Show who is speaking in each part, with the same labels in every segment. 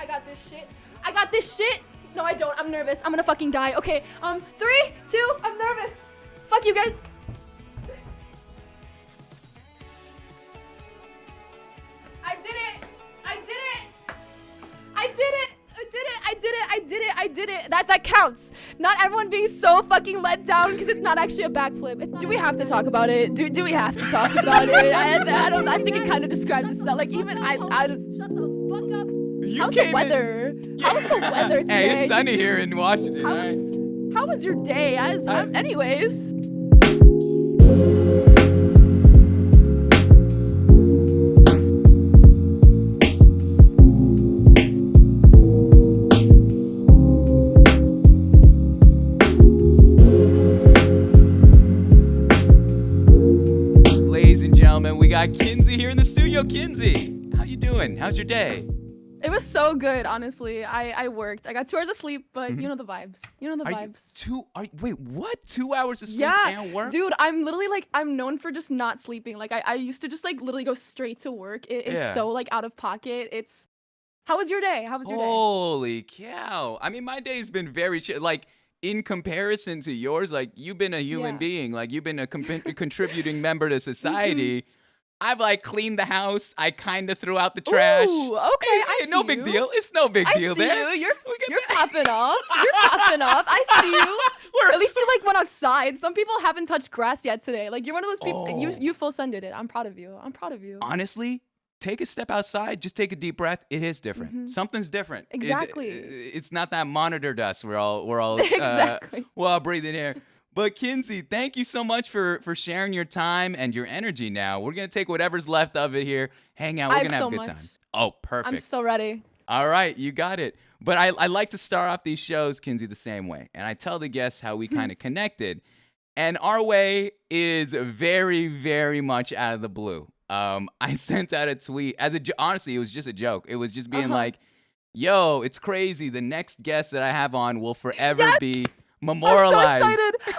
Speaker 1: I got this shit. I got this shit. No, I don't. I'm nervous. I'm gonna fucking die. Okay, 3, 2, I'm nervous. Fuck you guys. I did it. I did it. I did it. I did it. I did it. I did it. I did it. That counts. Not everyone being so fucking let down because it's not actually a backflip. Do we have to talk about it? Do we have to talk about it? I think it kind of describes itself. Like even I shut the fuck up. How's the weather? How's the weather today?
Speaker 2: Hey, it's sunny here in Washington.
Speaker 1: How was your day? Anyways.
Speaker 2: Ladies and gentlemen, we got Kinsey here in the studio. Kinsey, how you doing? How's your day?
Speaker 1: It was so good, honestly. I worked. I got 2 hours of sleep, but you know the vibes. You know the vibes.
Speaker 2: Wait, what? 2 hours of sleep and work?
Speaker 1: Dude, I'm literally like, I'm known for just not sleeping. Like I used to just like literally go straight to work. It is so like out of pocket. How was your day? How was your day?
Speaker 2: Holy cow. I mean, my day's been very like in comparison to yours, like you've been a human being, like you've been a contributing member to society. I've like cleaned the house. I kind of threw out the trash.
Speaker 1: Ooh, okay,
Speaker 2: hey, no big deal. It's no big deal there.
Speaker 1: I see you. You're popping off. You're popping off. I see you. At least you like went outside. Some people haven't touched grass yet today. Like you're one of those people. You full sended it. I'm proud of you. I'm proud of you.
Speaker 2: Honestly, take a step outside. Just take a deep breath. It is different. Something's different.
Speaker 1: Exactly.
Speaker 2: It's not that monitor dust. We're all
Speaker 1: exactly.
Speaker 2: We're all breathing air. But Kinsey, thank you so much for sharing your time and your energy now. We're going to take whatever's left of it here, hang out. We're going to have a good time. Oh, perfect.
Speaker 1: I'm so ready.
Speaker 2: All right, you got it. But I like to start off these shows, Kinsey, the same way. And I tell the guests how we kind of connected. And our way is very, very much out of the blue. I sent out a tweet. Honestly, it was just a joke. It was just being like, yo, it's crazy. The next guest that I have on will forever be memorialized.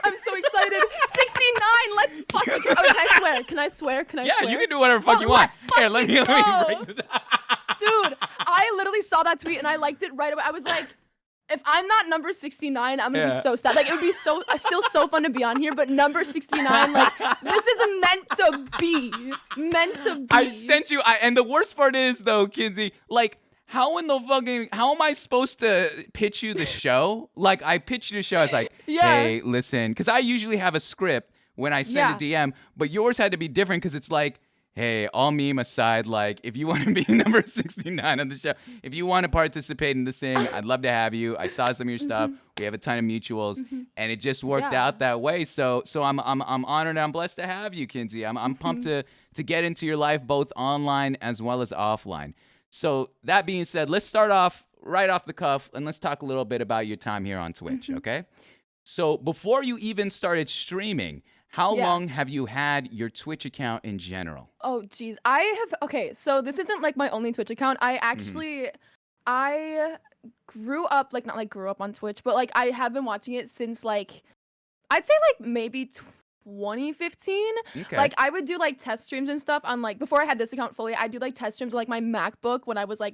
Speaker 1: I'm so excited. 69. Let's fucking go. Can I swear?
Speaker 2: Yeah, you can do whatever fuck you want. Here, let me break this.
Speaker 1: Dude, I literally saw that tweet and I liked it right away. I was like, if I'm not number 69, I'm gonna be so sad. Like it would be still so fun to be on here, but number 69, like this is meant to be. Meant to be.
Speaker 2: I sent you, and the worst part is though, Kinsey, like, how am I supposed to pitch you the show? Like, I pitched you the show. I was like, hey, listen, because I usually have a script when I send a DM, but yours had to be different because it's like, hey, all meme aside, like, if you want to be number 69 on the show, if you want to participate in this thing, I'd love to have you. I saw some of your stuff. We have a ton of mutuals, and it just worked out that way. So I'm honored and I'm blessed to have you, Kinsey. I'm pumped to get into your life, both online as well as offline. So that being said, let's start off right off the cuff and let's talk a little bit about your time here on Twitch, okay? So before you even started streaming, how long have you had your Twitch account in general?
Speaker 1: Oh, geez. So this isn't like my only Twitch account. I actually, I grew up, like not like grew up on Twitch, but like I have been watching it since like, I'd say like maybe 2015.
Speaker 2: Okay.
Speaker 1: Like I would do like test streams and stuff on like, before I had this account fully, I do like test streams with like my MacBook when I was like,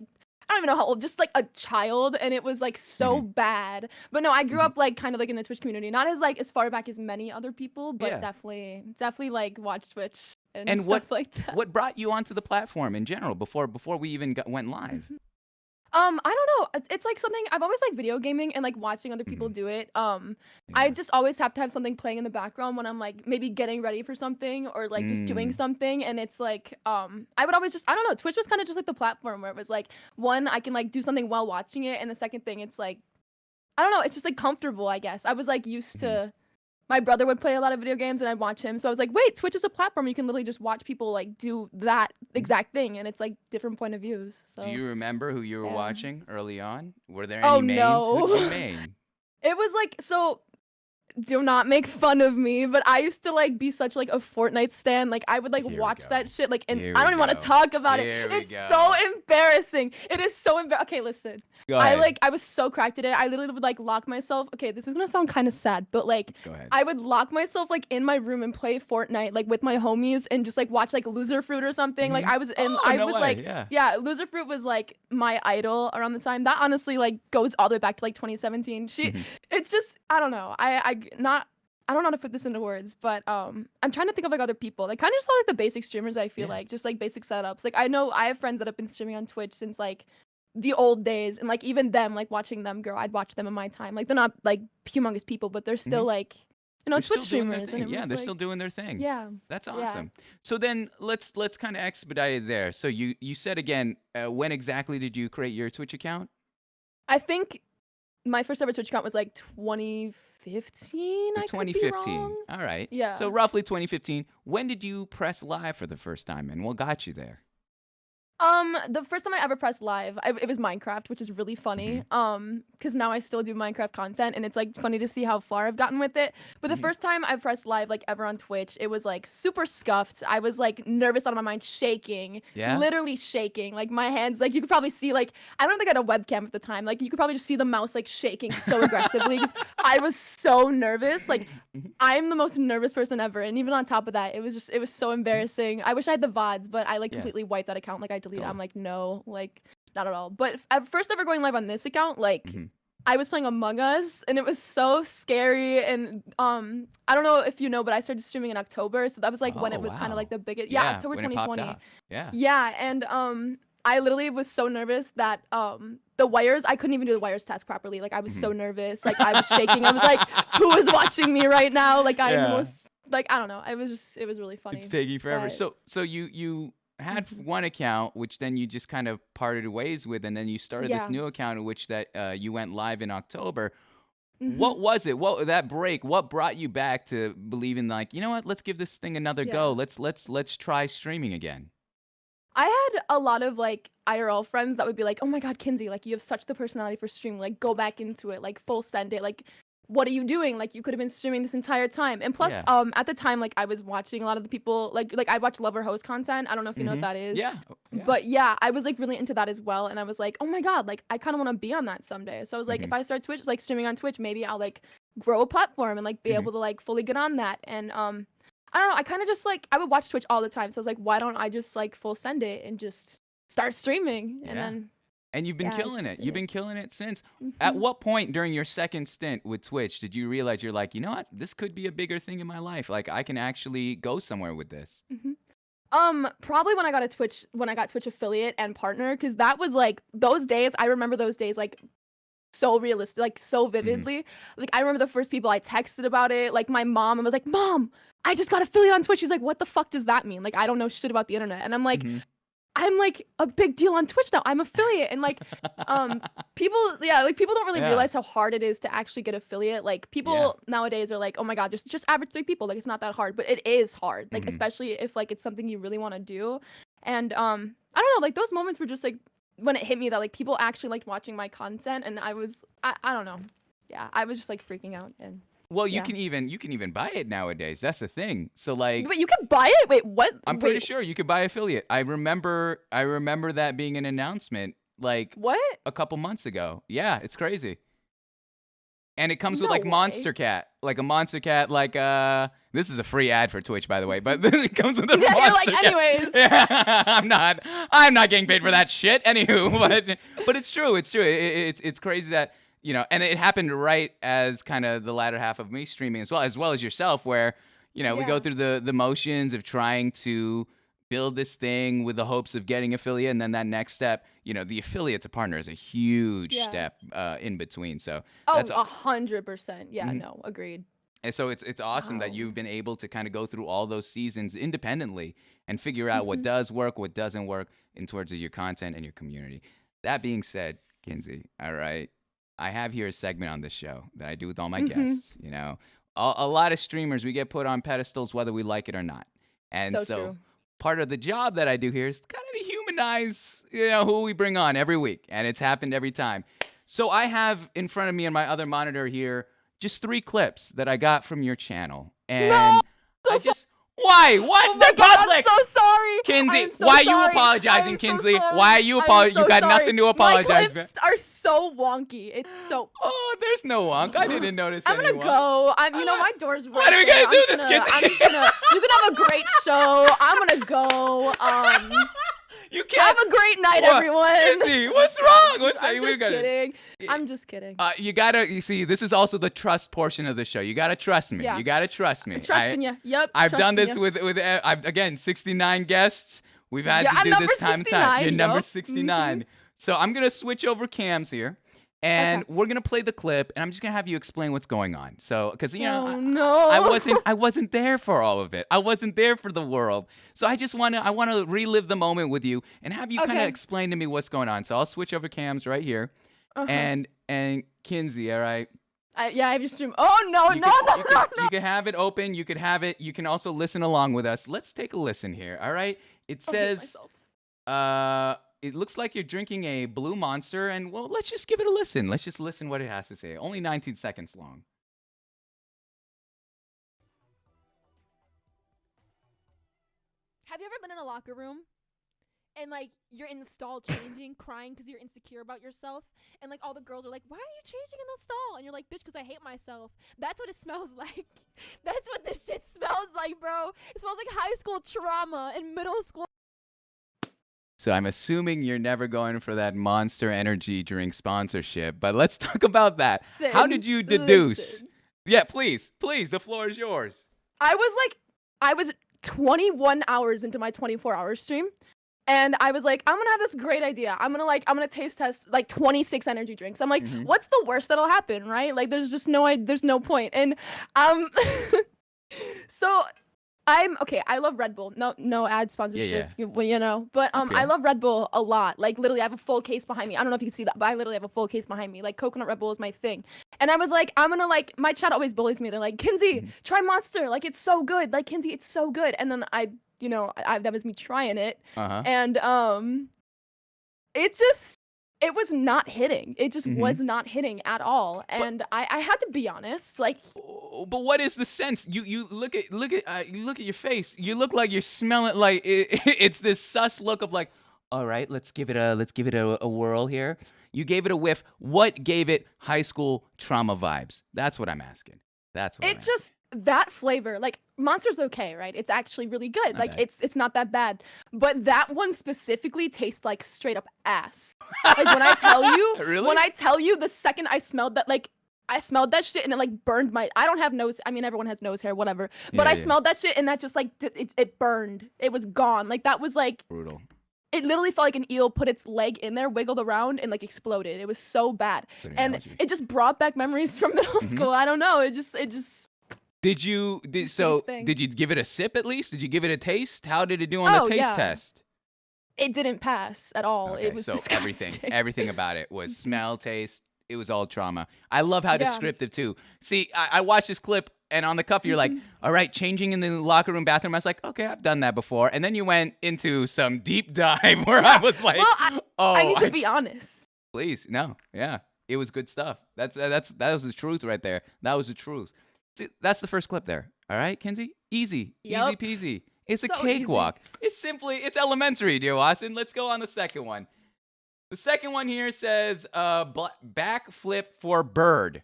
Speaker 1: I don't even know how old, just like a child, and it was like so bad. But no, I grew up like kind of like in the Twitch community, not as far back as many other people, but definitely like watched Twitch and stuff like that.
Speaker 2: What brought you onto the platform in general before we even went live?
Speaker 1: I don't know. It's like something I've always liked video gaming and like watching other people do it. I just always have to have something playing in the background when I'm like maybe getting ready for something or like just doing something. And it's like I would always just, I don't know, Twitch was kind of just like the platform where it was like, one, I can like do something while watching it, and the second thing, it's like, I don't know, it's just like comfortable, I guess. I was like used to, my brother would play a lot of video games and I'd watch him. So I was like, wait, Twitch is a platform. You can literally just watch people like do that exact thing. And it's like different point of views. So.
Speaker 2: Do you remember who you were watching early on? Were there any mains?
Speaker 1: No.
Speaker 2: Who did you main?
Speaker 1: It was like, so do not make fun of me, but I used to like be such like a Fortnite stan. Like I would like
Speaker 2: Here we
Speaker 1: watch
Speaker 2: go.
Speaker 1: that shit like and
Speaker 2: Here
Speaker 1: I
Speaker 2: we
Speaker 1: don't even want to
Speaker 2: go.
Speaker 1: talk about it.
Speaker 2: Here we
Speaker 1: It's
Speaker 2: go.
Speaker 1: so embarrassing. It is so Okay, listen.
Speaker 2: Go ahead.
Speaker 1: I was so cracked at it. I literally would like lock myself. Okay, this is gonna sound kind of sad, but like
Speaker 2: Go ahead.
Speaker 1: I would lock myself like in my room and play Fortnite like with my homies and just like watch like Loser Fruit or something. Like I was and
Speaker 2: Oh,
Speaker 1: I
Speaker 2: no
Speaker 1: was
Speaker 2: way.
Speaker 1: like
Speaker 2: Yeah.
Speaker 1: Loser Fruit was like my idol around the time. That honestly like goes all the way back to like 2017. It's just I don't know. I don't know how to put this into words, but I'm trying to think of like other people. Like kind of just all like the basic streamers I feel
Speaker 2: Yeah.
Speaker 1: like just like basic setups. Like I know I have friends that have been streaming on Twitch since like the old days and like even them like watching them grow. I'd watch them in my time. Like they're not like humongous people, but they're still like
Speaker 2: They're
Speaker 1: Twitch
Speaker 2: still doing their
Speaker 1: streamers
Speaker 2: thing.
Speaker 1: and it
Speaker 2: Yeah,
Speaker 1: was
Speaker 2: they're
Speaker 1: like
Speaker 2: still doing their thing.
Speaker 1: yeah.
Speaker 2: That's
Speaker 1: Yeah.
Speaker 2: awesome. So then let's kind of expedite it there. So you said again, when exactly did you create your Twitch account?
Speaker 1: I think my first ever Twitch account was like 2015. I could be
Speaker 2: 2015.
Speaker 1: wrong.
Speaker 2: All right.
Speaker 1: Yeah.
Speaker 2: So roughly 2015. When did you press live for the first time, and what got you there?
Speaker 1: The first time I ever pressed live, it was Minecraft, which is really funny. Because now I still do Minecraft content, and it's like funny to see how far I've gotten with it. But the first time I pressed live, like ever on Twitch, it was like super scuffed. I was like nervous out of my mind, shaking,
Speaker 2: Yeah?
Speaker 1: literally shaking. Like my hands, like you could probably see, like I don't think I had a webcam at the time. Like you could probably just see the mouse like shaking so aggressively because I was so nervous. Like I'm the most nervous person ever, and even on top of that, it was so embarrassing. I wish I had the VODs, but I like
Speaker 2: Yeah.
Speaker 1: completely wiped that account. Like I deleted.
Speaker 2: Totally.
Speaker 1: I'm like no, like not at all. But at first ever going live on this account, like I was playing Among Us, and it was so scary. And I don't know if you know, but I started streaming in October, so that was like when it was kind of like the biggest. Yeah, October
Speaker 2: when it popped
Speaker 1: 2020.
Speaker 2: out. Yeah.
Speaker 1: Yeah, and I literally was so nervous that the wires, I couldn't even do the wires task properly. Like I was so nervous. Like I was shaking. I was like, who is watching me right now? Like I'm the most like I don't know. It was really funny.
Speaker 2: It's taking forever.
Speaker 1: But
Speaker 2: So you had one account, which then you just kind of parted ways with, and then you started this
Speaker 1: Yeah.
Speaker 2: new account, in which that you went live in October. What was it? What that break? What brought you back to believing like, you know what? Let's give this thing another go. Let's try streaming again.
Speaker 1: I had a lot of like IRL friends that would be like, "Oh my God, Kinsey, like you have such the personality for streaming. Like go back into it. Like full send it. Like what are you doing? Like you could have been streaming this entire time." And plus,
Speaker 2: Yeah.
Speaker 1: at the time, like I was watching a lot of the people like I watch lover host content. I don't know if you know what that is.
Speaker 2: Yeah. Yeah.
Speaker 1: But yeah, I was like really into that as well. And I was like, "Oh my God, like I kind of want to be on that someday." So I was like, if I start Twitch, like streaming on Twitch, maybe I'll like grow a platform and like be able to like fully get on that. And I don't know. I kind of just like I would watch Twitch all the time. So I was like, why don't I just like full send it and just start streaming? And
Speaker 2: Yeah.
Speaker 1: then
Speaker 2: And you've been
Speaker 1: yeah, I
Speaker 2: killing
Speaker 1: just
Speaker 2: it.
Speaker 1: did
Speaker 2: You've
Speaker 1: it.
Speaker 2: been killing it since. At
Speaker 1: Mhm.
Speaker 2: what point during your second stint with Twitch did you realize you're like, you know what? This could be a bigger thing in my life. Like I can actually go somewhere with this.
Speaker 1: Probably when I got Twitch affiliate and partner, because that was like those days. I remember those days like so realistic, like so vividly. Like I remember the first people I texted about it. Like my mom, and was like, "Mom, I just got affiliate on Twitch." She's like, "What the fuck does that mean?" Like I don't know shit about the internet, and I'm like, I'm like a big deal on Twitch now. I'm affiliate, and like, people, yeah, like people don't really
Speaker 2: Yeah.
Speaker 1: realize how hard it is to actually get affiliate. Like people nowadays are like, oh my God, just average 3 people. Like it's not that hard, but it is hard. Like especially if like it's something you really want to do. And I don't know, like those moments were just like when it hit me that like people actually liked watching my content, and I don't know, yeah, I was just like freaking out. And
Speaker 2: Well, you
Speaker 1: Yeah.
Speaker 2: can even buy it nowadays. That's the thing. So like
Speaker 1: wait, you can buy it? Wait, what?
Speaker 2: I'm pretty
Speaker 1: Wait,
Speaker 2: sure you could buy affiliate. I remember that being an announcement like
Speaker 1: what?
Speaker 2: a couple months ago. Yeah, it's crazy. And it comes with
Speaker 1: No
Speaker 2: like
Speaker 1: way.
Speaker 2: Monster Cat. Like a Monster Cat, like this is a free ad for Twitch, by the way, but it comes with a
Speaker 1: Yeah, you're like,
Speaker 2: Monster Cat.
Speaker 1: anyways.
Speaker 2: Yeah, I'm not getting paid for that shit. Anywho, but it's true. It's crazy that, you know, and it happened right as kind of the latter half of me streaming as well as yourself, where, you know, we go
Speaker 1: Yeah.
Speaker 2: through the motions of trying to build this thing with the hopes of getting affiliate, and then that next step, you know, the affiliate to partner is a huge
Speaker 1: Yeah.
Speaker 2: step in between. So
Speaker 1: Oh,
Speaker 2: that's
Speaker 1: 100%. Yeah, no, agreed.
Speaker 2: and so it's awesome that
Speaker 1: Wow.
Speaker 2: you've been able to kind of go through all those seasons independently and figure out what does work, what doesn't work in towards of your content and your community. That being said, Kinsey, all right, I have here a segment on this show that I do with all my guests. You know, a lot of streamers, we get put on pedestals whether we like it or not, and
Speaker 1: So
Speaker 2: so
Speaker 1: true.
Speaker 2: part of the job that I do here is kind of to humanize, you know, who we bring on every week, and it's happened every time. So I have in front of me on my other monitor here just 3 clips that I got from your channel, and
Speaker 1: No!
Speaker 2: I just why? What?
Speaker 1: Oh my
Speaker 2: They're
Speaker 1: God,
Speaker 2: public.
Speaker 1: I'm so sorry.
Speaker 2: Kinsey,
Speaker 1: I'm so
Speaker 2: why are
Speaker 1: sorry.
Speaker 2: you apologizing,
Speaker 1: I'm so
Speaker 2: Kinsley?
Speaker 1: sorry.
Speaker 2: Why are you
Speaker 1: I'm
Speaker 2: apologizing?
Speaker 1: so
Speaker 2: You got
Speaker 1: sorry.
Speaker 2: nothing to apologize
Speaker 1: My
Speaker 2: for.
Speaker 1: clips are so wonky. It's so.
Speaker 2: Oh, there's no wonk. I didn't notice
Speaker 1: I'm
Speaker 2: any
Speaker 1: gonna
Speaker 2: wonk.
Speaker 1: go. You know, my door's right
Speaker 2: What are we
Speaker 1: there.
Speaker 2: gonna do this, Kinsey?
Speaker 1: I'm just gonna. You can have a great show. I'm gonna go.
Speaker 2: You can't.
Speaker 1: Have a great night,
Speaker 2: What?
Speaker 1: everyone.
Speaker 2: Kinsey, what's wrong? What's
Speaker 1: I'm
Speaker 2: we
Speaker 1: just
Speaker 2: gotta-
Speaker 1: kidding. I'm just kidding.
Speaker 2: You see, this is also the trust portion of the show. You gotta trust me.
Speaker 1: Yeah.
Speaker 2: You gotta trust me.
Speaker 1: I'm trusting you. Yep.
Speaker 2: I've done this
Speaker 1: trusting
Speaker 2: with I've again 69 guests. We've had
Speaker 1: Yeah,
Speaker 2: to
Speaker 1: I'm
Speaker 2: do
Speaker 1: number
Speaker 2: this time and time.
Speaker 1: 69,
Speaker 2: You're number
Speaker 1: yup.
Speaker 2: 69. So I'm gonna switch over cams here, and
Speaker 1: Okay.
Speaker 2: we're gonna play the clip, and I'm just gonna have you explain what's going on. So, because you know,
Speaker 1: Oh no.
Speaker 2: I wasn't there for all of it. I wasn't there for the world. So I want to relive the moment with you and have you kind of
Speaker 1: Okay.
Speaker 2: explain to me what's going on. So I'll switch over cams right here, and Kinsey, all right.
Speaker 1: Yeah, I have your stream. Oh no,
Speaker 2: You
Speaker 1: no,
Speaker 2: can,
Speaker 1: no,
Speaker 2: you,
Speaker 1: no,
Speaker 2: can,
Speaker 1: no.
Speaker 2: you can have it open. You can have it. You can also listen along with us. Let's take a listen here. All right. It
Speaker 1: I'll hate
Speaker 2: says,
Speaker 1: myself.
Speaker 2: it looks like you're drinking a blue monster, and well, let's just give it a listen. Let's just listen what it has to say. Only 19 seconds long.
Speaker 1: Have you ever been in a locker room and like you're in the stall changing, crying because you're insecure about yourself, and like all the girls are like, "Why are you changing in the stall?" And you're like, "Bitch, because I hate myself." That's what it smells like. That's what this shit smells like, bro. It smells like high school trauma and middle school.
Speaker 2: So I'm assuming you're never going for that Monster Energy drink sponsorship, but let's talk about that. How did you deduce?
Speaker 1: Listen.
Speaker 2: Yeah, please, the floor is yours.
Speaker 1: I was 21 hours into my 24-hour stream, and I was like, I'm gonna have this great idea. I'm gonna taste test like 26 energy drinks. I'm like, what's the worst that'll happen, right? Like, there's no point. And so I'm okay. I love Red Bull. No ad sponsorship.
Speaker 2: Yeah.
Speaker 1: You know, but I love Red Bull a lot. Like, literally, I have a full case behind me. I don't know if you can see that, but I literally have a full case behind me. Like, coconut Red Bull is my thing. And I was like, I'm gonna like, my chat always bullies me. They're like, Kinsey, try Monster. Like, it's so good. Like, Kinsey, it's so good. And then I that was me trying it. And it was not hitting. It just was not hitting at all. And I had to be honest. Like,
Speaker 2: but what is the sense? You look at your face. You look like you're smelling like it's this sus look of like, all right, let's give it a whirl here. You gave it a whiff. What gave it high school trauma vibes? That's what I'm asking.
Speaker 1: Just that flavor. Like, Monster's okay, right? It's actually really good. Like, it's not that bad. But that one specifically tastes like straight up ass. Like, when I tell you,
Speaker 2: Really?
Speaker 1: when I tell you, the second I smelled that, like, I smelled that shit and it like burned my. I don't have nose. I mean, everyone has nose hair, whatever. But I smelled that shit and that just like it burned. It was gone. Like, that was like
Speaker 2: Brutal.
Speaker 1: It literally felt like an eel put its leg in there, wiggled around, and like exploded. It was so bad,
Speaker 2: Good
Speaker 1: and
Speaker 2: analogy.
Speaker 1: it just brought back memories from middle school. I don't know. It just.
Speaker 2: Did you give it a sip at least? Did you give it a taste? How did it do on the taste test?
Speaker 1: It didn't pass at all.
Speaker 2: Okay,
Speaker 1: It was
Speaker 2: so
Speaker 1: disgusting.
Speaker 2: everything about it was smell, taste. It was all trauma. I love how descriptive too. See, I watched this clip, and on the cuff, you're like, all right, changing in the locker room bathroom. I was like, okay, I've done that before. And then you went into some deep dive where I was like,
Speaker 1: well, I need to be honest.
Speaker 2: Please, no, yeah, it was good stuff. That was the truth right there. That was the truth. See, that's the first clip there. All right, Kinsey, easy peasy. It's a cakewalk. It's elementary, dear Watson. Let's go on the second one. The second one here says backflip for bird.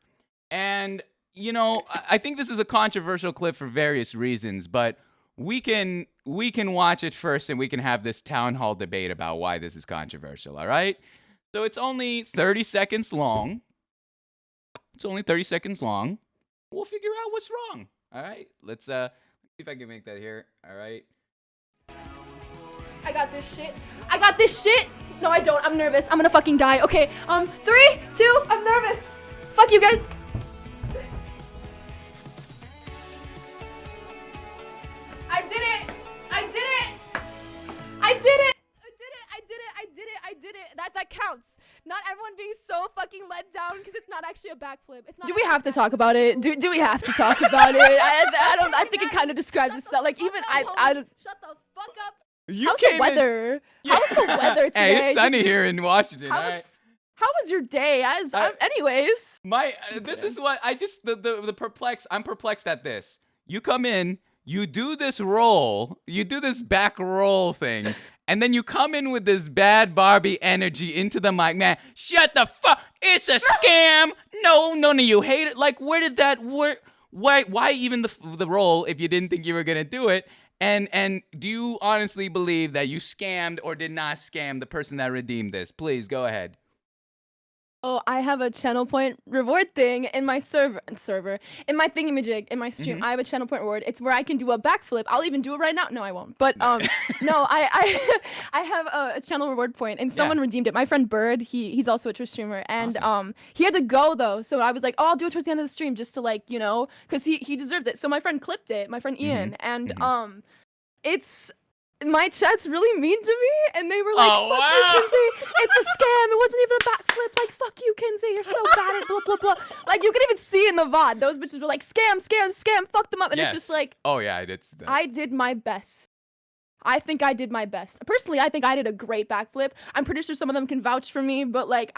Speaker 2: And, you know, I think this is a controversial clip for various reasons, but we can watch it first and we can have this town hall debate about why this is controversial, all right? So it's only 30 seconds long. We'll figure out what's wrong, all right? Let's see if I can make that here, all right?
Speaker 1: I got this shit. No, I don't. I'm nervous. I'm gonna fucking die. Okay, 3, 2, I'm nervous. Fuck you guys. I did it. That counts. Not everyone being so fucking let down because it's not actually a backflip. It's not. Do we have to talk about it? Do we have to talk about it? I don't. I think it kind of describes itself. Like, even I don't. Shut the fuck up. How's the weather? How's the weather today?
Speaker 2: Hey, it's sunny here in Washington.
Speaker 1: How's How was your day? Anyways.
Speaker 2: This is what I just the perplexed. I'm perplexed at this. You come in, you do this roll, you do this back roll thing, and then you come in with this bad Barbie energy into the mic. Man, shut the fuck! It's a scam. No, none of you hate it. Like, where did that work? Why even the roll if you didn't think you were gonna do it? And do you honestly believe that you scammed or did not scam the person that redeemed this? Please go ahead.
Speaker 1: Oh, I have a channel point reward thing in my server, in my thingamajig, in my stream.
Speaker 2: Mhm.
Speaker 1: I have a channel point reward. It's where I can do a backflip. I'll even do it right now. No, I won't. But no, I I have a channel reward point, and someone redeemed it. My friend Bird, he's also a Twitch streamer, and
Speaker 2: Awesome.
Speaker 1: he had to go though. So I was like, oh, I'll do it towards the end of the stream just to like, you know, because he deserves it. So my friend clipped it, my friend
Speaker 2: Mhm.
Speaker 1: Ian, and
Speaker 2: Mhm.
Speaker 1: it's my chat's really mean to me, and they were like,
Speaker 2: Oh
Speaker 1: "Fuck you,
Speaker 2: wow!
Speaker 1: Kinsey! It's a scam. It wasn't even a backflip. Like, fuck you, Kinsey. You're so bad at blah blah blah." Like, you can even see in the VOD, those bitches were like, "Scam, scam, scam. Fuck them up." And it's just like,
Speaker 2: Oh yeah, I did see that.
Speaker 1: I did my best. I think I did my best. Personally, I think I did a great backflip. I'm pretty sure some of them can vouch for me, but like,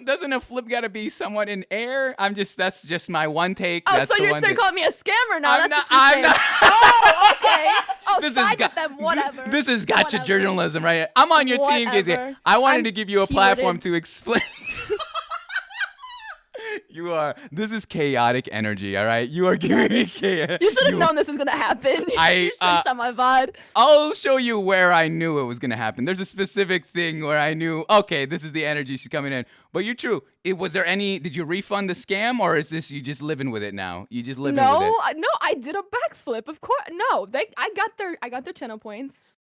Speaker 2: Doesn't a flip gotta be somewhat in air? That's just my one take.
Speaker 1: oh,
Speaker 2: That's
Speaker 1: so
Speaker 2: the
Speaker 1: you're
Speaker 2: one
Speaker 1: still
Speaker 2: take.
Speaker 1: calling me a scammer now?
Speaker 2: I'm
Speaker 1: That's
Speaker 2: not.
Speaker 1: what you're
Speaker 2: I'm
Speaker 1: saying.
Speaker 2: not.
Speaker 1: Oh, okay. Oh,
Speaker 2: This
Speaker 1: side
Speaker 2: is
Speaker 1: with them. Whatever.
Speaker 2: This is gotcha
Speaker 1: Whatever.
Speaker 2: journalism, right? I'm on your team, Kinsey.
Speaker 1: Whatever.
Speaker 2: I wanted
Speaker 1: I'm
Speaker 2: to give you a
Speaker 1: keyworded.
Speaker 2: platform to explain. You are. This is chaotic energy, all right? You are giving me chaos.
Speaker 1: You should have known this was gonna happen. You should have saw my VOD.
Speaker 2: I'll show you where I knew it was gonna happen. There's a specific thing where I knew, okay, this is the energy she's coming in. But you're true. Was there any? Did you refund the scam, or is this you just living with it now? You just living with it?
Speaker 1: No, I did a backflip. Of course, no. I got their channel points.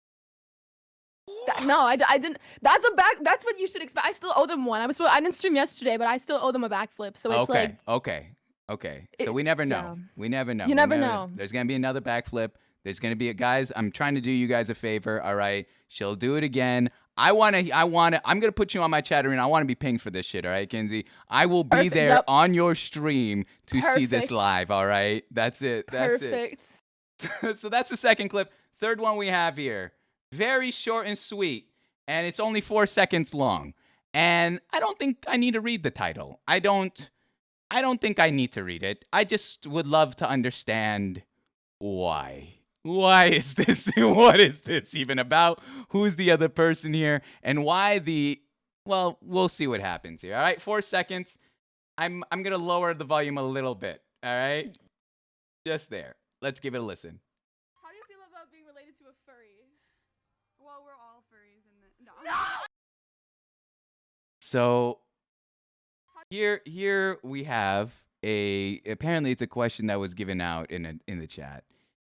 Speaker 1: No, I didn't. That's what you should expect. I still owe them one. I didn't stream yesterday, but I still owe them a backflip. So it's like,
Speaker 2: okay. So we never know.
Speaker 1: yeah.
Speaker 2: We never know.
Speaker 1: You never know.
Speaker 2: There's gonna be another backflip. There's gonna be guys. I'm trying to do you guys a favor. All right. She'll do it again. I'm gonna put you on my chat arena. I want to be pinged for this shit. All right, Kinsey. I will be
Speaker 1: Perfect,
Speaker 2: there
Speaker 1: yep.
Speaker 2: on your stream to see this
Speaker 1: Perfect.
Speaker 2: live. All right. That's it. That's
Speaker 1: Perfect.
Speaker 2: it. So that's the second clip. Third one we have here. Very short and sweet, and it's only 4 seconds long. And I don't think I need to read the title. I don't think I need to read it. I just would love to understand why. Why is this? What is this even about? Who's the other person here? And why well, we'll see what happens here. All right, 4 seconds. I'm gonna lower the volume a little bit. All right, just there. Let's give it a listen.
Speaker 1: How do you feel about being related to a furry?
Speaker 3: Well, we're all furries in the. No.
Speaker 2: So here we have apparently it's a question that was given out in the chat.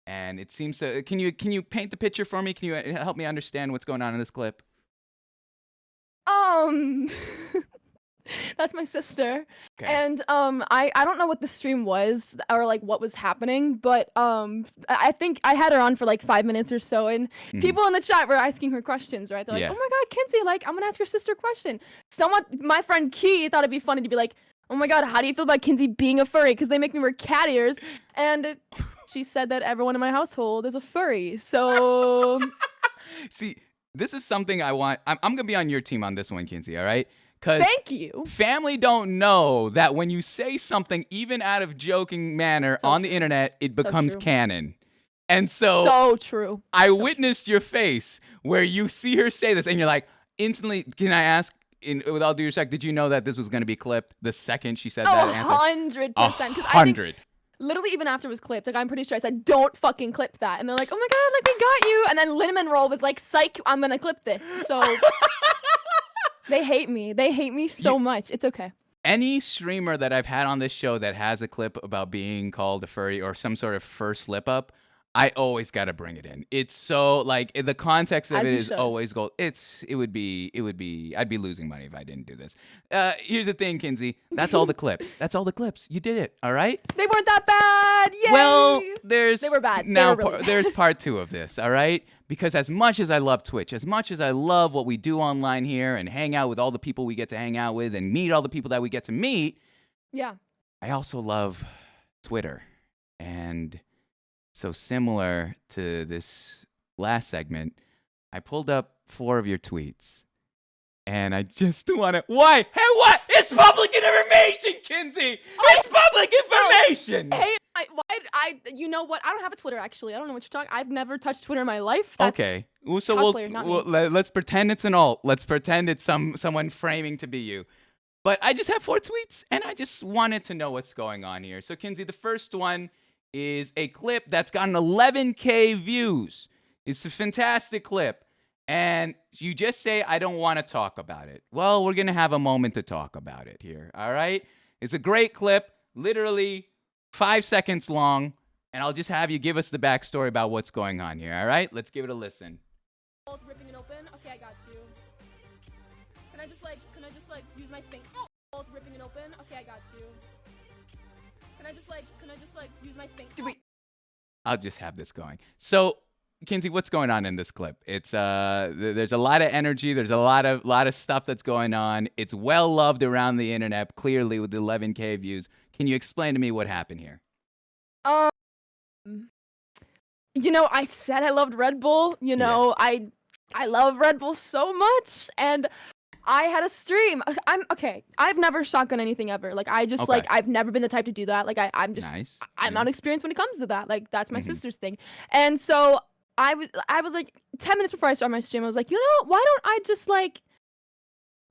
Speaker 2: And it seems to can you paint the picture for me? Can you help me understand what's going on in this clip?
Speaker 1: That's my sister.
Speaker 2: Okay.
Speaker 1: And I don't know what the stream was or like what was happening, but I think I had her on for like 5 minutes or so, and people in the chat were asking her questions, right? They're like,
Speaker 2: Yeah.
Speaker 1: "Oh my God, Kinsey, like I'm gonna ask your sister a question." My friend Key thought it'd be funny to be like, "Oh my God, how do you feel about Kinsey being a furry? Because they make me wear cat ears." And she said that everyone in my household is a furry. So
Speaker 2: See, this is something I want. I'm gonna be on your team on this one, Kinsey. All right? Because
Speaker 1: thank you.
Speaker 2: family don't know that when you say something, even out of joking manner on the internet, it becomes
Speaker 1: true.
Speaker 2: canon. And so
Speaker 1: True.
Speaker 2: I witnessed your face where you see her say this, and you're like, instantly. Can I ask? With all due respect, did you know that this was going to be clipped the second she said that answer?
Speaker 1: 100%.
Speaker 2: 100.
Speaker 1: Literally, even after it was clipped, like I'm pretty sure I said, "Don't fucking clip that," and they're like, "Oh my God, like we got you," and then Linneman Roll was like, "Psych, I'm gonna clip this." So they hate me. They hate me so much. It's okay.
Speaker 2: Any streamer that I've had on this show that has a clip about being called a furry or some sort of fur slip up, I always got to bring it in. It's so like the context of
Speaker 1: As
Speaker 2: it
Speaker 1: you
Speaker 2: is
Speaker 1: should.
Speaker 2: always gold. It would be I'd be losing money if I didn't do this. Here's the thing, Kinsey. That's all the clips. That's all the clips. You did it. All right.
Speaker 1: They weren't that bad. Yay!
Speaker 2: Well, they
Speaker 1: were bad. They
Speaker 2: Now
Speaker 1: were really bad.
Speaker 2: there's part 2 of this. All right. Because as much as I love Twitch, as much as I love what we do online here and hang out with all the people we get to hang out with and meet all the people that we get to meet,
Speaker 1: Yeah.
Speaker 2: I also love Twitter. And so similar to this last segment, I pulled up 4 of your tweets. And I just want to. Why? Hey, what? It's public information, Kinsey. It's public information.
Speaker 1: Hey, you know what? I don't have a Twitter actually. I don't know what you're talking. I've never touched Twitter in my life. That's
Speaker 2: Okay. Well, so
Speaker 1: cosplayer, not me.
Speaker 2: let's pretend it's an alt. Let's pretend it's someone framing to be you. But I just have 4 tweets, and I just wanted to know what's going on here. So, Kinsey, the first one is a clip that's gotten 11K views. It's a fantastic clip. And you just say, I don't want to talk about it. Well, we're going to have a moment to talk about it here, all right? It's a great clip, literally 5 seconds long, and I'll just have you give us the backstory about what's going on here, all right? Let's give it a listen.
Speaker 1: Ripping it open. Okay, I got you. Can I just like use my thing? Oh, ripping it open. Okay, I got you. Can I just like use my thing?
Speaker 2: I'll just have this going. So, Kinsey, what's going on in this clip? It's there's a lot of energy. There's a lot of stuff that's going on. It's well loved around the internet, clearly with 11K views. Can you explain to me what happened here?
Speaker 1: You know, I said I loved Red Bull. You know, I love Red Bull so much, and I had a stream. I've never shotgun anything ever. Like I just like I've never been the type to do that. Like I'm just
Speaker 2: Nice.
Speaker 1: I'm not experienced when it comes to that. Like that's my sister's thing. And so I was like 10 minutes before I started my stream, I was like, you know, why don't I just like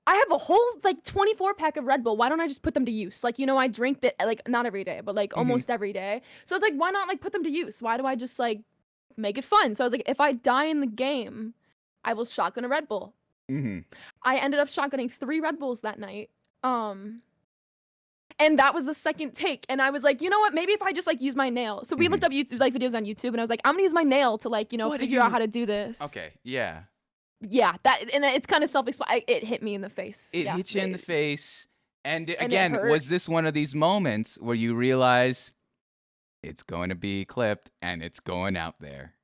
Speaker 1: I have a whole like 24 pack of Red Bull. Why don't I just put them to use? Like, you know, I drink that like not every day, but like almost every day. So it's like, why not like put them to use? Why do I just like make it fun? So I was like, if I die in the game, I will shotgun a Red Bull. I ended up shotgunning 3 Red Bulls that night. And that was the second take. And I was like, you know what? Maybe if I just like use my nail. So we looked up YouTube like videos on YouTube, and I was like, I'm gonna use my nail to like, you know, figure out how to do this.
Speaker 2: Okay. Yeah.
Speaker 1: Yeah, that and it's kind of self-explanatory. It hit me in the face.
Speaker 2: It hit you in the face. And
Speaker 1: it
Speaker 2: again,
Speaker 1: hurt.
Speaker 2: was this one of these moments where you realize it's going to be clipped and it's going out there?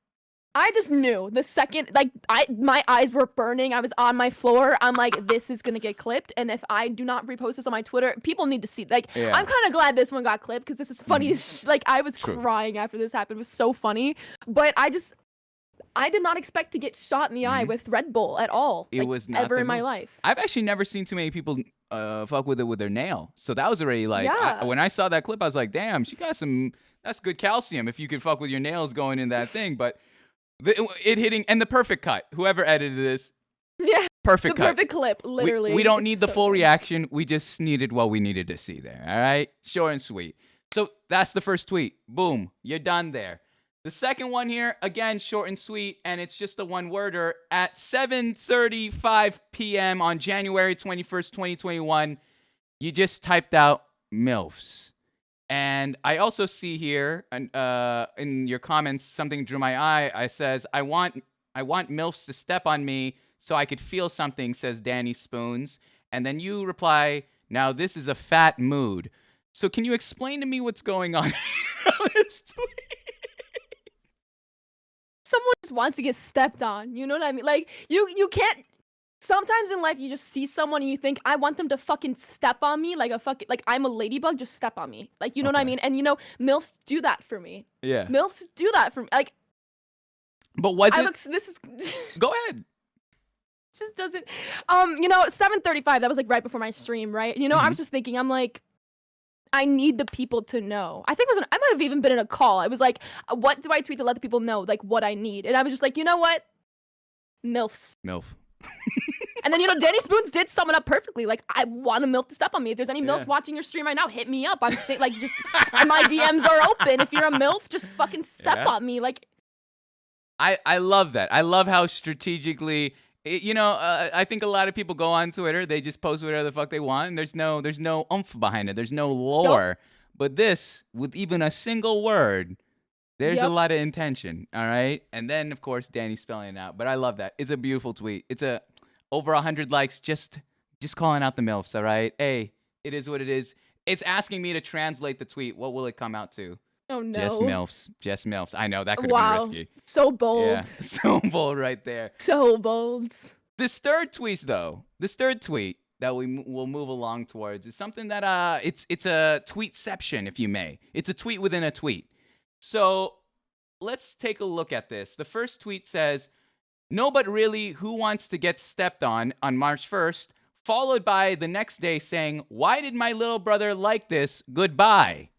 Speaker 1: I just knew the second, like, my eyes were burning. I was on my floor. I'm like, this is gonna get clipped, and if I do not repost this on my Twitter, people need to see. Like, I'm kind of glad this one got clipped because this is funny. Like, I was crying after this happened. It was so funny, but I did not expect to get shot in the eye with Red Bull at all.
Speaker 2: It
Speaker 1: like,
Speaker 2: was not
Speaker 1: ever in my life.
Speaker 2: I've actually never seen too many people fuck with it with their nail. So that was already like,
Speaker 1: Yeah.
Speaker 2: when I saw that clip, I was like, damn, she got some. That's good calcium if you could fuck with your nails going in that thing, but. It hitting and the perfect cut. Whoever edited this, perfect cut.
Speaker 1: Perfect clip, literally.
Speaker 2: We don't need the full reaction. We just needed what we needed to see there. All right, short and sweet. So that's the first tweet. Boom, you're done there. The second one here, again, short and sweet, and it's just a one-worder. At 7:35 p.m. on January 21st, 2021, you just typed out MILFs. And I also see here in your comments, something drew my eye. I says, I want MILFs to step on me so I could feel something, says Danny Spoons. And then you reply, now this is a fat mood. So can you explain to me what's going on on this tweet?
Speaker 1: Someone just wants to get stepped on. You know what I mean? Like, you can't. Sometimes in life, you just see someone and you think, I want them to fucking step on me like I'm a ladybug, just step on me. Like, you know what I mean? And, you know, MILFs do that for me.
Speaker 2: Yeah.
Speaker 1: MILFs do that for me. Like,
Speaker 2: but was it?
Speaker 1: This is...
Speaker 2: Go ahead.
Speaker 1: Just doesn't... you know, 7:35, that was, like, right before my stream, right? You know, I was just thinking, I'm like, I need the people to know. I think I might have even been in a call. I was like, what do I tweet to let the people know, like, what I need? And I was just like, you know what? MILFs.
Speaker 2: MILF.
Speaker 1: And then, you know, Danny Spoons did sum it up perfectly. Like, I want a MILF to step on me. If there's any MILFs watching your stream right now, hit me up. I'm saying, like, just my DMs are open. If you're a MILF, just fucking step on me. Like,
Speaker 2: I love that. I love how strategically, you know, I think a lot of people go on Twitter, they just post whatever the fuck they want, and there's no oomph behind it. There's no lore. But this, with even a single word, there's a lot of intention, all right? And then, of course, Danny spelling it out. But I love that. It's a beautiful tweet. It's over 100 likes just calling out the MILFs, all right? Hey, it is what it is. It's asking me to translate the tweet. What will it come out to?
Speaker 1: oh no.
Speaker 2: Just MILFs. Just MILFs. I know, that could have been risky.
Speaker 1: So bold.
Speaker 2: Yeah, so bold right there.
Speaker 1: So bold.
Speaker 2: This third tweet that we will move along towards is something that it's a tweetception, if you may. It's a tweet within a tweet. So let's take a look at this. The first tweet says, No, but really, who wants to get stepped on March 1st, followed by the next day saying, why did my little brother like this? Goodbye.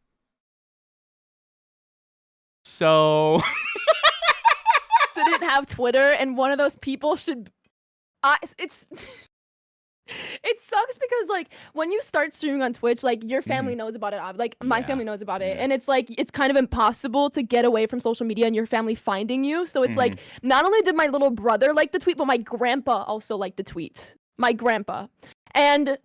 Speaker 2: So
Speaker 1: Didn't have Twitter, and one of those people should. It's. It sucks because like when you start streaming on Twitch, like your family knows about it. Like my family knows about it, and it's like it's kind of impossible to get away from social media and your family finding you. So it's like not only did my little brother like the tweet, but my grandpa also liked the tweet. My grandpa, and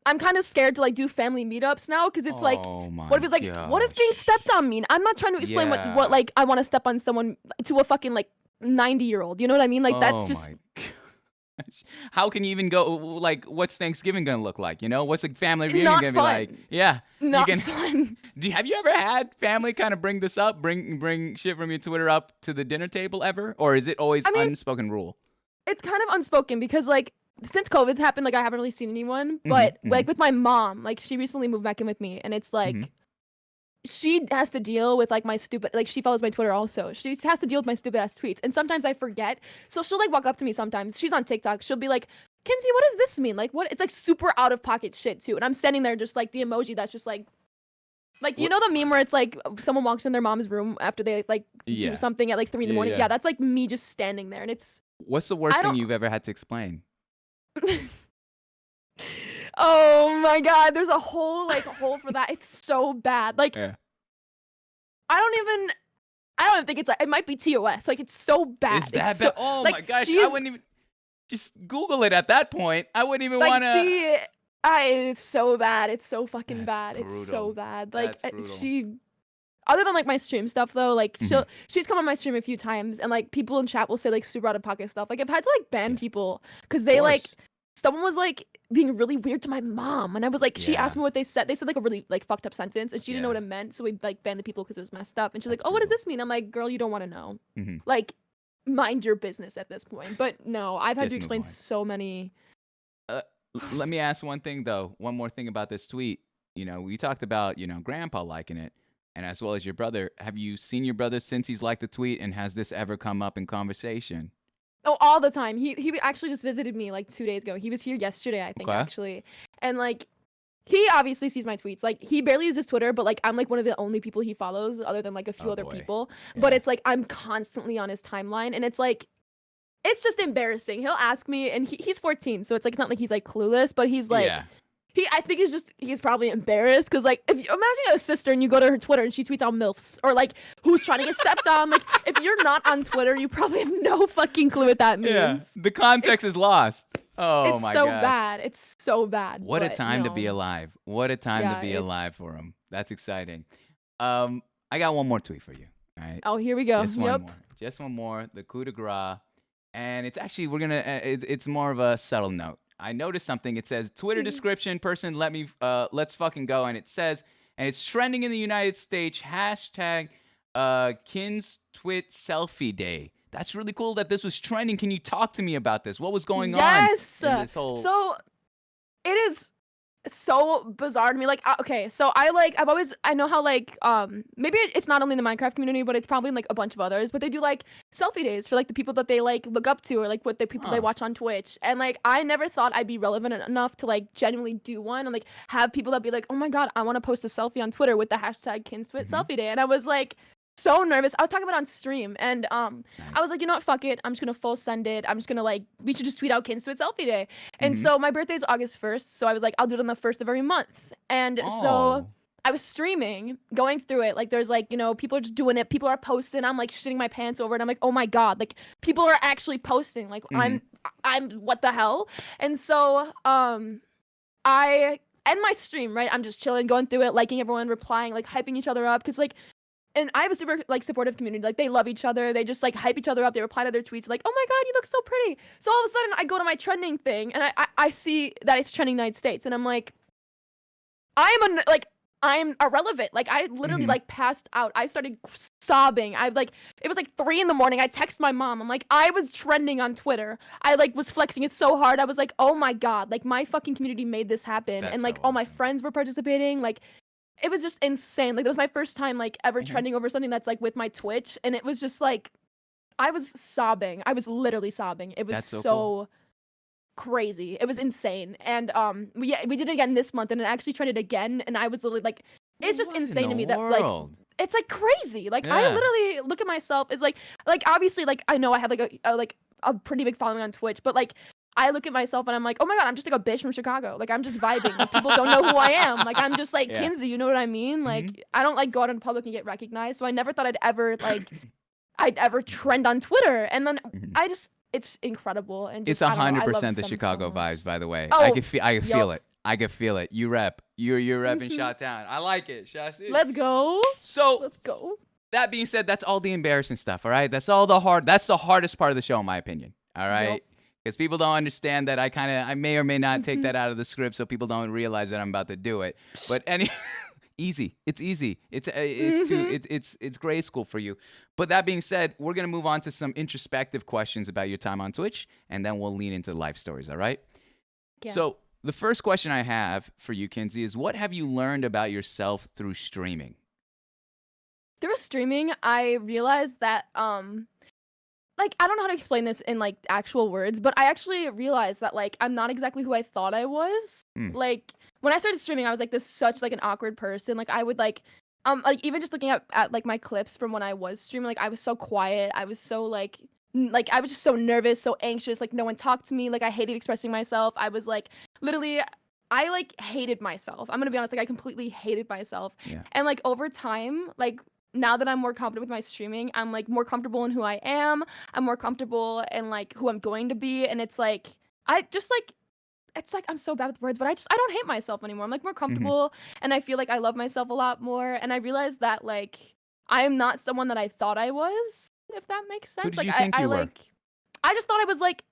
Speaker 1: I'm kind of scared to like do family meetups now because it's like, what if it's like, what is being stepped on mean? I'm not trying to explain what like I want to step on someone to a fucking like 90-year-old. You know what I mean? Like that's just.
Speaker 2: How can you even go? Like, what's Thanksgiving gonna look like? You know, what's a family reunion gonna be like? Yeah,
Speaker 1: not fun.
Speaker 2: Have you ever had family kind of bring this up, bring shit from your Twitter up to the dinner table ever, or is it always unspoken rule?
Speaker 1: It's kind of unspoken because like since COVID's happened, like I haven't really seen anyone. But like with my mom, like she recently moved back in with me, and it's like. She has to deal with like my stupid, like she follows my Twitter also. She has to deal with my stupid ass tweets, and sometimes I forget. So she'll like walk up to me sometimes. She's on TikTok. She'll be like, "Kinsey, what does this mean? Like what?" It's like super out of pocket shit too. And I'm standing there just like the emoji that's just like you know the meme where it's like someone walks in their mom's room after they like do something at like 3 a.m. Yeah, that's like me just standing there, and it's.
Speaker 2: What's the worst thing you've ever had to explain?
Speaker 1: Oh my god, there's a whole like hole for that. It's so bad. Like I don't even think it's like it might be TOS. Like it's so bad.
Speaker 2: Is that bad? Oh like, my gosh, I wouldn't even just Google it at that point. I wouldn't even want to.
Speaker 1: It's so bad. It's so fucking bad.
Speaker 2: Brutal.
Speaker 1: It's so bad. Like she other than like my stream stuff though, like she's come on my stream a few times, and like people in chat will say like super out of pocket stuff. Like I've had to like ban people because they like someone was like being really weird to my mom, and I was like, she asked me what they said. They said like a really like fucked up sentence, and she didn't know what it meant, so we like banned the people because it was messed up. And she's like, "Oh, what does this mean?" I'm like, "Girl, you don't want to know. Like, mind your business at this point." But no, I've had to explain so many.
Speaker 2: Let me ask one thing though. One more thing about this tweet. You know, we talked about Grandpa liking it, and as well as your brother. Have you seen your brother since he's liked the tweet, and has this ever come up in conversation?
Speaker 1: Oh, all the time. He actually just visited me like 2 days ago. He was here yesterday, I think, actually. And like, he obviously sees my tweets. Like, he barely uses Twitter, but like, I'm like one of the only people he follows, other than like a few other people. But it's like I'm constantly on his timeline, and it's like, it's just embarrassing. He'll ask me, and he's 14, so it's like it's not like he's like clueless, but he's like. I think he's probably embarrassed because like if you imagine a sister and you go to her Twitter and she tweets out MILFs or like who's trying to get stepped on, like if you're not on Twitter, you probably have no fucking clue what that means.
Speaker 2: Yeah, the context is lost. Oh my god.
Speaker 1: It's so bad. It's so bad.
Speaker 2: What a time to be alive. What a time to be alive for him. That's exciting. I got one more tweet for you. All right.
Speaker 1: Oh, here we go.
Speaker 2: Just one more. Just one more. The coup de grace. And it's actually it's more of a subtle note. I noticed something. It says Twitter description person. Let's fucking go. And it says, and it's trending in the United States. Hashtag Kinsey selfie day. That's really cool that this was trending. Can you talk to me about this? What was going on?
Speaker 1: Yes. So it is so bizarre to me. Like, okay, so I know how like maybe it's not only in the Minecraft community, but it's probably in like a bunch of others, but they do like selfie days for like the people that they like look up to, or like what the people they watch on Twitch. And like I never thought I'd be relevant enough to like genuinely do one and like have people that be like, "Oh my god, I want to post a selfie on Twitter with the hashtag Kinsey selfie day." And I was like so nervous. I was talking about it on stream, and I was like, you know what, fuck it, I'm just gonna full send it. I'm just gonna like, we should just tweet out Kinsey selfie day. And so my birthday is August 1st, so I was like, I'll do it on the 1st of every month. And so I was streaming, going through it, like there's like, people are just doing it, people are posting, I'm like shitting my pants over it. I'm like, oh my god, like people are actually posting, like I'm what the hell. And so I end my stream, right? I'm just chilling, going through it, liking everyone, replying, like hyping each other up, because like, and I have a super like supportive community. Like they love each other. They just like hype each other up. They reply to their tweets like, "Oh my god, you look so pretty." So all of a sudden, I go to my trending thing, and I see that it's trending United States, and I'm like, I'm irrelevant. Like I literally like passed out. I started sobbing. It was like 3 a.m. I text my mom. I'm like, I was trending on Twitter. I like was flexing it so hard. I was like, oh my god, like my fucking community made this happen. And like all my friends were participating. Like it was just insane. Like, it was my first time, like, ever trending over something that's, like, with my Twitch. And it was just, like, I was sobbing. I was literally sobbing. It was
Speaker 2: That's so cool.
Speaker 1: so crazy. It was insane. And we did it again this month, and I actually tried it again, and I was literally like, it's just
Speaker 2: What in
Speaker 1: insane
Speaker 2: the
Speaker 1: to me that like
Speaker 2: world?
Speaker 1: it's like crazy. Like I
Speaker 2: Yeah.
Speaker 1: literally look at myself as like obviously like I know I have like a pretty big following on Twitch, but like I look at myself and I'm like, oh my god, I'm just like a bitch from Chicago. Like I'm just vibing. Like people don't know who I am. Like I'm just like
Speaker 2: Yeah.
Speaker 1: Kinsey. You know what I mean?
Speaker 2: Hmm.
Speaker 1: Like I don't like go out in public and get recognized. So I never thought I'd ever trend on Twitter. And then I just it's incredible and
Speaker 2: It's
Speaker 1: just I don't know. I love
Speaker 2: 100% the
Speaker 1: them so
Speaker 2: Chicago
Speaker 1: much.
Speaker 2: vibes, by the way.
Speaker 1: Oh,
Speaker 2: I can feel
Speaker 1: yup.
Speaker 2: it. I can feel it. You rep. You're repping
Speaker 1: Mhm.
Speaker 2: Shot-Town. I like it, Shashi.
Speaker 1: Let's go.
Speaker 2: So
Speaker 1: Let's go.
Speaker 2: that being said, that's all the embarrassing stuff, all right? That's the hardest part of the show, in my opinion. All right?
Speaker 1: Yup.
Speaker 2: Because people don't understand that I may or may not take
Speaker 1: Mhm.
Speaker 2: that out of the script, so people don't realize that I'm about to do it. But easy. It's easy.
Speaker 1: Mhm.
Speaker 2: It's grade school for you. But that being said, we're gonna move on to some introspective questions about your time on Twitch, and then we'll lean into life stories. All right?
Speaker 1: Yeah.
Speaker 2: So the first question I have for you, Kinsey, is what have you learned about yourself through streaming?
Speaker 1: Through streaming, I realized that like I don't know how to explain this in like actual words, but I actually realized that like I'm not exactly who I thought I was.
Speaker 2: Hmm.
Speaker 1: Like when I started streaming, I was like this such like an awkward person. Like I would like even just looking at like my clips from when I was streaming, like I was so quiet. I was so like I was just so nervous, so anxious, like no one talked to me, like I hated expressing myself. I was like literally I like hated myself. I'm gonna be honest, like I completely hated myself.
Speaker 2: Yeah.
Speaker 1: And like over time, like now that I'm more confident with my streaming, I'm like more comfortable in who I am. I'm more comfortable in like who I'm going to be. And it's like I just like it's like I'm so bad with words, but I don't hate myself anymore. I'm like more
Speaker 2: Hmm.
Speaker 1: comfortable and I feel like I love myself a lot more. And I realized that like I am not someone that I thought I was, if that makes
Speaker 2: Who
Speaker 1: sense.
Speaker 2: did
Speaker 1: Like
Speaker 2: you think
Speaker 1: I
Speaker 2: you were?
Speaker 1: like I just thought I was like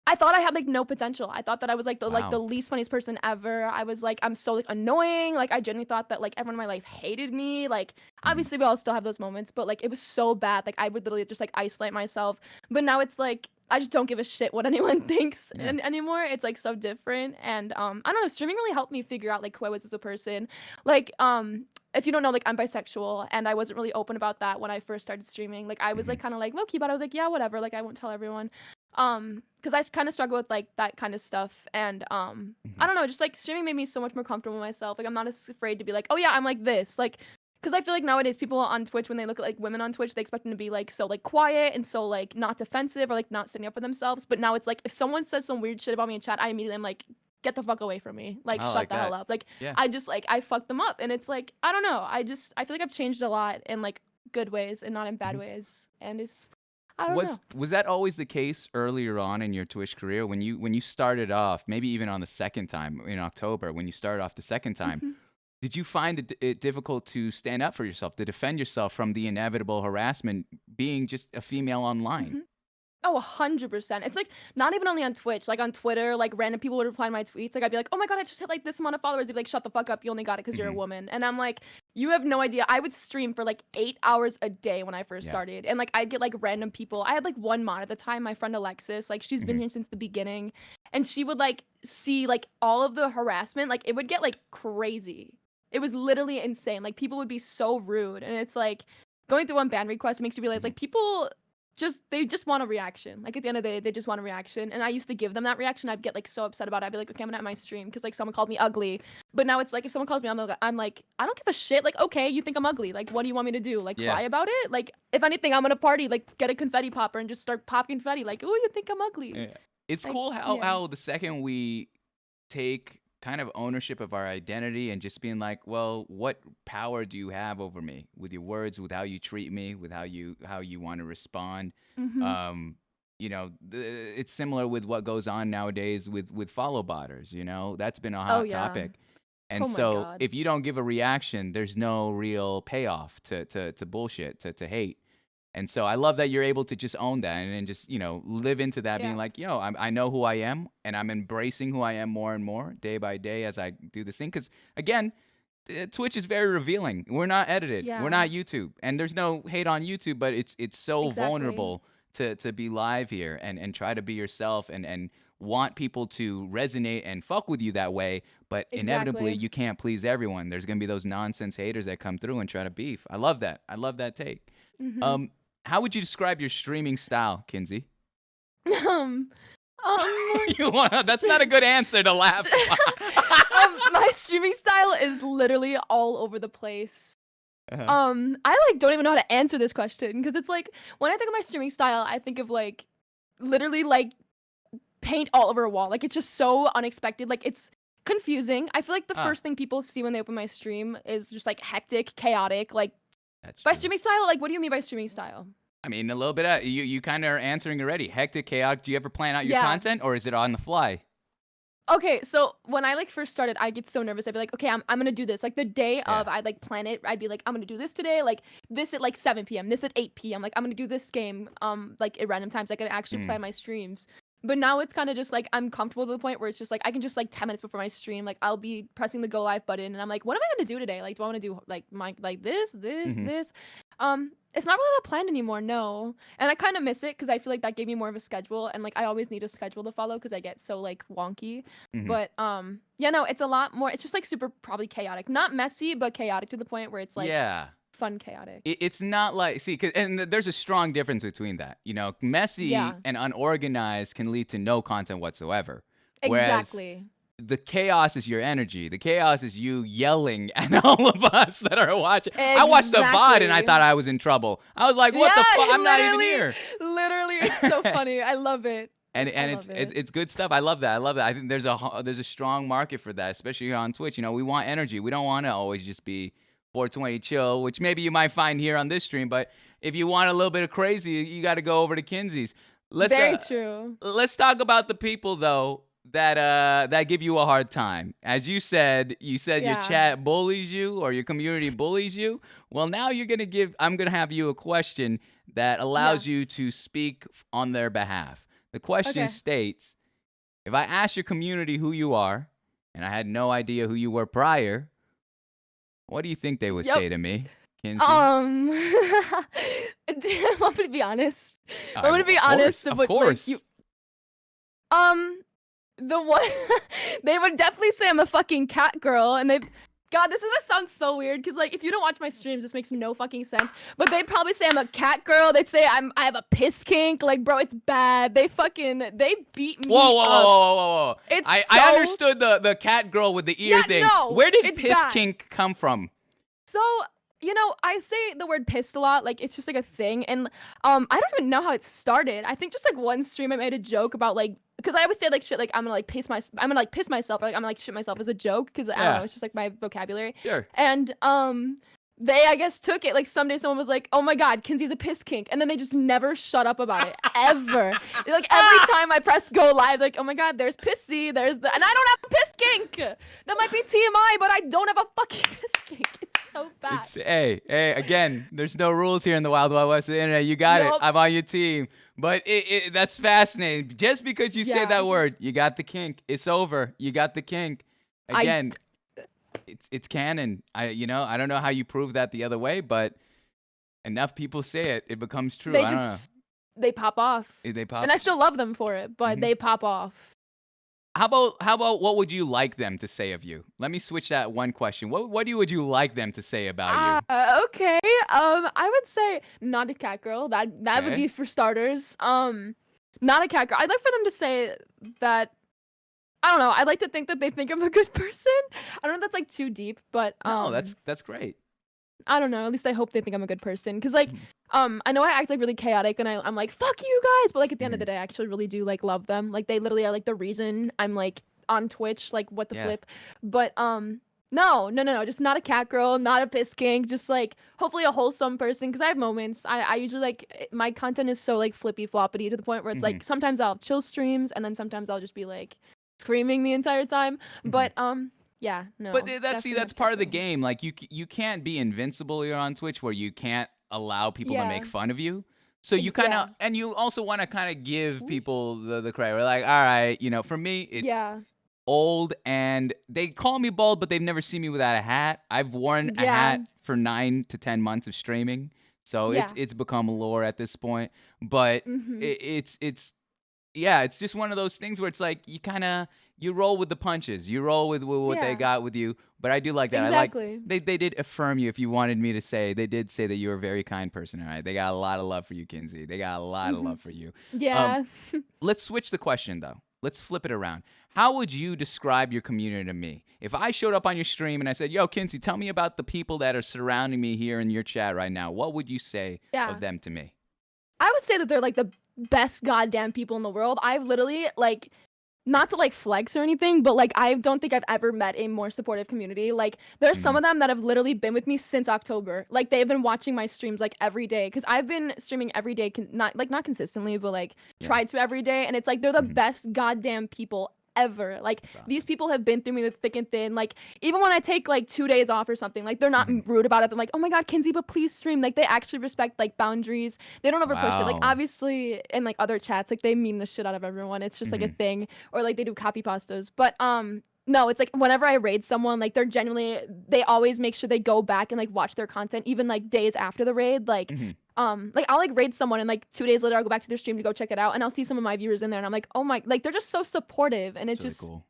Speaker 1: I thought I had like no potential. I thought that I was like the
Speaker 2: Wow.
Speaker 1: least funniest person ever. I was like I'm so like annoying. Like I genuinely thought that like everyone in my life hated me. Like
Speaker 2: Mhm.
Speaker 1: obviously we all still have those moments, but like it was so bad. Like I would literally just like isolate myself. But now it's like I just don't give a shit what anyone thinks
Speaker 2: Yeah.
Speaker 1: anymore. It's like so different. And I don't know, streaming really helped me figure out like who I was as a person. Like if you don't know, like I'm bisexual and I wasn't really open about that when I first started streaming. Like I was
Speaker 2: Mhm.
Speaker 1: like kind of like low key, but I was like, yeah, whatever. Like I won't tell everyone. Because I kind of struggle with like that kind of stuff. And I
Speaker 2: Mhm.
Speaker 1: don't know, just like streaming made me so much more comfortable with myself. Like I'm not as afraid to be like, oh yeah, I'm like this. Like because I feel like nowadays people on Twitch, when they look at like women on Twitch, they expect them to be like so like quiet and so like not defensive or like not standing up for themselves. But now it's like if someone says some weird shit about me in chat, I immediately am like, get the fuck away from me. Like
Speaker 2: I
Speaker 1: shut
Speaker 2: like
Speaker 1: the hell
Speaker 2: that.
Speaker 1: up. Like
Speaker 2: Yeah.
Speaker 1: I just like I fuck them up. And it's like, I don't know. I feel like I've changed a lot in like good ways and not in bad
Speaker 2: Mhm.
Speaker 1: ways. And it's I don't know.
Speaker 2: Was that always the case earlier on in your Twitch career when you started off, maybe even on the second time in October, when you started off the second time,
Speaker 1: Mhm.
Speaker 2: did you find it difficult to stand up for yourself, to defend yourself from the inevitable harassment being just a female online?
Speaker 1: Mhm. Oh, 100%. It's like not even only on Twitch, like on Twitter, like random people would reply to my tweets. Like I'd be like, "Oh my god, I just hit like this amount of followers." They'd be like, "Shut the fuck up! You only got it because you're a
Speaker 2: Hmm.
Speaker 1: woman." And I'm like, "You have no idea." I would stream for like 8 hours a day when I first
Speaker 2: Yeah.
Speaker 1: started, and like I'd get like random people. I had like one mod at the time, my friend Alexis. Like she's been
Speaker 2: Hmm.
Speaker 1: here since the beginning, and she would like see like all of the harassment. Like it would get like crazy. It was literally insane. Like people would be so rude, and it's like going through one ban request makes you realize
Speaker 2: Hmm.
Speaker 1: like people they just want a reaction. Like at the end of the day, they just want a reaction. And I used to give them that reaction. I'd get like so upset about it. I'd be like, okay, I'm gonna end my stream because like someone called me ugly. But now it's like if someone calls me, I'm like, I don't give a shit. Like, okay, you think I'm ugly. Like, what do you want me to do? Like
Speaker 2: Yeah.
Speaker 1: cry about it? Like, if anything, I'm gonna party, like get a confetti popper and just start popping confetti. Like, oh, you think I'm ugly.
Speaker 2: Yeah. It's
Speaker 1: Like,
Speaker 2: cool how
Speaker 1: yeah.
Speaker 2: the second we take kind of ownership of our identity and just being like, well, what power do you have over me with your words, with how you treat me, with how you want to respond?
Speaker 1: Mm-hmm.
Speaker 2: Um, it's similar with what goes on nowadays with follow botters. That's been a
Speaker 1: Oh
Speaker 2: hot
Speaker 1: yeah.
Speaker 2: topic. And
Speaker 1: Oh my
Speaker 2: so
Speaker 1: god.
Speaker 2: if you don't give a reaction, there's no real payoff to bullshit, to hate. And so I love that you're able to just own that and then just, live into that, being
Speaker 1: Yeah.
Speaker 2: like, I know who I am and I'm embracing who I am more and more day by day as I do this thing. Because again, Twitch is very revealing. We're not edited. We're
Speaker 1: Yeah.
Speaker 2: not YouTube. And there's no hate on YouTube, but it's so
Speaker 1: Exactly.
Speaker 2: vulnerable to be live here and try to be yourself and want people to resonate and fuck with you that way. But inevitably,
Speaker 1: Exactly.
Speaker 2: you can't please everyone. There's going to be those nonsense haters that come through and try to beef. I love that. I love that take.
Speaker 1: Mm-hmm.
Speaker 2: Um, How would you describe your streaming style, Kinsey?
Speaker 1: Um,
Speaker 2: That's not a good answer to laugh.
Speaker 1: my streaming style is literally all over the place.
Speaker 2: Uh-huh.
Speaker 1: I like don't even know how to answer this question because it's like when I think of my streaming style, I think of like literally like paint all over a wall. Like it's just so unexpected. Like it's confusing. I feel like the first thing people see when they open my stream is just like hectic, chaotic. Like
Speaker 2: That's
Speaker 1: by
Speaker 2: true.
Speaker 1: streaming style, like what do you mean by streaming style?
Speaker 2: I mean, a little bit of you kind of are answering already. Hectic, chaotic. Do you ever plan out your
Speaker 1: Yeah.
Speaker 2: content, or is it on the fly?
Speaker 1: Okay, so when I like first started, I get so nervous. I'd be like, okay, I'm gonna do this. Like the day
Speaker 2: Yeah.
Speaker 1: of, I'd like plan it. I'd be like, I'm gonna do this today. Like this at like 7 p.m. This at 8 p.m. Like I'm gonna do this game. Like at random times, I could actually plan my streams. But now it's kind of just like I'm comfortable to the point where it's just like I can just like 10 minutes before my stream, like I'll be pressing the go live button, and I'm like, what am I gonna do today? Like, do I want to do like this? It's not really that planned anymore, no. And I kind of miss it because I feel like that gave me more of a schedule, and like I always need a schedule to follow because I get so like wonky. But yeah, no, it's a lot more. It's just like super probably chaotic, not messy, but chaotic to the point where it's like fun chaotic.
Speaker 2: It's not like and there's a strong difference between that. You know, messy and unorganized can lead to no content whatsoever.
Speaker 1: Exactly.
Speaker 2: Whereas the chaos is your energy. The chaos is you yelling at all of us that are watching. I watched the VOD and I thought I was in trouble. I was like, what the fuck? I'm not even here.
Speaker 1: Literally, it's so funny. I love it.
Speaker 2: And it's good stuff. I love that. I think there's a strong market for that, especially here on Twitch. You know, we want energy. We don't want to always just be 420 chill, which maybe you might find here on this stream. But if you want a little bit of crazy, you got to go over to Kinsey's.
Speaker 1: Very true.
Speaker 2: Let's talk about the people though that give you a hard time. As you said your chat bullies you or your community bullies you. Well, now I'm gonna have you a question that allows you to speak on their behalf. The question states, if I ask your community who you are, and I had no idea who you were prior, what do you think they would say to me, Kinsey?
Speaker 1: I'm gonna be honest. I'm gonna be honest.
Speaker 2: Of course.
Speaker 1: The one they would definitely say I'm a fucking cat girl, and God, this is gonna sound so weird because like if you don't watch my streams, this makes no fucking sense. But they'd probably say I'm a cat girl. They'd say I have a piss kink. Like, bro, it's bad. They beat me.
Speaker 2: Whoa. I
Speaker 1: so...
Speaker 2: understood the cat girl with the ear thing.
Speaker 1: No,
Speaker 2: where did piss kink come from?
Speaker 1: So, you know, I say the word pissed a lot, like it's just like a thing, and I don't even know how it started. I think just like one stream I made a joke about like, because I always say like shit like I'm gonna piss myself, or like I'm gonna like shit myself as a joke, because I don't know, it's just like my vocabulary.
Speaker 2: Sure.
Speaker 1: And they I guess took it like someday someone was like, oh my god, Kinsey's a piss kink, and then they just never shut up about it ever. Like every time I press go live, like, oh my god, there's pissy, and I don't have a piss kink. That might be TMI, but I don't have a fucking piss kink. It's so bad.
Speaker 2: Hey, again, there's no rules here in the Wild Wild West of the internet. You got it. I'm on your team. But that's fascinating. Just because you say that word, you got the kink. It's over. You got the kink. Again, it's canon. I don't know how you prove that the other way, but enough people say it becomes true. I don't know.
Speaker 1: They pop off.
Speaker 2: They pop.
Speaker 1: And I still love them for it, but they pop off.
Speaker 2: How about what would you like them to say of you? Let me switch that one question. What would you like them to say about you?
Speaker 1: Okay. I would say not a cat girl. That would be for starters. Not a cat girl. I'd like for them to say that, I don't know. I'd like to think that they think I'm a good person. I don't know if that's like too deep, but
Speaker 2: no, that's great.
Speaker 1: I don't know. At least I hope they think I'm a good person. Cause like, I know I act like really chaotic, and I'm like, fuck you guys. But like at the end of the day, I actually really do like love them. Like they literally are like the reason I'm like on Twitch. Like what the flip. But no. Just not a cat girl, not a piss kink. Just like hopefully a wholesome person. Cause I have moments. I usually like my content is so like flippy floppity to the point where it's like sometimes I'll have chill streams, and then sometimes I'll just be like screaming the entire time. But yeah, no.
Speaker 2: But that's part of the game. Like you can't be invincible here on Twitch where you can't allow people to make fun of you. So you kind of, and you also want to kind of give people the credit. We're like, all right, for me, it's old, and they call me bald, but they've never seen me without a hat. I've worn a hat for 9 to 10 months of streaming. So it's become lore at this point. But it's yeah, it's just one of those things where it's like you roll with the punches. You roll with what they
Speaker 1: Yeah.
Speaker 2: got with you. But I do like that.
Speaker 1: Exactly.
Speaker 2: They did affirm you if you wanted me to say. They did say that you're a very kind person, all right? They got a lot of love for you, Kinsey. They got a lot of
Speaker 1: Mhm.
Speaker 2: love for you. Um,
Speaker 1: Yeah.
Speaker 2: let's switch the question though. Let's flip it around. How would you describe your community to me? If I showed up on your stream and I said, "Yo, Kinsey, tell me about the people that are surrounding me here in your chat right now," what would you say
Speaker 1: Yeah.
Speaker 2: of them to me?
Speaker 1: I would say that they're like the best goddamn people in the world. I've literally like not to like flex or anything, but like I don't think I've ever met a more supportive community. Like there's some
Speaker 2: Mhm.
Speaker 1: of them that have literally been with me since October. Like they've been watching my streams like every day because I've been streaming every day, not consistently, but like
Speaker 2: Yeah.
Speaker 1: tried to every day. And it's like they're the
Speaker 2: Mhm.
Speaker 1: best goddamn people ever. Like
Speaker 2: That's
Speaker 1: these
Speaker 2: awesome.
Speaker 1: people have been through me with thick and thin. Like even when I take like 2 days off or something, like they're not
Speaker 2: Mhm.
Speaker 1: rude about it. They're like, oh my god, Kinsey, but please stream. Like they actually respect like boundaries. They don't ever push it. Like
Speaker 2: Wow.
Speaker 1: obviously in like other chats, like they meme the shit out of everyone. It's just like a
Speaker 2: Mhm.
Speaker 1: thing, or like they do copy pastas. But no, it's like whenever I raid someone, like they're genuinely they always make sure they go back and like watch their content even like days after the raid.
Speaker 2: Mhm.
Speaker 1: Like I'll like raid someone and like 2 days later I'll go back to their stream to go check it out and I'll see some of my viewers in there and I'm like, oh my, like they're just so supportive and
Speaker 2: That's
Speaker 1: it's
Speaker 2: really
Speaker 1: just
Speaker 2: cool.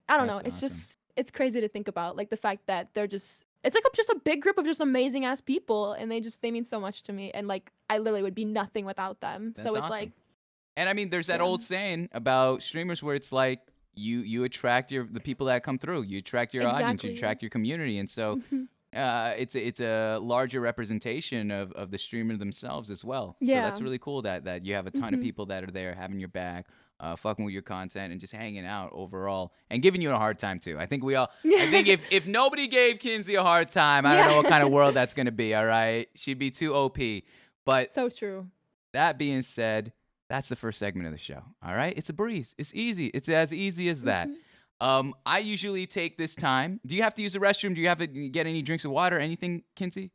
Speaker 1: I don't know,
Speaker 2: That's
Speaker 1: it's
Speaker 2: awesome.
Speaker 1: just it's crazy to think about like the fact that they're just it's like just a big group of just amazing ass people and they mean so much to me and like I literally would be nothing without them.
Speaker 2: That's
Speaker 1: So it's like
Speaker 2: awesome. And I mean, there's that
Speaker 1: yeah.
Speaker 2: old saying about streamers where it's like you attract the people that come through. You attract your audience. You
Speaker 1: Exactly.
Speaker 2: attract your community. And so
Speaker 1: Mhm.
Speaker 2: it's a larger representation of the streamer themselves as well. So
Speaker 1: Yeah.
Speaker 2: that's really cool that you have a ton of
Speaker 1: Mhm.
Speaker 2: people that are there having your back, fucking with your content and just hanging out overall and giving you a hard time too. I think we all. I think
Speaker 1: Yeah.
Speaker 2: if nobody gave Kinsey a hard time, I don't know what kind of
Speaker 1: Yeah.
Speaker 2: world that's gonna be. All right, she'd be too OP. But
Speaker 1: So true.
Speaker 2: that being said, that's the first segment of the show. All right, it's a breeze. It's easy. It's as easy as that.
Speaker 1: Mhm.
Speaker 2: I usually take this time. Do you have to use the restroom? Do you have to get any drinks of water? Anything, Kinsey?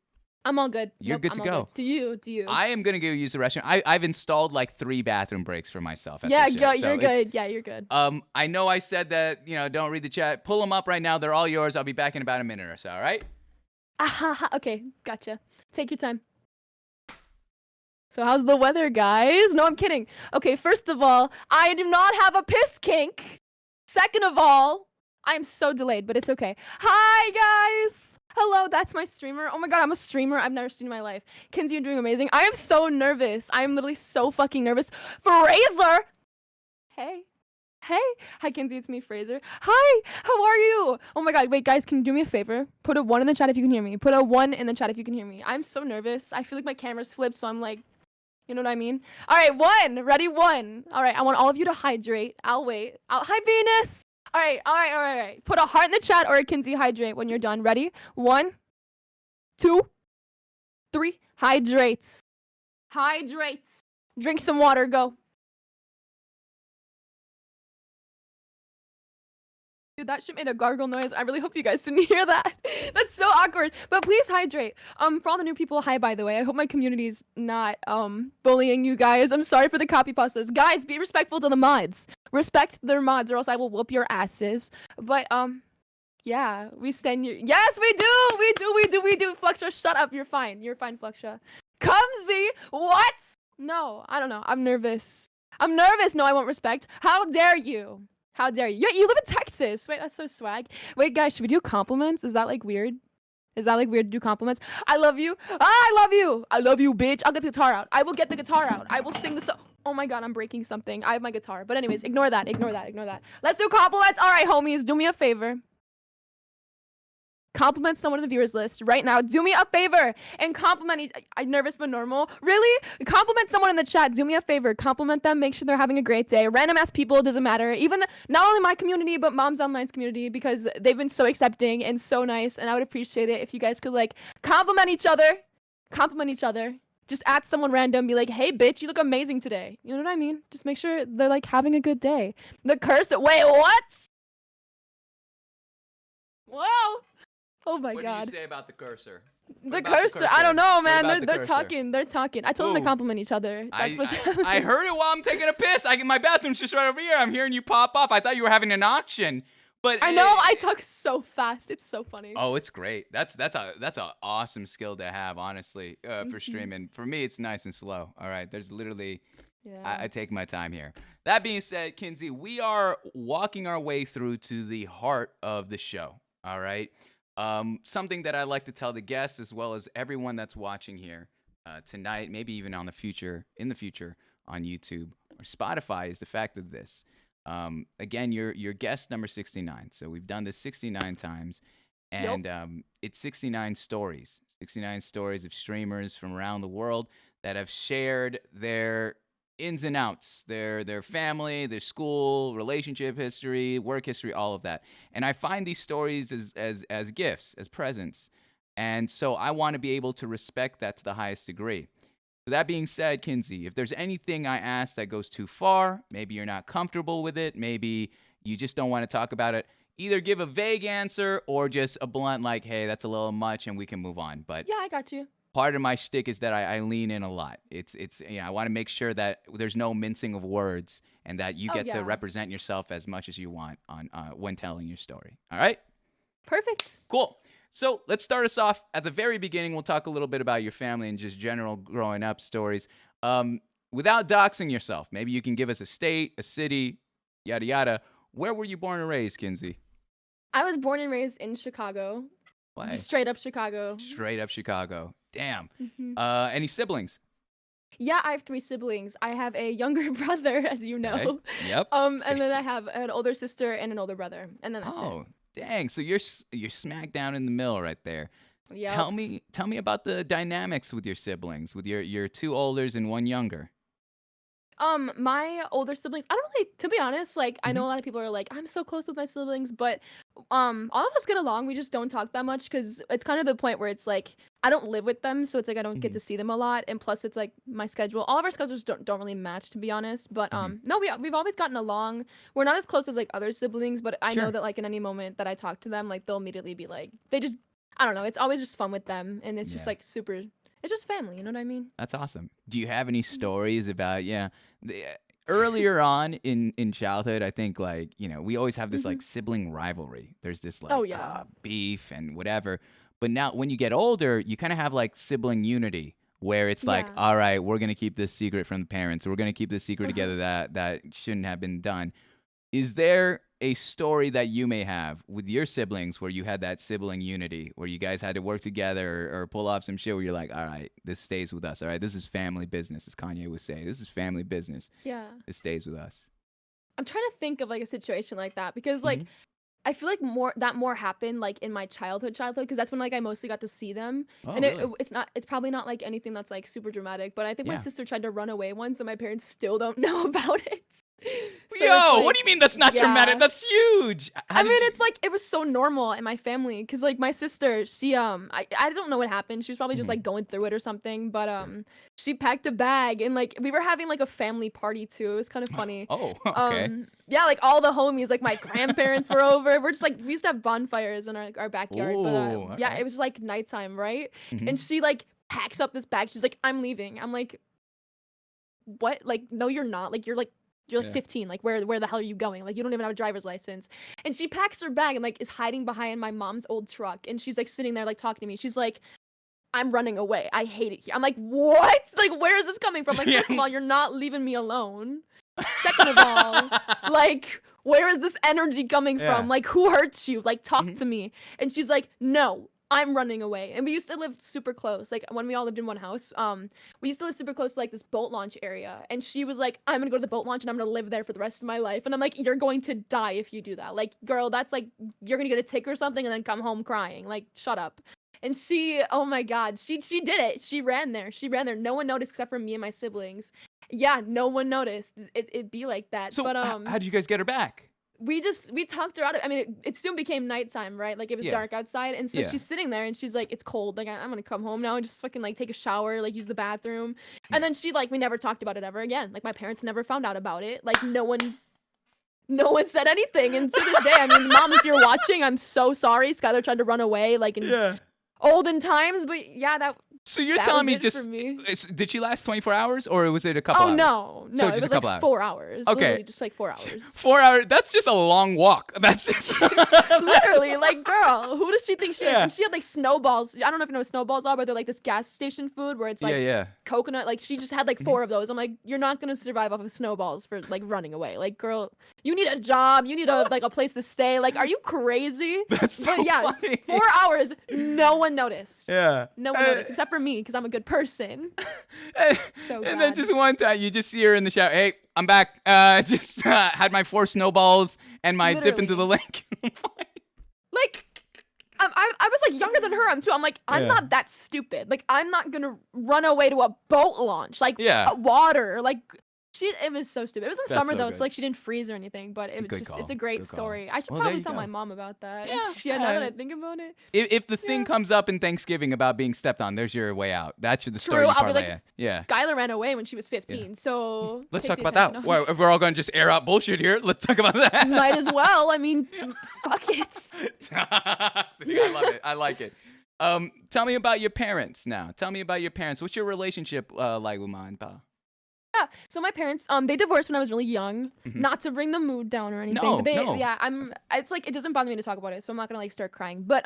Speaker 1: I'm all good.
Speaker 2: You're
Speaker 1: Nope,
Speaker 2: good
Speaker 1: I'm
Speaker 2: to
Speaker 1: all good.
Speaker 2: go.
Speaker 1: Do you? Do you?
Speaker 2: I am gonna go use the restroom. I've installed like 3 bathroom breaks for myself at
Speaker 1: Yeah,
Speaker 2: this show.
Speaker 1: go,
Speaker 2: So
Speaker 1: you're
Speaker 2: it's
Speaker 1: good. Yeah, you're good.
Speaker 2: I know I said that, don't read the chat. Pull them up right now. They're all yours. I'll be back in about a minute or so, all right?
Speaker 1: Okay, gotcha. Take your time. So how's the weather, guys? No, I'm kidding. Okay, first of all, I do not have a piss kink. Second of all, I'm so delayed, but it's okay. Hi, guys. Hello, that's my streamer. Oh my god, I'm a streamer. I've never seen in my life. Kinsey, you're doing amazing. I am so nervous. I am literally so fucking nervous. Fraser! Hey. Hey. Hi, Kinsey. It's me, Fraser. Hi. How are you? Oh my god. Wait, guys, can you do me a favor? Put a 1 in the chat if you can hear me. Put a 1 in the chat if you can hear me. I'm so nervous. I feel like my camera's flipped, so I'm like, you know what I mean? All right, 1. Ready? 1. All right, I want all of you to hydrate. I'll wait. Hi, Venus. All right, all right, all right, all right. Put a heart in the chat or a Kinsey hydrate when you're done. Ready? 1, 2, 3. Hydrates. Hydrates. Drink some water. Go. Dude, that shit made a gargle noise. I really hope you guys didn't hear that. That's so awkward. But please hydrate. For all the new people, hi by the way. I hope my community's not bullying you guys. I'm sorry for the copy pastas. Guys, be respectful to the mods. Respect their mods or else I will whoop your asses. But yeah, we stand your yes, we do! We do. Fluxra, shut up. You're fine. You're fine, Fluxra. Cumsy! What? No, I don't know. I'm nervous. I'm nervous. No, I won't respect. How dare you? How dare you? Yeah, you live in Texas. Wait, that's so swag. Wait, guys, should we do compliments? Is that like weird? Is that like weird to do compliments? I love you. I love you. I love you, bitch. I'll get the guitar out. I will get the guitar out. I will sing the song. Oh my god, I'm breaking something. I have my guitar. But anyways, ignore that. Ignore that. Ignore that. Let's do compliments. All right, homies, do me a favor. Compliment someone in the viewers list right now. Do me a favor and compliment. I'm nervous but normal. Really? Compliment someone in the chat. Do me a favor. Compliment them. Make sure they're having a great day. Random ass people, doesn't matter. Even not only my community but Mom's Online's community because they've been so accepting and so nice. And I would appreciate it if you guys could like compliment each other. Compliment each other. Just at someone random, be like, "Hey, bitch, you look amazing today." You know what I mean? Just make sure they're like having a good day. The curse. Wait, what? Whoa. Oh my
Speaker 2: What
Speaker 1: god.
Speaker 2: do you say about the cursor?
Speaker 1: The
Speaker 2: about the
Speaker 1: cursor. I don't know,
Speaker 2: What
Speaker 1: man.
Speaker 2: about
Speaker 1: They're
Speaker 2: the
Speaker 1: they're
Speaker 2: cursor?
Speaker 1: talking. They're talking. I told them to
Speaker 2: Ooh.
Speaker 1: compliment each other. That's what's
Speaker 2: I heard it while I'm taking a piss. My bathroom's just right over here. I'm hearing you pop off. I thought you were having an auction, but
Speaker 1: I know. I talk so fast. It's so funny.
Speaker 2: Oh, it's great. That's a awesome skill to have, honestly, for streaming. For me, it's nice and slow. All right, there's literally
Speaker 1: Yeah.
Speaker 2: I take my time here. That being said, Kinsey, we are walking our way through to the heart of the show. All right. Something that I like to tell the guests as well as everyone that's watching here tonight, maybe even in the future on YouTube or Spotify, is the fact of this. Again, you're guest number 69. So we've done this 69 times, and it's 69 stories. 69 stories of streamers from around the world that have shared their ins and outs, their family, their school, relationship history, work history, all of that. And I find these stories as gifts, as presents. And so I want to be able to respect that to the highest degree. So that being said, Kinsey, if there's anything I ask that goes too far, maybe you're not comfortable with it, maybe you just don't want to talk about it, either give a vague answer or just a blunt like, hey, that's a little much and we can move on. But
Speaker 1: Yeah, I got you.
Speaker 2: part of my shtick is that I lean in a lot. It's I want to make sure that there's no mincing of words and that you get to represent yourself as much as you want on when telling your story. All right?
Speaker 1: Perfect.
Speaker 2: Cool. So let's start us off at the very beginning. We'll talk a little bit about your family and just general growing up stories. Without doxing yourself, maybe you can give us a state, a city, yada, yada. Where were you born and raised, Kinsey?
Speaker 1: I was born and raised in Chicago.
Speaker 2: Why?
Speaker 1: Just straight up Chicago.
Speaker 2: Straight up Chicago. Damn.
Speaker 1: Mhm.
Speaker 2: Any siblings?
Speaker 1: Yeah, I have 3 siblings. I have a younger brother, as you know.
Speaker 2: Okay. Yep.
Speaker 1: And then I have an older sister and an older brother, and then that's
Speaker 2: Oh, dang. So you're smack down in the middle right there.
Speaker 1: it. Yeah.
Speaker 2: Tell me about the dynamics with your siblings, with your 2 olders and 1 younger.
Speaker 1: My older siblings, I don't really, to be honest, like, I know
Speaker 2: Mhm.
Speaker 1: a lot of people are like, I'm so close with my siblings, but all of us get along. We just don't talk that much because it's kind of the point where it's like I don't live with them, so it's like I don't get
Speaker 2: Mhm.
Speaker 1: to see them a lot, and plus it's like my schedule. All of our schedules don't really match, to be honest. But
Speaker 2: Mhm.
Speaker 1: no, we've always gotten along. We're not as close as like other siblings, but I know
Speaker 2: Sure.
Speaker 1: that like in any moment that I talk to them, like they'll immediately be like, they just, I don't know. It's always just fun with them, and it's just
Speaker 2: Yeah.
Speaker 1: like super. It's just family, you know what I mean?
Speaker 2: That's awesome. Do you have any stories about earlier on in childhood? I think like we always have this like sibling rivalry. There's this like
Speaker 1: Oh yeah.
Speaker 2: beef and whatever. But now when you get older, you kind of have like sibling unity where it's like,
Speaker 1: Yeah.
Speaker 2: all right, we're gonna keep this secret from the parents. We're gonna keep this secret
Speaker 1: Uh-huh.
Speaker 2: together that shouldn't have been done. Is there a story that you may have with your siblings where you had that sibling unity, where you guys had to work together or pull off some shit where you're like, all right, this stays with us. All right, this is family business, as Kanye would say. This is family business.
Speaker 1: Yeah.
Speaker 2: It stays with us.
Speaker 1: I'm trying to think of like a situation like that because like
Speaker 2: Mhm.
Speaker 1: I feel like more happened like in my childhood because that's when like I mostly got to see them.
Speaker 2: Oh,
Speaker 1: And
Speaker 2: really?
Speaker 1: it's probably not like anything that's like super dramatic, but I think my
Speaker 2: Yeah.
Speaker 1: sister tried to run away once and my parents still don't know about it. So
Speaker 2: Yo,
Speaker 1: it's
Speaker 2: what do you
Speaker 1: like,
Speaker 2: mean that's not dramatic?
Speaker 1: yeah.
Speaker 2: That's huge. How
Speaker 1: I
Speaker 2: did
Speaker 1: mean,
Speaker 2: you-
Speaker 1: it's like it was so normal in my family because like my sister, she I don't know what happened. She was probably just
Speaker 2: Mhm.
Speaker 1: like going through it or something, but she packed a bag and like we were having like a family party too. It was kind of funny.
Speaker 2: Oh, okay.
Speaker 1: Yeah, like all the homies, like my grandparents were over. We're just like we used to have bonfires in our backyard, but
Speaker 2: Ooh,
Speaker 1: yeah,
Speaker 2: alright.
Speaker 1: it was like nighttime, right?
Speaker 2: Mhm.
Speaker 1: And she like packs up this bag. She's like, I'm leaving. I'm like, what? Like, no, you're not. Like, you're like 15. Like, where the hell are you going? Like, you don't even have a driver's license. And she packs her bag and like is hiding behind my mom's old truck. And she's like sitting there like talking to me. She's like, I'm running away. I hate it here. I'm like, what? Like, where is this coming from? Like, first of all, you're not leaving me alone. Second of all, like, where is this energy coming
Speaker 2: Yeah.
Speaker 1: from? Like, who hurts you? Like, talk
Speaker 2: Mhm.
Speaker 1: to me. And she's like, no, I'm running away. And we used to live super close. Like, when we all lived in one house, we used to live super close to like this boat launch area. And she was like, I'm gonna go to the boat launch and I'm gonna live there for the rest of my life. And I'm like, you're going to die if you do that. Like, girl, that's like, you're gonna get a tick or something and then come home crying. Like, shut up. And she, oh my God, she did it. She ran there. No one noticed except for me and my siblings. Yeah, no one noticed. It'd be like that.
Speaker 2: So
Speaker 1: But
Speaker 2: how did you guys get her back?
Speaker 1: we talked her out of, I mean, it soon became nighttime, right? Like it was
Speaker 2: Yeah.
Speaker 1: dark outside, and so
Speaker 2: Yeah.
Speaker 1: she's sitting there and she's like, it's cold, like I'm gonna come home now and just fucking like take a shower, like use the bathroom.
Speaker 2: Yeah.
Speaker 1: And then she like, we never talked about it ever again. Like my parents never found out about it. Like no one said anything. And to this day, I mean, Mom, if you're watching, I'm so sorry. Skylar tried to run away like in olden times, but yeah, that
Speaker 2: So you're
Speaker 1: that
Speaker 2: telling
Speaker 1: was
Speaker 2: me
Speaker 1: it
Speaker 2: just
Speaker 1: for me.
Speaker 2: did she last 24 hours or was it a couple
Speaker 1: Oh
Speaker 2: hours?
Speaker 1: no,
Speaker 2: So
Speaker 1: no,
Speaker 2: just
Speaker 1: it
Speaker 2: a
Speaker 1: was
Speaker 2: couple
Speaker 1: like
Speaker 2: hours.
Speaker 1: 4 hours.
Speaker 2: Okay.
Speaker 1: Literally just like 4 hours.
Speaker 2: 4 hours. That's just a long walk. That's just
Speaker 1: Literally, like, girl, who does she think she is?
Speaker 2: Yeah.
Speaker 1: And she had like snowballs. I don't know if you know what snowballs are, but they're like this gas station food where it's like
Speaker 2: yeah.
Speaker 1: coconut. Like, she just had like
Speaker 2: Mm-hmm.
Speaker 1: 4 of those. I'm like, you're not gonna survive off of snowballs for like running away. Like, girl, you need a job. You need a place to stay. Like, are you crazy?
Speaker 2: That's so
Speaker 1: But yeah,
Speaker 2: funny.
Speaker 1: 4 hours, no one noticed.
Speaker 2: Yeah.
Speaker 1: No one noticed except for me because I'm a good person. So
Speaker 2: And then
Speaker 1: bad.
Speaker 2: just one time you just see her in the shower. Hey, I'm back. Just had my 4 snowballs and my dip into the
Speaker 1: Literally.
Speaker 2: lake.
Speaker 1: Like, I was like younger than her. I'm like, I'm
Speaker 2: Yeah.
Speaker 1: not that stupid. Like, I'm not gonna run away to a boat launch. Like,
Speaker 2: Yeah.
Speaker 1: water. Like, it was so stupid. It was in
Speaker 2: That's
Speaker 1: summer
Speaker 2: so
Speaker 1: though,
Speaker 2: good.
Speaker 1: so like she didn't freeze or anything. But it was
Speaker 2: Good
Speaker 1: just,
Speaker 2: call.
Speaker 1: it's a great
Speaker 2: Good call.
Speaker 1: story. I should
Speaker 2: Well, there
Speaker 1: probably
Speaker 2: you
Speaker 1: tell
Speaker 2: go.
Speaker 1: my mom about that.
Speaker 2: Yeah,
Speaker 1: Now that I
Speaker 2: yeah.
Speaker 1: think about it.
Speaker 2: If the thing
Speaker 1: Yeah.
Speaker 2: comes up in Thanksgiving about being stepped on, there's your way out. That's the story
Speaker 1: True,
Speaker 2: you
Speaker 1: I'll be
Speaker 2: parlay
Speaker 1: like,
Speaker 2: it. Yeah.
Speaker 1: Skylar ran away when she was 15. So
Speaker 2: Let's
Speaker 1: take
Speaker 2: talk
Speaker 1: the
Speaker 2: about that.
Speaker 1: attention
Speaker 2: Well,
Speaker 1: off.
Speaker 2: if we're all going to just air out bullshit here, let's talk about that.
Speaker 1: Might as well. I mean, fuck it.
Speaker 2: See, I love it. I like it. Tell me about your parents now. Tell me about your parents. What's your relationship like with mom and pa?
Speaker 1: Yeah. So my parents, they divorced when I was really young.
Speaker 2: Mhm.
Speaker 1: Not to bring the mood down or anything.
Speaker 2: No,
Speaker 1: but they,
Speaker 2: no.
Speaker 1: yeah, it's like, it doesn't bother me to talk about it, so I'm not gonna like start crying. But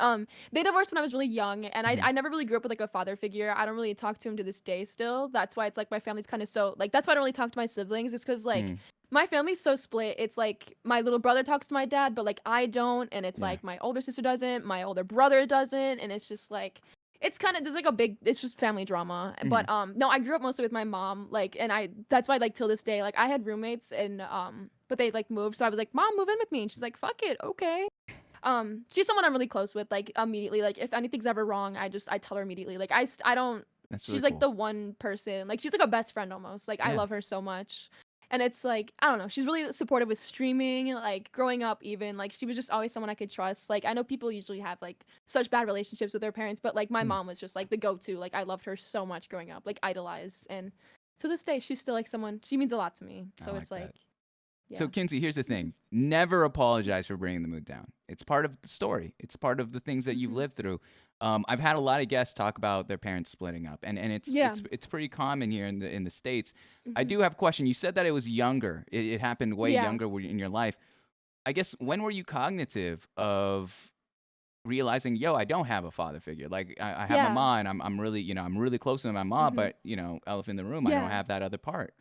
Speaker 1: they divorced when I was really young, and
Speaker 2: Mhm.
Speaker 1: I never really grew up with like a father figure. I don't really talk to him to this day still. That's why it's like my family's kind of so like, that's why I don't really talk to my siblings. It's because like
Speaker 2: Mm.
Speaker 1: my family's so split. It's like my little brother talks to my dad, but like I don't, and it's
Speaker 2: Yeah.
Speaker 1: like my older sister doesn't, my older brother doesn't, and it's just like, it's kind of, there's like a big, it's just family drama. But no, I grew up mostly with my mom, like, and that's why like till this day, like I had roommates and but they like moved, so I was like, mom, move in with me, and she's like, fuck it, okay. She's someone I'm really close with, like immediately, like if anything's ever wrong, I tell her immediately. Like I don't,
Speaker 2: That's really
Speaker 1: she's like
Speaker 2: cool.
Speaker 1: the one person, like she's like a best friend almost. Like I
Speaker 2: Yeah.
Speaker 1: love her so much. And it's like, I don't know, she's really supportive with streaming, like growing up even, like she was just always someone I could trust. Like I know people usually have like such bad relationships with their parents, but like my
Speaker 2: Mm.
Speaker 1: mom was just like the go-to. Like I loved her so much growing up, like idolized. And to this day, she's still like someone, she means a lot to me.
Speaker 2: I
Speaker 1: So
Speaker 2: like
Speaker 1: it's like,
Speaker 2: that.
Speaker 1: yeah.
Speaker 2: So, Kinsey, here's the thing. Never apologize for bringing the mood down. It's part of the story. It's part of the things that you've
Speaker 1: Mhm.
Speaker 2: lived through. I've had a lot of guests talk about their parents splitting up, and
Speaker 1: Yeah.
Speaker 2: it's pretty common here in the States. I
Speaker 1: Mhm.
Speaker 2: do have a question. You said that it was younger. It happened way
Speaker 1: Yeah.
Speaker 2: younger in your life. I guess when were you cognitive of realizing, yo, I don't have a father figure? Like I have my
Speaker 1: Yeah.
Speaker 2: mom, and I'm really I'm really close to my mom,
Speaker 1: Mhm.
Speaker 2: but elephant in the room, I don't
Speaker 1: Yeah.
Speaker 2: have that other part.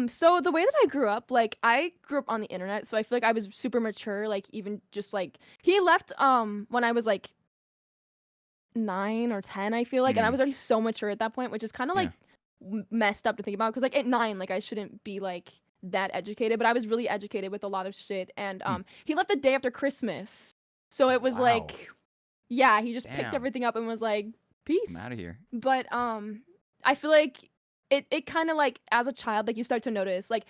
Speaker 1: So the way that I grew up, like I grew up on the internet, so I feel like I was super mature, like even just like he left when I was like 9 or 10, I feel like, and I
Speaker 2: Mm.
Speaker 1: was already so mature at that point, which is kind of
Speaker 2: Yeah.
Speaker 1: like messed up to think about because like at 9, like I shouldn't be like that educated, but I was really educated with a lot of shit. And
Speaker 2: Mm.
Speaker 1: he left the day after Christmas, so it was
Speaker 2: Wow.
Speaker 1: like, yeah, he just picked
Speaker 2: Damn.
Speaker 1: everything up and was like,
Speaker 2: I'm
Speaker 1: peace.
Speaker 2: out of here.
Speaker 1: But I feel like it kind of like as a child, like you start to notice like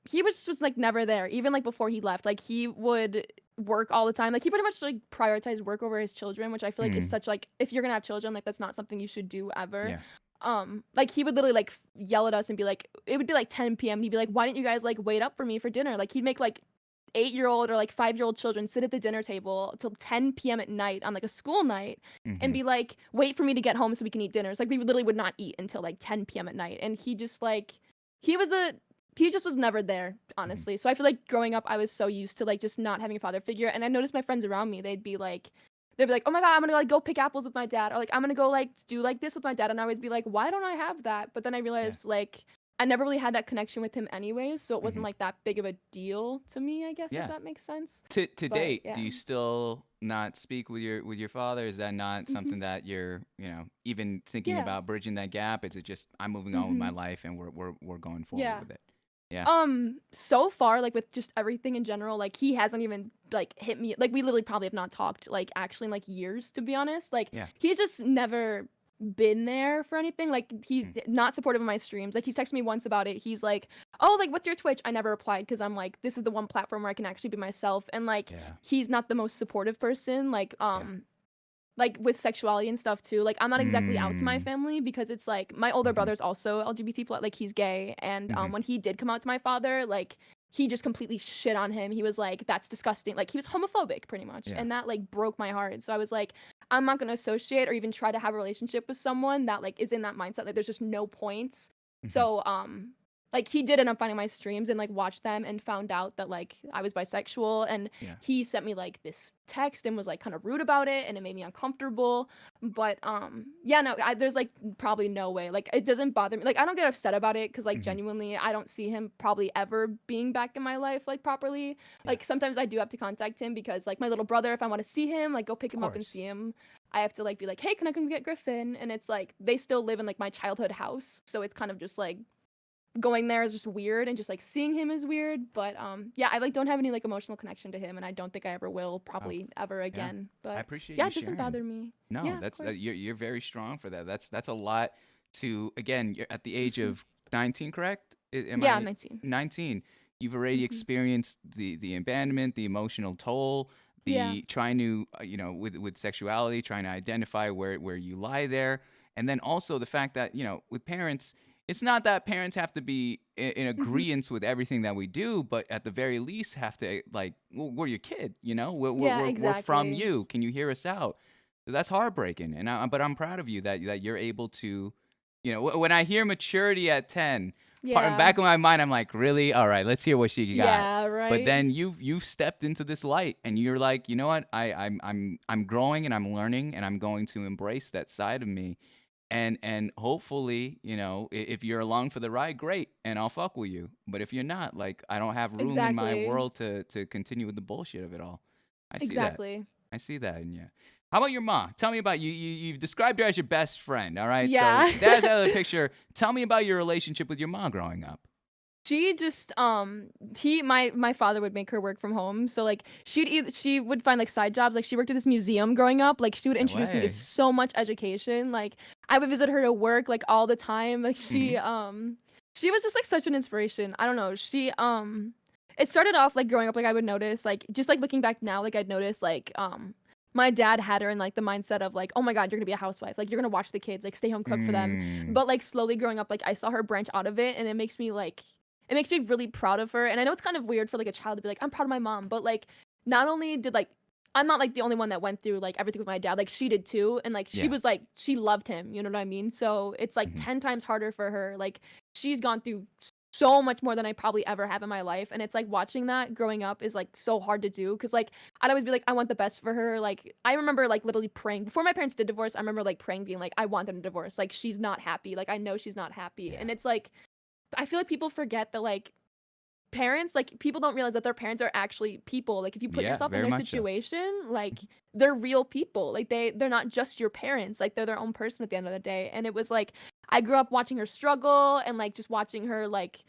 Speaker 1: he was just like never there, even like before he left. Like he would work all the time. Like he pretty much like prioritized work over his children, which I feel like is
Speaker 2: Mm.
Speaker 1: such like, if you're gonna have children, like that's not something you should do ever.
Speaker 2: Yeah.
Speaker 1: Like he would literally like yell at us and be like, it would be like 10 p.m. and he'd be like, why didn't you guys like wait up for me for dinner? Like he'd make like 8-year-old or like 5-year-old children sit at the dinner table till 10 p.m. at night on like a school night and
Speaker 2: Mhm.
Speaker 1: be like, wait for me to get home so we can eat dinner. It's like we literally would not eat until like 10 p.m. at night. And he just like, he just was never there, honestly. So I feel like growing up, I was so used to like just not having a father figure. And I noticed my friends around me, they'd be like, oh my God, I'm gonna like go pick apples with my dad. Or like, I'm gonna go like do like this with my dad. And I always be like, why don't I have that? But then I realized like, I never really had that connection with him anyways. So it wasn't
Speaker 2: Mhm.
Speaker 1: like that big of a deal to me, I guess,
Speaker 2: Yeah.
Speaker 1: if that makes sense.
Speaker 2: To
Speaker 1: But,
Speaker 2: date,
Speaker 1: yeah.
Speaker 2: do you still not speak with your father? Is that not
Speaker 1: Mhm.
Speaker 2: something that you're even thinking
Speaker 1: Yeah.
Speaker 2: about bridging that gap? Is it just I'm moving on with my
Speaker 1: Mhm.
Speaker 2: life and we're going forward
Speaker 1: Yeah.
Speaker 2: with it? Yeah.
Speaker 1: So far, like with just everything in general, like he hasn't even like hit me. Like we literally probably have not talked like actually in like years, to be honest. Like
Speaker 2: Yeah.
Speaker 1: he's just never been there for anything. Like he's
Speaker 2: Mm.
Speaker 1: not supportive of my streams. Like he's texted me once about it. He's like, oh, like what's your Twitch? I never replied because I'm like, this is the one platform where I can actually be myself. And like
Speaker 2: Yeah.
Speaker 1: he's not the most supportive person. Like with sexuality and stuff too. Like I'm not exactly out to my
Speaker 2: Mm.
Speaker 1: family because it's like my older
Speaker 2: Mhm.
Speaker 1: brother's also LGBT plus, like he's gay, and
Speaker 2: Mhm.
Speaker 1: when he did come out to my father, like he just completely shit on him. He was like, that's disgusting. Like he was homophobic pretty much.
Speaker 2: Yeah.
Speaker 1: And that like broke my heart. So I was like, I'm not gonna associate or even try to have a relationship with someone that like is in that mindset. Like there's just no points.
Speaker 2: Mhm.
Speaker 1: So like he did end up finding my streams and like watched them and found out that like I was bisexual, and
Speaker 2: Yeah.
Speaker 1: he sent me like this text and was like kind of rude about it, and it made me uncomfortable. But yeah, no, there's like probably no way. Like it doesn't bother me. Like I don't get upset about it because like
Speaker 2: Mhm.
Speaker 1: genuinely I don't see him probably ever being back in my life like properly.
Speaker 2: Yeah.
Speaker 1: Like sometimes I do have to contact him because like my little brother, if I want to see him, like go pick
Speaker 2: Of
Speaker 1: him up and
Speaker 2: course.
Speaker 1: see him, I have to like be like, hey, can I come get Griffin? And it's like they still live in like my childhood house, so it's kind of just like going there is just weird, and just like seeing him is weird. But yeah, I like don't have any like emotional connection to him, and I don't think I ever will
Speaker 2: Wow.
Speaker 1: probably ever
Speaker 2: Yeah.
Speaker 1: again.
Speaker 2: I
Speaker 1: But
Speaker 2: appreciate
Speaker 1: yeah,
Speaker 2: you
Speaker 1: it doesn't
Speaker 2: sharing.
Speaker 1: bother me.
Speaker 2: No,
Speaker 1: Yeah, of
Speaker 2: that's
Speaker 1: course.
Speaker 2: you're very strong for that. That's a lot to, again, you're at the age
Speaker 1: Hmm.
Speaker 2: of 19, correct? Am
Speaker 1: Yeah, I'm
Speaker 2: I
Speaker 1: 19.
Speaker 2: 19? You've already
Speaker 1: Hmm.
Speaker 2: experienced the abandonment, the emotional toll,
Speaker 1: Yeah.
Speaker 2: the trying to with sexuality, trying to identify where you lie there, and then also the fact that with parents, it's not that parents have to be in
Speaker 1: Hmm.
Speaker 2: agreement with everything that we do, but at the very least have to, like, well, we're your kid,
Speaker 1: Yeah,
Speaker 2: we're from
Speaker 1: exactly.
Speaker 2: you. Can you hear us out? So that's heartbreaking, but I'm proud of you that you're able to, when I hear maturity at 10,
Speaker 1: Yeah.
Speaker 2: back in my mind, I'm like, really? All right, let's hear what she got.
Speaker 1: Yeah,
Speaker 2: But
Speaker 1: right.
Speaker 2: then you've stepped into this light, and you're like, you know what? I'm growing and I'm learning, and I'm going to embrace that side of me, and hopefully, if you're along for the ride, great, and I'll fuck with you. But if you're not, like, I don't have room in my
Speaker 1: Exactly.
Speaker 2: world to continue with the bullshit of it all. I see that.
Speaker 1: Exactly.
Speaker 2: I see that in you. How about your mom? Tell me about you. You've described her as your best friend. All right. So
Speaker 1: Yeah.
Speaker 2: that's out of the picture. Tell me about your relationship with your mom growing up.
Speaker 1: She just he my father would make her work from home. So like she would find like side jobs. Like she worked at this museum growing up. Like she would
Speaker 2: No
Speaker 1: introduce me to
Speaker 2: way.
Speaker 1: so much education. Like I would visit her to work like all the time. Like
Speaker 2: Hmm.
Speaker 1: she was just like such an inspiration. I don't know. She it started off like growing up, like I would notice like just like looking back now, like I'd notice like my dad had her in like the mindset of like, oh my god, you're gonna be a housewife, like you're gonna watch the kids, like stay home, cook for them.
Speaker 2: Mm.
Speaker 1: But like slowly growing up, like I saw her branch out of it, and it makes me really proud of her. And I know it's kind of weird for like a child to be like, I'm proud of my mom, but like not only did like I'm not like the only one that went through like everything with my dad, like she did too. And like she
Speaker 2: Yeah.
Speaker 1: was like she loved him, you know what I mean? So it's like
Speaker 2: Hmm.
Speaker 1: 10 times harder for her. Like she's gone through so much more than I probably ever have in my life. And it's like watching that growing up is like so hard to do, because like I'd always be like, I want the best for her. Like I remember like literally praying before my parents did divorce. I remember like praying, being like, I want them to divorce. Like she's not happy. Like I know she's not happy.
Speaker 2: Yeah.
Speaker 1: And it's like I feel like people forget that like parents, like people don't realize that their parents are actually people. Like if you put
Speaker 2: Yeah.
Speaker 1: yourself in
Speaker 2: Very
Speaker 1: their
Speaker 2: much so.
Speaker 1: situation, like they're real people. Like they're not just your parents. Like they're their own person at the end of the day. And it was like I grew up watching her struggle, and like just watching her like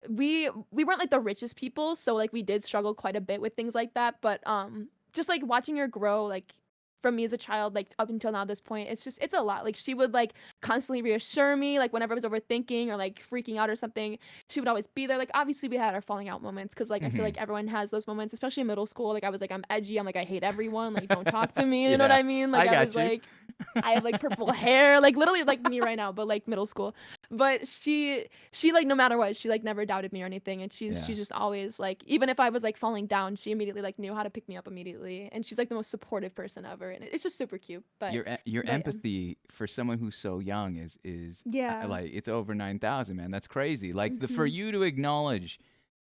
Speaker 1: we weren't like the richest people, so like we did struggle quite a bit with things like that. But just like watching her grow, like from me as a child, like up until now this point, it's a lot. Like she would like constantly reassure me, like whenever I was overthinking or like freaking out or something, she would always be there. Like obviously we had our falling out moments, because like I feel
Speaker 2: Hmm.
Speaker 1: like everyone has those moments, especially in middle school. Like I was like, I'm edgy, I'm like, I hate everyone, like don't talk to me, you know what
Speaker 2: Yeah.
Speaker 1: I mean? Like
Speaker 2: I
Speaker 1: I was
Speaker 2: got you.
Speaker 1: like, I have like purple hair, like literally like me right now, but like middle school. But she like no matter what, she like never doubted me or anything, and
Speaker 2: Yeah.
Speaker 1: she's just always like, even if I was like falling down, she immediately like knew how to pick me up immediately, and she's like the most supportive person ever, and it's just super cute.
Speaker 2: Your
Speaker 1: But yeah.
Speaker 2: empathy for someone who's so young is
Speaker 1: Yeah.
Speaker 2: like, it's over 9,000, man. That's crazy. Like, for
Speaker 1: Mhm.
Speaker 2: you to acknowledge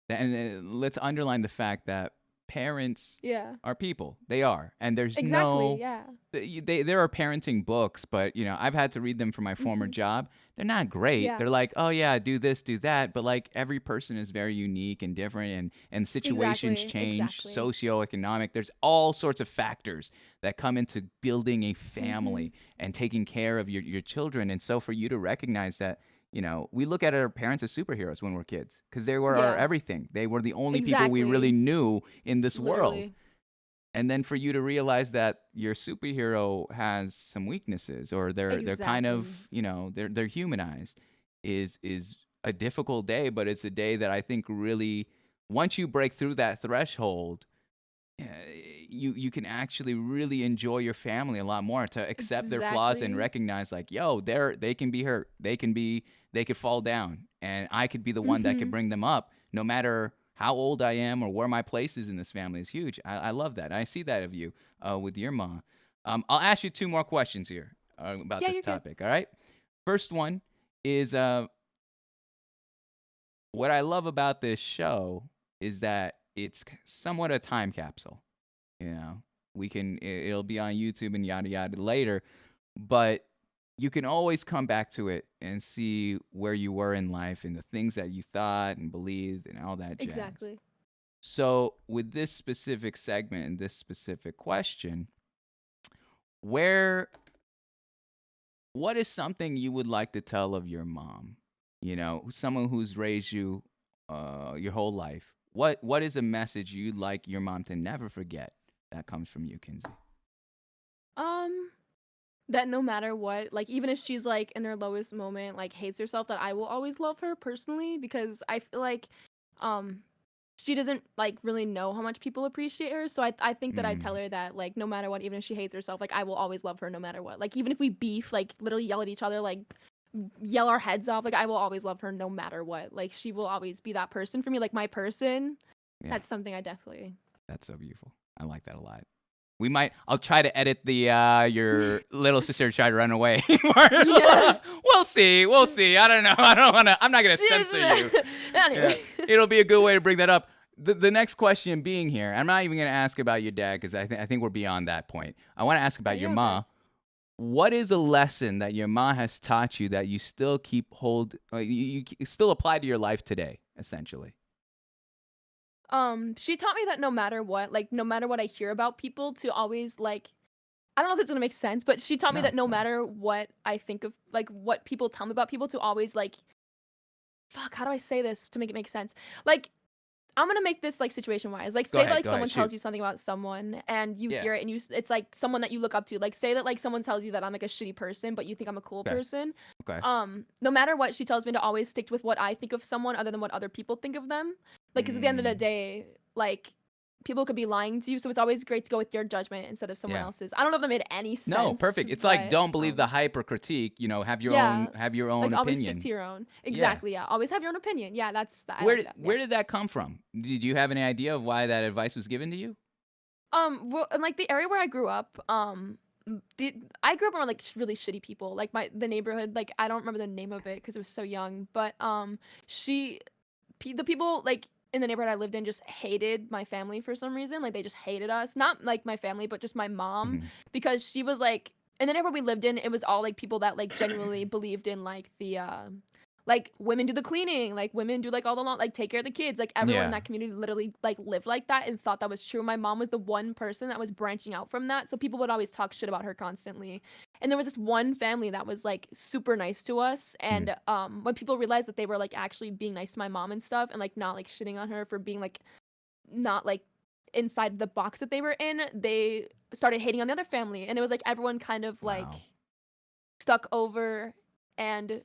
Speaker 2: that, and let's underline the fact that parents
Speaker 1: Yeah.
Speaker 2: are people. They are, and there's
Speaker 1: Exactly.
Speaker 2: no
Speaker 1: Yeah.
Speaker 2: there are parenting books, but I've had to read them for my former
Speaker 1: Mhm.
Speaker 2: job. They're not great.
Speaker 1: Yeah.
Speaker 2: They're like, oh yeah, do this, do that, but like every person is very unique and different, and situations
Speaker 1: Exactly.
Speaker 2: change,
Speaker 1: Exactly.
Speaker 2: socioeconomic. There's all sorts of factors that come into building a
Speaker 1: Mhm.
Speaker 2: family and taking care of your children. And so for you to recognize that, we look at our parents as superheroes when we're kids, because they were our
Speaker 1: Yeah.
Speaker 2: everything. They were the only people we really
Speaker 1: Exactly.
Speaker 2: knew in this world.
Speaker 1: Literally.
Speaker 2: And then for you to realize that your superhero has some weaknesses, or they're kind
Speaker 1: Exactly.
Speaker 2: of, they're humanized, is a difficult day. But it's a day that I think really, once you break through that threshold, uh, you can actually really enjoy your family a lot more, to accept their flaws and
Speaker 1: Exactly.
Speaker 2: recognize, like, yo, they can be hurt, they could fall down, and I could be the one that could
Speaker 1: Mhm.
Speaker 2: bring them up, no matter how old I am or where my place is in this family is huge. I love that. I see that of you with your mom. I'll ask you two more questions here about
Speaker 1: Yeah,
Speaker 2: this
Speaker 1: you're good.
Speaker 2: topic. All right. First one is what I love about this show is that it's somewhat a time capsule. You know, it'll be on YouTube and yada yada later, but you can always come back to it and see where you were in life and the things that you thought and believed and all that jazz.
Speaker 1: Exactly.
Speaker 2: So, with this specific segment and this specific question, where what is something you would like to tell of your mom? You know, someone who's raised you your whole life. What is a message you'd like your mom to never forget that comes from you, Kinsey?
Speaker 1: Um, that no matter what, like even if she's like in her lowest moment, like hates herself, that I will always love her personally because I feel like um she doesn't like really know how much people appreciate her. So I think that I tell
Speaker 2: Mm.
Speaker 1: her that like no matter what, even if she hates herself, like I will always love her no matter what. Like even if we beef, like literally yell at each other, like yell our heads off, like I will always love her no matter what. Like she will always be that person for me, like my person.
Speaker 2: Yeah,
Speaker 1: That's something I definitely.
Speaker 2: that's so beautiful. I like that a lot. I'll try to edit the your little sister tried to run away.
Speaker 1: Yeah.
Speaker 2: We'll see. We'll see. I don't know. I'm not gonna censor you. Yeah.
Speaker 1: Anyway.
Speaker 2: It'll be a good way to bring that up. The next question being here, I'm not even gonna ask about your dad because I think we're beyond that point. I want to ask about your
Speaker 1: Okay.
Speaker 2: ma. What is a lesson that your ma has taught you that you still you still apply to your life today, essentially?
Speaker 1: She taught me that no matter what, like no matter what I hear about people, to always like I don't know if it's gonna make sense, but she taught me
Speaker 2: No.
Speaker 1: that no matter what I think of, like what people tell me about people, to always like, fuck, how do I say this to make it make sense? Like I'm gonna make this like situation wise. Like
Speaker 2: Go
Speaker 1: say that,
Speaker 2: ahead.
Speaker 1: like
Speaker 2: Go ahead.
Speaker 1: someone tells
Speaker 2: Shoot.
Speaker 1: you something about someone and you
Speaker 2: Yeah.
Speaker 1: hear it and it's like someone that you look up to. Like say that like someone tells you that I'm like a shitty person, but you think I'm a cool
Speaker 2: Okay.
Speaker 1: person.
Speaker 2: Okay.
Speaker 1: No matter what, she tells me to always stick with what I think of someone other than what other people think of them. Like, because at the end of the
Speaker 2: Mm,
Speaker 1: day, like people could be lying to you, so it's always great to go with your judgment instead of someone
Speaker 2: yeah.
Speaker 1: else's. I don't know if that made any
Speaker 2: No,
Speaker 1: sense,
Speaker 2: perfect. It's like
Speaker 1: but
Speaker 2: don't believe the hype or critique. You know,
Speaker 1: yeah,
Speaker 2: have your
Speaker 1: like
Speaker 2: own
Speaker 1: always stick to
Speaker 2: opinion.
Speaker 1: your own.
Speaker 2: Yeah.
Speaker 1: Exactly, yeah. Always have your own opinion. Yeah, I
Speaker 2: Where
Speaker 1: like
Speaker 2: did
Speaker 1: that. Yeah.
Speaker 2: where did that come from? Did you have any idea of why that advice was given to you?
Speaker 1: Well, in like the area where I grew up, I grew up around like really shitty people. Like the neighborhood, like I don't remember the name of it because it was so young. But she, the people like in the neighborhood I lived in just hated my family for some reason. Like they just hated us. Not like my family, but just my mom
Speaker 2: Mhm.
Speaker 1: because she was like in the neighborhood we lived in. It was all like people that like genuinely believed in like women do the cleaning, like women do like all the like take care of the kids. Like everyone in
Speaker 2: Yeah.
Speaker 1: that community literally like lived like that and thought that was true. My mom was the one person that was branching out from that, so people would always talk shit about her constantly. And there was this one family that was like super nice to us,
Speaker 2: Mhm.
Speaker 1: and when people realized that they were like actually being nice to my mom and stuff, and like not like shitting on her for being like not like inside the box that they were in, they started hating on the other family, and it was like everyone kind of like
Speaker 2: Wow.
Speaker 1: stuck over and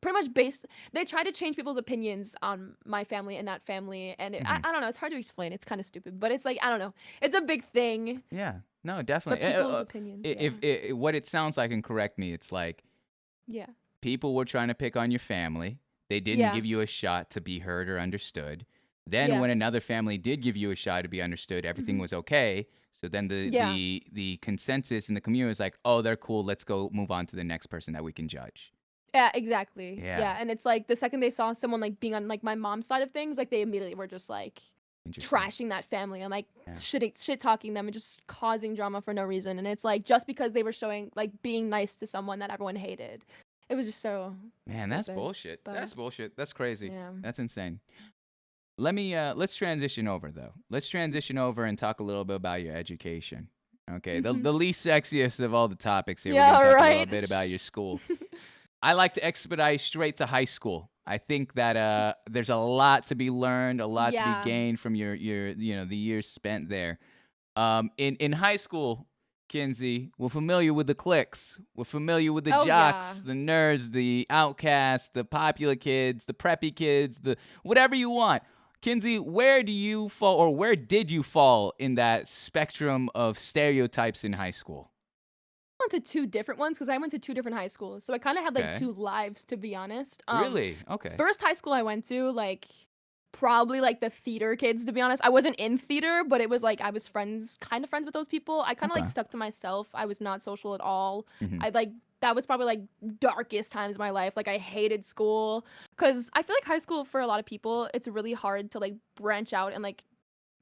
Speaker 1: pretty much based they try to change people's opinions on my family and that family, and
Speaker 2: Mhm.
Speaker 1: I don't know, it's hard to explain, it's kind of stupid, but it's like I don't know, it's a big thing,
Speaker 2: Yeah. No,
Speaker 1: but
Speaker 2: definitely.
Speaker 1: people's opinions, yeah.
Speaker 2: If what it sounds like, and correct me, it's like
Speaker 1: Yeah.
Speaker 2: people were trying to pick on your family. They didn't
Speaker 1: Yeah.
Speaker 2: give you a shot to be heard or understood. Then
Speaker 1: Yeah.
Speaker 2: when another family did give you a shot to be understood, everything
Speaker 1: Mhm.
Speaker 2: was okay. So then
Speaker 1: Yeah.
Speaker 2: the consensus in the community is like, "Oh, they're cool. Let's go move on to the next person that we can judge."
Speaker 1: Yeah, exactly.
Speaker 2: Yeah.
Speaker 1: Yeah, and it's like the second they saw someone like being on like my mom's side of things, like they immediately were just like
Speaker 2: Interesting.
Speaker 1: trashing that family and like
Speaker 2: Yeah.
Speaker 1: shit talking them and just causing drama for no reason. And it's like just because they were showing like being nice to someone that everyone hated. It was just so
Speaker 2: Man, that's
Speaker 1: stupid.
Speaker 2: bullshit.
Speaker 1: But
Speaker 2: That's bullshit. That's crazy.
Speaker 1: yeah.
Speaker 2: That's insane. Let's transition over though. Let's transition over and talk a little bit about your education. Okay, the
Speaker 1: Mhm.
Speaker 2: the least sexiest of all the topics here. We're
Speaker 1: Yeah,
Speaker 2: gonna talk a little
Speaker 1: right.
Speaker 2: bit about your school. I like to expedite straight to high school. I think that there's a lot to be learned, a lot to be
Speaker 1: Yeah.
Speaker 2: gained from your the years spent there. In high school, Kinsey, we're familiar with the cliques. We're familiar with the
Speaker 1: Oh
Speaker 2: jocks,
Speaker 1: yeah.
Speaker 2: the nerds, the outcasts, the popular kids, the preppy kids, the whatever you want. Kinsey, where do you fall, or where did you fall in that spectrum of stereotypes in high school?
Speaker 1: I went to two different ones because I went to two different high schools. So I kind of had like
Speaker 2: Okay.
Speaker 1: two lives, to be honest.
Speaker 2: Really? Okay.
Speaker 1: First high school I went to, like probably like the theater kids, to be honest. I wasn't in theater, but it was like I was kind of friends with those people. I kind of like
Speaker 2: Okay.
Speaker 1: stuck to myself. I was not social at all.
Speaker 2: Hmm.
Speaker 1: I like that was probably like darkest times of my life. Like I hated school because I feel like high school for a lot of people, it's really hard to like branch out and like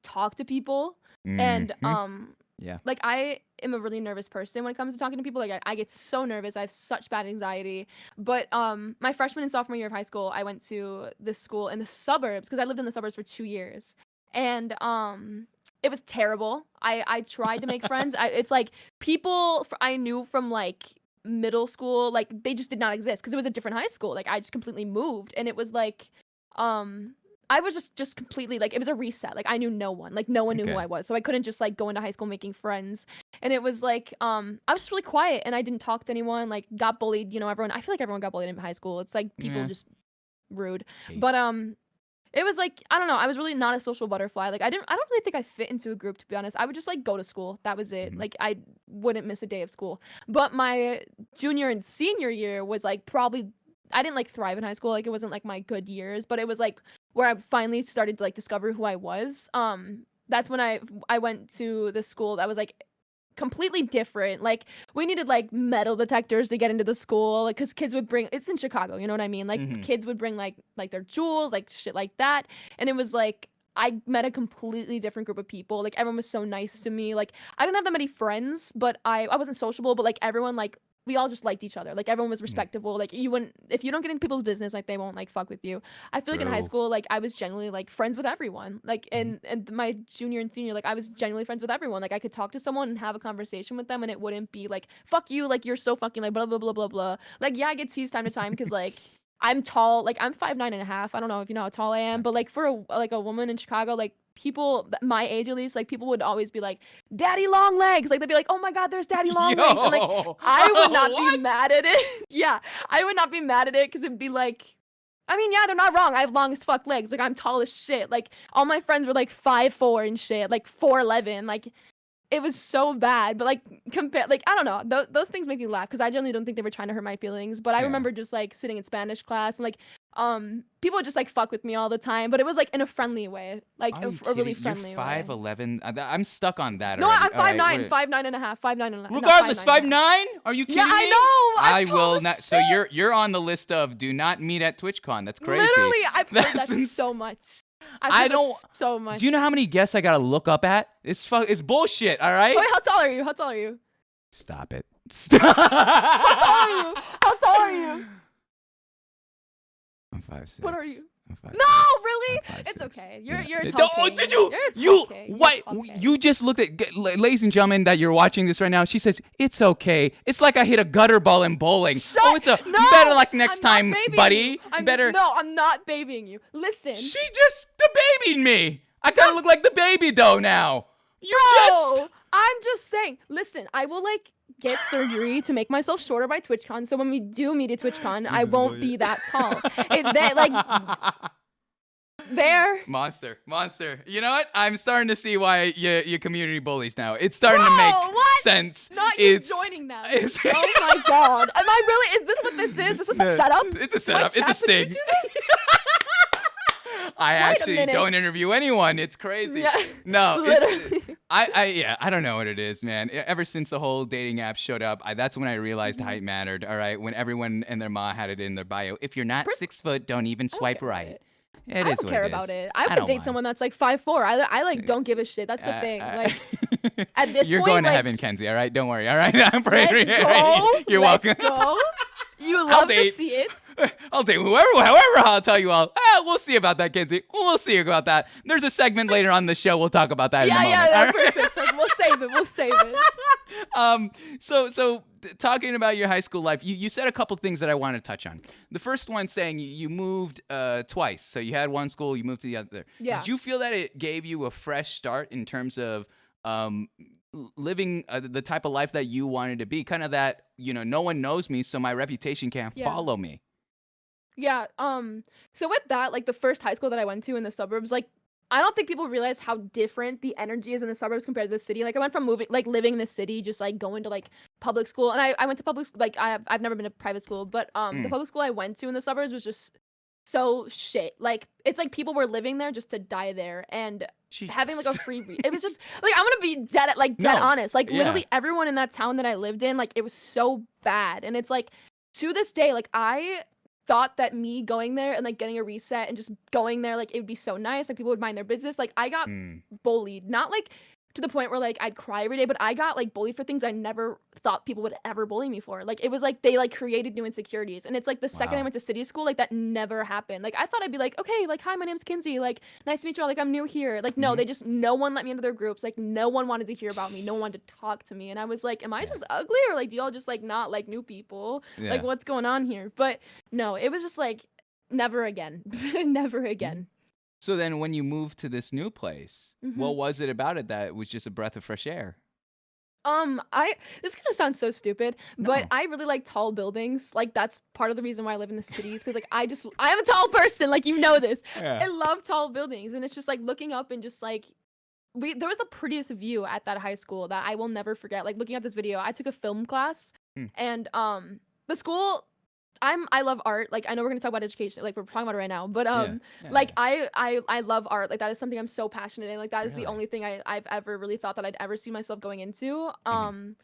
Speaker 1: talk to people. And
Speaker 2: Hmm. Yeah.
Speaker 1: like I am a really nervous person when it comes to talking to people. Like I get so nervous. I have such bad anxiety. But my freshman and sophomore year of high school, I went to this school in the suburbs because I lived in the suburbs for 2 years. And it was terrible. I tried to make friends. It's like people I knew from like middle school, like they just did not exist because it was a different high school. Like I just completely moved, and it was like um I was just completely like it was a reset. Like I knew no one. Like no one knew who
Speaker 2: Okay.
Speaker 1: I was. So I couldn't just like go into high school making friends. And it was like I was just really quiet and I didn't talk to anyone. Like got bullied, everyone. I feel like everyone got bullied in high school. It's like people
Speaker 2: Yeah.
Speaker 1: just rude.
Speaker 2: Hate.
Speaker 1: But it was like I don't know. I was really not a social butterfly. Like I don't really think I fit into a group, to be honest. I would just like go to school. That was it.
Speaker 2: Mhm.
Speaker 1: Like I wouldn't miss a day of school. But my junior and senior year was like probably I didn't like thrive in high school. Like it wasn't like my good years, but it was like where I finally started to like discover who I was. That's when I went to this school that was like completely different. Like we needed like metal detectors to get into the school, like because kids would bring. It's in Chicago, you know what I mean? Like
Speaker 2: Mhm.
Speaker 1: kids would bring like their jewels, like shit like that, and it was like. I met a completely different group of people. Like everyone was so nice to me. Like I didn't have that many friends, but I wasn't sociable. But like everyone, like we all just liked each other. Like everyone was
Speaker 2: Mm.
Speaker 1: respectable. Like you wouldn't if you don't get in people's business, like they won't like fuck with you. I feel like in high
Speaker 2: True.
Speaker 1: school, like I was generally like friends with everyone. Like
Speaker 2: Mhm.
Speaker 1: and my junior and senior, like I was genuinely friends with everyone. Like I could talk to someone and have a conversation with them, and it wouldn't be like fuck you, like you're so fucking like blah blah blah blah blah. Like yeah, I get teased time to time because like I'm tall, like I'm 5'9.5". I don't know if you know how tall I am, but like for a woman in Chicago, like people my age at least, like people would always be like, "Daddy long legs." Like they'd be like, "Oh my god, there's Daddy long legs," and like
Speaker 2: Yo.
Speaker 1: I would not be
Speaker 2: What?
Speaker 1: mad at it. Yeah, I would not be mad at it because it'd be like, I mean, yeah, they're not wrong. I have long as fuck legs. Like I'm tall as shit. Like all my friends were like 5'4" and shit, like 4'11". Like it was so bad. But like compare, like I don't know. Those things make me laugh because I generally don't think they were trying to hurt my feelings. But I
Speaker 2: Yeah.
Speaker 1: remember just like sitting in Spanish class and like people would just like fuck with me all the time. But it was like in a friendly way, like
Speaker 2: Are you
Speaker 1: a really
Speaker 2: kidding? You're
Speaker 1: friendly way.
Speaker 2: 5'11". I'm stuck on that
Speaker 1: No,
Speaker 2: already.
Speaker 1: I'm
Speaker 2: All right.
Speaker 1: 5'9", 5'9.5", 5'9.5", not
Speaker 2: Regardless,
Speaker 1: 5'9.5".
Speaker 2: 5'9"? Are you
Speaker 1: Yeah,
Speaker 2: kidding
Speaker 1: I
Speaker 2: me?
Speaker 1: know. I'm
Speaker 2: I
Speaker 1: tall
Speaker 2: will
Speaker 1: as
Speaker 2: not. So
Speaker 1: shit.
Speaker 2: you're on the list of do not meet at TwitchCon. That's crazy.
Speaker 1: Literally, I've heard that
Speaker 2: That's
Speaker 1: so much. I've
Speaker 2: I
Speaker 1: heard that
Speaker 2: don't.
Speaker 1: so much.
Speaker 2: Do you know how many guests I gotta look up at? It's bullshit. All right.
Speaker 1: Wait, how tall are you? How tall are you?
Speaker 2: Stop it.
Speaker 1: How tall are you? How tall are you?
Speaker 2: I'm 5'6".
Speaker 1: What are you?
Speaker 2: I'm 5'6".
Speaker 1: No, really?
Speaker 2: I'm
Speaker 1: It's
Speaker 2: 5'6".
Speaker 1: okay. You're
Speaker 2: Yeah.
Speaker 1: a tall
Speaker 2: Oh,
Speaker 1: king.
Speaker 2: did you?
Speaker 1: You're a tall
Speaker 2: You
Speaker 1: king. You're a
Speaker 2: what?
Speaker 1: tall king.
Speaker 2: You just looked at, ladies and gentlemen, that you're watching this right now. She says it's okay. It's like I hit a gutter ball in bowling. Oh, it's a
Speaker 1: No,
Speaker 2: you better like next
Speaker 1: I'm not
Speaker 2: time,
Speaker 1: babying
Speaker 2: buddy.
Speaker 1: you.
Speaker 2: You better.
Speaker 1: No, I'm not babying you. Listen.
Speaker 2: She just the babied me. I kind of look like the baby though now. You just.
Speaker 1: No, I'm just saying. Listen, I will like get surgery to make myself shorter by TwitchCon. So when we do meet at TwitchCon, I won't be that tall. There.
Speaker 2: Monster. You know what? I'm starting to see why you community bullies now. It's starting to
Speaker 1: Bro,
Speaker 2: make
Speaker 1: what?
Speaker 2: sense.
Speaker 1: Not you
Speaker 2: It's-
Speaker 1: joining them.
Speaker 2: it's-
Speaker 1: Oh my god. Am I really? Is this what this is? Is this a setup?
Speaker 2: It's a
Speaker 1: Do I
Speaker 2: setup. It's a
Speaker 1: chat with you
Speaker 2: sting.
Speaker 1: do this?
Speaker 2: I
Speaker 1: Wait a
Speaker 2: actually
Speaker 1: minute.
Speaker 2: don't interview anyone. It's crazy.
Speaker 1: Yeah,
Speaker 2: No, it's,
Speaker 1: literally.
Speaker 2: I don't know what it is, man. Ever since the whole dating app showed up, that's when I realized
Speaker 1: Mm-hmm.
Speaker 2: height mattered. All right, when everyone and their ma had it in their bio. If you're not 6 foot, don't even
Speaker 1: I don't
Speaker 2: swipe
Speaker 1: care about
Speaker 2: right.
Speaker 1: it.
Speaker 2: It
Speaker 1: I
Speaker 2: is
Speaker 1: don't
Speaker 2: what
Speaker 1: care
Speaker 2: it
Speaker 1: about
Speaker 2: is.
Speaker 1: it. I would
Speaker 2: don't
Speaker 1: date
Speaker 2: mind.
Speaker 1: someone that's like 5'4". I like don't give a shit. That's the thing. Like at this
Speaker 2: You're
Speaker 1: point,
Speaker 2: going to
Speaker 1: like,
Speaker 2: heaven, Kenzie. All right, don't worry. All right, I'm praying.
Speaker 1: let's go.
Speaker 2: You're
Speaker 1: Let's
Speaker 2: welcome.
Speaker 1: go. You love to
Speaker 2: date.
Speaker 1: see it.
Speaker 2: I'll date however I'll tell you all. We'll see about that, Kinsey. We'll see about that. There's a segment later on the show. We'll talk about that in a
Speaker 1: Yeah,
Speaker 2: moment.
Speaker 1: yeah,
Speaker 2: all
Speaker 1: that's
Speaker 2: right?
Speaker 1: perfect. We'll save it. We'll save it.
Speaker 2: So talking about your high school life, you said a couple things that I want to touch on. The first one saying you moved twice. So you had one school, you moved to the other.
Speaker 1: Yeah.
Speaker 2: Did you feel that it gave you a fresh start in terms of living the type of life that you wanted to be? Kind of that, no one knows me, so my reputation can't
Speaker 1: Yeah.
Speaker 2: follow me.
Speaker 1: Yeah. So with that, like the first high school that I went to in the suburbs, like I don't think people realize how different the energy is in the suburbs compared to the city. Like I went from living in the city, just like going to like public school, and I went to public school. Like I've never been to private school, but the public school I went to in the suburbs was just so shit. Like it's like people were living there just to die there and having like a
Speaker 2: Jesus.
Speaker 1: it was just like I'm gonna be dead
Speaker 2: No.
Speaker 1: honest. Like
Speaker 2: Yeah.
Speaker 1: literally everyone in that town that I lived in, like it was so bad. And it's like to this day, like I thought that me going there and like getting a reset and just going there, like it would be so nice. Like people would mind their business. Like I got bullied, not like to the point where like I'd cry every day, but I got like bullied for things I never thought people would ever bully me for. Like it was like they like created new insecurities. And it's like the second I
Speaker 2: Wow.
Speaker 1: went to city school, like that never happened. Like I thought I'd be like, okay, like hi, my name's Kinsey. Like nice to meet you all. Like I'm new here. Like no, they just no one let me into their groups. Like no one wanted to hear about me. No one wanted to talk to me. And I was like, am I just ugly or like do y'all just like not like new people?
Speaker 2: Yeah.
Speaker 1: Like what's going on here? But no, it was just like never again. Never again.
Speaker 2: So then when you moved to this new place, what was it about it that was just a breath of fresh air?
Speaker 1: This kind of sounds so stupid, but
Speaker 2: No.
Speaker 1: I really like tall buildings. Like that's part of the reason why I live in the cities because like I am a tall person, like you know this.
Speaker 2: Yeah.
Speaker 1: I love tall buildings and it's just like looking up and just like there was the prettiest view at that high school that I will never forget. Like looking at this video, I took a film class and the school I love art. Like I know we're gonna talk about education, like we're talking about it right now. But like I love art. Like that is something I'm so passionate in. Like that is the only thing I've ever really thought that I'd ever see myself going into. The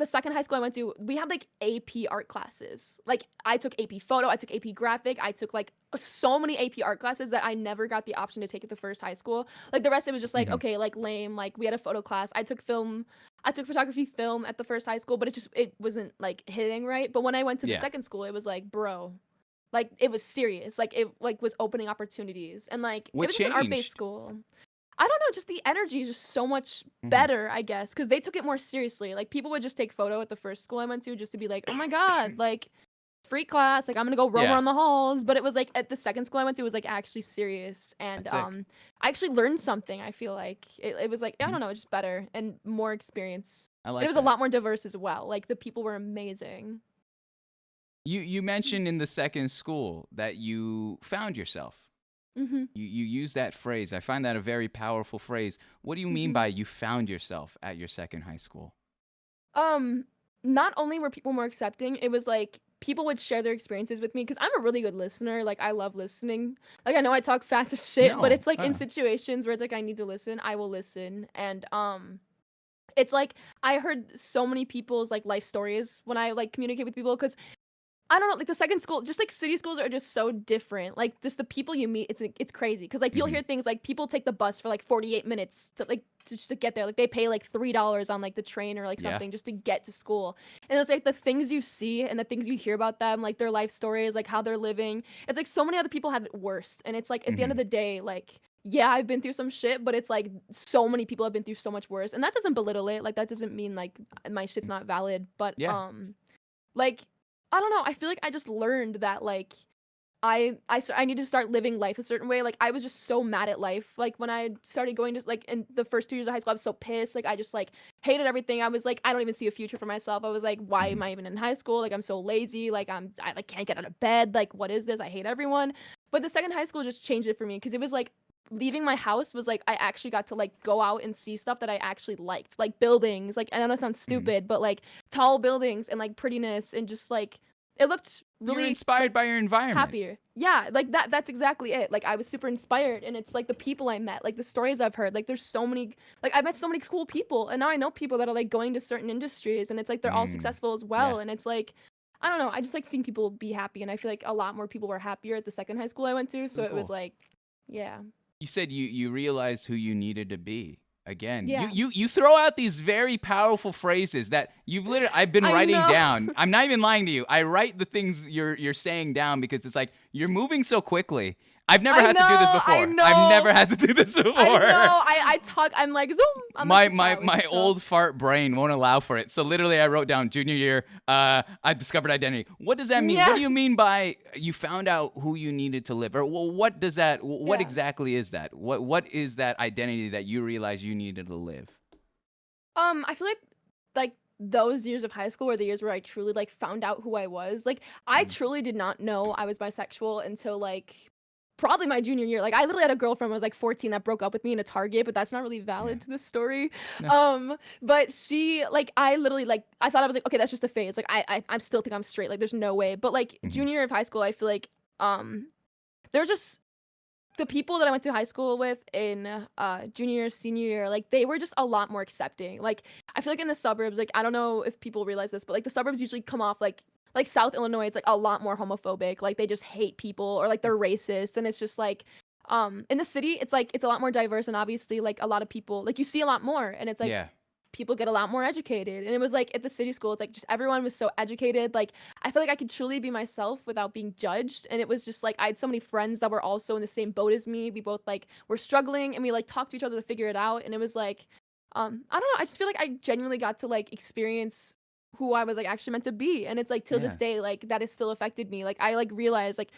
Speaker 1: second high school I went to, we had like AP art classes. Like I took AP photo, I took AP graphic, I took like so many AP art classes that I never got the option to take at the first high school. Like the rest of it was just like okay, like lame. Like we had a photo class. I took photography film at the first high school, but it wasn't like hitting right. But when I went to the second school, it was like, bro, like it was serious. Like it like was opening opportunities and like
Speaker 2: What
Speaker 1: it was just an art-based
Speaker 2: changed?
Speaker 1: school. I don't know, just the energy is just so much better, I guess, because they took it more seriously. Like people would just take photo at the first school I went to just to be like, oh my god, like free class, like I'm gonna go roam around the halls. But it was like at the second school I went to, it was like actually serious, and
Speaker 2: That's sick.
Speaker 1: I actually learned something. I feel like it was like I don't know, just better and more experience.
Speaker 2: I
Speaker 1: And
Speaker 2: like
Speaker 1: it was
Speaker 2: that.
Speaker 1: a lot more diverse as well. Like the people were amazing.
Speaker 2: You mentioned in the second school that you found yourself. You use that phrase. I find that a very powerful phrase. What do you mean by you found yourself at your second high school?
Speaker 1: Not only were people more accepting, it was like people would share their experiences with me because I'm a really good listener. Like I love listening. Like I know I talk fast as shit, but
Speaker 2: No.
Speaker 1: it's like in situations where it's like I need to listen, I will listen. And it's like I heard so many people's like life stories when I like communicate with people because I don't know, like the second school, just like city schools are just so different. Like just the people you meet, it's crazy. Cause like you'll hear things like people take the bus for like 48 minutes to like just to get there. Like they pay like $3 on like the train or like something just to get to school. And it's like the things you see and the things you hear about them, like their life stories, like how they're living. It's like so many other people have it worse. And it's like at the end of the day, like yeah, I've been through some shit, but it's like so many people have been through so much worse. And that doesn't belittle it. Like that doesn't mean like my shit's not valid. But like I don't know. I feel like I just learned that like I need to start living life a certain way. Like I was just so mad at life. Like when I started going to like in the first 2 years of high school, I was so pissed. Like I just like hated everything. I was like, I don't even see a future for myself. I was like, why am I even in high school? Like I'm so lazy. Like I like can't get out of bed. Like what is this? I hate everyone. But the second high school just changed it for me because it was like leaving my house was like I actually got to like go out and see stuff that I actually liked, like buildings. Like I know that sounds stupid, but like tall buildings and like prettiness and just like it looked really
Speaker 2: You're inspired
Speaker 1: like,
Speaker 2: by your environment.
Speaker 1: happier. Yeah, like that's exactly it. Like I was super inspired and it's like the people I met, like the stories I've heard. Like there's so many like I met so many cool people and now I know people that are like going to certain industries and it's like they're all successful as well and it's like I don't know, I just like seeing people be happy and I feel like a lot more people were happier at the second high school I went to, so it was like yeah.
Speaker 2: You said you realized who you needed to be. Again,
Speaker 1: Yeah.
Speaker 2: you throw out these very powerful phrases that I've been writing down. I'm not even lying to you. I write the things you're saying down because it's like you're moving so quickly. I've never had to do this before. I've never had to do this before.
Speaker 1: I know. I talk. I'm like zoom. I'm
Speaker 2: my
Speaker 1: like
Speaker 2: my
Speaker 1: so.
Speaker 2: old fart brain won't allow for it. So literally, I wrote down junior year. I discovered identity. What does that mean?
Speaker 1: Yeah.
Speaker 2: What do you mean by you found out who you needed to live? Or well, what does that? What exactly is that? What is that identity that you realized you needed to live?
Speaker 1: I feel like those years of high school were the years where I truly like found out who I was. Like I truly did not know I was bisexual until like probably my junior year. Like I literally had a girlfriend when I was like 14 that broke up with me in a Target, but that's not really valid to this story.
Speaker 2: No.
Speaker 1: But she like I literally like I thought I was like, okay, that's just a phase. Like I still think I'm straight. Like there's no way. But like junior year of high school, I feel like there's just the people that I went to high school with in junior year, senior year, like they were just a lot more accepting. Like I feel like in the suburbs, like I don't know if people realize this, but like the suburbs usually come off like South Illinois, it's like a lot more homophobic. Like they just hate people or like they're racist, and it's just like in the city, it's like it's a lot more diverse, and obviously like a lot of people like you see a lot more, and it's like
Speaker 2: Yeah.
Speaker 1: people get a lot more educated. And it was like at the city school, it's like just everyone was so educated. Like I feel like I could truly be myself without being judged. And it was just like I had so many friends that were also in the same boat as me. We both like were struggling, and we like talked to each other to figure it out. And it was like I don't know, I just feel like I genuinely got to like experience who I was like actually meant to be. And it's like till this day, like that has still affected me. Like I like realized like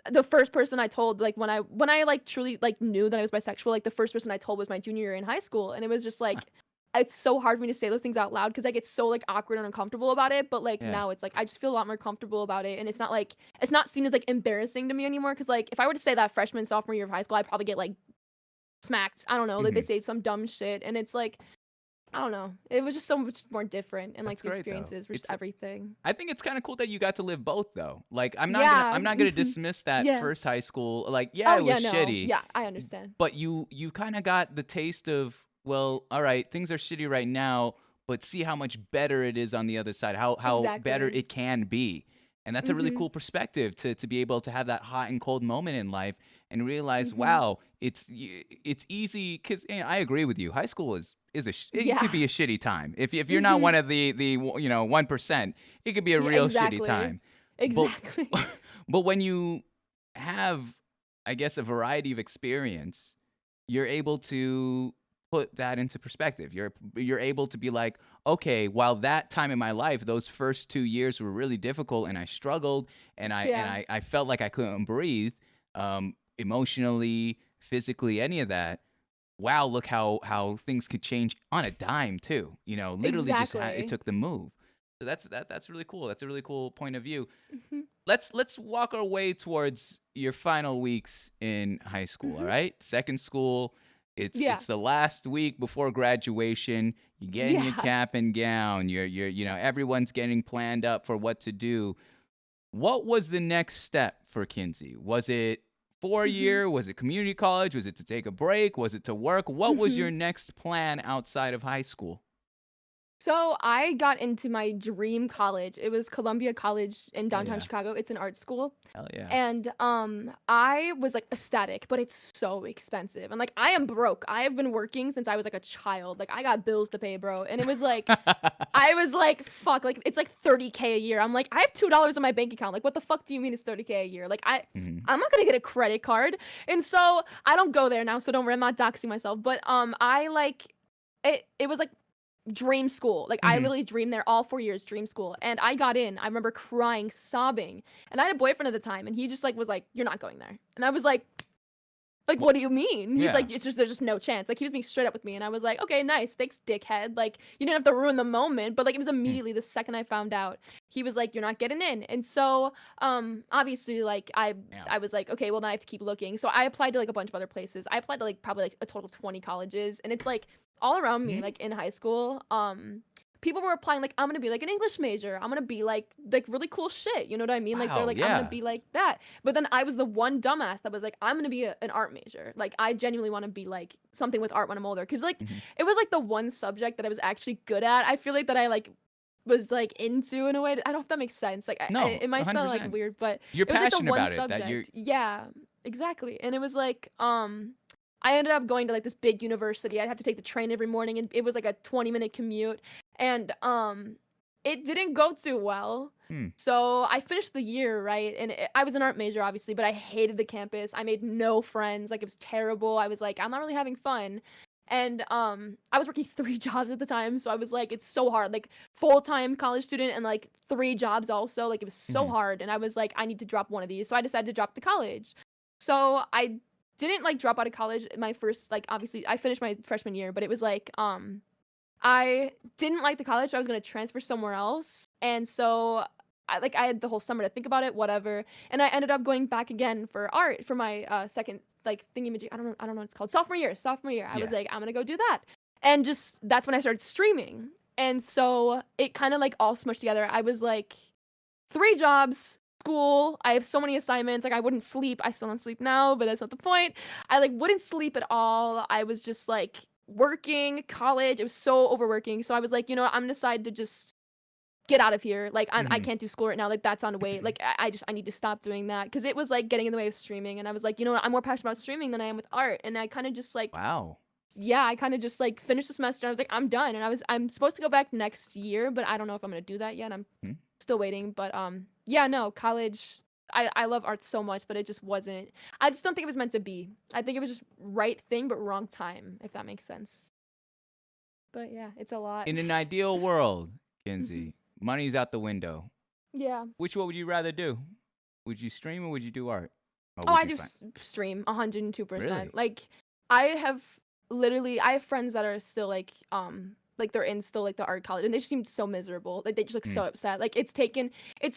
Speaker 1: the first person I told, like when I like truly like knew that I was bisexual, like the first person I told was my junior year in high school. And it was just like it's so hard for me to say those things out loud because I get so like awkward and uncomfortable about it. But like
Speaker 2: Yeah.
Speaker 1: now it's like I just feel a lot more comfortable about it, and it's not seen as like embarrassing to me anymore. Because like if I were to say that freshman sophomore year of high school, I'd probably get like smacked. I don't know, like they'd say some dumb shit, and it's like I don't know. It was just so much more different, and like
Speaker 2: That's
Speaker 1: the
Speaker 2: great, though.
Speaker 1: experiences were just everything.
Speaker 2: I think it's kind of cool that you got to live both, though. Like I'm
Speaker 1: Yeah.
Speaker 2: not gonna dismiss that
Speaker 1: Yeah.
Speaker 2: first high school. Like
Speaker 1: Oh
Speaker 2: it
Speaker 1: yeah,
Speaker 2: was
Speaker 1: no.
Speaker 2: shitty,
Speaker 1: Yeah, I understand.
Speaker 2: but you kind of got the taste of, well, all right, things are shitty right now, but see how much better it is on the other side. How better
Speaker 1: Exactly.
Speaker 2: it can be. And that's a really cool perspective to be able to have that hot and cold moment in life and realize, wow, it's easy because I agree with you. High school it
Speaker 1: Yeah.
Speaker 2: could be a shitty time if you're not one of the 1%. It could be a real shitty
Speaker 1: exactly.
Speaker 2: time.
Speaker 1: Exactly.
Speaker 2: But when you have, I guess, a variety of experience, you're able to put that into perspective. You're able to be like, okay, while that time in my life, those first 2 years were really difficult, and I struggled, and
Speaker 1: Yeah.
Speaker 2: I felt like I couldn't breathe, emotionally, physically, any of that. Wow, look how things could change on a dime too. Literally just it
Speaker 1: Exactly.
Speaker 2: took the move. So that's really cool. That's a really cool point of view.
Speaker 1: Mhm.
Speaker 2: Let's walk our way towards your final weeks in high school. All right, second school.
Speaker 1: Yeah.
Speaker 2: It's the last week before graduation. You get in your
Speaker 1: Yeah.
Speaker 2: cap and gown. You're everyone's getting planned up for what to do. What was the next step for Kinsey? Was it 4-year? Was it community college? Was it to take a break? Was it to work? What was your next plan outside of high school?
Speaker 1: So I got into my dream college. It was Columbia College in downtown
Speaker 2: yeah.
Speaker 1: Chicago. It's an art school.
Speaker 2: Hell yeah.
Speaker 1: And I was like ecstatic, but it's so expensive. And like I am broke. I have been working since I was like a child. Like I got bills to pay, bro. And it was like I was like, fuck, like it's like 30K a year. I'm like, I have $2 in my bank account. Like, what the fuck do you mean it's 30K a year? Like I'm not gonna get a credit card. And so I don't go there now, so don't worry, I'm not doxing myself. But I like it was like dream school. Like I literally dreamed there all 4 years, dream school. And I got in. I remember crying, sobbing. And I had a boyfriend at the time, and he just like was like, "You're not going there." And I was like, what do you mean? He's
Speaker 2: Yeah.
Speaker 1: like, there's just no chance. Like he was being straight up with me, and I was like, okay, nice, thanks, dickhead. Like you didn't have to ruin the moment, but like it was immediately the second I found out, he was like, you're not getting in. And so obviously like I was like, okay, well then I have to keep looking. So I applied to like a bunch of other places. I applied to like probably like a total of 20 colleges, and it's like all around me, like in high school. People were applying like I'm gonna be like an English major. I'm gonna be like really cool shit. You know what I mean? Like they're
Speaker 2: Wow,
Speaker 1: like I'm
Speaker 2: yeah.
Speaker 1: gonna be like that. But then I was the one dumbass that was like I'm gonna be an art major. Like I genuinely want to be like something with art when I'm older. Cause like it was like the one subject that I was actually good at. I feel like that I like was like into in a way. I don't know if that makes sense. Like
Speaker 2: No,
Speaker 1: it might sound like
Speaker 2: 100%.
Speaker 1: weird, but
Speaker 2: You're
Speaker 1: it was like the
Speaker 2: passionate
Speaker 1: one
Speaker 2: about it.
Speaker 1: subject.
Speaker 2: That you're
Speaker 1: Yeah, exactly. And it was like I ended up going to like this big university. I'd have to take the train every morning, and it was like a 20-minute commute. And it didn't go too well. So I finished the year, right? And I was an art major, obviously, but I hated the campus. I made no friends. Like it was terrible. I was like, I'm not really having fun. And I was working 3 jobs at the time, so I was like, it's so hard. Like full-time college student and like 3 jobs also. Like it was so hard. And I was like, I need to drop one of these. So I decided to drop the college. So I didn't like drop out of college my first, like obviously I finished my freshman year, but it was like I didn't like the college, so I was going to transfer somewhere else. And so I had the whole summer to think about it, whatever. And I ended up going back again for art for my second like thingy. I don't know what it's called. Sophomore year. I was
Speaker 2: Yeah.
Speaker 1: like, I'm gonna go do that. And just that's when I started streaming. And so it kind of like all smushed together. I was like 3 jobs, school. I have so many assignments. Like I wouldn't sleep. I still don't sleep now, but that's not the point. I like wouldn't sleep at all. I was just like working, college. It was so overworking. So I was like, you know what? I'm gonna decide to just get out of here. Like I
Speaker 2: Mhm.
Speaker 1: can't do school right now. Like that's on wait. Like I need to stop doing that because it was like getting in the way of streaming. And I was like, you know what? I'm more passionate about streaming than I am with art. And I kind of just like
Speaker 2: Wow.
Speaker 1: yeah, I kind of just like finished the semester. I was like, I'm done. And I'm supposed to go back next year, but I don't know if I'm gonna do that yet. I'm
Speaker 2: Hmm?
Speaker 1: still waiting. But yeah, no, college. I love art so much, but it just wasn't. I just don't think it was meant to be. I think it was just right thing, but wrong time, if that makes sense. But yeah, it's a lot.
Speaker 2: In an ideal world,
Speaker 1: Mhm.
Speaker 2: Kinsey, money's out the window.
Speaker 1: Yeah.
Speaker 2: Which one would you rather do? Would you stream or would you do art? Or
Speaker 1: Oh,
Speaker 2: would
Speaker 1: I
Speaker 2: you
Speaker 1: do
Speaker 2: find
Speaker 1: stream 102%.
Speaker 2: really?
Speaker 1: Like I have I have friends that are still like they're in still like the art college and they just seem so miserable. Like they just look
Speaker 2: Mm,
Speaker 1: so upset. Like it's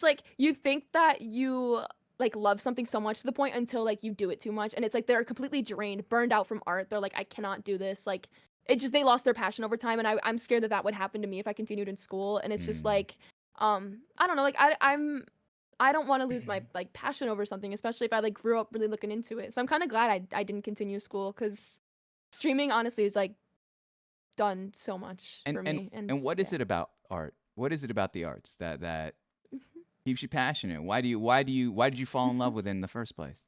Speaker 1: like you think that you like love something so much to the point until like you do it too much and it's like they're completely drained, burned out from art. They're like I cannot do this. Like it just they lost their passion over time and I'm scared that that would happen to me if I continued in school and it's just
Speaker 2: mm.
Speaker 1: like I don't know, like I don't want to lose my like passion over something, especially if I like grew up really looking into it. So I'm kind of glad I didn't continue school because streaming honestly is like done so much
Speaker 2: And
Speaker 1: for
Speaker 2: and
Speaker 1: me. And
Speaker 2: and what is
Speaker 1: yeah.
Speaker 2: it about art? What is it about the arts that
Speaker 1: Mhm.
Speaker 2: keeps you passionate? Why did you fall in love
Speaker 1: Mhm.
Speaker 2: with it in the first place?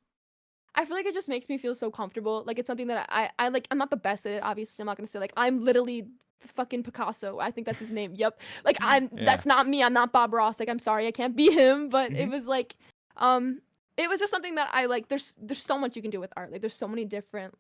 Speaker 1: I feel like it just makes me feel so comfortable. Like it's something that I like. I'm not the best at it. Obviously, I'm not gonna say like I'm literally fucking Picasso. I think that's his name. Yep. Like I'm.
Speaker 2: Yeah.
Speaker 1: That's not me. I'm not Bob Ross. Like I'm sorry, I can't be him. But
Speaker 2: Hmm.
Speaker 1: um, it was just something that I like. There's so much you can do with art. Like there's so many different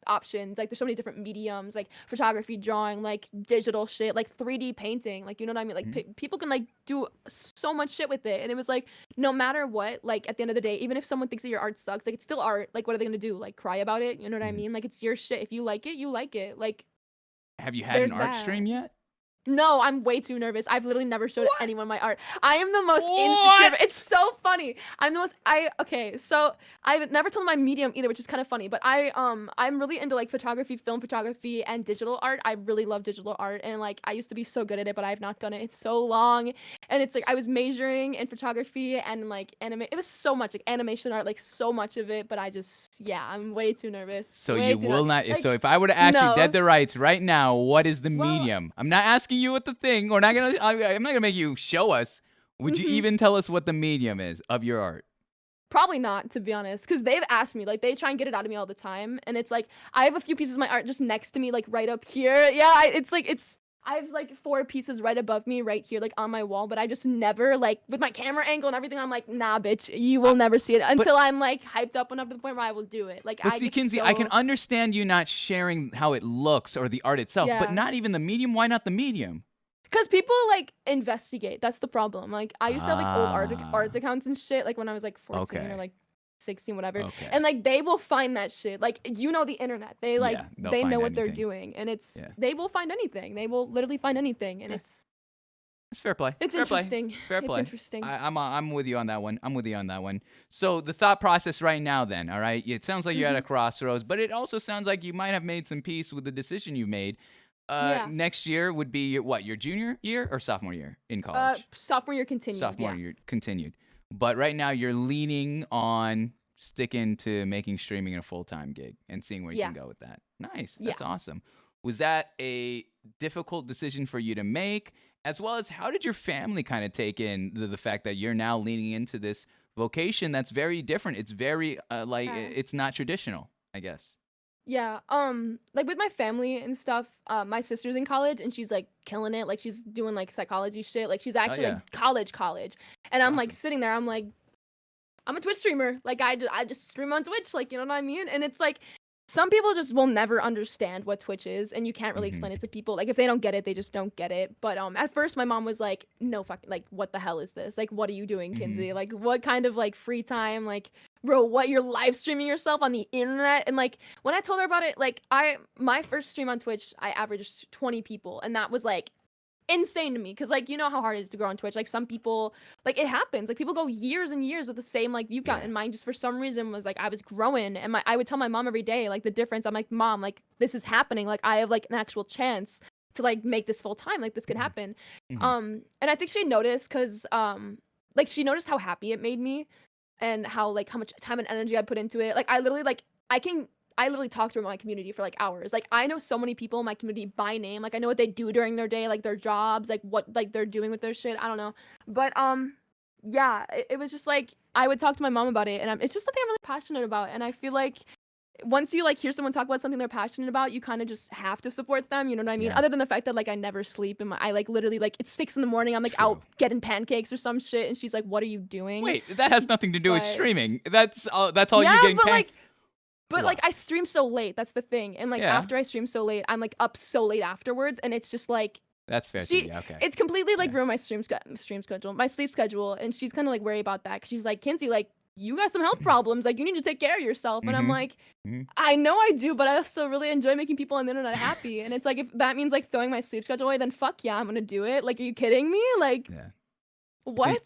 Speaker 1: options. Like there's so many different mediums. Like photography, drawing, like digital shit, like 3D painting. Like you know what I mean. Like people can like do so much shit with it. And it was like no matter what, like at the end of the day, even if someone thinks that your art sucks, like it's still art. Like what are they gonna do? Like cry about it? You know what I
Speaker 2: Hmm.
Speaker 1: mean? Like it's your shit. If you like it, you like it. Like
Speaker 2: Have you had an
Speaker 1: there's
Speaker 2: art
Speaker 1: that.
Speaker 2: stream yet?
Speaker 1: No, I'm way too nervous. I've literally never showed
Speaker 2: What?
Speaker 1: anyone my art. I am the most insecure.
Speaker 2: What?
Speaker 1: It's so funny. I'm the most okay, so I've never told my medium either, which is kind of funny, but I'm really into like photography, film photography and digital art. I really love digital art and like I used to be so good at it, but I've not done it. It's so long. And it's like I was majoring in photography and like anime. It was so much like animation art, like so much of it, but I just yeah, I'm way too nervous.
Speaker 2: So
Speaker 1: Way
Speaker 2: you
Speaker 1: too
Speaker 2: will
Speaker 1: nervous.
Speaker 2: not.
Speaker 1: Like
Speaker 2: So if I were to ask you dead
Speaker 1: no.
Speaker 2: to rights right now, what is the
Speaker 1: Well,
Speaker 2: medium? I'm not asking you what the thing. We're not gonna. I'm not gonna make you show us. Would you
Speaker 1: mhm.
Speaker 2: even tell us what the medium is of your art?
Speaker 1: Probably not, to be honest, because they've asked me, like, they try and get it out of me all the time, and it's like, I have a few pieces of my art just next to me, like, right up here. Yeah, I have, like, 4 pieces right above me, right here, like, on my wall, but I just never, like, with my camera angle and everything, I'm like, nah, bitch, you
Speaker 2: I,
Speaker 1: will never see it
Speaker 2: but
Speaker 1: until I'm, like, hyped up enough to the point where I will do it. Like,
Speaker 2: but
Speaker 1: I
Speaker 2: see,
Speaker 1: get
Speaker 2: Kinsey, I can
Speaker 1: so,
Speaker 2: understand you not sharing how it looks or the art itself, but
Speaker 1: yeah.
Speaker 2: not even the medium. Why not the medium?
Speaker 1: Because people, like, investigate. That's the problem. Like, I used to have, like, old art
Speaker 2: Ah,
Speaker 1: accounts and shit, like, when I was, like, 14 or,
Speaker 2: okay,
Speaker 1: like, 16, whatever.
Speaker 2: okay.
Speaker 1: And, like, they will find that shit. Like, you know the internet.
Speaker 2: Yeah, they'll
Speaker 1: They know
Speaker 2: find
Speaker 1: what they're
Speaker 2: anything.
Speaker 1: doing. And
Speaker 2: Yeah,
Speaker 1: they will find anything. They will literally find anything. And
Speaker 2: okay. It's fair play.
Speaker 1: it's
Speaker 2: Fair play.
Speaker 1: interesting.
Speaker 2: Fair
Speaker 1: It's
Speaker 2: play.
Speaker 1: interesting.
Speaker 2: I'm with you on that one. I'm with you on that one. So the thought process right now, then, all right. It sounds like you're at
Speaker 1: Hmm.
Speaker 2: a crossroads, but it also sounds like you might have made some peace with the decision you made.
Speaker 1: Yeah.
Speaker 2: Next year would be your junior year or sophomore year in college?
Speaker 1: Sophomore year continued.
Speaker 2: Sophomore
Speaker 1: Yeah.
Speaker 2: year continued, but right now you're leaning on sticking to making streaming a full-time gig and seeing where you can
Speaker 1: Yeah.
Speaker 2: go with that. Nice.
Speaker 1: Yeah.
Speaker 2: That's awesome. Was that a difficult decision for you to make? As well as how did your family kind of take in the fact that you're now leaning into this vocation that's very different? It's very
Speaker 1: Yeah.
Speaker 2: it's not traditional, I guess.
Speaker 1: Yeah, like with my family and stuff, my sister's in college and she's like killing it. Like she's doing like psychology shit. Like she's
Speaker 2: Oh
Speaker 1: actually
Speaker 2: yeah,
Speaker 1: like college. And
Speaker 2: it's
Speaker 1: I'm like
Speaker 2: awesome.
Speaker 1: sitting there, I'm like, I'm a Twitch streamer. Like I just stream on Twitch, like you know what I mean? And it's like some people just will never understand what Twitch is and you can't really
Speaker 2: Hmm.
Speaker 1: explain it to people. Like if they don't get it, they just don't get it. But at first my mom was like, "No fucking like what the hell is this? Like what are you doing,
Speaker 2: Hmm.
Speaker 1: Kinsey? Like what kind of like free time like bro, what you're live streaming yourself on the internet?" And like when I told her about it, like my first stream on Twitch, I averaged 20 people and that was like insane to me because like you know how hard it is to grow on Twitch. Like some people, like it happens. Like people go years and years with the same like view count,
Speaker 2: Yeah.
Speaker 1: and mine just for some reason was like I was growing, and I would tell my mom every day like the difference. I'm like, Mom, like this is happening. Like I have like an actual chance to like make this full time. Like this could happen.
Speaker 2: Mhm.
Speaker 1: And I think she noticed because like she noticed how happy it made me, and how much time and energy I put into it. Like I literally like I literally talk to my community for like hours. Like I know so many people in my community by name. Like I know what they do during their day, like their jobs, like what like they're doing with their shit. I don't know. But yeah, it was just like I would talk to my mom about it, and it's just something I'm really passionate about. And I feel like once you like hear someone talk about something they're passionate about, you kind of just have to support them. You know what I mean?
Speaker 2: Yeah.
Speaker 1: Other than the fact that like I never sleep, and I like literally like it's 6 in the morning. I'm like
Speaker 2: True.
Speaker 1: out getting pancakes or some shit, and she's like, "What are you doing?"
Speaker 2: Wait, that has nothing to do with
Speaker 1: But
Speaker 2: streaming. That's all you're
Speaker 1: yeah,
Speaker 2: getting
Speaker 1: but
Speaker 2: paid.
Speaker 1: like but
Speaker 2: What?
Speaker 1: like I stream so late. That's the thing. And like
Speaker 2: Yeah.
Speaker 1: after I stream so late, I'm like up so late afterwards, and it's just like
Speaker 2: That's fair too.
Speaker 1: she
Speaker 2: Yeah, okay.
Speaker 1: it's completely like
Speaker 2: Yeah.
Speaker 1: ruined my stream schedule, my sleep schedule, and she's kind of like worried about that 'cause she's like, "Kinsey, like you got some health problems. Like you need to take care of yourself." And I'm
Speaker 2: Mhm.
Speaker 1: like,
Speaker 2: Mhm.
Speaker 1: I know I do, but I also really enjoy making people on the internet happy. And it's like if that means like throwing my sleep schedule away, then fuck yeah, I'm gonna do it. Like, are you kidding me? Like,
Speaker 2: Yeah.
Speaker 1: what?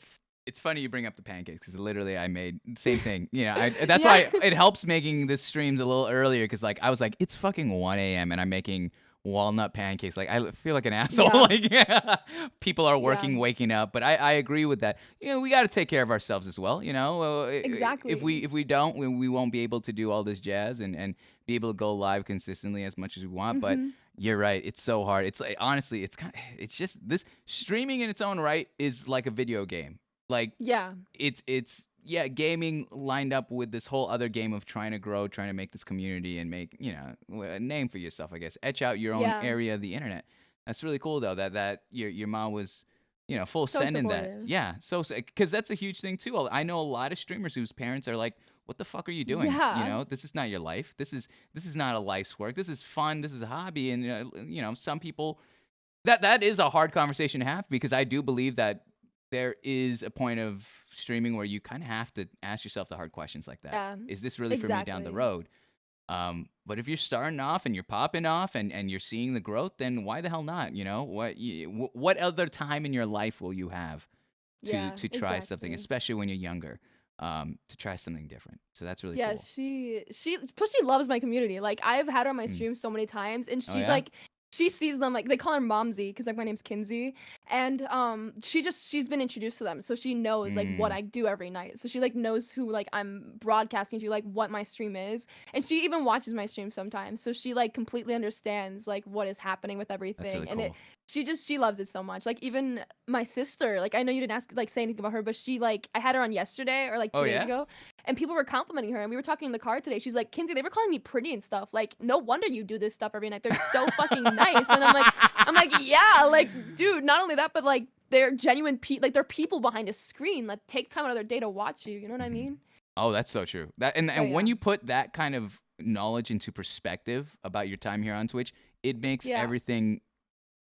Speaker 2: It's funny you bring up the pancakes because literally I made the same thing. You know, that's
Speaker 1: Yeah.
Speaker 2: why it helps making the streams a little earlier because like I was like, it's fucking 1 a.m. and I'm making walnut pancakes. Like I feel like an asshole.
Speaker 1: Yeah.
Speaker 2: Like yeah, people are working,
Speaker 1: Yeah.
Speaker 2: waking up. But I agree with that. You know, we got to take care of ourselves as well. You know,
Speaker 1: Exactly.
Speaker 2: If we don't, we won't be able to do all this jazz and be able to go live consistently as much as we want. But
Speaker 1: Mhm.
Speaker 2: you're right. It's so hard. It's like honestly, it's just this streaming in its own right is like a video game. Like
Speaker 1: Yeah.
Speaker 2: it's yeah, gaming lined up with this whole other game of trying to grow, trying to make this community and make, you know, a name for yourself, I guess. Etch out your own
Speaker 1: Yeah.
Speaker 2: area of the internet. That's really cool though that your mom was, you know, full
Speaker 1: So
Speaker 2: send in that.
Speaker 1: supportive.
Speaker 2: Yeah, so cuz that's a huge thing too. I know a lot of streamers whose parents are like, "What the fuck are you doing? You
Speaker 1: Yeah.
Speaker 2: know, this is not your life. This is not a life's work. This is fun. This is a hobby." And you know, some people that is a hard conversation to have because I do believe that there is a point of streaming where you kind of have to ask yourself the hard questions like that.
Speaker 1: Yeah.
Speaker 2: Is this really for me down the
Speaker 1: Exactly.
Speaker 2: road? But if you're starting off and you're popping off and you're seeing the growth, then why the hell not? You know, what other time in your life will you have
Speaker 1: Yeah.
Speaker 2: to try something,
Speaker 1: Exactly.
Speaker 2: especially when you're younger, to try something different? So that's really
Speaker 1: Yeah,
Speaker 2: cool.
Speaker 1: plus she loves my community. Like I've had her on my
Speaker 2: Mm.
Speaker 1: stream so many times, and
Speaker 2: Oh
Speaker 1: she's
Speaker 2: yeah.
Speaker 1: like, she sees them like they call her Momsy because like my name's Kinsey, and she's been introduced to them, so she knows like what
Speaker 2: Mm.
Speaker 1: I do every night. So she like knows who like I'm broadcasting to, like what my stream is, and she even watches my stream sometimes. So she like completely understands like what is happening with
Speaker 2: That's
Speaker 1: everything,
Speaker 2: really
Speaker 1: and
Speaker 2: cool.
Speaker 1: she loves it so much. Like even my sister, like I know you didn't say anything about her, but she like I had her on yesterday or like
Speaker 2: Oh
Speaker 1: 2 days
Speaker 2: yeah.
Speaker 1: ago, and people were complimenting her, and we were talking in the car today. She's like, Kinsey, they were calling me pretty and stuff. Like, no wonder you do this stuff every night. They're so fucking nice. And I'm like, yeah, like, dude, not only that, but like they're genuine like they're people behind a screen that take time out of their day to watch you. You know what I
Speaker 2: Mhm.
Speaker 1: mean?
Speaker 2: Oh, that's so true. That
Speaker 1: Oh
Speaker 2: and when
Speaker 1: yeah.
Speaker 2: you put that kind of knowledge into perspective about your time here on Twitch, it makes
Speaker 1: Yeah.
Speaker 2: everything.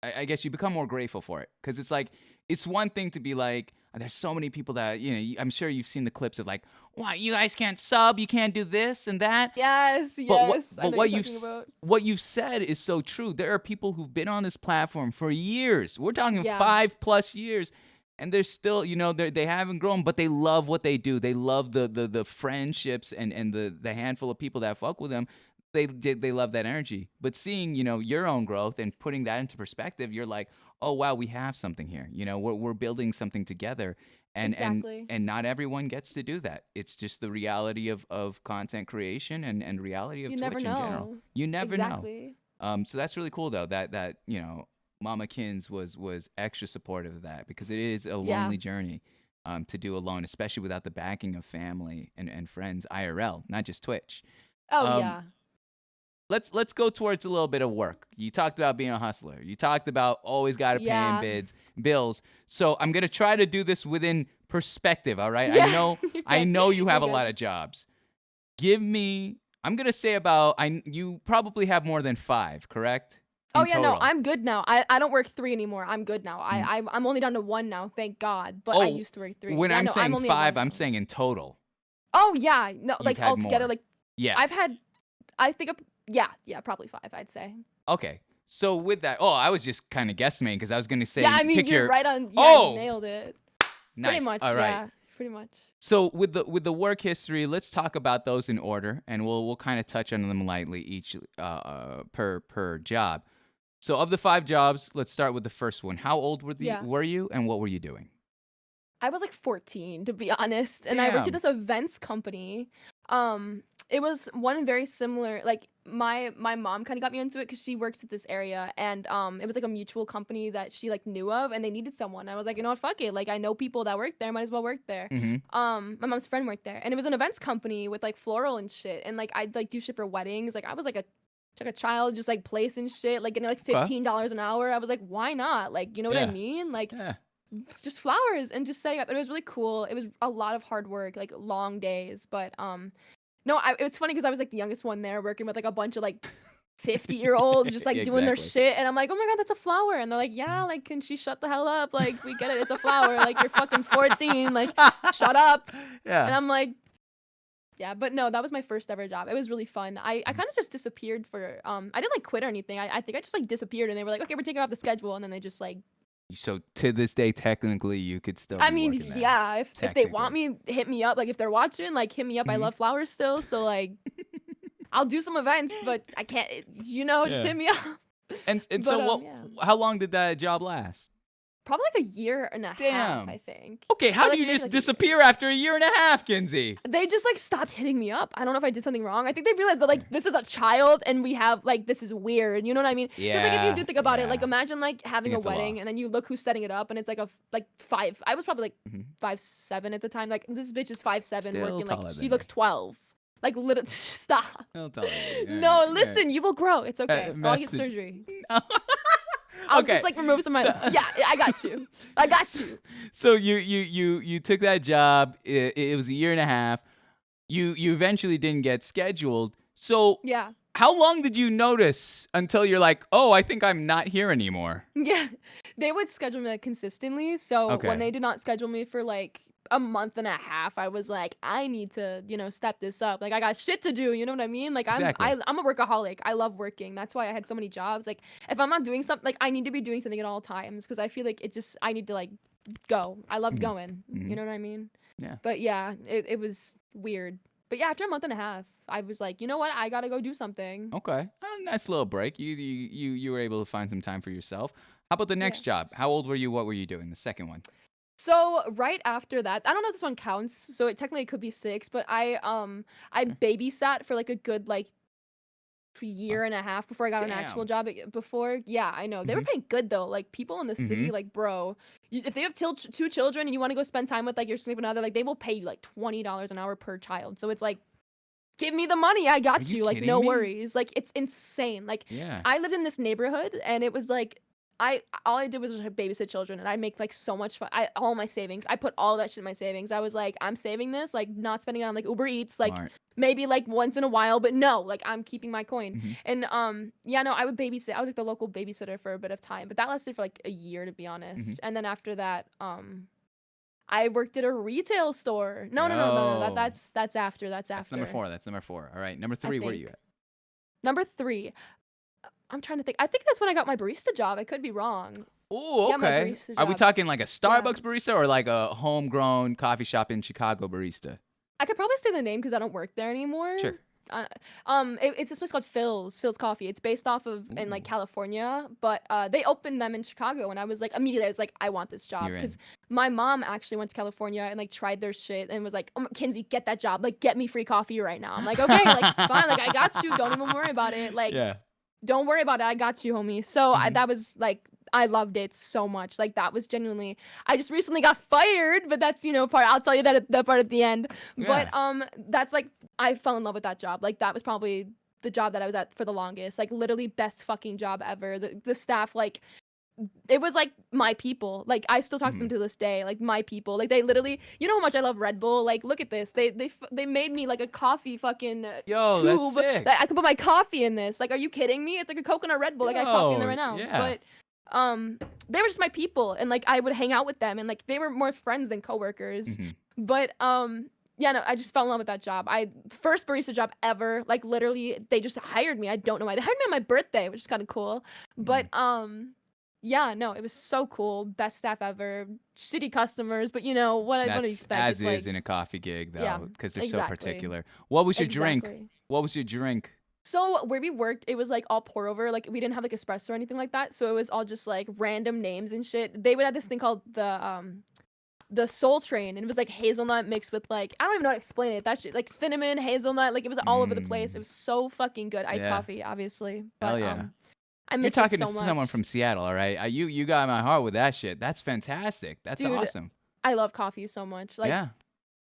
Speaker 2: I guess you become more grateful for it because it's like it's one thing to be like, there's so many people that you know. I'm sure you've seen the clips of like, why you guys can't sub, you can't do this and that.
Speaker 1: Yes,
Speaker 2: But what
Speaker 1: yes. I
Speaker 2: but
Speaker 1: know
Speaker 2: what
Speaker 1: you're
Speaker 2: you've
Speaker 1: talking about.
Speaker 2: what you've said is so true. There are people who've been on this platform for years. We're talking
Speaker 1: Yeah.
Speaker 2: 5+ years. And they're still, you know, they haven't grown, but they love what they do. They love the friendships and the handful of people that fuck with them. They love that energy. But seeing, you know, your own growth and putting that into perspective, you're like, oh wow, we have something here. You know, we're building something together. And
Speaker 1: Exactly.
Speaker 2: and not everyone gets to do that. It's just the reality of content creation and reality of
Speaker 1: You
Speaker 2: Twitch
Speaker 1: never
Speaker 2: in general.
Speaker 1: know.
Speaker 2: You never know.
Speaker 1: Exactly.
Speaker 2: So that's really cool though that you know Mama Kins was extra supportive of that because it is a
Speaker 1: Yeah.
Speaker 2: lonely journey to do alone, especially without the backing of family and friends IRL, not just Twitch.
Speaker 1: Oh
Speaker 2: Um,
Speaker 1: yeah.
Speaker 2: let's go towards a little bit of work. You talked about being a hustler. You talked about always got to pay
Speaker 1: Yeah.
Speaker 2: in bills. So I'm gonna try to do this within perspective. All right.
Speaker 1: Yeah.
Speaker 2: I
Speaker 1: Okay.
Speaker 2: know you have a
Speaker 1: You're
Speaker 2: lot
Speaker 1: good.
Speaker 2: of jobs. Give me. I'm gonna say about. You probably have more than 5, correct?
Speaker 1: Oh
Speaker 2: In
Speaker 1: yeah, no,
Speaker 2: total.
Speaker 1: I'm good now. I don't work 3 anymore. I'm good now.
Speaker 2: Mm.
Speaker 1: I'm only down to 1 now, thank God. But I
Speaker 2: Oh,
Speaker 1: used to work 3.
Speaker 2: when
Speaker 1: Yeah,
Speaker 2: I'm
Speaker 1: no, I'm
Speaker 2: saying
Speaker 1: only at
Speaker 2: 5,
Speaker 1: 1
Speaker 2: I'm
Speaker 1: now.
Speaker 2: saying in total.
Speaker 1: Oh yeah, no,
Speaker 2: You've
Speaker 1: like
Speaker 2: had
Speaker 1: altogether,
Speaker 2: more.
Speaker 1: like
Speaker 2: Yeah.
Speaker 1: I've had, I think, yeah, probably 5, I'd say.
Speaker 2: Okay. So with that, I was just kind of guesstimating because I was gonna say
Speaker 1: Yeah, I mean,
Speaker 2: pick
Speaker 1: you're
Speaker 2: your.
Speaker 1: right on. Yeah,
Speaker 2: Oh,
Speaker 1: you nailed it.
Speaker 2: nice.
Speaker 1: Pretty much.
Speaker 2: All right.
Speaker 1: Yeah, pretty much.
Speaker 2: So with the work history, let's talk about those in order, and we'll kind of touch on them lightly each per job. So of the 5 jobs, let's start with the first one. How old
Speaker 1: Yeah.
Speaker 2: were you, and what were you doing?
Speaker 1: I was like 14 to be honest, and I worked at
Speaker 2: Damn.
Speaker 1: this events company. It was one very similar. Like my mom kind of got me into it because she works at this area, and it was like a mutual company that she like knew of, and they needed someone. I was like, you know what, fuck it. Like I know people that work there, might as well work there.
Speaker 2: Mm-hmm.
Speaker 1: My mom's friend worked there, and it was an events company with like floral and shit, and like I'd like do shit for weddings. Like I was like a child just like placing shit, like getting like
Speaker 2: Okay.
Speaker 1: $15 an hour. I was like, why not? Like, you know what I
Speaker 2: Yeah.
Speaker 1: mean? Like
Speaker 2: Yeah.
Speaker 1: just flowers and just setting up. It was really cool. It was a lot of hard work, like long days. But no, it's funny because I was like the youngest one there, working with like a bunch of like 50-year-olds just like
Speaker 2: Yeah,
Speaker 1: doing their
Speaker 2: exactly.
Speaker 1: shit, and I'm like, oh my god, that's a flower, and they're like, yeah, like can she shut the hell up? Like we get it, it's a flower. Like you're fucking 14, like shut up. And
Speaker 2: Yeah.
Speaker 1: I'm like, yeah, but no, that was my first ever job. It was really fun. I kind of just disappeared for I didn't like quit or anything. I think I just like disappeared, and they were like, okay, we're taking off the schedule, and then they just like.
Speaker 2: So to this day, technically, you could still.
Speaker 1: I
Speaker 2: be
Speaker 1: mean,
Speaker 2: working there.
Speaker 1: yeah, if they want
Speaker 2: Technically.
Speaker 1: me, hit me up. Like if they're watching, like hit me up. I
Speaker 2: Mhm.
Speaker 1: love flowers still, so like I'll do some events, but I can't. Just
Speaker 2: Yeah.
Speaker 1: hit me up.
Speaker 2: And
Speaker 1: But
Speaker 2: so what?
Speaker 1: yeah,
Speaker 2: How long did that job last?
Speaker 1: probably like a year and a half,
Speaker 2: Damn.
Speaker 1: I think.
Speaker 2: Okay, how
Speaker 1: Or,
Speaker 2: do
Speaker 1: like,
Speaker 2: you
Speaker 1: maybe,
Speaker 2: just
Speaker 1: like, a year.
Speaker 2: disappear after a year and a half, Kinsey?
Speaker 1: They just like stopped hitting me up. I don't know if I did something wrong. I think they realized that like this is a child and we have like this is weird. You know what I mean? Because like if you do think about it, like
Speaker 2: Yeah.
Speaker 1: imagine like having a
Speaker 2: Against the law.
Speaker 1: wedding and then you look who's setting it up and it's like like 5. I was probably like
Speaker 2: Mhm.
Speaker 1: 5'7" at the time. Like this bitch is 5'7"
Speaker 2: Still
Speaker 1: working
Speaker 2: taller
Speaker 1: like
Speaker 2: than
Speaker 1: she looks
Speaker 2: me.
Speaker 1: 12. Like little stop.
Speaker 2: I'll tell you.
Speaker 1: No, listen, you will grow. It's okay. I'll get
Speaker 2: Message.
Speaker 1: surgery. I'll
Speaker 2: Okay.
Speaker 1: just like remove some of my.
Speaker 2: So-
Speaker 1: Yeah, I got you. I got you.
Speaker 2: So you took that job. It was a year and a half. You eventually didn't get scheduled. So
Speaker 1: Yeah.
Speaker 2: how long did you notice until you're like, oh, I think I'm not here anymore?
Speaker 1: Yeah. They would schedule me like consistently. So
Speaker 2: Okay.
Speaker 1: when they did not schedule me for like a month and a half, I was like, I need to, step this up. Like I got shit to do. You know what I mean? Like
Speaker 2: Exactly.
Speaker 1: I'm a workaholic. I love working. That's why I had so many jobs. Like if I'm not doing something, like I need to be doing something at all times because I feel like I need to like go. I loved
Speaker 2: Mhm.
Speaker 1: going.
Speaker 2: Mhm.
Speaker 1: You know what I mean?
Speaker 2: Yeah.
Speaker 1: But yeah, it was weird. But yeah, after a month and a half, I was like, you know what? I gotta go do something.
Speaker 2: Okay. A nice little break. You were able to find some time for yourself. How about the
Speaker 1: Yeah.
Speaker 2: next job? How old were you? What were you doing? The second one.
Speaker 1: So right after that, I don't know if this one counts. So it technically could be 6, but I
Speaker 2: Okay.
Speaker 1: babysat for like a good like
Speaker 2: Huh?
Speaker 1: year and a half before I got an actual
Speaker 2: Damn.
Speaker 1: job. Before, yeah, I know they were
Speaker 2: Mhm.
Speaker 1: paying good though. Like people in the city,
Speaker 2: Mhm.
Speaker 1: like bro, if they have 2 children and you want to go spend time with like your significant other, like they will pay you like $20 an hour per child. So it's like, give me the money, I
Speaker 2: Are
Speaker 1: got
Speaker 2: you
Speaker 1: you. Like
Speaker 2: kidding
Speaker 1: no
Speaker 2: me?
Speaker 1: worries. Like it's insane. Like
Speaker 2: Yeah.
Speaker 1: I lived in this neighborhood and it was like all I did was just babysit children and I make like so much fun. All my savings. I put all that shit in my savings. I was like, I'm saving this, like not spending it on like Uber Eats, like
Speaker 2: Smart.
Speaker 1: maybe like once in a while, but no, like I'm keeping my coin.
Speaker 2: Mhm.
Speaker 1: And yeah, no, I would babysit. I was like the local babysitter for a bit of time, but that lasted for like a year to be honest.
Speaker 2: Mhm.
Speaker 1: And then after that, I worked at a retail store. No.
Speaker 2: Yo.
Speaker 1: That's after. That's
Speaker 2: That's number
Speaker 1: after.
Speaker 2: 4. That's number 4. All right. Number
Speaker 1: I
Speaker 2: 3. Where are you
Speaker 1: think.
Speaker 2: at?
Speaker 1: Number 3. I'm trying to think. I think that's when I got my barista job. I could be wrong.
Speaker 2: Oh,
Speaker 1: Yeah, my
Speaker 2: okay.
Speaker 1: barista
Speaker 2: Are we
Speaker 1: job.
Speaker 2: talking like a
Speaker 1: Yeah.
Speaker 2: Starbucks barista or like a homegrown coffee shop in Chicago barista?
Speaker 1: I could probably say the name because I don't work there anymore.
Speaker 2: Sure.
Speaker 1: It's this place called Phil's Coffee. It's based off of in like
Speaker 2: Ooh.
Speaker 1: California, but they opened them in Chicago, and I was like immediately I was like I want this job
Speaker 2: You're
Speaker 1: because
Speaker 2: in.
Speaker 1: my mom actually went to California and like tried their shit and was like, oh, Kinsey, get that job, like get me free coffee right now. I'm like, okay, like fine, like I got you. Don't even worry about it. Like
Speaker 2: Yeah.
Speaker 1: don't worry about it. I got you, homie. So
Speaker 2: Mhm.
Speaker 1: that was like I loved it so much. Like that was genuinely. I just recently got fired, but that's part. I'll tell you that part at the end. But
Speaker 2: Yeah.
Speaker 1: that's like I fell in love with that job. Like that was probably the job that I was at for the longest. Like literally best fucking job ever. The staff like. It was like my people. Like I still talk to them
Speaker 2: Mhm.
Speaker 1: to this day. Like my people. Like they literally. You know how much I love Red Bull. Like look at this. They made me like a coffee fucking
Speaker 2: Yo, that's
Speaker 1: tube
Speaker 2: sick.
Speaker 1: that I can put my coffee in this. Like, are you kidding me? It's like a coconut Red Bull. Like I got coffee in there
Speaker 2: Yo,
Speaker 1: right now.
Speaker 2: yeah.
Speaker 1: But they were just my people, and like I would hang out with them, and like they were more friends than coworkers.
Speaker 2: Mhm.
Speaker 1: But yeah, no, I just fell in love with that job. First barista job ever. Like literally, they just hired me. I don't know why. They hired me on my birthday, which is kind of cool.
Speaker 2: Mm.
Speaker 1: But yeah, no, it was so cool. Best staff ever. Shitty customers, but what do you
Speaker 2: That's
Speaker 1: expect?
Speaker 2: as
Speaker 1: It's
Speaker 2: is
Speaker 1: like,
Speaker 2: in a coffee gig
Speaker 1: yeah,
Speaker 2: though, because they're so
Speaker 1: exactly,
Speaker 2: particular. What was your drink?
Speaker 1: exactly.
Speaker 2: What was your drink?
Speaker 1: So where we worked, it was like all pour over. Like we didn't have like espresso or anything like that. So it was all just like random names and shit. They would have this thing called the Soul Train, and it was like hazelnut mixed with like I don't even know how to explain it. That shit like cinnamon, hazelnut, like it was all over the place. It
Speaker 2: Mm.
Speaker 1: was so fucking good. Iced
Speaker 2: Yeah.
Speaker 1: coffee, obviously,
Speaker 2: Hell
Speaker 1: but
Speaker 2: yeah.
Speaker 1: I
Speaker 2: You're
Speaker 1: miss it
Speaker 2: talking to
Speaker 1: so
Speaker 2: someone
Speaker 1: much,
Speaker 2: from Seattle, all right? You got my heart with that shit. That's fantastic. That's
Speaker 1: dude.
Speaker 2: awesome.
Speaker 1: I love coffee so much. Like
Speaker 2: Yeah.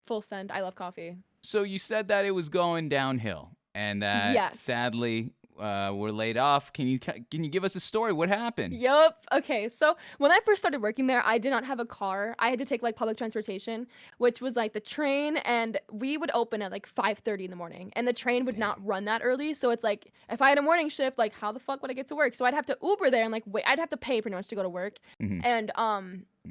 Speaker 1: full send. I love coffee.
Speaker 2: So you said that it was going downhill, and that
Speaker 1: Yes.
Speaker 2: sadly we're laid off. Can you give us a story? What happened?
Speaker 1: Yup. Okay, so when I first started working there, I did not have a car. I had to take like public transportation, which was like the train, and we would open at like 5:30 in the morning, and the train would not
Speaker 2: Dang.
Speaker 1: run that early. So it's like if I had a morning shift, like how the fuck would I get to work? So I'd have to Uber there and like wait. I'd have to pay pretty much to go to work,
Speaker 2: Hmm.
Speaker 1: and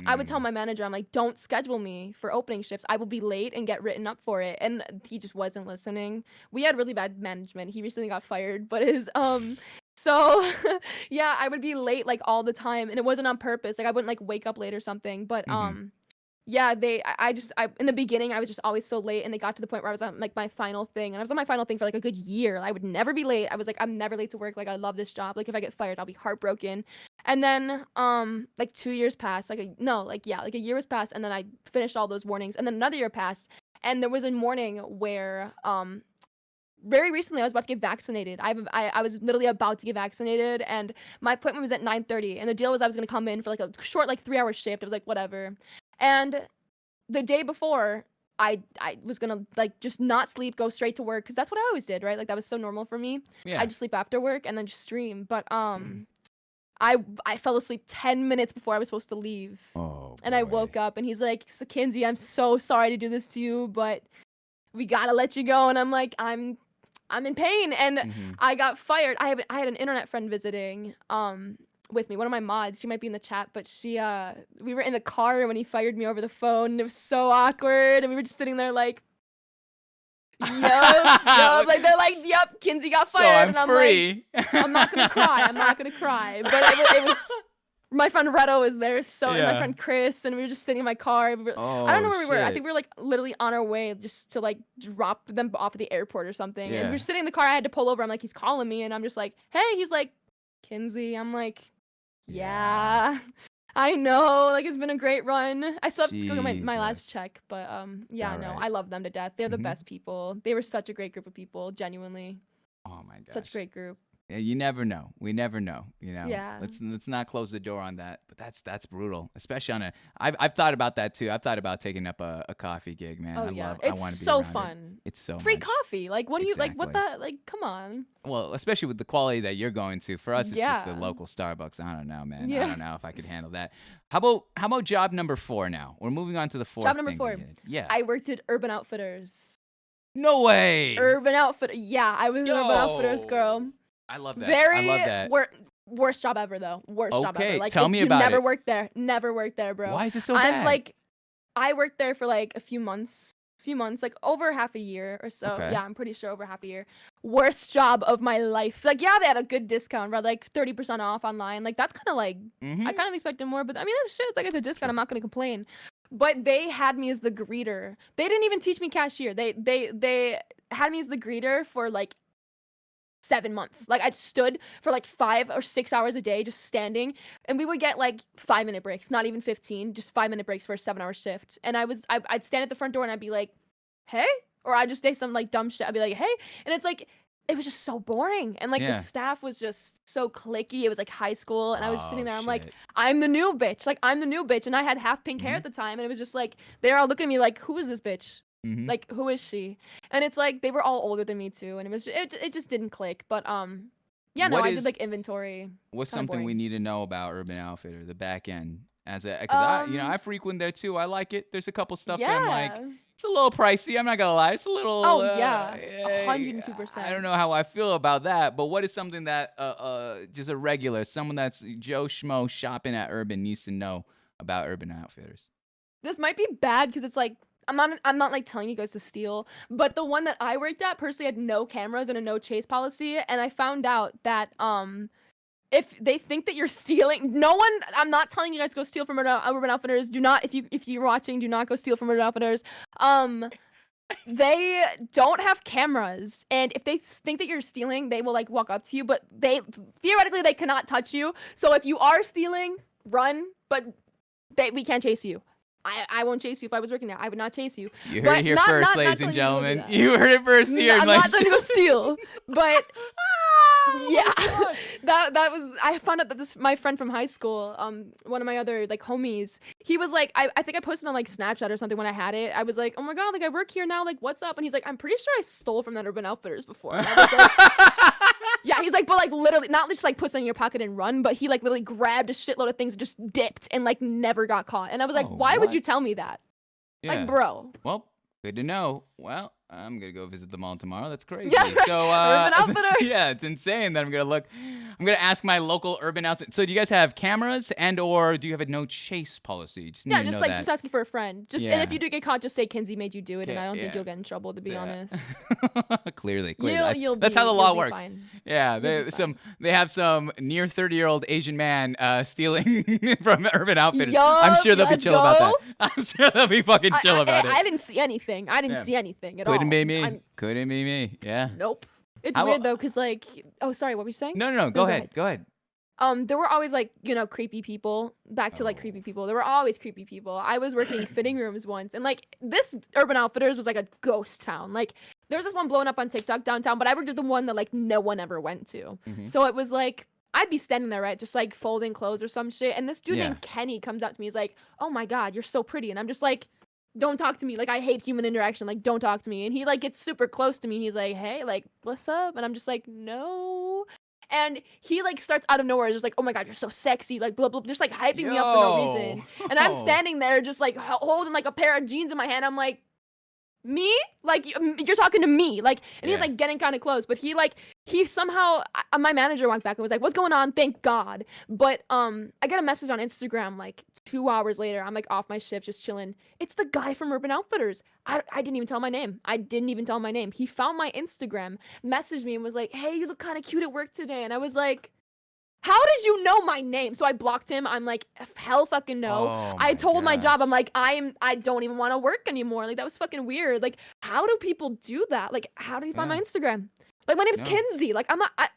Speaker 1: I would tell
Speaker 2: Mm.
Speaker 1: my manager, I'm like, don't schedule me for opening shifts. I will be late and get written up for it. And he just wasn't listening. We had really bad management. He recently got fired, but his so yeah, I would be late like all the time, and it wasn't on purpose. Like I wouldn't like wake up late or something. But
Speaker 2: Hmm.
Speaker 1: yeah, I in the beginning I was just always so late, and they got to the point where I was on like my final thing, and I was on my final thing for like a good year. I would never be late. I was like, I'm never late to work. Like I love this job. Like if I get fired, I'll be heartbroken. And then like 2 years passed. Like a year was passed, and then I finished all those warnings, and then another year passed, and there was a morning where very recently I was about to get vaccinated. I was literally about to get vaccinated, and my appointment was at 9:30, and the deal was I was gonna come in for like a short like 3 hour shift. It was like whatever, and the day before I was gonna like just not sleep, go straight to work because that's what I always did, right? Like that was so normal for me. I
Speaker 2: Yeah.
Speaker 1: just sleep after work and then just stream, but I fell asleep 10 minutes before I was supposed to leave.
Speaker 2: Oh
Speaker 1: And I
Speaker 2: boy.
Speaker 1: woke up and he's like, Kinsey, I'm so sorry to do this to you, but we gotta let you go. And I'm like, I'm in pain. And
Speaker 2: Hmm.
Speaker 1: I got fired. I had an internet friend visiting with me, one of my mods. She might be in the chat, but we were in the car when he fired me over the phone, and it was so awkward. And we were just sitting there like, yup. Like they're like, yep, Kinsey got
Speaker 2: So
Speaker 1: fired.
Speaker 2: I'm
Speaker 1: And I'm like,
Speaker 2: free.
Speaker 1: I'm not gonna cry. I'm not gonna cry. But it was my friend Reto was there, so and my
Speaker 2: Yeah.
Speaker 1: friend Chris, and we were just sitting in my car. I don't know
Speaker 2: Oh
Speaker 1: where we were. I
Speaker 2: shit.
Speaker 1: think we were like literally on our way just to like drop them off at the airport or something. And we
Speaker 2: Yeah.
Speaker 1: were sitting in the car. I had to pull over. I'm like, he's calling me, and I'm just like, hey. He's like, Kinsey. I'm like,
Speaker 2: Yeah.
Speaker 1: yeah. I know, like it's been a great run. I still have to go get my last
Speaker 2: Jesus.
Speaker 1: check, but yeah,
Speaker 2: All
Speaker 1: no,
Speaker 2: right.
Speaker 1: I love them to death. They're the
Speaker 2: Hmm.
Speaker 1: best people. They were such a great group of people, genuinely.
Speaker 2: Oh my
Speaker 1: Such a
Speaker 2: gosh.
Speaker 1: great group.
Speaker 2: Yeah, you never know. We never know.
Speaker 1: Yeah.
Speaker 2: Let's not close the door on that. But that's brutal, especially on a. I've thought about that too. I've thought about taking up a coffee gig, man.
Speaker 1: Oh
Speaker 2: I
Speaker 1: yeah,
Speaker 2: love. I
Speaker 1: it's
Speaker 2: want to be
Speaker 1: so
Speaker 2: around it.
Speaker 1: fun.
Speaker 2: It's so
Speaker 1: Free
Speaker 2: much.
Speaker 1: coffee. Like, what do you like? What
Speaker 2: Exactly.
Speaker 1: the like? Come on.
Speaker 2: Well, especially with the quality that you're going to. For us, it's just a
Speaker 1: Yeah.
Speaker 2: local Starbucks. I don't know, man. I
Speaker 1: Yeah.
Speaker 2: don't know if I could handle that. How about job number 4 now? We're moving on to the fourth
Speaker 1: Job number
Speaker 2: thing
Speaker 1: 4.
Speaker 2: you did. Yeah.
Speaker 1: I worked at Urban Outfitters.
Speaker 2: No way.
Speaker 1: Urban Outfitter. Yeah, I was an Urban Outfitters girl.
Speaker 2: Yo. I love that. I
Speaker 1: Very
Speaker 2: love that.
Speaker 1: worst job ever though. Worst job ever.
Speaker 2: Okay,
Speaker 1: Like
Speaker 2: tell me
Speaker 1: you
Speaker 2: about
Speaker 1: never
Speaker 2: it.
Speaker 1: worked there. Never worked there, bro.
Speaker 2: Why is it so
Speaker 1: I'm
Speaker 2: bad?
Speaker 1: like I worked there for like a few months, like over half a year or so.
Speaker 2: Okay.
Speaker 1: Yeah, I'm pretty sure over half a year. Worst job of my life. Like yeah, they had a good discount, right? Like 30% off online. Like that's kind of like
Speaker 2: Mhm.
Speaker 1: I kind of expected more, but I mean that's shit. It's like it's a discount.
Speaker 2: Sure.
Speaker 1: I'm not gonna complain. But they had me as the greeter. They didn't even teach me cashier. They had me as the greeter for like 7 months. Like I stood for like 5 or 6 hours a day just standing, and we would get like 5-minute breaks, not even 15, just 5-minute breaks for a 7-hour shift. And I'd stand at the front door and I'd be like, "Hey," or I'd just say some like dumb shit. I'd be like, "Hey," and it's like it was just so boring, and like the
Speaker 2: Yeah.
Speaker 1: staff was just so cliquey. It was like high school, and I was just sitting
Speaker 2: Oh
Speaker 1: there. I'm like,
Speaker 2: shit.
Speaker 1: I'm the new bitch. Like I'm the new bitch, and I had half pink hair
Speaker 2: Mhm.
Speaker 1: at the time, and it was just like they're all looking at me like, "Who is this bitch?
Speaker 2: Mhm.
Speaker 1: Like who is she?" And it's like they were all older than me too, and it just didn't click. But yeah, no,
Speaker 2: What
Speaker 1: I did
Speaker 2: is
Speaker 1: like inventory.
Speaker 2: what's
Speaker 1: Kinda
Speaker 2: something we
Speaker 1: boring.
Speaker 2: need to know about Urban Outfitter, the back end, as a because I
Speaker 1: Um,
Speaker 2: frequent there too. I like it. There's a couple stuff that I'm like,
Speaker 1: yeah.
Speaker 2: it's a little pricey. I'm not gonna lie. It's a little.
Speaker 1: Oh yeah,
Speaker 2: I
Speaker 1: 102%.
Speaker 2: don't know how I feel about that, but what is something that just a regular, someone that's Joe Schmo shopping at Urban needs to know about Urban Outfitters?
Speaker 1: This might be bad because it's like I'm not like telling you guys to steal, but the one that I worked at personally had no cameras and a no chase policy, and I found out that if they think that you're stealing, no one. I'm not telling you guys to go steal from Urban Outfitters. Do not, if you're watching, do not go steal from Urban Outfitters. They don't have cameras, and if they think that you're stealing, they will like walk up to you, but they theoretically they cannot touch you. So if you are stealing, run, but we can't chase you. I won't chase you. If I was working there, I would not chase you.
Speaker 2: You heard it here first, ladies and gentlemen. You heard it first here.
Speaker 1: I'm not trying to go steal, but yeah, that was. I found out that my friend from high school, one of my other like homies, he was like, I think I posted on like Snapchat or something when I had it. I was like, oh my god, like I work here now, like what's up? And he's like, I'm pretty sure I stole from that Urban Outfitters before. And I was like, yeah, he's like, but like literally, not just like put something in your pocket and run, but he like literally grabbed a shitload of things, and just dipped, and like never got caught. And I was like, why would you tell me that?
Speaker 2: Yeah.
Speaker 1: Like, bro.
Speaker 2: Well, good to know. Well, I'm gonna go visit the mall tomorrow. That's crazy.
Speaker 1: Yeah,
Speaker 2: So,
Speaker 1: Urban Outfitters.
Speaker 2: yeah, it's insane that I'm gonna look. I'm gonna ask my local Urban Outfitters. So, do you guys have cameras, and/or do you have a no chase policy? Just need to know that.
Speaker 1: Just asking for a friend. Just
Speaker 2: Yeah.
Speaker 1: and if you do get caught, just say Kinsey made you do it, and
Speaker 2: Okay,
Speaker 1: I don't think
Speaker 2: yeah.
Speaker 1: you'll get in trouble. To be honest,
Speaker 2: Clearly.
Speaker 1: That's
Speaker 2: how the law works.
Speaker 1: Fine.
Speaker 2: Yeah, they have some near 30-year-old Asian man stealing from Urban Outfitters. I'm sure they'll be chill about that. I'm sure they'll be fucking chill about it.
Speaker 1: I didn't see anything. I didn't see anything at all.
Speaker 2: Couldn't be me. Couldn't be me. Yeah.
Speaker 1: Nope. It's weird though, cause like, oh sorry, what were you saying?
Speaker 2: No. Go ahead. Go ahead.
Speaker 1: There were always like, creepy people. Back to like creepy people. There were always creepy people. I was working fitting rooms once, and like this Urban Outfitters was like a ghost town. Like there was this one blowing up on TikTok downtown, but I worked at the one that like no one ever went to.
Speaker 2: Mm-hmm.
Speaker 1: So it was like I'd be standing there, right, just like folding clothes or some shit, and this dude named Kenny comes up to me. He's like, "Oh my god, you're so pretty," and I'm just like, don't talk to me. Like, I hate human interaction. Like, don't talk to me. And he like gets super close to me. He's like, hey, like, what's up? And I'm just like, no. And he like starts out of nowhere, just like, oh my god, you're so sexy, like blah blah, just like hyping me up for no reason. And I'm standing there just like holding like a pair of jeans in my hand. I'm like, me? Like you're talking to me? Like, and he's like getting kind of close, but he somehow my manager went back and was like, what's going on? Thank God. But I got a message on Instagram like 2 hours later. I'm like off my shift, just chilling. It's the guy from Urban Outfitters. I didn't even tell my name. He found my Instagram, messaged me, and was like, hey, you look kind of cute at work today. And I was like, how did you know my name? So I blocked him. I'm like, hell fucking no. I told my job, I'm like, I don't even want to work anymore. Like, that was fucking weird. Like, how do people do that? Like, how do you find my Instagram? Like, my name's Kinsey. Like, I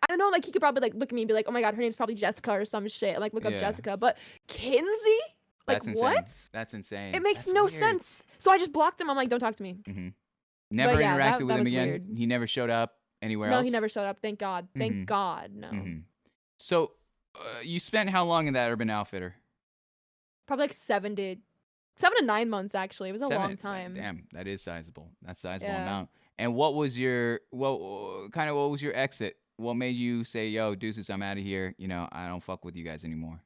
Speaker 1: don't know, like, he could probably, like, look at me and be like, oh my god, her name's probably Jessica or some shit. Like, look up Jessica. But Kinsey? Like,
Speaker 2: That's
Speaker 1: what?
Speaker 2: Insane. That's insane.
Speaker 1: It makes no sense. So I just blocked him. I'm like, don't talk to me.
Speaker 2: Mm-hmm. Never interacted with him again?
Speaker 1: Weird.
Speaker 2: He never showed up anywhere else?
Speaker 1: No, he never showed up. Thank God. Thank God, no.
Speaker 2: So, you spent how long in that Urban Outfitter?
Speaker 1: Probably like 7 to 9 months, actually. It was a long time.
Speaker 2: Damn, that is sizable. That's a sizable amount. And what was your exit? What made you say, yo, deuces, I'm out of here. You know, I don't fuck with you guys anymore.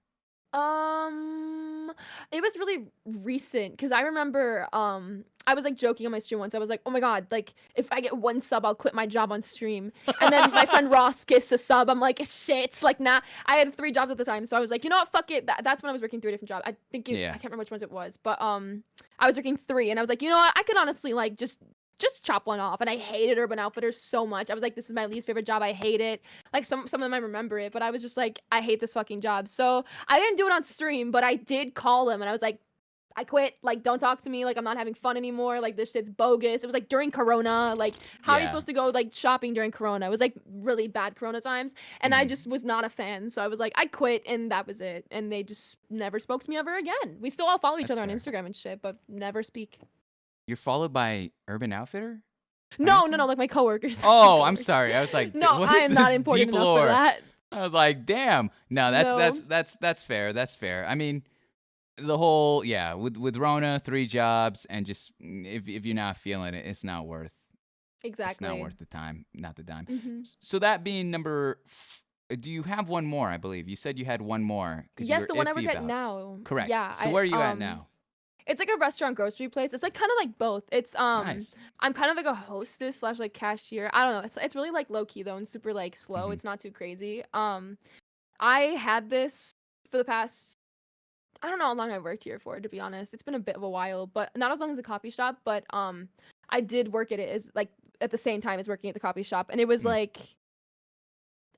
Speaker 1: It was really recent because I remember I was like joking on my stream once. I was like, oh my god, like if I get 1 sub, I'll quit my job on stream. And then my friend Ross gives a sub. I'm like, shit. Like, nah. I had 3 jobs at the time, so I was like, you know what, fuck it. That's when I was working 3 different jobs. I can't remember which ones it was, but I was working 3, and I was like, you know what, I could honestly like just chop one off. And I hated Urban Outfitters so much. I was like, this is my least favorite job. I hate it. Like some of them I remember it, but I was just like, I hate this fucking job. So I didn't do it on stream, but I did call him and I was like, I quit. Like, don't talk to me. Like, I'm not having fun anymore. Like, this shit's bogus. It was like during Corona. Like, how are you supposed to go like shopping during Corona? It was like really bad Corona times. And I just was not a fan. So I was like, I quit, and that was it. And they just never spoke to me ever again. We still all follow each other on Instagram and shit, but never speak.
Speaker 2: You're followed by Urban Outfitter?
Speaker 1: No, like my coworkers.
Speaker 2: Oh, I'm sorry. I was like,
Speaker 1: no, I am not important enough for that.
Speaker 2: I was like, damn. No, that's fair. That's fair. I mean, the whole with Rona, 3 jobs, and just if you're not feeling it, it's not worth.
Speaker 1: Exactly.
Speaker 2: It's not worth the time, not the dime.
Speaker 1: Mm-hmm.
Speaker 2: So that being number. Do you have one more? I believe you said you had one more.
Speaker 1: Yes, the one I work at now.
Speaker 2: Correct.
Speaker 1: Yeah.
Speaker 2: So where are you at now?
Speaker 1: It's like a restaurant grocery place. It's like kind of like both. It's
Speaker 2: Nice.
Speaker 1: I'm kind of like a hostess / like cashier. I don't know. It's really like low key though and super like slow. It's not too crazy. I had this for the past I don't know how long I worked here for, to be honest. It's been a bit of a while, but not as long as the coffee shop. But I did work at it as like at the same time as working at the coffee shop, and it was
Speaker 2: Mm,
Speaker 1: like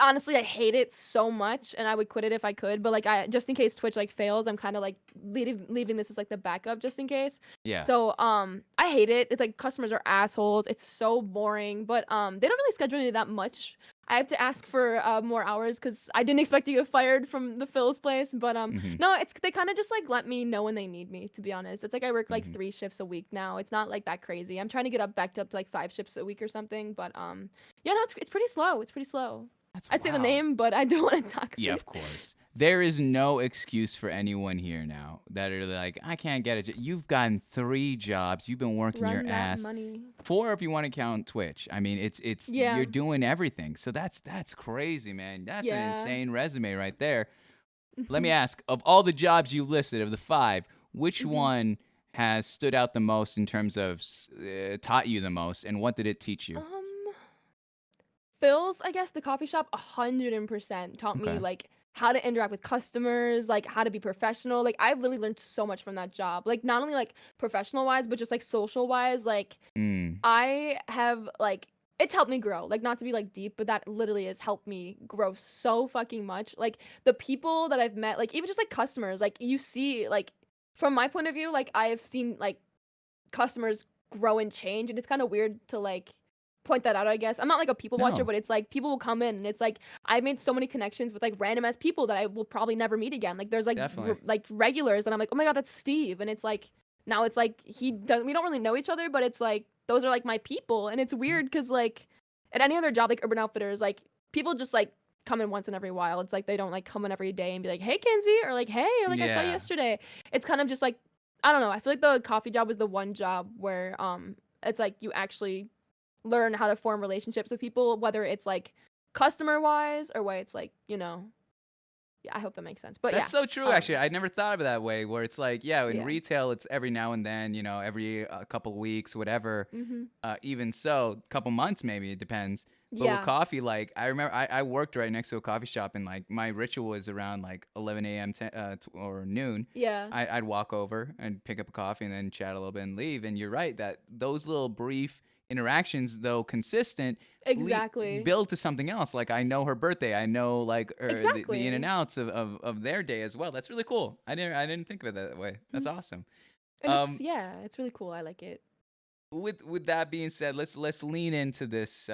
Speaker 1: honestly, I hate it so much, and I would quit it if I could. But like, I just in case Twitch like fails, I'm kind of like leaving this as like the backup just in case.
Speaker 2: yeah.
Speaker 1: So I hate it. It's like customers are assholes. It's so boring. But they don't really schedule me that much. I have to ask for more hours because I didn't expect to get fired from the Phil's place. But
Speaker 2: Mm-hmm.
Speaker 1: no, it's they kind of just like let me know when they need me. To be honest, it's like I work like
Speaker 2: Mm-hmm.
Speaker 1: 3 shifts a week now. It's not like that crazy. I'm trying to get up backed up to like 5 shifts a week or something. But yeah, no, it's pretty slow. It's pretty slow.
Speaker 2: That's
Speaker 1: I'd say the
Speaker 2: wild.
Speaker 1: name, but I don't want to dox
Speaker 2: Yeah,
Speaker 1: it.
Speaker 2: of course. There is no excuse for anyone here now that are like, I can't get it. You've gotten 3 jobs. You've been working your
Speaker 1: Run that
Speaker 2: ass.
Speaker 1: money.
Speaker 2: 4 if you want to count Twitch. I mean, it's
Speaker 1: Yeah.
Speaker 2: you're doing everything. So that's crazy, man. That's an
Speaker 1: Yeah.
Speaker 2: insane resume right there. Let me
Speaker 1: Mhm.
Speaker 2: ask, of all the jobs you listed, of the 5, which
Speaker 1: Mhm.
Speaker 2: one has stood out the most in terms of taught you the most, and what did it teach you?
Speaker 1: Phil's, I guess the coffee shop 100% taught me
Speaker 2: Okay.
Speaker 1: like how to interact with customers, like how to be professional. Like I've literally learned so much from that job. Like not only like professional wise, but just like social wise. Like
Speaker 2: Mm.
Speaker 1: I have like it's helped me grow. Like not to be like deep, but that literally has helped me grow so fucking much. Like the people that I've met, like even just like customers, like you see like from my point of view, like I have seen like customers grow and change, and it's kind of weird to like point that out, I guess. I'm not like a people watcher,
Speaker 2: No,
Speaker 1: but it's like people will come in and it's like I made so many connections with like random ass people that I will probably never meet again. Like there's like
Speaker 2: definitely.
Speaker 1: like regulars and I'm like, "Oh my god, that's Steve." And it's like now it's like we don't really know each other, but it's like those are like my people. And it's weird cuz like at any other job like Urban Outfitters, like people just like come in once in every while. It's like they don't like come in every day and be like, "Hey, Kinsey," or like, "Hey," or like, "I saw you
Speaker 2: Yeah.
Speaker 1: yesterday." It's kind of just like I don't know. I feel like the coffee job was the one job where it's like you actually learn how to form relationships with people, whether it's like customer wise or why it's like, yeah, I hope that makes sense. But
Speaker 2: That's
Speaker 1: yeah.
Speaker 2: so true, actually.
Speaker 1: Um
Speaker 2: I never thought of it that way, where it's like, yeah, in
Speaker 1: yeah.
Speaker 2: retail, it's every now and then, every couple weeks, whatever.
Speaker 1: Mhm.
Speaker 2: Even so, couple months maybe, it depends. But with
Speaker 1: Yeah.
Speaker 2: coffee, like, I remember I worked right next to a coffee shop, and like my ritual was around like 11 a.m. Or noon.
Speaker 1: Yeah.
Speaker 2: I'd walk over and pick up a coffee and then chat a little bit and leave. And you're right that those little brief interactions, though consistent,
Speaker 1: Exactly.
Speaker 2: build to something else. Like I know her birthday, I know like the in and
Speaker 1: Exactly.
Speaker 2: outs of their day as well. That's really cool. I didn't think of it that way. That's
Speaker 1: Mhm.
Speaker 2: awesome.
Speaker 1: And it's
Speaker 2: Um,
Speaker 1: yeah, it's really cool. I like it.
Speaker 2: with that being said, let's lean into this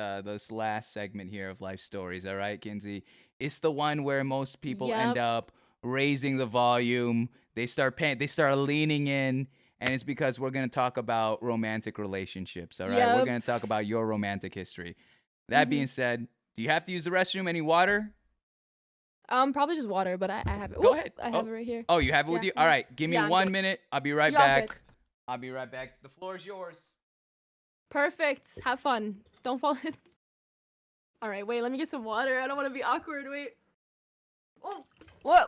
Speaker 2: last segment here of life stories. All right, Kinsey, it's the one where most people end
Speaker 1: Yep.
Speaker 2: up raising the volume. They start paying. They start leaning in. And it's because we're going to talk about romantic relationships, all right? We're
Speaker 1: Yep.
Speaker 2: going to talk about your romantic history. That being
Speaker 1: Mhm.
Speaker 2: said, do you have to use the restroom? Any water?
Speaker 1: Probably just water, but I have it.
Speaker 2: Go
Speaker 1: Ooh,
Speaker 2: ahead.
Speaker 1: I have
Speaker 2: Oh,
Speaker 1: it right here.
Speaker 2: oh, you have it with
Speaker 1: Yeah.
Speaker 2: you? All right, give me
Speaker 1: Yeah, I'm good.
Speaker 2: 1 minute. I'll be right
Speaker 1: You're all good.
Speaker 2: back. I'll be right back. The floor is yours.
Speaker 1: Perfect. Have fun. Don't fall in. All right, wait, let me get some water. I don't want to be awkward. Wait. Oh, whoa.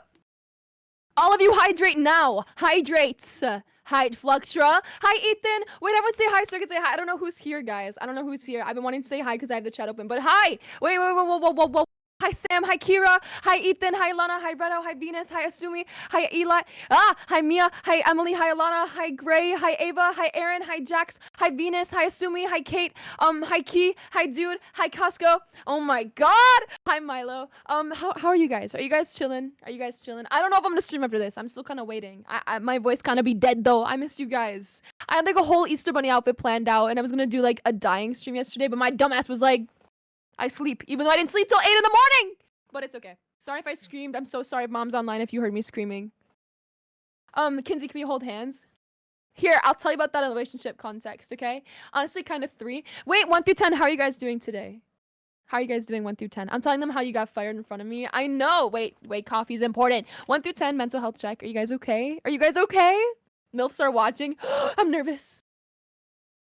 Speaker 1: All of you hydrate now. Hydrates. Fluxtra. Hi, Ethan. Wait, everyone say hi so I can say hi. I don't know who's here, guys. I don't know who's here. I've been wanting to say hi because I have the chat open. But hi. Wait, whoa, whoa, whoa, whoa, whoa. Hi, Sam. Hi, Kira. Hi, Ethan. Hi, Lana. Hi, Redo. Hi, Venus. Hi, Asumi. Hi, Eli. Hi, Mia. Hi, Emily. Hi, Alana. Hi, Gray. Hi, Ava. Hi, Aaron. Hi, Jax. Hi, Venus. Hi, Asumi. Hi, Kate. Hi, Key. Hi, Dude. Hi, Costco. Oh my God. Hi, Milo. How are you guys? Are you guys chilling? Are you guys chilling? I don't know if I'm gonna stream after this. I'm still kind of waiting. My voice kind of be dead though. I missed you guys. I had like a whole Easter bunny outfit planned out, and I was gonna do like a dying stream yesterday, but my dumbass was like, I sleep, even though I didn't sleep till 8 in the morning. But it's okay. Sorry if I screamed. I'm so sorry. Mom's online if you heard me screaming. Kinsey, can we hold hands? Here, I'll tell you about that in relationship context, okay? Honestly, kind of 3. Wait, 1 through 10. How are you guys doing today? How are you guys doing 1 through 10? I'm telling them how you got fired in front of me. I know. Wait, coffee's important. 1 through 10, mental health check. Are you guys okay? Are you guys okay? MILFs are watching. I'm nervous.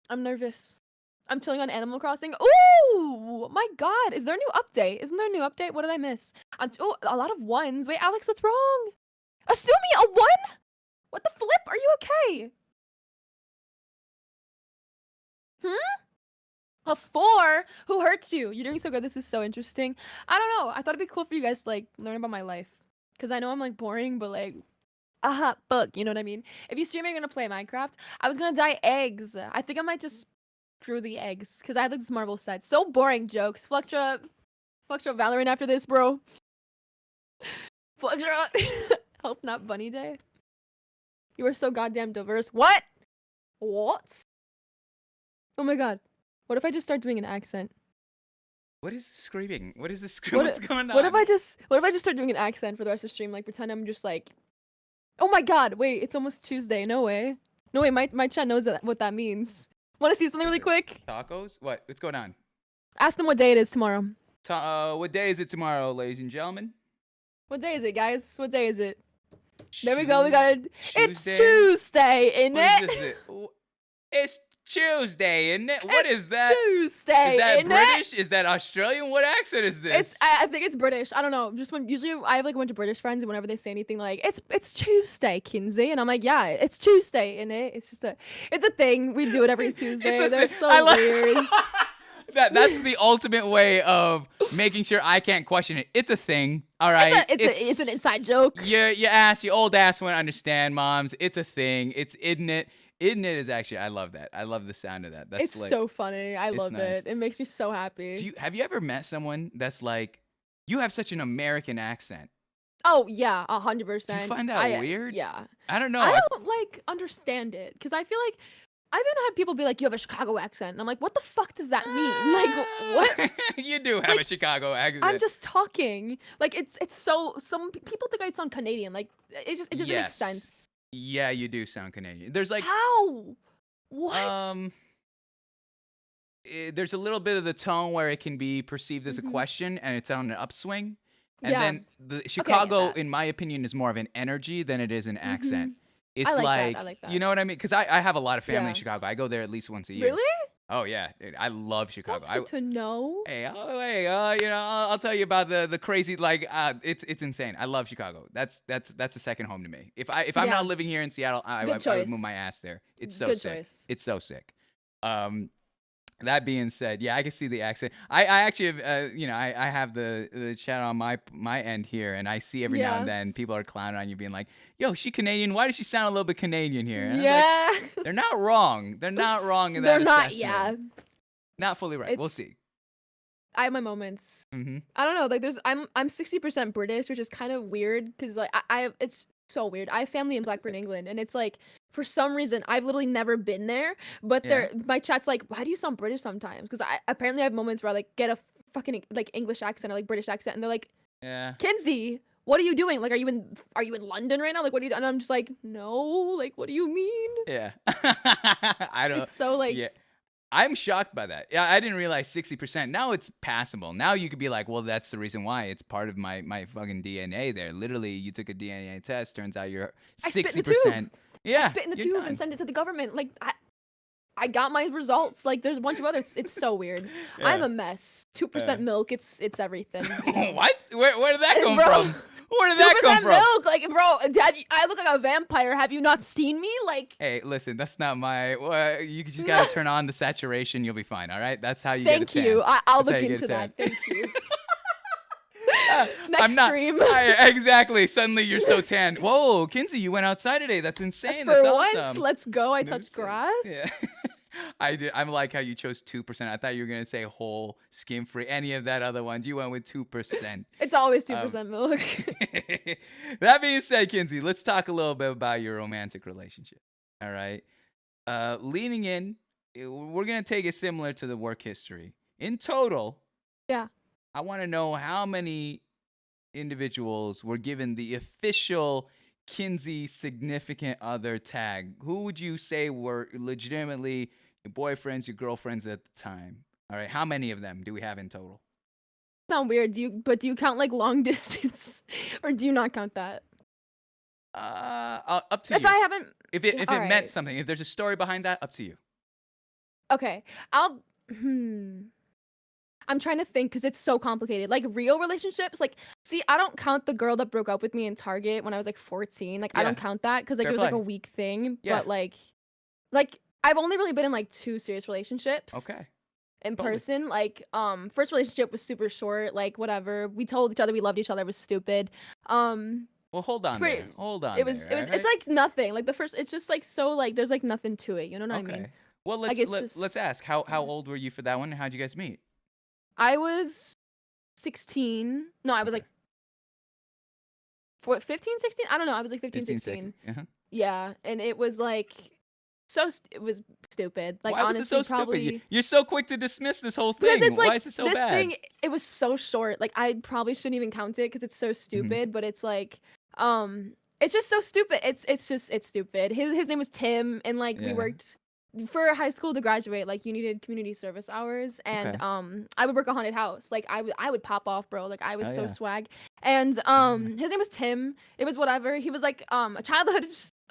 Speaker 1: I'm nervous. I'm chilling on Animal Crossing. Ooh, my God. Is there a new update? Isn't there a new update? What did I miss? Oh, a lot of ones. Wait, Alex, what's wrong? Asumi, a 1? What the flip? Are you okay? Hmm? A 4? Who hurts you? You're doing so good. This is so interesting. I don't know. I thought it'd be cool for you guys to like learn about my life. Cause I know I'm like boring, but like aha, fuck. You know what I mean? If you stream, you're gonna play Minecraft. I was gonna dye eggs. I think I might just screw the eggs because I had like this Marvel set. So boring jokes. Fluxtra Valorant after this, bro. Fluxtra. Help not Bunny Day. You are so goddamn diverse. What? What? Oh my god. What if I just start doing an accent?
Speaker 2: What is this screaming? What is this screaming? What's going on?
Speaker 1: What if I just start doing an accent for the rest of the stream? Like pretend I'm just like, oh my god, wait, it's almost Tuesday. No way. No way, my chat knows what that means. Want to see something really quick?
Speaker 2: Tacos? What? What's going on?
Speaker 1: Ask them what day it is tomorrow.
Speaker 2: What day is it tomorrow, ladies and gentlemen?
Speaker 1: What day is it, guys? What day is it? There we go. We got it. It's
Speaker 2: Tuesday?
Speaker 1: Tuesday, isn't
Speaker 2: What
Speaker 1: it?
Speaker 2: is this? It's Tuesday, isn't it? What is that?
Speaker 1: Tuesday,
Speaker 2: Is that
Speaker 1: isn't
Speaker 2: British? Is that Australian? What accent is this?
Speaker 1: It's I think it's British. I don't know. Just when usually I have like a bunch of British friends, and whenever they say anything like it's Tuesday, Kinsey, and I'm like, yeah, it's Tuesday, isn't it? It's a thing. We do it every Tuesday. They're so weird.
Speaker 2: That's the ultimate way of making sure I can't question it. It's a thing, all right.
Speaker 1: It's an inside joke.
Speaker 2: Your old ass won't understand, moms. It's a thing. It's isn't it? Isn't it is actually, I love that. I love the sound of that. That's
Speaker 1: It's
Speaker 2: like,
Speaker 1: so funny. I love
Speaker 2: nice.
Speaker 1: it. It makes me so happy.
Speaker 2: Have you ever met someone that's like, you have such an American accent?
Speaker 1: Oh yeah, 100%.
Speaker 2: Do you find that weird?
Speaker 1: Yeah.
Speaker 2: I don't know.
Speaker 1: I don't like understand it because I feel like I've even had people be like, "You have a Chicago accent," and I'm like, "What the fuck does that mean? Like, what?"
Speaker 2: You do have a Chicago accent.
Speaker 1: I'm just talking. Like, it's so. Some people think I sound Canadian. Like, it doesn't make sense.
Speaker 2: Yeah, you do sound Canadian. There's like
Speaker 1: how? What?
Speaker 2: There's a little bit of the tone where it can be perceived as a question, and it's on an upswing. And then the Chicago, in my opinion, is more of an energy than it is an accent. It's
Speaker 1: I like that.
Speaker 2: You know what I mean? Because I have a lot of family in Chicago. I go there at least once a year.
Speaker 1: Really?
Speaker 2: Oh yeah, dude, I love Chicago.
Speaker 1: That's good to know.
Speaker 2: Hey, you know, I'll tell you about the crazy, like, it's insane. I love Chicago. That's a second home to me. If I'm not living here in Seattle, I would move my ass there. It's so
Speaker 1: Good
Speaker 2: sick.
Speaker 1: choice.
Speaker 2: It's so sick. That being said, yeah, I can see the accent. I actually, you know, I have the chat on my end here, and I see every now and then people are clowning on you, being like, "Yo, she Canadian? Why does she sound a little bit Canadian here?" And I was like, they're not wrong. They're not wrong in that assessment.
Speaker 1: They're not.
Speaker 2: Not fully right. We'll see.
Speaker 1: I have my moments. I don't know. Like, I'm 60% British, which is kind of weird because like it's so weird. I have family in Blackburn, England, and it's like for some reason I've literally never been there, but my chat's like, why do you sound British sometimes? Because I apparently have moments where I like get a fucking like English accent or like British accent, and they're like, Kinsey, what are you doing? Like, are you in London right now? Like, what are you doing? And I'm just like, no, like, what do you mean?
Speaker 2: Yeah. I don't.
Speaker 1: It's so like.
Speaker 2: Yeah. I'm shocked by that. Yeah, I didn't realize 60%. Now it's passable. Now you could be like, well, that's the reason why. It's part of my fucking DNA there. Literally, you took a DNA test. Turns out you're 60%. Yeah.
Speaker 1: I spit in the tube and send it to the government. Like, I got my results. Like, there's a bunch of others. It's so weird. I'm a mess. 2% milk. It's everything. You know?
Speaker 2: What? Where did that come from? Where did that come from?
Speaker 1: 2% milk, like, bro. I look like a vampire. Have you not seen me? Like,
Speaker 2: hey, listen, that's not my. You just gotta turn on the saturation. You'll be fine. All right, that's how you get a tan.
Speaker 1: Thank you. I'll look into that. Thank you. Next
Speaker 2: I'm not,
Speaker 1: stream.
Speaker 2: Exactly. Suddenly you're so tan. Whoa, Kinsey, you went outside today. That's insane.
Speaker 1: For
Speaker 2: That's
Speaker 1: once,
Speaker 2: awesome.
Speaker 1: let's go. I touched grass.
Speaker 2: Yeah. I did. I'm like how you chose 2%. I thought you were gonna say whole, skim free, any of that other ones. You went with 2%.
Speaker 1: It's always 2% milk.
Speaker 2: That being said, Kinsey, let's talk a little bit about your romantic relationship. All right. Leaning in, we're gonna take it similar to the work history. In total, I want to know how many individuals were given the official Kinsey significant other tag. Who would you say were legitimately your boyfriends, your girlfriends at the time? All right, how many of them do we have in total?
Speaker 1: Sound weird. Do you count like long distance, or do you not count that?
Speaker 2: Up to you.
Speaker 1: If I haven't,
Speaker 2: if it meant something, if there's a story behind that, up to you.
Speaker 1: Okay, I'm trying to think because it's so complicated. Like real relationships, like see, I don't count the girl that broke up with me in Target when I was like 14. Like I don't count that because like it was like a week thing.
Speaker 2: Yeah.
Speaker 1: But like I've only really been in like 2 serious relationships.
Speaker 2: Okay.
Speaker 1: In person, like first relationship was super short. Like whatever, we told each other we loved each other. It was stupid.
Speaker 2: Well, hold on there.
Speaker 1: Pretty,
Speaker 2: Hold on
Speaker 1: it's
Speaker 2: there. All right.
Speaker 1: like nothing. Like the first, it's just like so like there's like nothing to it. You know what I mean?
Speaker 2: Okay. Well,
Speaker 1: Like it's just
Speaker 2: let's ask how old were you for that one, and how'd you guys meet?
Speaker 1: I was 16. No, I was
Speaker 2: Okay.
Speaker 1: like 15, 16. I don't know. I was like 15,
Speaker 2: 15, 16.
Speaker 1: 16.
Speaker 2: Uh-huh.
Speaker 1: Yeah, and it was like it was stupid. Like
Speaker 2: Why was it so
Speaker 1: honestly,
Speaker 2: stupid?
Speaker 1: probably
Speaker 2: You're so quick to dismiss this whole
Speaker 1: because
Speaker 2: thing.
Speaker 1: it's
Speaker 2: Why
Speaker 1: like
Speaker 2: is it so
Speaker 1: this
Speaker 2: bad?
Speaker 1: thing. It was so short. Like I probably shouldn't even count it because it's so
Speaker 2: Hmm.
Speaker 1: stupid. But it's like, it's just so stupid. It's stupid. His name was Tim, and like we
Speaker 2: Yeah.
Speaker 1: worked for high school to graduate. Like you needed community service hours, and
Speaker 2: Okay.
Speaker 1: I would work a haunted house. Like I would pop off, bro. Like I was
Speaker 2: Oh
Speaker 1: so
Speaker 2: yeah.
Speaker 1: swag, and
Speaker 2: Yeah.
Speaker 1: his name was Tim. It was whatever. He was like a childhood.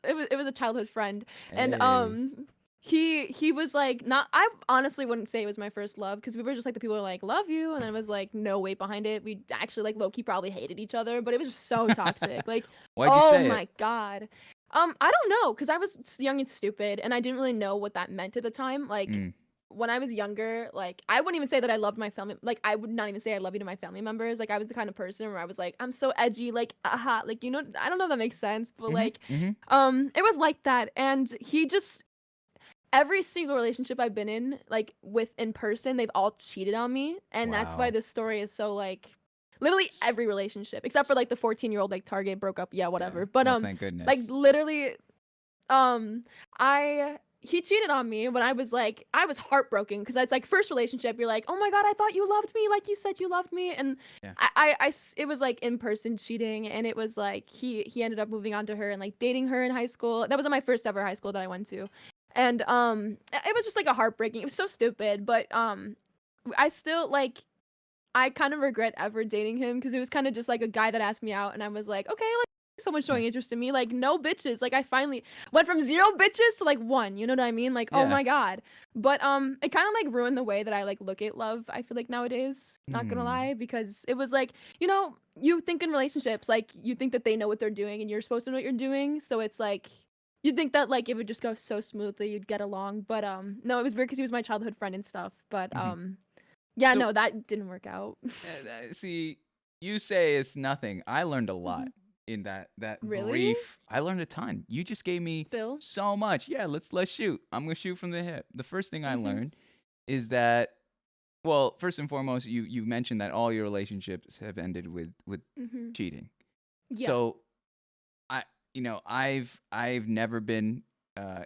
Speaker 1: It was a childhood friend, and
Speaker 2: Hey.
Speaker 1: he was like not I honestly wouldn't say it was my first love because we were just like the people who were like love you and then it was like no weight behind it. We actually like low-key probably hated each other, but it was just so toxic. Like,
Speaker 2: Why'd you
Speaker 1: oh
Speaker 2: say it?
Speaker 1: my god. I don't know because I was young and stupid and I didn't really know what that meant at the time. Like
Speaker 2: Mm.
Speaker 1: when I was younger, like I wouldn't even say that I loved my family. Like I would not even say I love you to my family members. Like I was the kind of person where I was like, I'm so edgy, like aha, like you know, I don't know if that makes sense, but
Speaker 2: Mhm.
Speaker 1: like
Speaker 2: Mhm.
Speaker 1: it was like that. And he just every single relationship I've been in, like with in person, they've all cheated on me, and that's why
Speaker 2: Wow.
Speaker 1: this story is so like literally
Speaker 2: S-
Speaker 1: every relationship except for
Speaker 2: s-
Speaker 1: like the 14-year-old like Target broke up, yeah,
Speaker 2: Yeah.
Speaker 1: whatever. But
Speaker 2: Well, thank
Speaker 1: like
Speaker 2: goodness.
Speaker 1: literally I he cheated on me when I was heartbroken because it's like first relationship you're like, "Oh my god, I thought you loved me like you said you loved me." And
Speaker 2: Yeah.
Speaker 1: it was like in person cheating and it was like he ended up moving on to her and like dating her in high school. That was my first ever high school that I went to. And it was just like a heartbreaking. It was so stupid, but I still like I kind of regret ever dating him because it was kind of just like a guy that asked me out and I was like, "Okay, like someone
Speaker 2: Yeah.
Speaker 1: showing interest in me, like no bitches." Like I finally went from zero bitches to like one, you know what I mean? Like, oh
Speaker 2: Yeah.
Speaker 1: my god. But it kind of like ruined the way that I like look at love, I feel like nowadays, not gonna
Speaker 2: Hmm.
Speaker 1: lie, because it was like, you know, you think in relationships, like you think that they know what they're doing and you're supposed to know what you're doing. So it's like you'd think that like it would just go so smoothly, you'd get along. But no, it was weird because he was my childhood friend and stuff. But
Speaker 2: Hmm.
Speaker 1: yeah,
Speaker 2: So,
Speaker 1: no, that didn't work out.
Speaker 2: see, you say it's nothing. I learned a lot
Speaker 1: Mhm.
Speaker 2: in that
Speaker 1: Really?
Speaker 2: brief. I learned a ton. You just gave me
Speaker 1: Spill?
Speaker 2: so much. Yeah, let's shoot. I'm gonna shoot from the hip. The first thing I
Speaker 1: Mhm.
Speaker 2: learned is that, well, first and foremost, you mentioned that all your relationships have ended with
Speaker 1: Mhm.
Speaker 2: cheating.
Speaker 1: Yeah.
Speaker 2: So I, I've never been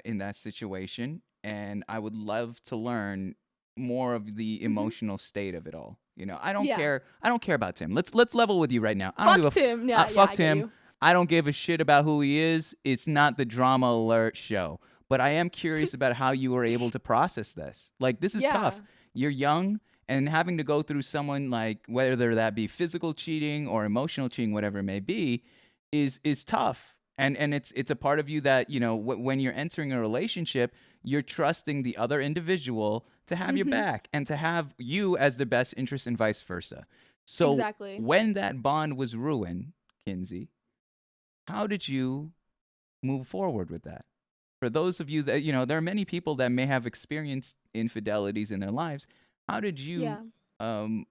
Speaker 2: in that situation, and I would love to learn more of the
Speaker 1: Mhm.
Speaker 2: emotional state of it all. I don't
Speaker 1: Yeah.
Speaker 2: care. I don't care about Tim. Let's level with you right now. I don't give a
Speaker 1: Fucked him. Yeah, yeah,
Speaker 2: fuck
Speaker 1: I get
Speaker 2: Tim.
Speaker 1: you.
Speaker 2: I don't give a shit about who he is. It's not the drama alert show. But I am curious about how you were able to process this. Like, this is tough.
Speaker 1: Yeah.
Speaker 2: You're young, and having to go through someone, like, whether that be physical cheating or emotional cheating, whatever it may be, is tough. And it's a part of you that, when you're entering a relationship, you're trusting the other individual to have your
Speaker 1: Mhm.
Speaker 2: back and to have you as the best interest, and vice versa. So
Speaker 1: Exactly.
Speaker 2: when that bond was ruined, Kinsey, how did you move forward with that? For those of you that, there are many people that may have experienced infidelities in their lives. How did you,
Speaker 1: Yeah.
Speaker 2: um,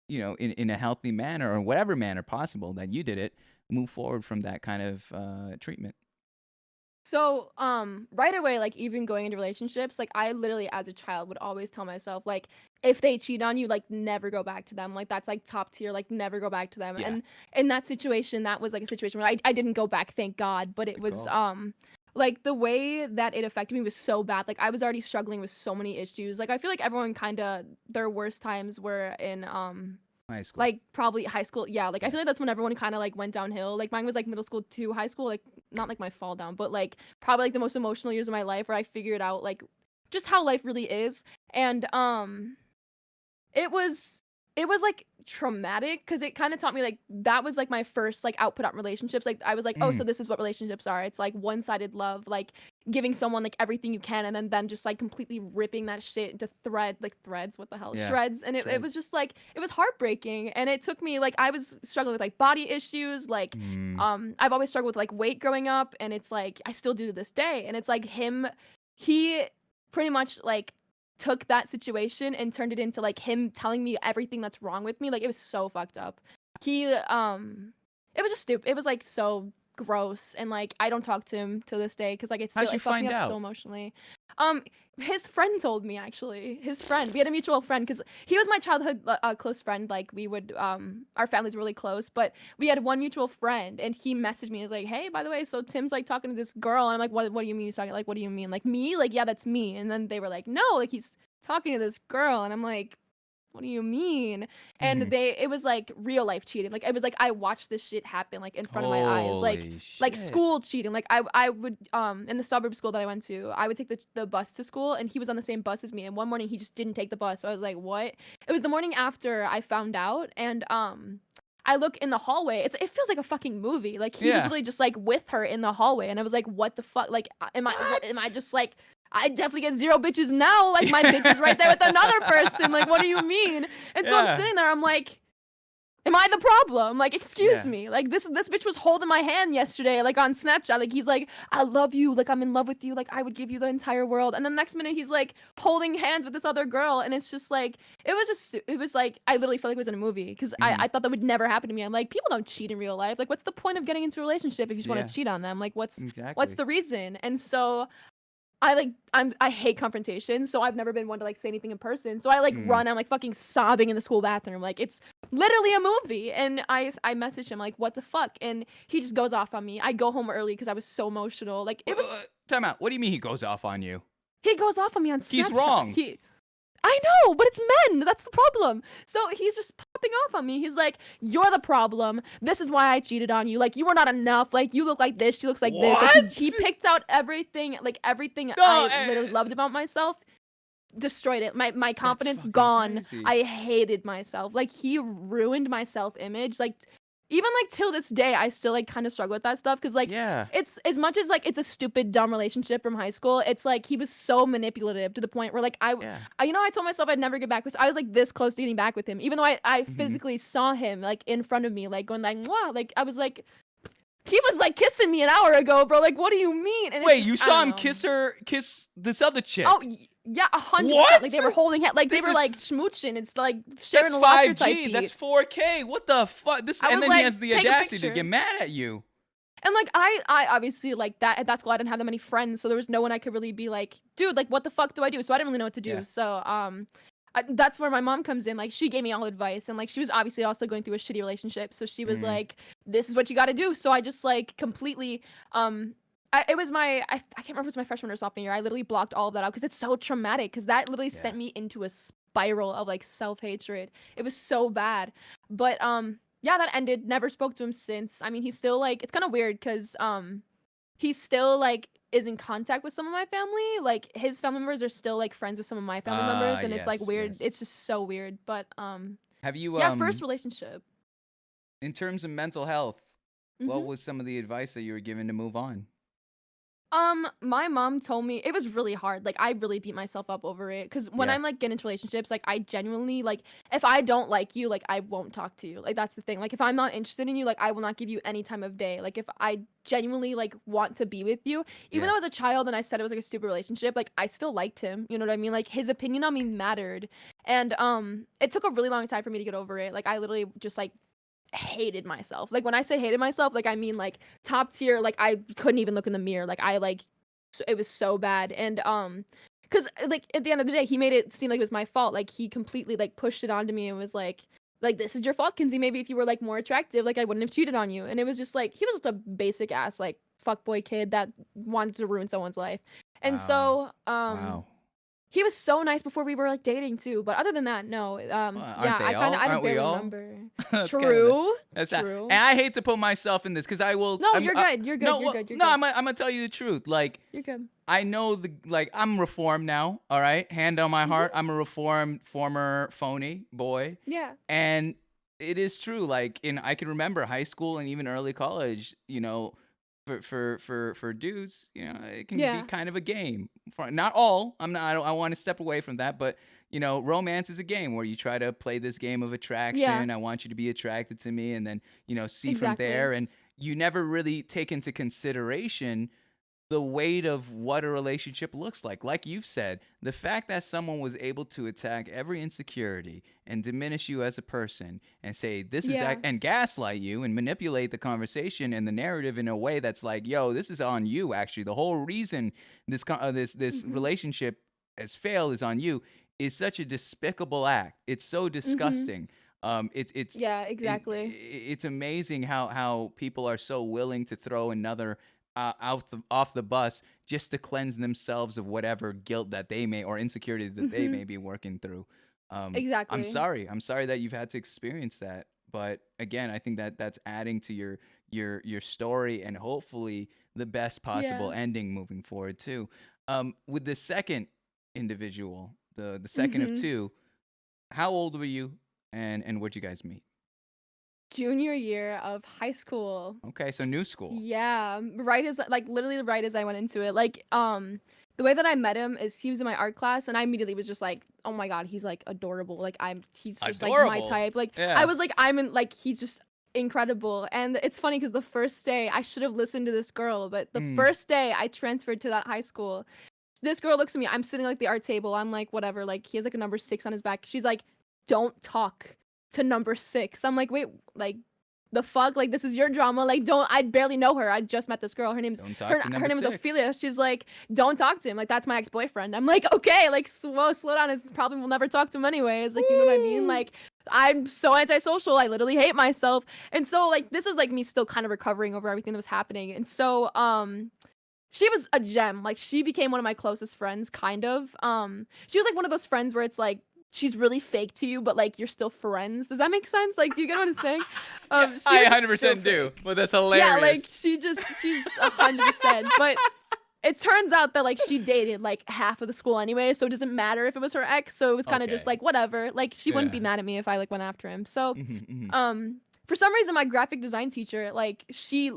Speaker 2: in a healthy manner or whatever manner possible that you did it, move forward from that kind of treatment?
Speaker 1: So, right away, like even going into relationships, like I literally as a child would always tell myself, like, if they cheat on you, like never go back to them. Like that's like top tier, like never go back to them.
Speaker 2: Yeah.
Speaker 1: And in that situation, that was like a situation where I didn't go back, thank God. But it
Speaker 2: Good
Speaker 1: was
Speaker 2: call.
Speaker 1: like the way that it affected me was so bad. Like I was already struggling with so many issues. Like I feel like everyone kinda their worst times were in
Speaker 2: High school.
Speaker 1: like, probably high school, yeah, like, I
Speaker 2: Yeah.
Speaker 1: feel like that's when everyone kinda, like, went downhill, like, mine was, like, middle school to high school, like, not, like, my fall down, but, like, probably, like, the most emotional years of my life where I figured out, like, just how life really is, and, it was it was, like, traumatic because it kinda taught me, like that was, like, my first, like, output on relationships, like, I was like, "Oh,
Speaker 2: Mm.
Speaker 1: so this is what relationships are." It's, like, one-sided love, like, giving someone, like, everything you can and then them just, like, completely ripping that shit into threads, what the hell?
Speaker 2: Yeah.
Speaker 1: Shreds, and it was
Speaker 2: Shreds.
Speaker 1: just, like it was heartbreaking, and it took me like, I was struggling with, like, body issues, like,
Speaker 2: Mm.
Speaker 1: I've always struggled with, like, weight growing up, and it's, like I still do to this day, and it's, like, he pretty much, like, took that situation and turned it into, like, him telling me everything that's wrong with me, like, it was so fucked up. He, It was just stupid. It was like so gross, and like I don't talk to him to this day because like
Speaker 2: How'd you
Speaker 1: it fucked me
Speaker 2: find
Speaker 1: up so
Speaker 2: out?
Speaker 1: emotionally. Um, his friend told me actually. His friend. We had a mutual friend because he was my childhood close friend. Like we would our families were really close, but we had one mutual friend, and he messaged me. He was like, "Hey, by the way, so Tim's like talking to this girl," and I'm like, "What? What do you mean he's talking? Like, what do you mean? Like me? Like yeah, that's me." And then they were like, "No, like he's talking to this girl," and I'm like, what do you mean? And
Speaker 2: Mhm.
Speaker 1: it was like real life cheating. Like it was like I watched this shit happen like in front of my eyes.
Speaker 2: Holy
Speaker 1: Like
Speaker 2: shit.
Speaker 1: school cheating. Like I would in the suburb school that I went to, I would take the bus to school, and he was on the same bus as me. And one morning he just didn't take the bus. So I was like, "What?" It was the morning after I found out, and I look in the hallway. It feels like a fucking movie. Like he was
Speaker 2: Yeah.
Speaker 1: literally just like with her in the hallway, and I was like, "What the fuck? Like, am I
Speaker 2: What?
Speaker 1: just like I definitely get zero bitches now. Like my bitch is right there with another person. Like, what do you mean?" And so I'm
Speaker 2: Yeah.
Speaker 1: sitting there. I'm like, "Am I the problem? Like, excuse
Speaker 2: Yeah.
Speaker 1: me. Like this bitch was holding my hand yesterday. Like on Snapchat. Like he's like, 'I love you. Like I'm in love with you. Like I would give you the entire world.' And the next minute he's like holding hands with this other girl. And it's just like it was like I literally felt like it was in a movie because
Speaker 2: Mhm.
Speaker 1: I thought that would never happen to me. I'm like, people don't cheat in real life. Like what's the point of getting into a relationship if you just want
Speaker 2: Yeah.
Speaker 1: to cheat on them? Like what's
Speaker 2: Exactly.
Speaker 1: the reason?" And so I hate confrontation, so I've never been one to like say anything in person. So I like
Speaker 2: Mm.
Speaker 1: run, I'm like fucking sobbing in the school bathroom, like it's literally a movie. And I message him like, "What the fuck?" And he just goes off on me. I go home early because I was so emotional. Like it was
Speaker 2: Time out. What do you mean he goes off on you?
Speaker 1: he goes off on me on
Speaker 2: He's
Speaker 1: Snapchat.
Speaker 2: wrong.
Speaker 1: He I know, but it's men. That's the problem. So he's just popping off on me. He's like, "You're the problem. This is why I cheated on you. Like you were not enough. Like you look like this. She looks like this." Like
Speaker 2: What?
Speaker 1: he picked out everything, like everything
Speaker 2: No.
Speaker 1: I literally loved about myself, destroyed it. My
Speaker 2: That's
Speaker 1: confidence
Speaker 2: fucking
Speaker 1: gone.
Speaker 2: crazy.
Speaker 1: I hated myself. Like he ruined my self-image. Like even like till this day I still like kind of struggle with that stuff cuz like
Speaker 2: Yeah.
Speaker 1: it's as much as like it's a stupid dumb relationship from high school. It's like he was so manipulative to the point where like
Speaker 2: Yeah.
Speaker 1: you know I told myself I'd never get back with I was like this close to getting back with him even though I
Speaker 2: Mhm.
Speaker 1: physically saw him like in front of me like going like wow like I was like he was like kissing me an hour ago, bro. Like what do you mean? And it's
Speaker 2: Wait, you
Speaker 1: just I
Speaker 2: saw
Speaker 1: don't
Speaker 2: him
Speaker 1: know.
Speaker 2: kiss this other chick.
Speaker 1: Oh yeah, 100%. Like
Speaker 2: What?
Speaker 1: they were holding hands, like they
Speaker 2: This
Speaker 1: were like
Speaker 2: is
Speaker 1: smooching. It's like sharing
Speaker 2: that's
Speaker 1: a locker type
Speaker 2: 5G. That's
Speaker 1: beat.
Speaker 2: 4K. What the fuck? This
Speaker 1: I
Speaker 2: and
Speaker 1: was
Speaker 2: then he
Speaker 1: like,
Speaker 2: has the
Speaker 1: take a
Speaker 2: audacity to
Speaker 1: picture.
Speaker 2: get mad at you.
Speaker 1: And like I obviously like that at that school I didn't have that many friends, so there was no one I could really be like, dude, like what the fuck do I do? So I didn't really know what to
Speaker 2: Yeah.
Speaker 1: do. So that's where my mom comes in. Like she gave me all advice, and like she was obviously also going through a shitty relationship, so she was
Speaker 2: Mm.
Speaker 1: like, "This is what you got to do." So I just like completely it was I can't remember if it was my freshman or sophomore year. I literally blocked all of that out because it's so traumatic. Because that literally
Speaker 2: Yeah.
Speaker 1: sent me into a spiral of like self hatred. It was so bad. But yeah, that ended. Never spoke to him since. I mean, he's still like it's kind of weird because he still like is in contact with some of my family. Like his family members are still like friends with some of my family members, and it's like
Speaker 2: Yes,
Speaker 1: weird.
Speaker 2: yes.
Speaker 1: It's just so weird. But
Speaker 2: Have you
Speaker 1: yeah, first relationship.
Speaker 2: in terms of mental health, what
Speaker 1: Mhm.
Speaker 2: was some of the advice that you were given to move on?
Speaker 1: My mom told me it was really hard. Like I really beat myself up over it because when
Speaker 2: Yeah.
Speaker 1: I'm like getting into relationships, like I genuinely like if I don't like you, like I won't talk to you. Like that's the thing. Like if I'm not interested in you, like I will not give you any time of day. Like if I genuinely like want to be with you, even
Speaker 2: Yeah.
Speaker 1: though as a child and I said it was like a stupid relationship, like I still liked him. You know what I mean? Like his opinion on me mattered, and it took a really long time for me to get over it. Like I literally just like hated myself. Like when I say hated myself, like I mean like top tier, like I couldn't even look in the mirror. Like I like it was so bad. And cuz like at the end of the day, he made it seem like it was my fault. Like he completely like pushed it onto me and was like this is your fault, Kinsey. Maybe if you were like more attractive, like I wouldn't have cheated on you. And it was just like he was just a basic ass like fuckboy kid that wanted to ruin someone's life. And
Speaker 2: Wow.
Speaker 1: so
Speaker 2: Wow.
Speaker 1: he was so nice before we were like dating too, but other than that, no.
Speaker 2: Well,
Speaker 1: Yeah,
Speaker 2: aren't they all?
Speaker 1: I don't
Speaker 2: Aren't we
Speaker 1: barely
Speaker 2: all?
Speaker 1: remember.
Speaker 2: That's kind of the
Speaker 1: True.
Speaker 2: that's and
Speaker 1: True.
Speaker 2: I hate to put myself in this because I will.
Speaker 1: No, you're good. You're good.
Speaker 2: No,
Speaker 1: You're good. You're
Speaker 2: no.
Speaker 1: good.
Speaker 2: I'm gonna tell you the truth. Like
Speaker 1: You're good.
Speaker 2: I know I'm reformed now. All right, hand on my heart.
Speaker 1: Mhm.
Speaker 2: I'm a reformed former phony boy,
Speaker 1: Yeah.
Speaker 2: and it is true. Like I can remember high school and even early college. For dudes, it can be
Speaker 1: Yeah.
Speaker 2: kind of a game. For not all, I'm not. I want to step away from that, but romance is a game where you try to play this game of
Speaker 1: Yeah.
Speaker 2: attraction. I want you to be attracted to me, and then see from
Speaker 1: Exactly.
Speaker 2: there, and you never really take into consideration the weight of what a relationship looks like. Like you've said, the fact that someone was able to attack every insecurity and diminish you as a person and say this is
Speaker 1: Yeah.
Speaker 2: and gaslight you and manipulate the conversation and the narrative in a way that's like, yo, this is on you. Actually, the whole reason this
Speaker 1: Mhm.
Speaker 2: relationship has failed is on you. Is such a despicable act. It's so
Speaker 1: Mhm.
Speaker 2: disgusting. It's
Speaker 1: Yeah, exactly.
Speaker 2: it's amazing how people are so willing to throw another off the bus just to cleanse themselves of whatever guilt that they may or insecurity that they
Speaker 1: Mhm.
Speaker 2: may be working through. I'm
Speaker 1: Exactly.
Speaker 2: sorry. I'm sorry that you've had to experience that. But again, I think that that's adding to your story and hopefully the best possible
Speaker 1: Yeah.
Speaker 2: ending moving forward too. With the second individual, the second of
Speaker 1: Mhm.
Speaker 2: two, how old were you and where'd you guys meet?
Speaker 1: Junior year of high school.
Speaker 2: Okay, so new school.
Speaker 1: Yeah, right as like literally right as I went into it. Like the way that I met him is he was in my art class and I immediately was just like, "Oh my god, he's like adorable. Like he's just like my
Speaker 2: Adorable.
Speaker 1: type." Like I
Speaker 2: Yeah.
Speaker 1: was like I'm in like he's just incredible. And it's funny cuz the first day I should have listened to this girl, but the
Speaker 2: Mm.
Speaker 1: first day I transferred to that high school, this girl looks at me. I'm sitting like the art table. I'm like whatever. Like he has like a number 6 on his back. She's like, "Don't talk to number 6." I'm like, "Wait, like the fuck? Like this is your drama. Like don't I barely know her. I just met this girl.
Speaker 2: Don't talk to
Speaker 1: Her
Speaker 2: number
Speaker 1: name is
Speaker 2: 6.
Speaker 1: Ophelia. She's like, "Don't talk to him. Like that's my ex-boyfriend." I'm like, "Okay, like slow down. It's probably will never talk to him anyways." Like, you know what I mean?
Speaker 2: Woo!
Speaker 1: Like I'm so antisocial. I literally hate myself. And so like this was like me still kind of recovering over everything that was happening. And so she was a gem. Like she became one of my closest friends, kind of. She was like one of those friends where it's like she's really fake to you, but like you're still friends. Does that make sense? Like, do you get what I'm saying?
Speaker 2: Yeah,
Speaker 1: She
Speaker 2: I
Speaker 1: was just so
Speaker 2: 100% do.
Speaker 1: fake.
Speaker 2: But that's
Speaker 1: Yeah, like
Speaker 2: hilarious.
Speaker 1: she's 100%. But it turns out that like she dated like half of the school anyway, so it doesn't matter if it was her ex. So it was kind of just
Speaker 2: Okay.
Speaker 1: like whatever. Like she wouldn't be
Speaker 2: Yeah.
Speaker 1: mad at me if I like went after him. So
Speaker 2: Mhm, mhm.
Speaker 1: for some reason my graphic design teacher like she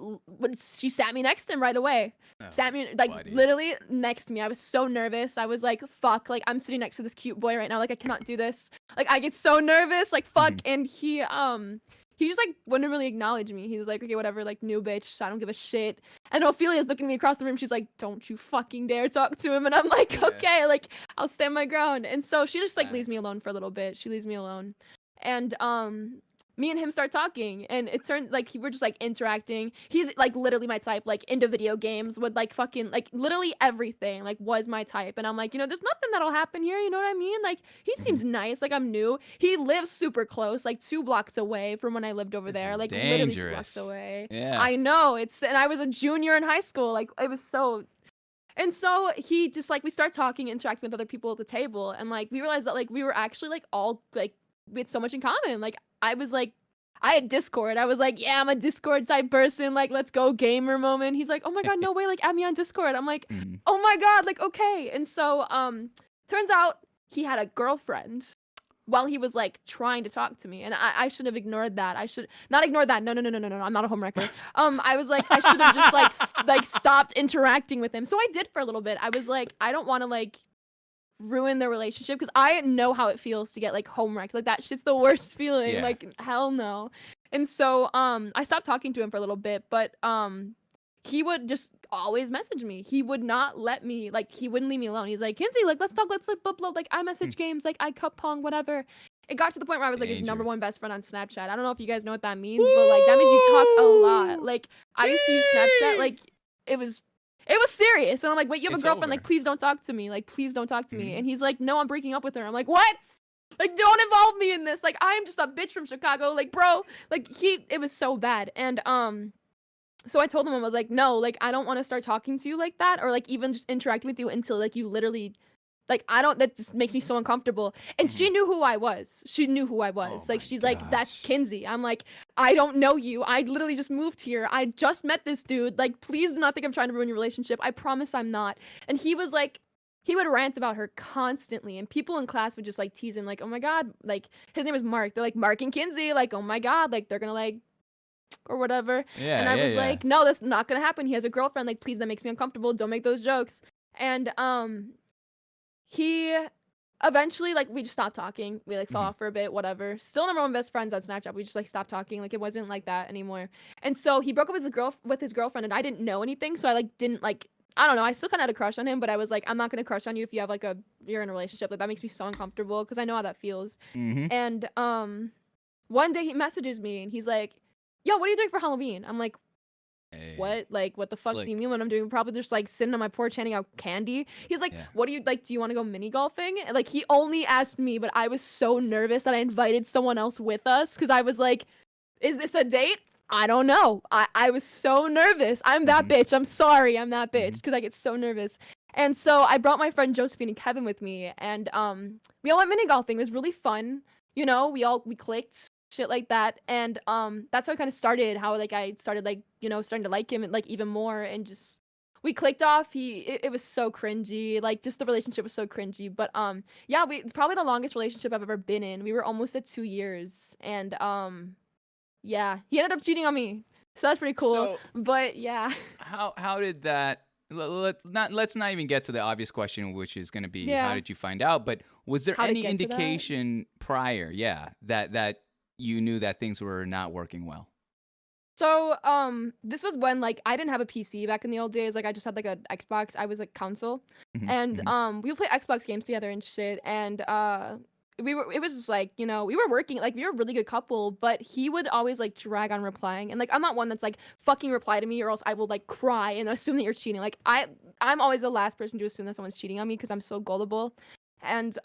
Speaker 1: sat me next to him right away.
Speaker 2: Oh,
Speaker 1: Sat me like
Speaker 2: buddy.
Speaker 1: literally next to me. I was so nervous. I was like, fuck, like I'm sitting next to this cute boy right now. Like I cannot do this. Like I get so nervous, like fuck.
Speaker 2: Mhm.
Speaker 1: And he just like wouldn't really acknowledge me. He's like, okay, whatever, like new bitch. I don't give a shit. And Ophelia's looking at me across the room. She's like, don't you fucking dare talk to him. And I'm like,
Speaker 2: Yeah.
Speaker 1: okay, like I'll stand my ground. And so she just like leaves me
Speaker 2: Facts.
Speaker 1: alone for a little bit. She leaves me alone. And me and him start talking and it turned like we're just like interacting. He's like literally my type, like into video games, would like fucking like literally everything like was my type. And I'm like, you know, there's nothing that'll happen here, you know what I mean? Like he
Speaker 2: Mhm.
Speaker 1: seems nice, like I'm new. He lives super close, like 2 blocks away from when I lived over
Speaker 2: This
Speaker 1: there,
Speaker 2: is
Speaker 1: like literally 2 blocks
Speaker 2: dangerous.
Speaker 1: away.
Speaker 2: Yeah.
Speaker 1: I know, it's and I was a junior in high school, like it was so. And so he just like we start talking, interacting with other people at the table, and like we realized that like we were actually like all like we had so much in common. Like I was like I had Discord. I was like, yeah, I'm a Discord type person. Like, let's go gamer moment. He's like, oh my god, no way. Like, add me on Discord. I'm like,
Speaker 2: Mhm.
Speaker 1: oh my god, like okay. And so turns out he had a girlfriend while he was like trying to talk to me, and I should have ignored that. I should not ignore that. No. I'm not a homewrecker. I was like, I should have just like like stopped interacting with him. So I did for a little bit. I was like, I don't want to like ruin the relationship because I know how it feels to get like homewrecked. Like that shit's the worst feeling.
Speaker 2: Yeah.
Speaker 1: Like hell no. And so I stopped talking to him for a little bit, but he would just always message me. He would not let me like he wouldn't leave me alone. He's like, Kinsey, like let's talk, let's like blah blah like I
Speaker 2: Hmm.
Speaker 1: message games, like I cup pong, whatever. It got to the point where I was like his number
Speaker 2: Dangerous.
Speaker 1: one best friend on Snapchat. I don't know if you guys know what that means, but like that means you talk a lot.
Speaker 2: Woo!
Speaker 1: Like I used to use Snapchat,
Speaker 2: Gee!
Speaker 1: like it was it was serious. And I'm like, wait, you have a
Speaker 2: It's
Speaker 1: girlfriend?
Speaker 2: over.
Speaker 1: Like, please don't talk to me. Like, please don't talk to me.
Speaker 2: Mhm.
Speaker 1: And he's like, no, I'm breaking up with her. I'm like, what? Like, don't involve me in this. Like, I'm just a bitch from Chicago. Like, bro, like it was so bad. And so I told him I was like, no, like I don't want to start talking to you like that, or like even just interacting with you until like you literally like I don't that just makes me so uncomfortable. And she
Speaker 2: Mhm.
Speaker 1: knew who I was. She knew who I
Speaker 2: Oh
Speaker 1: was. Like
Speaker 2: my
Speaker 1: she's like, that's
Speaker 2: gosh.
Speaker 1: Kinsey. I'm like, I don't know you. I literally just moved here. I just met this dude. Like, please do not think I'm trying to ruin your relationship. I promise I'm not. And he was like he would rant about her constantly, and people in class would just like tease him, like, oh my god, like his name is Mark. They're like Mark and Kinsey, like, oh my god, like they're gonna like or whatever. And
Speaker 2: Yeah,
Speaker 1: I
Speaker 2: yeah,
Speaker 1: was
Speaker 2: yeah.
Speaker 1: like, no, that's not gonna happen. He has a girlfriend. Like, please, that makes me uncomfortable. Don't make those jokes. And he eventually like we just stopped talking. We like fell
Speaker 2: Mhm.
Speaker 1: off for a bit, whatever. Still number one best friends on Snapchat. We just like stopped talking. Like it wasn't like that anymore. And so he broke up with his girlfriend, and I didn't know anything, so I like didn't like I don't know. I still kind of had a crush on him, but I was like, I'm not gonna crush on you if you have like you're in a relationship. Like that makes me so uncomfortable because I know how that feels.
Speaker 2: Mm-hmm.
Speaker 1: And one day he messages me and he's like, "Yo, what are you doing for Halloween?" I'm like,
Speaker 2: Hey.
Speaker 1: "What? Like, what the fuck do
Speaker 2: Slick.
Speaker 1: you mean what I'm doing? Probably just like sitting on my porch handing out candy." He's like,
Speaker 2: Yeah.
Speaker 1: "What do you like? Do you want to go mini golfing?" And, like he only asked me, but I was so nervous that I invited someone else with us because I was like, "Is this a date?" I don't know. I was so nervous. I'm that bitch. I'm sorry. I'm that bitch because I get so nervous. And so I brought my friend Josephine and Kevin with me, and we all went mini golfing. It was really fun. You know, we clicked, shit like that, and that's how it kind of started. How like I started like starting to like him and like even more, and just we clicked off. It was so cringy. Like just the relationship was so cringy. But yeah, we probably the longest relationship I've ever been in. We were almost at 2 years, and yeah, he ended up cheating on me, so that's pretty cool.
Speaker 2: So
Speaker 1: but yeah,
Speaker 2: how did that? Let's not even get to the obvious question, which is going to be how
Speaker 1: yeah.
Speaker 2: did you find out? But was there
Speaker 1: How to
Speaker 2: any
Speaker 1: get to that?
Speaker 2: indication prior, that you knew that things were not working well?
Speaker 1: So this was when like I didn't have a PC back in the old days. Like I just had like a Xbox. I was like console,
Speaker 2: Mm-hmm.
Speaker 1: and
Speaker 2: Mm-hmm.
Speaker 1: we would play Xbox games together and shit. And it was just like we were working like we were a really good couple, but he would always like drag on replying. And like I'm not one that's like fucking reply to me or else I will like cry and assume that you're cheating. Like I'm always the last person to assume that someone's cheating on me because I'm so gullible. And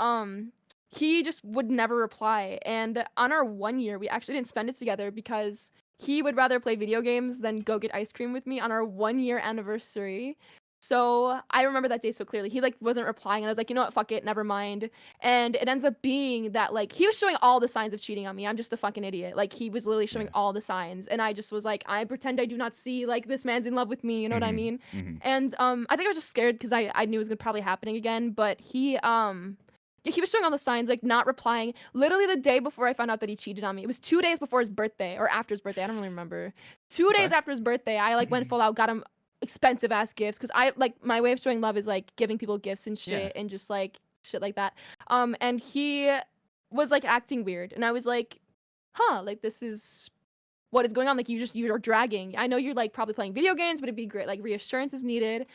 Speaker 1: he just would never reply. And on our 1 year, we actually didn't spend it together because he would rather play video games than go get ice cream with me on our 1 year anniversary. So I remember that day so clearly. He like wasn't replying, and I was like, you know what, fuck it, never mind. And it ends up being that like he was showing all the signs of cheating on me. I'm just a fucking idiot. Like he was literally showing
Speaker 2: Yeah.
Speaker 1: all the signs, and I just was like, I pretend I do not see. Like this man's in love with me. You know what I
Speaker 2: Mm-hmm.
Speaker 1: mean?
Speaker 2: Mm-hmm.
Speaker 1: And I think I was just scared because I knew it was gonna probably happening again. But yeah, he was showing all the signs, like not replying. Literally the day before I found out that he cheated on me. It was 2 days before his birthday or after his birthday. I don't really remember. 2 days
Speaker 2: Okay.
Speaker 1: after his birthday, I like went full out, got him expensive ass gifts because I like my way of showing love is like giving people gifts and
Speaker 2: Yeah.
Speaker 1: shit and just like shit like that. And he was like acting weird, and I was like, huh, like this is what is going on? Like you're dragging. I know you're like probably playing video games, but it'd be great. Like reassurance is needed.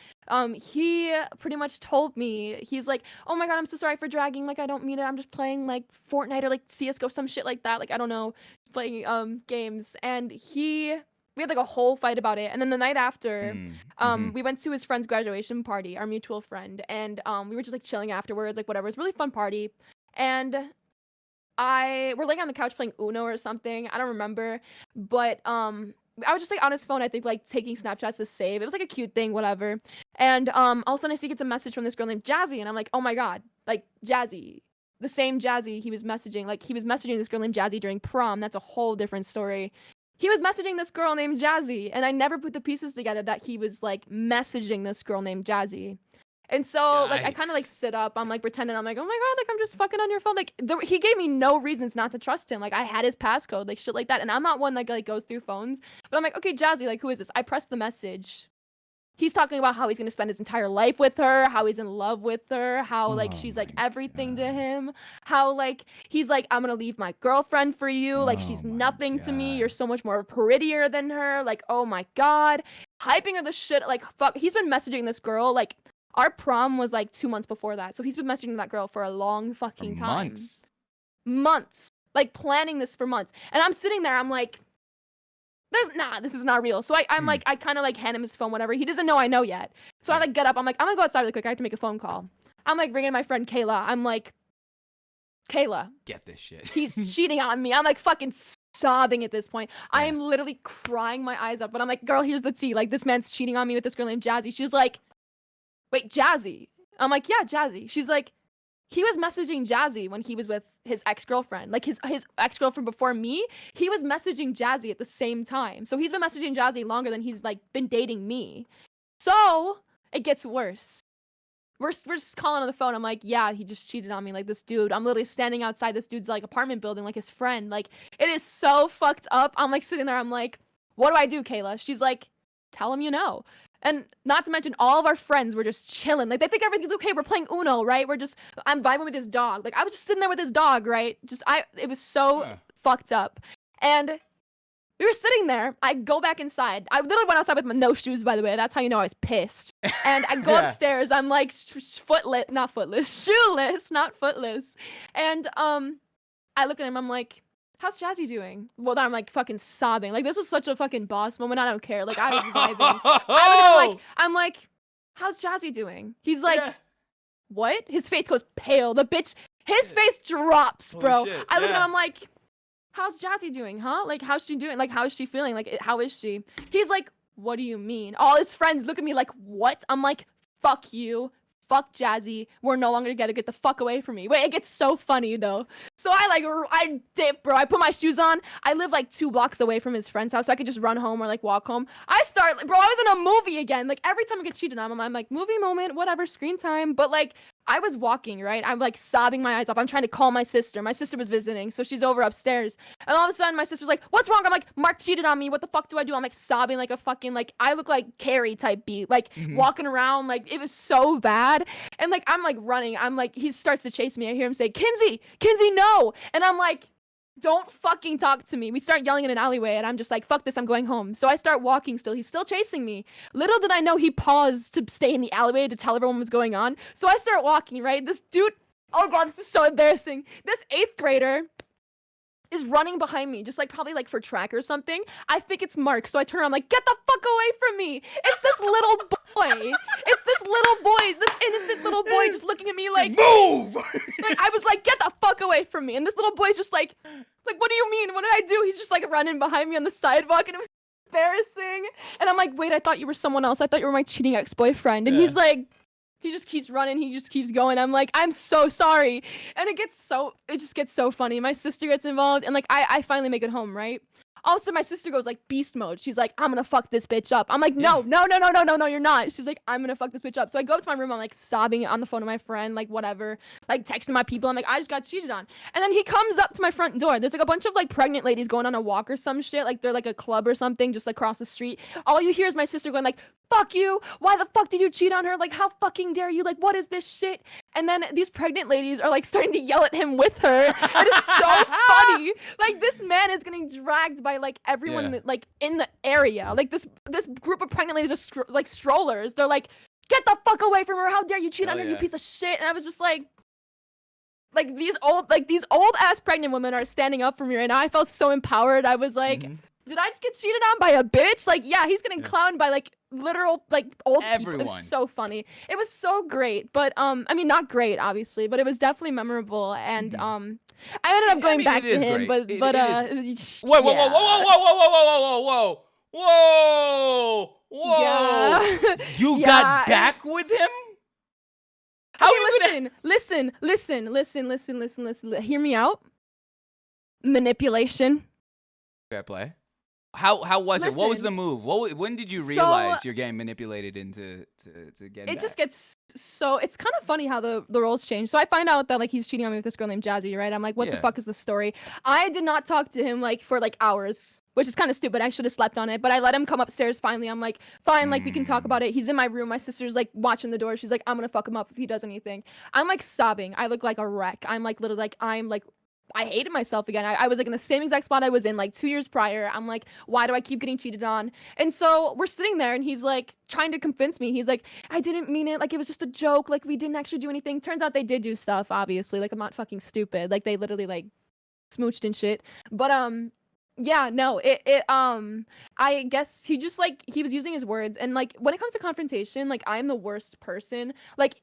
Speaker 1: He pretty much told me, he's like, oh my god, I'm so sorry for dragging. Like I don't mean it. I'm just playing like Fortnite or like CS:GO, some shit like that. Like I don't know, playing games. And we had like a whole fight about it. And then the night after,
Speaker 2: Mm-hmm.
Speaker 1: we went to his friend's graduation party, our mutual friend, and we were just like chilling afterwards, like whatever. It was a really fun party. And we're laying on the couch playing Uno or something. I don't remember, but I was just like on his phone. I think like taking Snapchats to save. It was like a cute thing, whatever. And all of a sudden I see gets a message from this girl named Jazzy, and I'm like, oh my god, like Jazzy, the same Jazzy he was messaging. Like he was messaging this girl named Jazzy during prom. That's a whole different story. He was messaging this girl named Jazzy, and I never put the pieces together that he was like messaging this girl named Jazzy. And so, like, I kind of like
Speaker 2: Yikes.
Speaker 1: sit up. I'm like pretending. I'm like, oh my god, like I'm just fucking on your phone. Like, he gave me no reasons not to trust him. Like, I had his passcode, like shit like that. And I'm not one that like goes through phones. But I'm like, okay, Jazzy, like, who is this? I pressed the message. He's talking about how he's gonna spend his entire life with her, how he's in love with her, how like
Speaker 2: Oh
Speaker 1: she's like
Speaker 2: my
Speaker 1: everything to
Speaker 2: god.
Speaker 1: him, how like he's like, I'm gonna leave my girlfriend for you, like
Speaker 2: Oh
Speaker 1: she's
Speaker 2: my
Speaker 1: nothing to me, you're
Speaker 2: god.
Speaker 1: so much more prettier than her, like oh my god, hyping her the shit, like fuck. He's been messaging this girl like our prom was like 2 months before that, so he's been messaging that girl for a long
Speaker 2: For
Speaker 1: fucking time,
Speaker 2: months.
Speaker 1: months, like planning this for months, and I'm sitting there, I'm like, this is not real. So I'm
Speaker 2: Hmm.
Speaker 1: like, I kind of like hand him his phone, whatever. He doesn't know I know yet. So I
Speaker 2: Yeah.
Speaker 1: like get up. I'm like, I'm gonna go outside really quick. I have to make a phone call. I'm like ringing my friend Kayla. I'm like, Kayla,
Speaker 2: Get this shit.
Speaker 1: he's cheating on me. I'm like fucking sobbing at this point. I
Speaker 2: Yeah.
Speaker 1: am literally crying my eyes up. But I'm like, girl, here's the tea. Like this man's cheating on me with this girl named Jazzy. She's like, wait, Jazzy? I'm like, yeah, Jazzy. She's like, he was messaging Jazzy when he was with his ex-girlfriend. Like his ex-girlfriend before me, he was messaging Jazzy at the same time. So he's been messaging Jazzy longer than he's like been dating me. So it gets worse. We're just calling on the phone. I'm like, yeah, he just cheated on me. Like this dude, I'm literally standing outside this dude's like apartment building, like his friend. Like it is so fucked up. I'm like sitting there. I'm like, what do I do, Kayla? She's like, tell him you know. And not to mention, all of our friends were just chilling. Like they think everything's okay. We're playing Uno, right? I'm vibing with his dog. Like I was just sitting there with his dog, right? It was so
Speaker 2: Huh.
Speaker 1: fucked up. And We were sitting there. I go back inside. I literally went outside with my no shoes, by the way. That's how you know I was pissed. And I go
Speaker 2: Yeah.
Speaker 1: upstairs. I'm like not footless, shoeless, not footless. And I look at him. I'm like, how's Jazzy doing? Well, then I'm like fucking sobbing. Like this was such a fucking boss moment. I don't care. Like I was vibing. I'm like, how's Jazzy doing? He's like,
Speaker 2: Yeah.
Speaker 1: what? His face goes pale. His face drops,
Speaker 2: Holy
Speaker 1: bro.
Speaker 2: shit,
Speaker 1: I look at him.
Speaker 2: yeah.
Speaker 1: I'm like, how's Jazzy doing, huh? Like, how's she doing? Like, how is she feeling? Like, how is she? He's like, what do you mean? All his friends look at me like, what? I'm like, fuck you. Fuck Jazzy. We're no longer together. Get the fuck away from me. Wait, it gets so funny, though. So I dip, bro. I put my shoes on. I live, like, 2 blocks away from his friend's house, so I could just run home or, like, walk home. I was in a movie again. Like, every time I get cheated on, I'm like, movie moment, whatever, screen time. But, like, I was walking, right? I'm like sobbing my eyes off. I'm trying to call my sister. My sister was visiting, so she's over upstairs. And all of a sudden, my sister's like, what's wrong? I'm like, Mark cheated on me. What the fuck do I do? I'm like sobbing like a fucking, like, I look like Carrie type beat. Like, walking around, like, it was so bad. And, like, I'm, like, running. I'm, like, he starts to chase me. I hear him say, Kinsey, no. And I'm like, don't fucking talk to me. We start yelling in an alleyway, and I'm just like, fuck this, I'm going home. So I start walking still. He's still chasing me. Little did I know he paused to stay in the alleyway to tell everyone what was going on. So I start walking, right? This dude, oh god, this is so embarrassing. This 8th grader is running behind me, just like probably like for track or something. I think it's Mark, so I turn around, I'm like, get the fuck away from me. It's this little boy. It's this little boy, this innocent little boy just looking at me like,
Speaker 2: move.
Speaker 1: like I was like, get the fuck away from me. And this little boy's just like, what do you mean? What did I do? He's just like running behind me on the sidewalk, and it was embarrassing. And I'm like, wait, I thought you were someone else. I thought you were my cheating ex-boyfriend. And he's like, he just keeps running. He just keeps going. I'm like, I'm so sorry. And it just gets so funny. My sister gets involved, and like I finally make it home, right? All of a sudden, my sister goes like beast mode. She's like, I'm gonna fuck this bitch up. I'm like, no, you're not. She's like, I'm gonna fuck this bitch up. So I go up to my room. I'm like sobbing on the phone to my friend, like whatever, like texting my people. I'm like, I just got cheated on. And then he comes up to my front door. There's like a bunch of like pregnant ladies going on a walk or some shit. Like they're like a club or something just across the street. All you hear is my sister going like, fuck you. Why the fuck did you cheat on her? Like, how fucking dare you? Like, what is this shit? And then these pregnant ladies are like starting to yell at him with her. It is so funny. Like, this man is getting dragged by like everyone that, like in the area. Like this group of pregnant ladies are like strollers. They're like, get the fuck away from her. How dare you cheat on her, you piece of shit. And I was just like these old ass pregnant women are standing up for me right now. I felt so empowered. I was like, did I just get cheated on by a bitch? Like, yeah, he's getting clowned by like literal like old people. It was so funny. It was so great. But I mean, not great obviously, but it was definitely memorable. And I ended up going back to him,
Speaker 2: great.
Speaker 1: but
Speaker 2: whoa.
Speaker 1: Yeah.
Speaker 2: You got back with him? How
Speaker 1: Listen. Hear me out. Manipulation.
Speaker 2: Fair play. How was it? What was the move? When did you realize you're getting manipulated into to getting
Speaker 1: it
Speaker 2: back?
Speaker 1: just gets so it's kind of funny how the roles change. So I find out that like he's cheating on me with this girl named Jazzy, right? I'm like, what the fuck is the story? I did not talk to him like for like hours, which is kind of stupid. I should have slept on it, but I let him come upstairs finally. I'm like, fine, like we can talk about it. He's in my room. My sister's like watching the door. She's like, I'm gonna fuck him up if he does anything. I'm like sobbing. I look like a wreck. I'm like literally like I hated myself again. I was like in the same exact spot I was in like 2 years prior. I'm like, why do I keep getting cheated on? And so we're sitting there and he's like trying to convince me. He's like, I didn't mean it. Like it was just a joke. Like we didn't actually do anything. Turns out they did do stuff, obviously. Like I'm not fucking stupid. Like they literally like smooched and shit. But yeah, no, I guess he just like he was using his words. And like when it comes to confrontation, like I'm the worst person. Like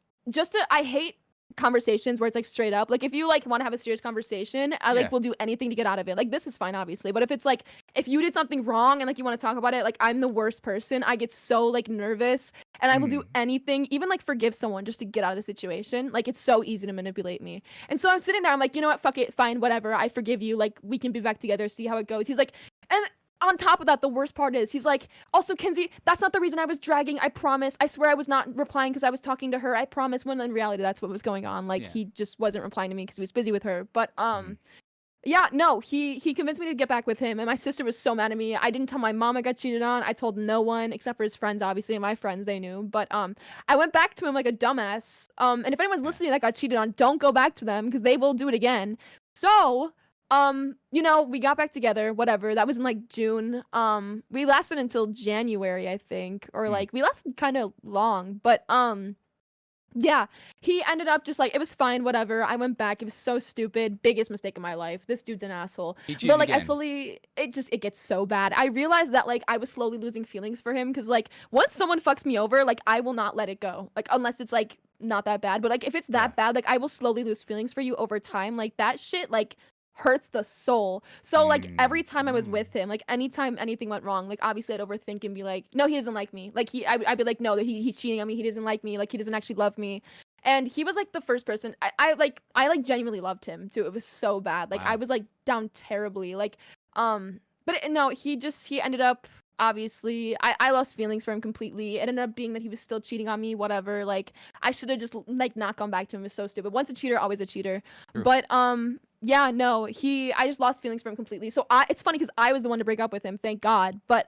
Speaker 1: I hate conversations where it's like straight up. Like if you like want to have a serious conversation, I like will do anything to get out of it. Like this is fine obviously, but if it's like if you did something wrong and like you want to talk about it, like I'm the worst person. I get so like nervous and I will do anything, even like forgive someone just to get out of the situation. Like it's so easy to manipulate me. And so I'm sitting there, I'm like, you know what, fuck it, fine, whatever, I forgive you, like we can be back together, see how it goes. He's like, and on top of that, the worst part is he's like, also Kinsey, that's not the reason I was dragging. I promise. I swear I was not replying because I was talking to her. I promise. When in reality, that's what was going on. Like he just wasn't replying to me because he was busy with her. But yeah, no, he convinced me to get back with him. And my sister was so mad at me. I didn't tell my mom I got cheated on. I told no one except for his friends, obviously. And my friends, they knew. But I went back to him like a dumbass. And if anyone's listening that got cheated on, don't go back to them because they will do it again. So You know, we got back together, whatever. That was in like June. We lasted until January, I think, or
Speaker 2: Mm.
Speaker 1: like we lasted kind of long, but yeah, he ended up just like it was fine, whatever. I went back. It was so stupid. Biggest mistake of my life. This dude's an asshole.
Speaker 2: He
Speaker 1: But
Speaker 2: cheated
Speaker 1: like I
Speaker 2: again.
Speaker 1: slowly it gets so bad. I realized that like I was slowly losing feelings for him cuz like once someone fucks me over, like I will not let it go. Like unless it's like not that bad, but like if it's
Speaker 2: Yeah.
Speaker 1: that bad, like I will slowly lose feelings for you over time. Like that shit like hurts the soul. So like
Speaker 2: Mm.
Speaker 1: every time I was with him, like anytime anything went wrong, like obviously I'd overthink and be like, no, he doesn't like me. Like I'd be like, no, he's cheating on me. He doesn't like me. Like he doesn't actually love me. And he was like the first person I genuinely loved him too. It was so bad. Like I
Speaker 2: Wow.
Speaker 1: was like down terribly. Like but no, he ended up obviously I lost feelings for him completely. It ended up being that he was still cheating on me, whatever. Like I should have just like not gone back to him. It was so stupid. Once a cheater, always a cheater.
Speaker 2: True.
Speaker 1: But yeah, no, I just lost feelings for him completely. So it's funny because I was the one to break up with him, thank God. But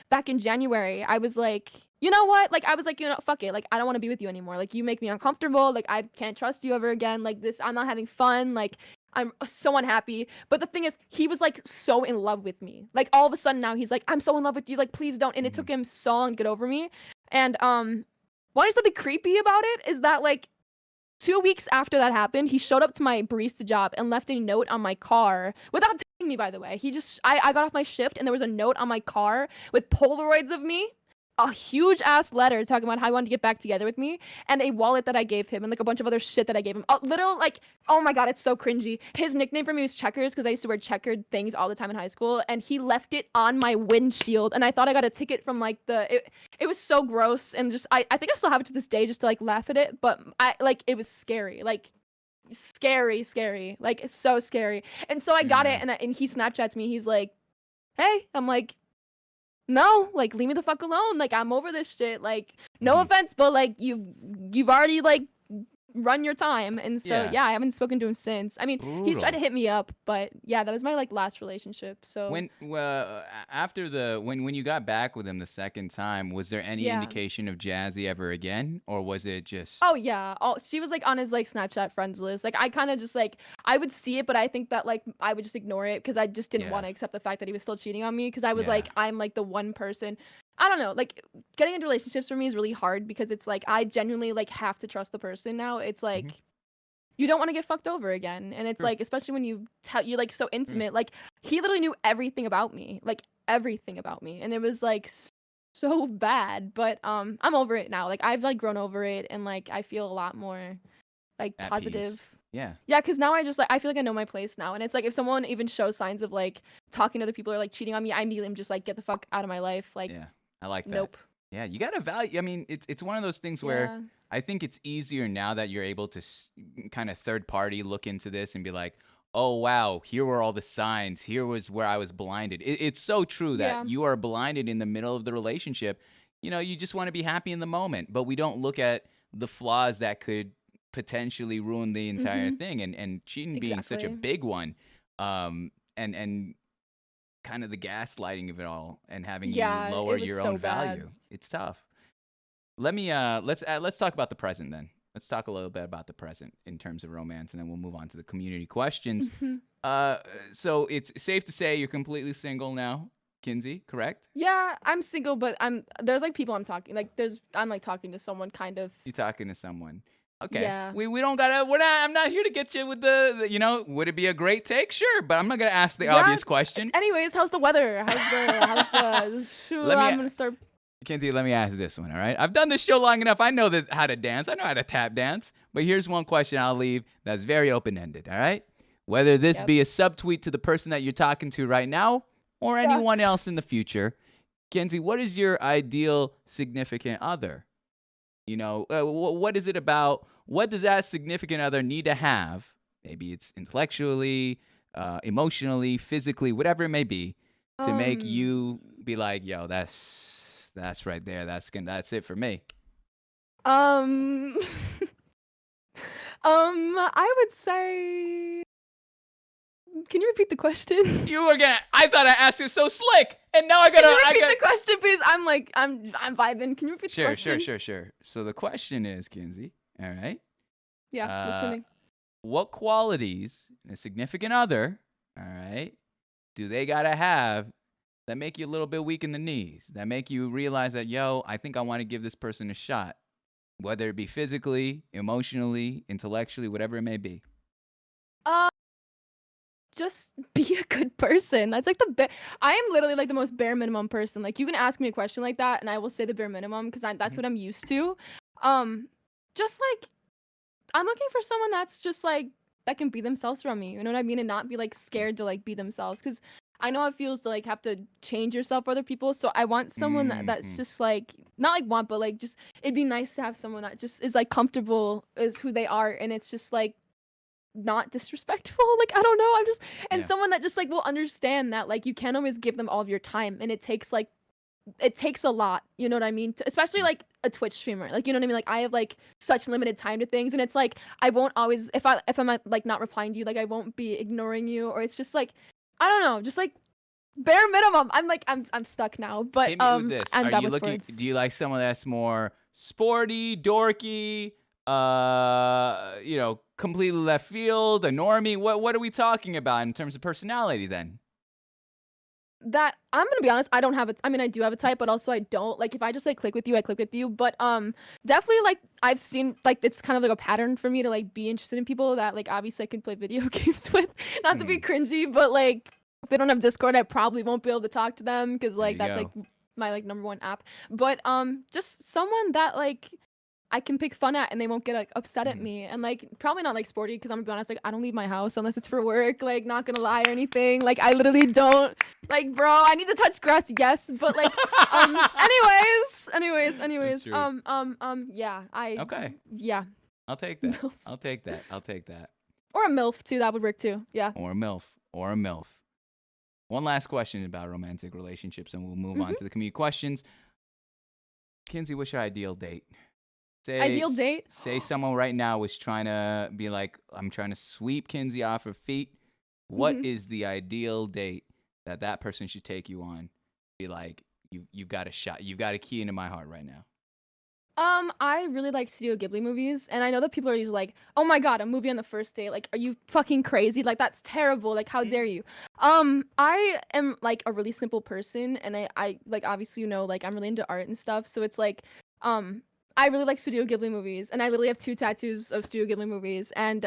Speaker 1: back in January, I was like, you know what? Like I was like, you know, fuck it. Like I don't want to be with you anymore. Like you make me uncomfortable. Like I can't trust you ever again. Like this, I'm not having fun. Like I'm so unhappy. But the thing is, he was like so in love with me. Like all of a sudden now he's like, I'm so in love with you. Like please don't. And it
Speaker 2: Mhm.
Speaker 1: took him so long to get over me. And why is something creepy about it is that like 2 weeks after that happened, he showed up to my barista job and left a note on my car without telling me, by the way. I got off my shift and there was a note on my car with Polaroids of me, a huge ass letter talking about how he wanted to get back together with me, and a wallet that I gave him and like a bunch of other shit that I gave him. Like, oh my god, it's so cringy. His nickname for me was Checkers because I used to wear checkered things all the time in high school, and he left it on my windshield, and I thought I got a ticket from like it was so gross and just I think I still have it to this day just to like laugh at it, but I like it was scary. Like scary. Like it's so scary. And so I got it
Speaker 2: Mm.
Speaker 1: and he Snapchats me. He's like, "Hey." I'm like, "No, like leave me the fuck alone. Like I'm over this shit. Like no
Speaker 2: Mhm.
Speaker 1: offense, but like you've already like run your time." And so
Speaker 2: Yeah.
Speaker 1: yeah, I haven't spoken to him since. I mean, he's tried to
Speaker 2: Brutal.
Speaker 1: hit me up, but yeah, that was my like last relationship. So
Speaker 2: After the when you got back with him the second time, was there any
Speaker 1: yeah.
Speaker 2: indication of Jazzy ever again, or was it
Speaker 1: Oh
Speaker 2: just
Speaker 1: yeah. She was like on his like Snapchat friends list. Like I kind of just like I would see it, but I think that like I would just ignore it because I just didn't
Speaker 2: yeah,
Speaker 1: want to accept the fact that he was still cheating on me because I was
Speaker 2: yeah,
Speaker 1: like I'm like the one person. I don't know. Like getting into relationships for me is really hard because it's like I genuinely like have to trust the person now. It's
Speaker 2: hmm
Speaker 1: like you don't want to get fucked over again, and it's
Speaker 2: true,
Speaker 1: like especially when you're like so
Speaker 2: true.
Speaker 1: intimate. Like he literally knew everything about me, like everything about me, and it was like so bad. But I'm over it now. Like I've like grown over it, and like I feel a lot more like
Speaker 2: At
Speaker 1: positive.
Speaker 2: peace. Yeah.
Speaker 1: Yeah, because now I just like I feel like I know my place now, and it's like if someone even shows signs of like talking to other people or like cheating on me, I immediately am just like get the fuck out of my life. Like
Speaker 2: Yeah, I like that.
Speaker 1: nope.
Speaker 2: Yeah, you gotta value. I mean, it's one of those things where
Speaker 1: Yeah.
Speaker 2: I think it's easier now that you're able to kind of third party look into this and be like, oh wow, here were all the signs. Here was where I was blinded. It's so true that
Speaker 1: Yeah.
Speaker 2: you are blinded in the middle of the relationship. You know, you just want to be happy in the moment, but we don't look at the flaws that could potentially ruin the entire
Speaker 1: Mhm.
Speaker 2: thing, and cheating being such a
Speaker 1: Exactly.
Speaker 2: big one. And kind of the gaslighting of it all and having you
Speaker 1: Yeah.
Speaker 2: lower
Speaker 1: It was
Speaker 2: your
Speaker 1: so
Speaker 2: own
Speaker 1: bad.
Speaker 2: value. It's tough. Let's talk about the present then. Let's talk a little bit about the present in terms of romance, and then we'll move on to the community questions.
Speaker 1: Mhm.
Speaker 2: Uh, so it's safe to say you're completely single now, Kinsey, correct?
Speaker 1: Yeah, I'm single, but there's like people I'm talking like I'm like talking to someone kind of.
Speaker 2: You're talking to someone. Okay.
Speaker 1: Yeah.
Speaker 2: We don't gotta I'm not here to get you with the would it be a great take? Sure, but I'm not gonna ask the
Speaker 1: Yeah.
Speaker 2: obvious question.
Speaker 1: Anyways, how's the weather? How's the shoot,
Speaker 2: Let me
Speaker 1: I'm gonna start.
Speaker 2: Kinsey, let me ask this one, all right? I've done this show long enough. I know how to dance. I know how to tap dance. But here's one question I'll leave that's very open-ended, all right? Whether this
Speaker 1: Yep.
Speaker 2: be a subtweet to the person that you're talking to right now or
Speaker 1: Yeah.
Speaker 2: anyone else in the future, Kinsey, what is your ideal significant other? You know, what is it about? What does that significant other need to have? Maybe it's intellectually, emotionally, physically, whatever it may be, to make you
Speaker 1: Um.
Speaker 2: be like, yo, that's right there. That's it for me.
Speaker 1: Um. I would say. Can you repeat the question?
Speaker 2: You were gonna. I thought I asked it so slick, and now I
Speaker 1: Can
Speaker 2: gotta.
Speaker 1: you
Speaker 2: I
Speaker 1: repeat
Speaker 2: got.
Speaker 1: the question, please? I'm vibing. Can you repeat the
Speaker 2: Sure,
Speaker 1: question?
Speaker 2: sure. So the question is, Kinsey. All right.
Speaker 1: Yeah,
Speaker 2: Uh,
Speaker 1: listening.
Speaker 2: what qualities in a significant other All right. Do they gotta have that make you a little bit weak in the knees? That make you realize that, yo, I think I want to give this person a shot, whether it be physically, emotionally, intellectually, whatever it may be.
Speaker 1: Uh, just be a good person. That's like I am literally like the most bare minimum person. Like you can ask me a question like that, and I will say the bare minimum because that's what I'm used to. Just like I'm looking for someone that's just like that can be themselves around me. You know what I mean? And not be like scared to like be themselves. Because I know how it feels to like have to change yourself for other people. So I want someone that's just like not like want, but like just it'd be nice to have someone that just is like comfortable is who they are, and it's just like not disrespectful. Like I don't know. I'm just and
Speaker 2: Yeah.
Speaker 1: someone that just like will understand that like you can't always give them all of your time, and it takes a lot, you know what I mean? Especially like a Twitch streamer, like you know what I mean. Like I have like such limited time to things, and it's like I won't always if I'm like not replying to you, like I won't be ignoring you, or it's just like I don't know, just like bare minimum. I'm stuck now, but
Speaker 2: Hit me with this.
Speaker 1: I'm
Speaker 2: Are
Speaker 1: bad
Speaker 2: you
Speaker 1: with
Speaker 2: looking?
Speaker 1: words.
Speaker 2: Do you like someone that's more sporty, dorky, completely left field, a normie? What are we talking about in terms of personality then?
Speaker 1: That I'm gonna be honest, I don't have I do have a type, but also I don't. Like if I just like click with you, I click with you. But definitely like I've seen like it's kind of like a pattern for me to like be interested in people that like obviously I can play video games with. Not to be cringy, but like if they don't have Discord, I probably won't be able to talk to them because
Speaker 2: There
Speaker 1: like
Speaker 2: you
Speaker 1: that's
Speaker 2: go.
Speaker 1: like my like number one app. But just someone that like I can pick fun at and they won't get like upset at me, and like probably not like sporty because I'm gonna be honest, like I don't leave my house unless it's for work, like not gonna lie or anything. Like I literally don't like, bro, I need to touch grass, yes, but like anyways,
Speaker 2: true.
Speaker 1: yeah,
Speaker 2: Okay.
Speaker 1: yeah.
Speaker 2: I'll take that.
Speaker 1: MILFs.
Speaker 2: I'll take that. I'll take that.
Speaker 1: Or a MILF too, that would work too. Yeah.
Speaker 2: Or a MILF. Or a MILF. One last question about romantic relationships, and we'll move on to the community questions. Kinsey, what's your ideal date?
Speaker 1: Ideal date?
Speaker 2: Say someone right now was trying to be like, I'm trying to sweep Kinsey off her feet. What is the ideal date that person should take you on? Be like, you've got a shot. You've got a key into my heart right now.
Speaker 1: I really like Studio Ghibli movies, and I know that people are usually like, "Oh my god, a movie on the first date! Like, are you fucking crazy? Like, that's terrible! Like, how dare you?" I am like a really simple person, and I like obviously like I'm really into art and stuff, so it's like, I really like Studio Ghibli movies, and I literally have 2 tattoos of Studio Ghibli movies, and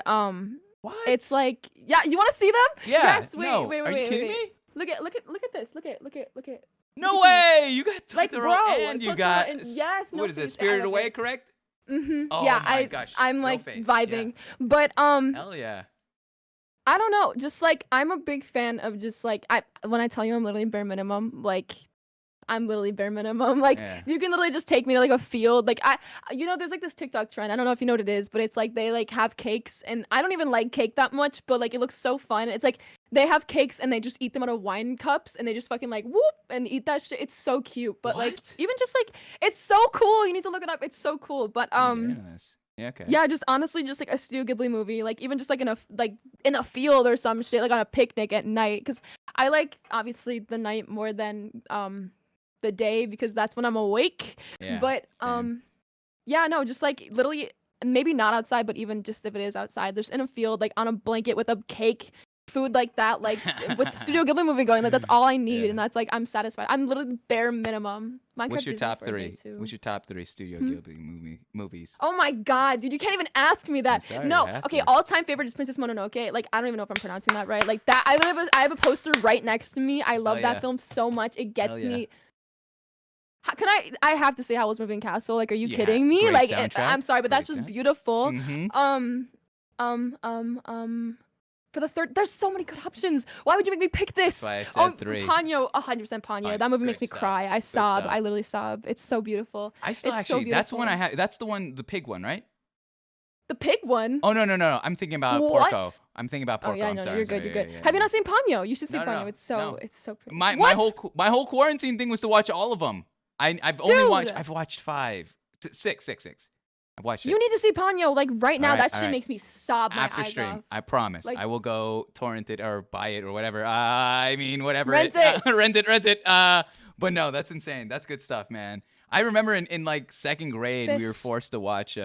Speaker 2: What?
Speaker 1: it's like, yeah, you want to see them?
Speaker 2: Yeah.
Speaker 1: Yes. Wait,
Speaker 2: No.
Speaker 1: wait,
Speaker 2: Are you
Speaker 1: wait,
Speaker 2: kidding
Speaker 1: wait.
Speaker 2: me?
Speaker 1: Look at this. Look at.
Speaker 2: No
Speaker 1: Look at
Speaker 2: way! You got
Speaker 1: Like,
Speaker 2: Totoro
Speaker 1: bro,
Speaker 2: and you
Speaker 1: Totoro
Speaker 2: got
Speaker 1: and- yes, no,
Speaker 2: what is it?
Speaker 1: seriously, I
Speaker 2: Spirited
Speaker 1: love
Speaker 2: Away,
Speaker 1: it.
Speaker 2: correct?
Speaker 1: Mm-hmm.
Speaker 2: Oh
Speaker 1: Yeah,
Speaker 2: my gosh,
Speaker 1: I'm
Speaker 2: girl
Speaker 1: like
Speaker 2: face,
Speaker 1: vibing, but
Speaker 2: Hell yeah.
Speaker 1: I don't know. Just like I'm a big fan of just like when I tell you I'm literally bare minimum, like I'm literally bare minimum. Like
Speaker 2: Yeah.
Speaker 1: you can literally just take me to like a field. Like there's like this TikTok trend. I don't know if you know what it is, but it's like they like have cakes, and I don't even like cake that much, but like it looks so fun. It's like they have cakes and they just eat them out of wine cups, and they just fucking like whoop and eat that shit. It's so cute, but like
Speaker 2: What?
Speaker 1: even just like it's so cool. You need to look it up. It's so cool. But
Speaker 2: I'm getting into this. Yeah, okay.
Speaker 1: yeah, just honestly, just like a Studio Ghibli movie, like even just like in a field or some shit, like on a picnic at night, because I like obviously the night more than the day because that's when I'm awake.
Speaker 2: Yeah,
Speaker 1: But
Speaker 2: same.
Speaker 1: yeah, no, just like literally maybe not outside, but even just if it is outside, there's in a field like on a blanket with a cake, food like that, like with the Studio Ghibli movie going, like that's all I need,
Speaker 2: Yeah.
Speaker 1: and that's like I'm satisfied. I'm literally bare minimum. Minecraft
Speaker 2: What's your
Speaker 1: Disney
Speaker 2: top
Speaker 1: for a day,
Speaker 2: three?
Speaker 1: too.
Speaker 2: What's your top 3 Studio
Speaker 1: Hmm?
Speaker 2: Ghibli movies?
Speaker 1: Oh my god, dude, you can't even ask me that.
Speaker 2: sorry,
Speaker 1: No,
Speaker 2: you have
Speaker 1: okay,
Speaker 2: to.
Speaker 1: all-time favorite is Princess Mononoke. Like, I don't even know if I'm pronouncing that right. Like, that, I have a poster right next to me. I love
Speaker 2: Hell
Speaker 1: that
Speaker 2: yeah.
Speaker 1: film so much. It gets
Speaker 2: Hell yeah.
Speaker 1: me. Can I have to say Howl's Moving Castle. Like, are you
Speaker 2: Yeah,
Speaker 1: kidding me?
Speaker 2: great
Speaker 1: Like,
Speaker 2: soundtrack,
Speaker 1: I'm sorry, but that's
Speaker 2: great
Speaker 1: just
Speaker 2: sound-
Speaker 1: beautiful.
Speaker 2: Mhm.
Speaker 1: For the third, there's so many good options. Why would you make me pick this?
Speaker 2: That's why I said 3.
Speaker 1: Ponyo, 100% Ponyo.
Speaker 2: Ponyo,
Speaker 1: That movie
Speaker 2: good
Speaker 1: makes me
Speaker 2: stuff,
Speaker 1: cry. I
Speaker 2: good
Speaker 1: sob.
Speaker 2: stuff.
Speaker 1: I literally sob. It's so beautiful.
Speaker 2: I still
Speaker 1: It's so
Speaker 2: actually that's the one I
Speaker 1: beautiful.
Speaker 2: have. That's the one, the pig one, right?
Speaker 1: The pig one.
Speaker 2: Oh no. I'm thinking about
Speaker 1: What?
Speaker 2: Porco. I'm thinking about Porco.
Speaker 1: Oh yeah,
Speaker 2: I'm
Speaker 1: no,
Speaker 2: sorry.
Speaker 1: you're
Speaker 2: I'm sorry.
Speaker 1: good. You're
Speaker 2: Yeah,
Speaker 1: good.
Speaker 2: yeah,
Speaker 1: Have you
Speaker 2: yeah.
Speaker 1: not seen Ponyo? You should see
Speaker 2: No,
Speaker 1: Ponyo.
Speaker 2: no,
Speaker 1: It's so
Speaker 2: no.
Speaker 1: it's so pretty.
Speaker 2: My
Speaker 1: What?
Speaker 2: whole quarantine thing was to watch all of them. I've only watched
Speaker 1: Dude!
Speaker 2: I've watched 5, 6. I've watched 6.
Speaker 1: You need to see Ponyo like right now.
Speaker 2: Alright,
Speaker 1: that shit
Speaker 2: alright.
Speaker 1: makes me sob my
Speaker 2: After
Speaker 1: eyes
Speaker 2: stream.
Speaker 1: off.
Speaker 2: I promise.
Speaker 1: Like-
Speaker 2: I will go torrent it or buy it or whatever. I mean, whatever.
Speaker 1: Rent it.
Speaker 2: Rent it. But no, that's insane. That's good stuff, man. I remember in like 2nd grade, we were
Speaker 1: Fish.
Speaker 2: forced to watch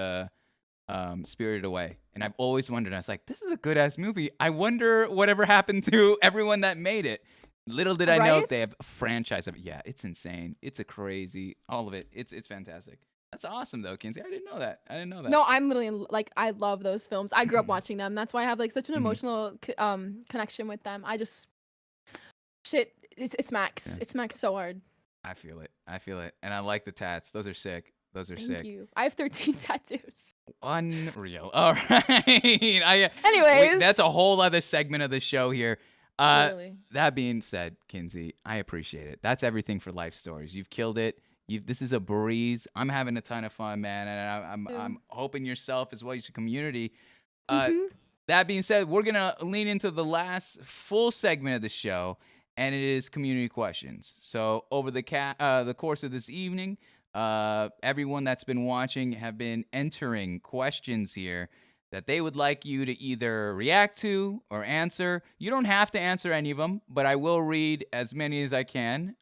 Speaker 2: Spirited Away, and I've always wondered. I was like, this is a good ass movie. I wonder whatever happened to everyone that made it. Little did I know they have a franchise of it. Yeah, it's insane. It's a crazy, all of it. It's fantastic. That's awesome though, Kinsey. I didn't know that. I didn't know that.
Speaker 1: No, I'm literally like I love those films. I grew up watching them. That's why I have like such an emotional connection with them. I just shit. It's Max.
Speaker 2: Yeah.
Speaker 1: It's Max so hard.
Speaker 2: I feel it. I feel it, and I like the tats. Those are sick. Those are sick.
Speaker 1: Thank you. I have 13 tattoos.
Speaker 2: Unreal. All right.
Speaker 1: Anyways,
Speaker 2: that's a whole other segment of the show here.
Speaker 1: Literally.
Speaker 2: That being said, Kinsey, I appreciate it. That's everything for life stories. You've killed it. This is a breeze. I'm having a ton of fun, man, and I'm hoping yourself as well as your community. That being said, we're gonna lean into the last full segment of the show, and it is community questions. So over the course of this evening, everyone that's been watching have been entering questions here that they would like you to either react to or answer. You don't have to answer any of them, but I will read as many as I can,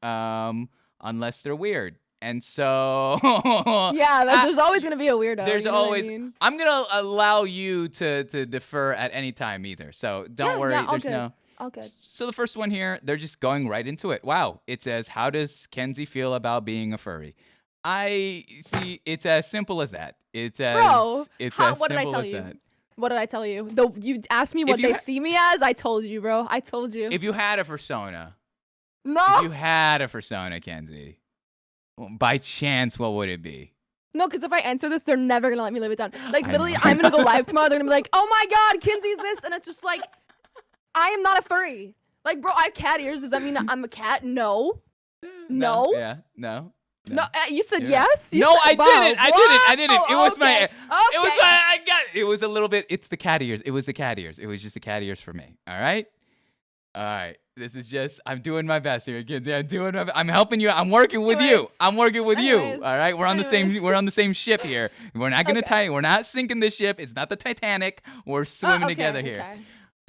Speaker 2: unless they're weird. And so
Speaker 1: there's always gonna be a weirdo.
Speaker 2: There's always.
Speaker 1: I mean?
Speaker 2: I'm gonna allow you to defer at any time either. So don't worry.
Speaker 1: Yeah, all
Speaker 2: there's
Speaker 1: good.
Speaker 2: no.
Speaker 1: All good.
Speaker 2: So the first one here, they're just going right into it. Wow. It says, "How does Kinsey feel about being a furry?" I see. It's as simple as that. It's as
Speaker 1: Bro,
Speaker 2: it's
Speaker 1: what
Speaker 2: as
Speaker 1: did I
Speaker 2: simple
Speaker 1: tell
Speaker 2: as
Speaker 1: you?
Speaker 2: that.
Speaker 1: What did I tell you? Though you asked me what they see me as, I told you, bro. I told you.
Speaker 2: If you had a persona,
Speaker 1: No.
Speaker 2: if you had a persona, Kinsey, by chance, what would it be?
Speaker 1: No, because if I answer this, they're never gonna let me live it down. Like
Speaker 2: I
Speaker 1: literally,
Speaker 2: know.
Speaker 1: I'm gonna go live tomorrow. They're gonna be like, "Oh my God, Kinsey's this," and it's just like, I am not a furry. Like, bro, I have cat ears. Does that mean that I'm a cat? No. No.
Speaker 2: Yeah. No.
Speaker 1: No. You said
Speaker 2: Yeah.
Speaker 1: yes. You
Speaker 2: No,
Speaker 1: said,
Speaker 2: I didn't. I didn't.
Speaker 1: Oh,
Speaker 2: It was my.
Speaker 1: okay.
Speaker 2: It was
Speaker 1: Okay.
Speaker 2: my. I got. It was a little bit. It's the cat ears. It was the cat ears. It was just the cat ears for me. All right. All right. This is just. I'm doing my best here, kids. I'm helping you. I'm working with you.
Speaker 1: Anyways.
Speaker 2: I'm working with you.
Speaker 1: Anyways.
Speaker 2: All right. We're on the same. We're on the same ship here. We're not gonna
Speaker 1: Okay.
Speaker 2: We're not sinking the ship. It's not the Titanic. We're swimming together here.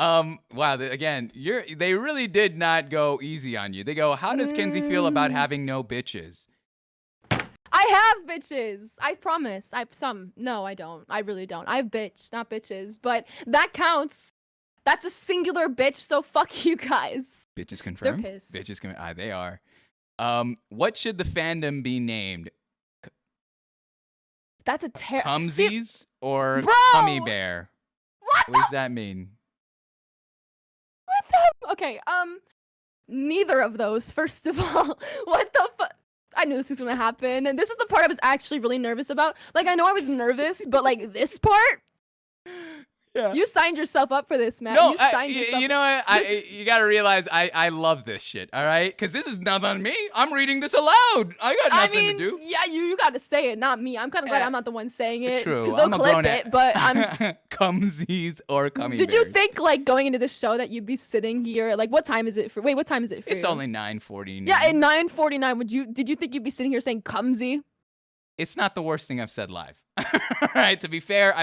Speaker 1: Okay.
Speaker 2: Wow. Again, they really did not go easy on you. They go, how does Kinsey feel about having no bitches?
Speaker 1: I have bitches. I promise. I have some. No, I don't. I really don't. I have bitch, not bitches. But that counts. That's a singular bitch. So fuck you guys.
Speaker 2: Bitches confirmed.
Speaker 1: They're pissed.
Speaker 2: Bitches confirmed. They are. What should the fandom be named?
Speaker 1: That's a terrible.
Speaker 2: Cumsies or
Speaker 1: Bro!
Speaker 2: Cummy Bear?
Speaker 1: What?
Speaker 2: What does that mean?
Speaker 1: What the? Okay. Neither of those. First of all, what the fuck? I knew this was gonna happen, and this is the part I was actually really nervous about. Like, I know I was nervous, but like this part,
Speaker 2: Yeah.
Speaker 1: you signed yourself up for this, man.
Speaker 2: No,
Speaker 1: you signed yourself.
Speaker 2: you know what? You gotta realize I love this shit. All right, because this is not on me. I'm reading this aloud. I got nothing to do.
Speaker 1: Yeah, you got to say it, not me. I'm kind of glad
Speaker 2: Yeah.
Speaker 1: I'm not the one saying it.
Speaker 2: True.
Speaker 1: Because
Speaker 2: I'm
Speaker 1: they'll
Speaker 2: a
Speaker 1: clip
Speaker 2: grown
Speaker 1: it, but I'm.
Speaker 2: Cumsies or Cummy
Speaker 1: Did
Speaker 2: Bears.
Speaker 1: you think like going into this show that you'd be sitting here? Like, what time is it for? Wait, what time is it for
Speaker 2: It's
Speaker 1: you?
Speaker 2: only 9:49.
Speaker 1: Yeah, at 9:49. Did you think you'd be sitting here saying "Cumsy"?
Speaker 2: It's not the worst thing I've said live. All right, to be fair,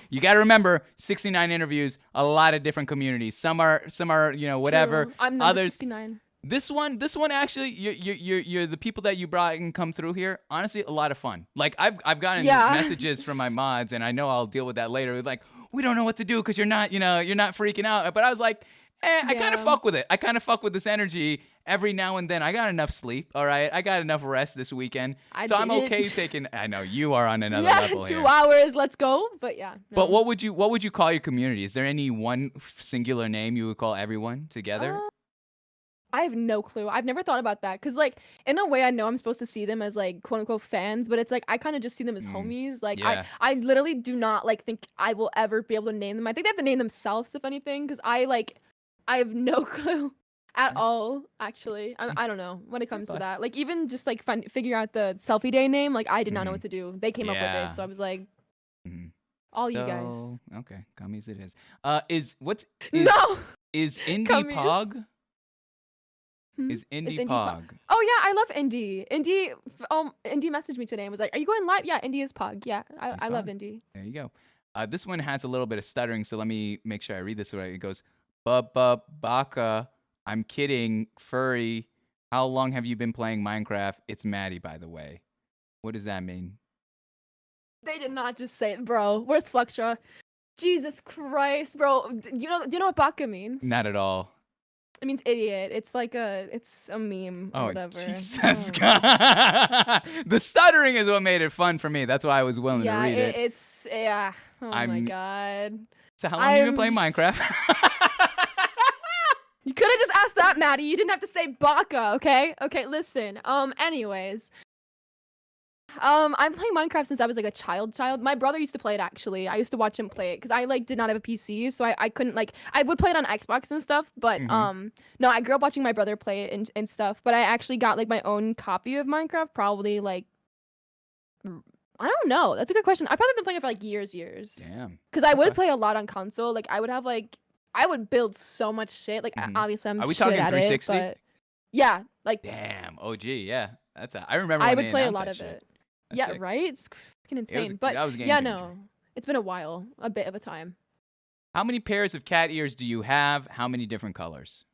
Speaker 2: you got to remember 69 interviews, a lot of different communities. Some are, whatever.
Speaker 1: True. I'm number
Speaker 2: Others
Speaker 1: 69.
Speaker 2: This one actually, you're the people that you brought and come through here. Honestly, a lot of fun. Like I've gotten messages from my mods, and I know I'll deal with that later. Like, we don't know what to do because you're not freaking out. But I was like, I kind of fuck with it. I kind of fuck with this energy every now and then. I got enough sleep. All right, I got enough rest this weekend, so I'm okay taking. I know you are on another level here.
Speaker 1: 2 hours. Let's go. But yeah. No.
Speaker 2: But what would you call your community? Is there any one singular name you would call everyone together?
Speaker 1: I have no clue. I've never thought about that because, like, in a way, I know I'm supposed to see them as like quote unquote fans, but it's like I kind of just see them as homies. Like,
Speaker 2: Yeah.
Speaker 1: I literally do not like think I will ever be able to name them. I think they have to name themselves if anything, because I have no clue at all. Actually, I don't know when it comes to that. Like, even just like figuring out the selfie day name, like I did not know what to do. They came up with
Speaker 2: Yeah.
Speaker 1: it, so I was like,
Speaker 2: Mhm.
Speaker 1: all you guys.
Speaker 2: Okay, Gummies it is.
Speaker 1: No.
Speaker 2: Is Indie
Speaker 1: Gummies.
Speaker 2: Pog?
Speaker 1: Hmm?
Speaker 2: Is Indie
Speaker 1: Indie
Speaker 2: Pog?
Speaker 1: Oh yeah, I love Indy. Indy messaged me today and was like, "Are you going live?" Yeah, Indy is Pog. Yeah, I love
Speaker 2: Pog.
Speaker 1: Indy.
Speaker 2: There you go. This one has a little bit of stuttering, so let me make sure I read this right. It goes, Baka. I'm kidding. Furry. How long have you been playing Minecraft? It's Maddie, by the way. What does that mean?
Speaker 1: They did not just say it, bro. Where's Fluxtra? Jesus Christ, bro. Do you know what baka means?
Speaker 2: Not at all.
Speaker 1: It means idiot. It's a meme or
Speaker 2: Oh,
Speaker 1: whatever.
Speaker 2: Jesus. The stuttering is what made it fun for me. That's why I was willing to read it.
Speaker 1: It's Oh my god.
Speaker 2: So how long have you been playing Minecraft?
Speaker 1: You could have just asked that, Maddie. You didn't have to say baka, okay? Okay, listen. Anyways. I'm playing Minecraft since I was like a child. My brother used to play it actually. I used to watch him play it because I like did not have a PC, so I couldn't like I would play it on Xbox and stuff, but no, I grew up watching my brother play it and stuff, but I actually got like my own copy of Minecraft probably like I don't know. That's a good question. I've probably been playing it for like years.
Speaker 2: Damn.
Speaker 1: Because I would play a lot on console. Like I would build so much shit. Like obviously I'm
Speaker 2: Are we
Speaker 1: shit
Speaker 2: talking
Speaker 1: at
Speaker 2: 360?
Speaker 1: it, but yeah, like
Speaker 2: Damn. OG, yeah. I remember
Speaker 1: I
Speaker 2: when
Speaker 1: would
Speaker 2: they
Speaker 1: play a
Speaker 2: announced
Speaker 1: lot
Speaker 2: that
Speaker 1: of
Speaker 2: shit.
Speaker 1: it.
Speaker 2: That's
Speaker 1: Yeah,
Speaker 2: sick.
Speaker 1: right? It's fucking insane.
Speaker 2: That was a game
Speaker 1: yeah,
Speaker 2: changer.
Speaker 1: no. It's been a while. A bit of a time.
Speaker 2: How many pairs of cat ears do you have? How many different colors?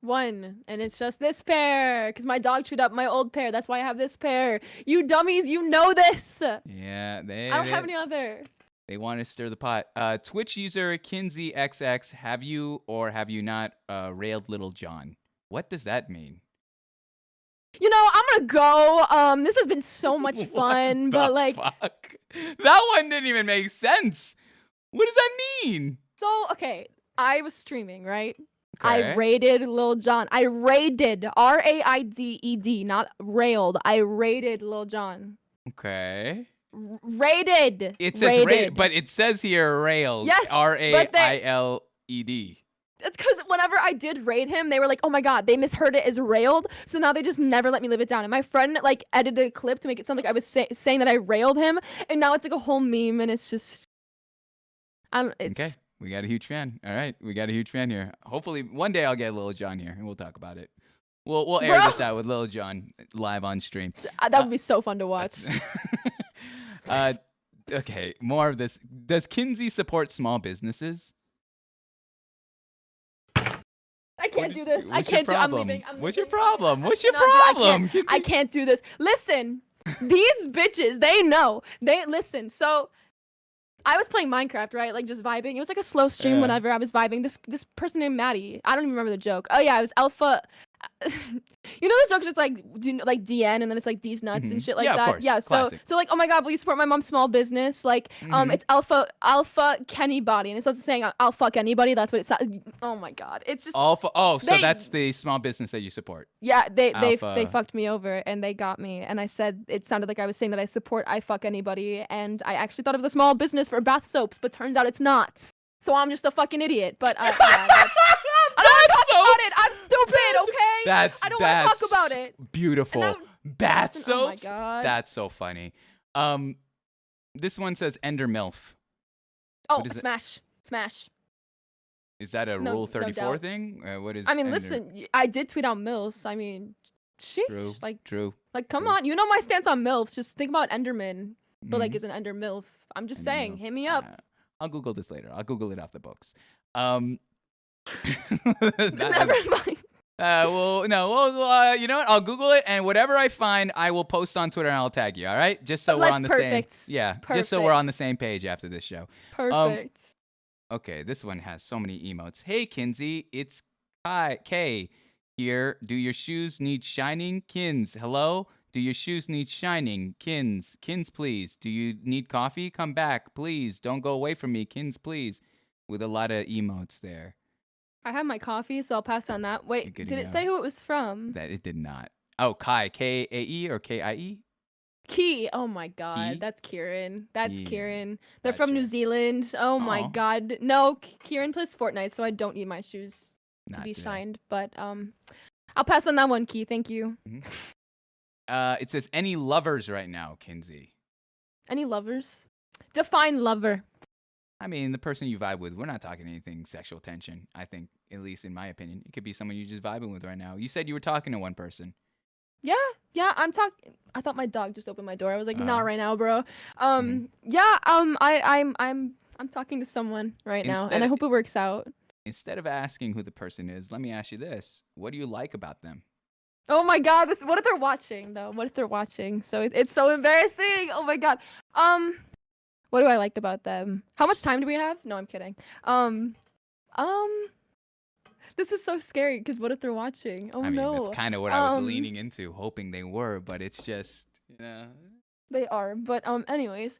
Speaker 1: One. And it's just this pair. Because my dog chewed up my old pair. That's why I have this pair. You dummies, you know this.
Speaker 2: Yeah,
Speaker 1: I don't have any other.
Speaker 2: They want to stir the pot. Twitch user kinzixx, have you or have you not railed Little John? What does that mean?
Speaker 1: You know, I'm gonna go. This has been so much fun, but like
Speaker 2: fuck? That one didn't even make sense. What does that mean?
Speaker 1: So, okay, I was streaming, right?
Speaker 2: Okay.
Speaker 1: I raided Lil Jon. I raided RAIDED, not railed. I raided Lil Jon.
Speaker 2: Okay.
Speaker 1: Raided.
Speaker 2: It says raided, but it says here railed.
Speaker 1: Yes,
Speaker 2: RAILED.
Speaker 1: It's because whenever I did raid him, they were like, "Oh my god," they misheard it as railed, so now they just never let me live it down. And my friend like edited a clip to make it sound like I was saying that I railed him, and now it's like a whole meme, and it's just,
Speaker 2: Okay, we got a huge fan. All right, we got a huge fan here. Hopefully, one day I'll get Lil Jon here, and we'll talk about it. We'll air this out with Lil Jon live on stream.
Speaker 1: That would be so fun to watch.
Speaker 2: Okay, more of this. Does Kinsey support small businesses?
Speaker 1: I can't do this. I can't do. I'm leaving.
Speaker 2: What's your problem? What's your problem?
Speaker 1: I can't do this. Listen, these bitches, they know. They listen. So, I was playing Minecraft, right? Like just vibing. It was like a slow stream. Whenever I was vibing, this person named Maddie. I don't even remember the joke. Oh yeah, it was Alpha. You know those jokes just like DN and then it's like these nuts and shit like that.
Speaker 2: Of course.
Speaker 1: Yeah. So like, oh my god, will you support my mom's small business? Like it's Alpha Kenny body, and it's not saying I'll fuck anybody. That's what it says. Oh my god, it's just
Speaker 2: Alpha. Oh, so that's the small business that you support.
Speaker 1: Yeah, they fucked me over and they got me, and I said it sounded like I was saying that I support I fuck anybody, and I actually thought it was a small business for bath soaps, but turns out it's not. So I'm just a fucking idiot. But yeah, I don't want to talk about it. I'm stupid, okay? I don't want to talk about it.
Speaker 2: Beautiful. Bath soaps?
Speaker 1: Oh my god.
Speaker 2: That's so funny. This one says Ender MILF.
Speaker 1: Oh, smash.
Speaker 2: Is that a Rule 34 thing? What is?
Speaker 1: I mean, listen, I did tweet out MILFs. I mean, sheesh.
Speaker 2: True.
Speaker 1: Like, come on. You know my stance on MILFs. Just think about Enderman, but like, is an Ender MILF. I'm just saying. Hit me up.
Speaker 2: I'll Google this later. I'll Google it off the books.
Speaker 1: Never mind.
Speaker 2: Well, no. You know what? I'll Google it, and whatever I find, I will post on Twitter, and I'll tag you. All right, just so we're on the same. Yeah, just so we're on the same page after this show.
Speaker 1: Perfect.
Speaker 2: Okay, this one has so many emotes. Hey, Kinsey, it's K here. Do your shoes need shining? Kins, hello. Do your shoes need shining? Kins, please. Do you need coffee? Come back, please. Don't go away from me, Kins, please. With a lot of emotes there.
Speaker 1: I have my coffee, so I'll pass on that. Wait, did it say who it was from?
Speaker 2: That it did not. Oh, Kai, K-A-E or K-I-E?
Speaker 1: Key. Oh my god,
Speaker 2: Key?
Speaker 1: That's Kieran. That's
Speaker 2: Yeah.
Speaker 1: Kieran. They're from New Zealand. Oh my god. No, Kieran plays Fortnite, so I don't need my shoes to be shined. But I'll pass on that one, Key. Thank you.
Speaker 2: It says any lovers right now, Kinsey.
Speaker 1: Any lovers? Define lover.
Speaker 2: I mean, the person you vibe with. We're not talking anything sexual tension. I think, at least in my opinion, it could be someone you're just vibing with right now. You said you were talking to one person.
Speaker 1: Yeah, I'm talking. I thought my dog just opened my door. I was like, not right now, bro. Yeah, I'm talking to someone right now, and I hope it works out.
Speaker 2: Instead of asking who the person is, let me ask you this: what do you like about them?
Speaker 1: Oh my god, what if they're watching though? What if they're watching? So it's so embarrassing. Oh my god. What do I like about them? How much time do we have? No, I'm kidding. Um, this is so scary because what if they're watching? Oh
Speaker 2: I mean, that's
Speaker 1: no.
Speaker 2: kind of what I was leaning into, hoping they were, but it's just, you know.
Speaker 1: They are, but anyways,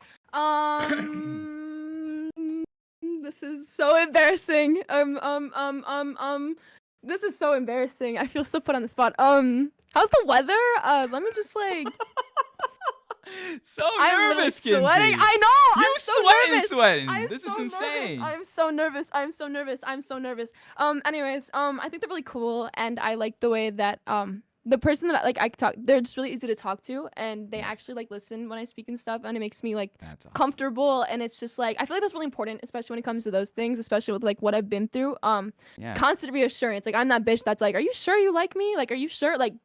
Speaker 1: this is so embarrassing. This is so embarrassing. I feel so put on the spot. How's the weather? Let me just like.
Speaker 2: So
Speaker 1: I'm
Speaker 2: nervous,
Speaker 1: really sweating.
Speaker 2: Kinsey.
Speaker 1: I know.
Speaker 2: You
Speaker 1: I'm so nervous.
Speaker 2: sweating.
Speaker 1: I'm
Speaker 2: This
Speaker 1: so
Speaker 2: is insane.
Speaker 1: Nervous. I'm so nervous. I'm so nervous. I'm so nervous. Anyways, I think they're really cool, and I like the way that the person that I talk, they're just really easy to talk to, and they actually like listen when I speak and stuff, and it makes me like
Speaker 2: That's awesome.
Speaker 1: comfortable, and it's just like I feel like that's really important, especially when it comes to those things, especially with like what I've been through.
Speaker 2: Yeah.
Speaker 1: Constant reassurance. Like I'm that bitch that's like, are you sure you like me? Like, are you sure? Like,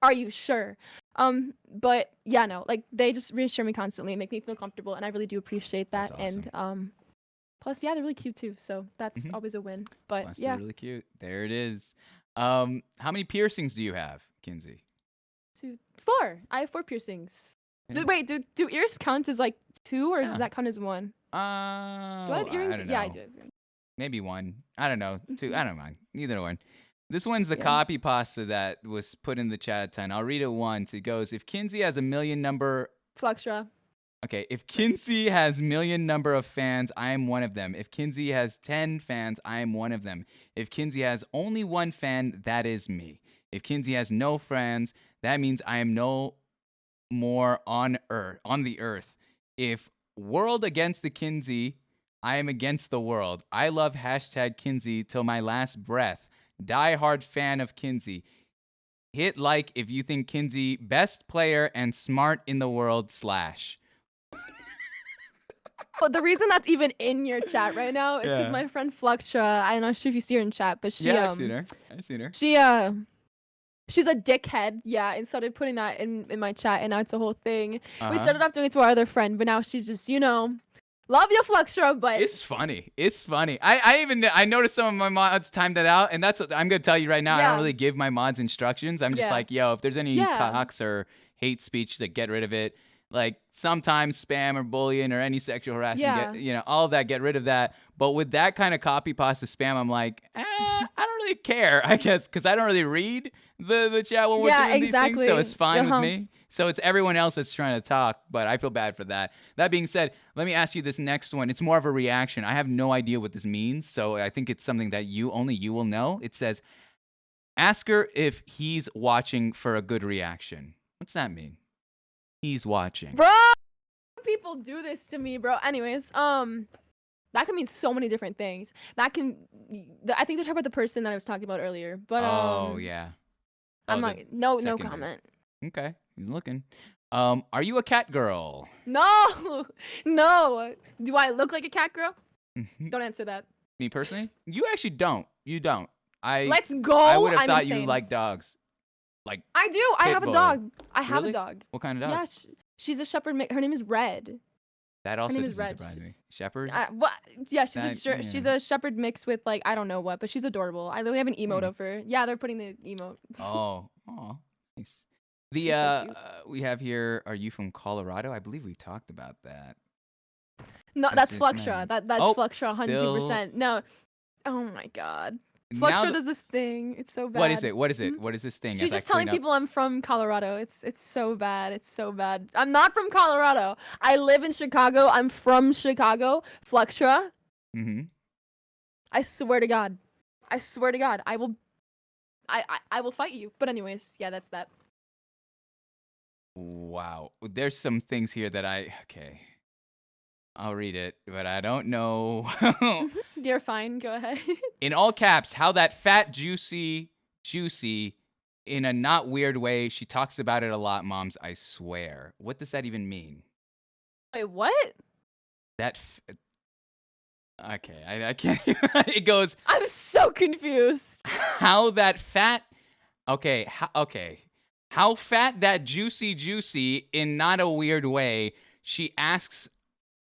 Speaker 1: are you sure? But yeah, no, like they just reassure me constantly and make me feel comfortable, and I really do appreciate that.
Speaker 2: That's awesome.
Speaker 1: And plus, yeah, they're really cute too, so that's always a win. But
Speaker 2: Plus,
Speaker 1: yeah,
Speaker 2: they're really cute. There it is. How many piercings do you have, Kinsey?
Speaker 1: 2, 4. I have 4 piercings.
Speaker 2: And-
Speaker 1: Wait, do ears count as like 2, or
Speaker 2: Yeah.
Speaker 1: does that count as 1? Do I have earrings?
Speaker 2: I don't
Speaker 1: Yeah, I
Speaker 2: know.
Speaker 1: do have earrings.
Speaker 2: Maybe 1. I don't know. 2. I don't mind. Neither one. This one's the
Speaker 1: Yeah.
Speaker 2: copy pasta that was put in the chat a ton. I'll read it once. It goes, if Kinsey has a million number...
Speaker 1: Fluxra.
Speaker 2: Okay, if Kinsey has million number of fans, I am one of them. If Kinsey has 10 fans, I am one of them. If Kinsey has only 1 fan, that is me. If Kinsey has no fans, that means I am no more on the earth. If world against the Kinsey, I am against the world. I love hashtag Kinsey till my last breath. Die hard fan of Kinsey. Hit like if you think Kinsey best player and smart in the world /
Speaker 1: But the reason that's even in your chat right now is because
Speaker 2: Yeah.
Speaker 1: my friend Fluxra, I'm not sure if you see her in chat, but she
Speaker 2: Yeah, I've seen her.
Speaker 1: she's a dickhead, yeah, and started putting that in my chat, and now it's a whole thing. We
Speaker 2: Uh-huh.
Speaker 1: started off doing it to our other friend, but now she's just, love your Fluxra, but
Speaker 2: It's funny. It's funny. I noticed some of my mods timed that out, and that's what I'm gonna tell you right now. I
Speaker 1: Yeah.
Speaker 2: don't really give my mods instructions. I'm just
Speaker 1: Yeah.
Speaker 2: like, yo, if there's any
Speaker 1: Yeah.
Speaker 2: talks or hate speech, like get rid of it. Like sometimes spam or bullying or any sexual harassment,
Speaker 1: Yeah.
Speaker 2: all of that, get rid of that. But with that kind of copy pasta spam, I'm like, I don't really care, I guess, because I don't really read the chat when we're
Speaker 1: Yeah,
Speaker 2: doing these things, so
Speaker 1: exactly.
Speaker 2: it's fine
Speaker 1: Uh-huh.
Speaker 2: with me. So it's everyone else that's trying to talk, but I feel bad for that. That being said, let me ask you this next one. It's more of a reaction. I have no idea what this means, so I think it's something that only you will know. It says, ask her if he's watching for a good reaction. What's that mean? He's watching.
Speaker 1: bro, people do this to me, bro. Anyways, that can mean so many different things. I think they're talking about the person that I was talking about earlier, but
Speaker 2: Oh, yeah.
Speaker 1: I'm
Speaker 2: Oh,
Speaker 1: not,
Speaker 2: the
Speaker 1: no
Speaker 2: second
Speaker 1: comment.
Speaker 2: Okay, he's looking. Are you a cat girl?
Speaker 1: No, no. Do I look like a cat girl? Don't answer that.
Speaker 2: Me personally? You actually don't. You don't.
Speaker 1: Let's go.
Speaker 2: I would have
Speaker 1: I'm
Speaker 2: thought
Speaker 1: insane.
Speaker 2: you liked dogs. Like,
Speaker 1: I do. I have a
Speaker 2: Pitbull.
Speaker 1: dog. I have
Speaker 2: Really?
Speaker 1: a dog.
Speaker 2: what kind of dog?
Speaker 1: Yeah, she's a shepherd mix. Her name is Red.
Speaker 2: That also
Speaker 1: name is
Speaker 2: doesn't
Speaker 1: Reg.
Speaker 2: surprise me. Shepherd?
Speaker 1: What? Yeah,
Speaker 2: That-
Speaker 1: she's
Speaker 2: yeah.
Speaker 1: a shepherd mix with like I don't know what, but she's adorable. I literally have an emote
Speaker 2: Hmm.
Speaker 1: of her. Yeah, they're putting the emote.
Speaker 2: Oh, nice.
Speaker 1: She's so cute.
Speaker 2: We have here, are you from Colorado? I believe we talked about that.
Speaker 1: No,
Speaker 2: That's
Speaker 1: that's
Speaker 2: his
Speaker 1: Fluxra.
Speaker 2: name.
Speaker 1: That's
Speaker 2: Oh,
Speaker 1: Fluxra, 100%. No. Oh my god.
Speaker 2: Now
Speaker 1: Fluxra
Speaker 2: th-
Speaker 1: does this thing. It's so bad.
Speaker 2: What is it? What is it?
Speaker 1: Mhm.
Speaker 2: What is this thing?
Speaker 1: She's
Speaker 2: as I
Speaker 1: just telling
Speaker 2: clean up?
Speaker 1: people I'm from Colorado. It's so bad. It's so bad. I'm not from Colorado. I live in Chicago. I'm from Chicago. Fluxra.
Speaker 2: Mm-hmm.
Speaker 1: I swear to God. I swear to God. I will fight you. But anyways, yeah, that's that.
Speaker 2: Wow. There's some things here that okay. I'll read it, but I don't know.
Speaker 1: You're fine. Go ahead.
Speaker 2: In all caps, how that fat, juicy, in a not weird way, she talks about it a lot, moms, I swear. What does that even mean?
Speaker 1: Wait, what?
Speaker 2: Okay, I can't. It goes,
Speaker 1: I'm so confused.
Speaker 2: how that fat, okay, how fat that juicy, in not a weird way,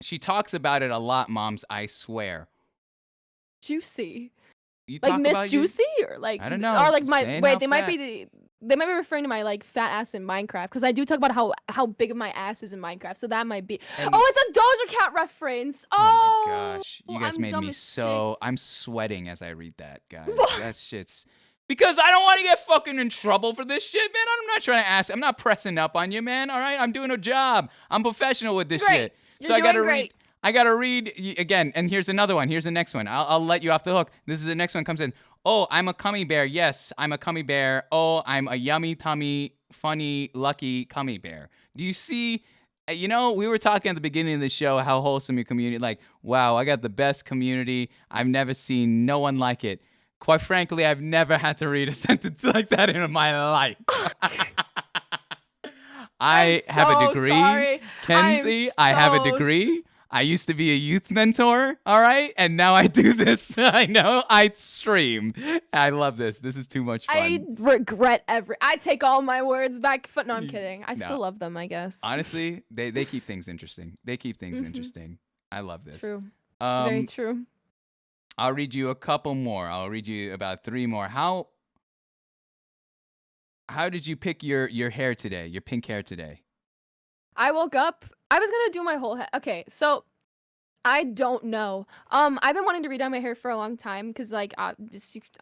Speaker 2: she talks about it a lot, moms, I swear.
Speaker 1: Juicy.
Speaker 2: You
Speaker 1: Like
Speaker 2: talk
Speaker 1: Miss
Speaker 2: about your-
Speaker 1: Juicy or like
Speaker 2: I don't know,
Speaker 1: or like
Speaker 2: just
Speaker 1: my
Speaker 2: saying
Speaker 1: wait,
Speaker 2: how
Speaker 1: they might
Speaker 2: fat.
Speaker 1: be they might be referring to my like fat ass in Minecraft because I do talk about how big my ass is in Minecraft. So that might be.
Speaker 2: And
Speaker 1: Oh, it's a Doja Cat reference.
Speaker 2: oh my
Speaker 1: Oh,
Speaker 2: gosh, you guys
Speaker 1: I'm
Speaker 2: made
Speaker 1: dumb
Speaker 2: me
Speaker 1: as
Speaker 2: so.
Speaker 1: shit.
Speaker 2: I'm sweating as I read that, guys. That shit's because I don't want to get fucking in trouble for this shit, man. I'm not trying to ask. I'm not pressing up on you, man. All right, I'm doing a job. I'm professional with this
Speaker 1: Great.
Speaker 2: shit.
Speaker 1: You're
Speaker 2: So I gotta
Speaker 1: doing
Speaker 2: read.
Speaker 1: great.
Speaker 2: I gotta read again. And here's another one. Here's the next one. I'll let you off the hook. This is the next one comes in. Oh, I'm a cummy bear. Yes, I'm a cummy bear. Oh, I'm a yummy tummy, funny, lucky cummy bear. Do you see? You know, we were talking at the beginning of the show how wholesome your community. Like, wow, I got the best community. I've never seen no one like it. Quite frankly, I've never had to read a sentence like that in my life. I have a degree,
Speaker 1: Sorry.
Speaker 2: Kenzie. I have a degree. I used to be a youth mentor, all right? And now I do this. I know. I stream. I love this. This is too much fun.
Speaker 1: I regret I take all my words back. But no, I'm kidding. I
Speaker 2: No.
Speaker 1: still love them, I guess.
Speaker 2: Honestly, they keep things interesting. They keep things interesting. I love this.
Speaker 1: True. Very true.
Speaker 2: I'll read you a couple more. I'll read you about 3 more. How did you pick your hair today? Your pink hair today?
Speaker 1: I woke up. I was gonna do my whole head. Okay, so I don't know. I've been wanting to redye my hair for a long time because, like, I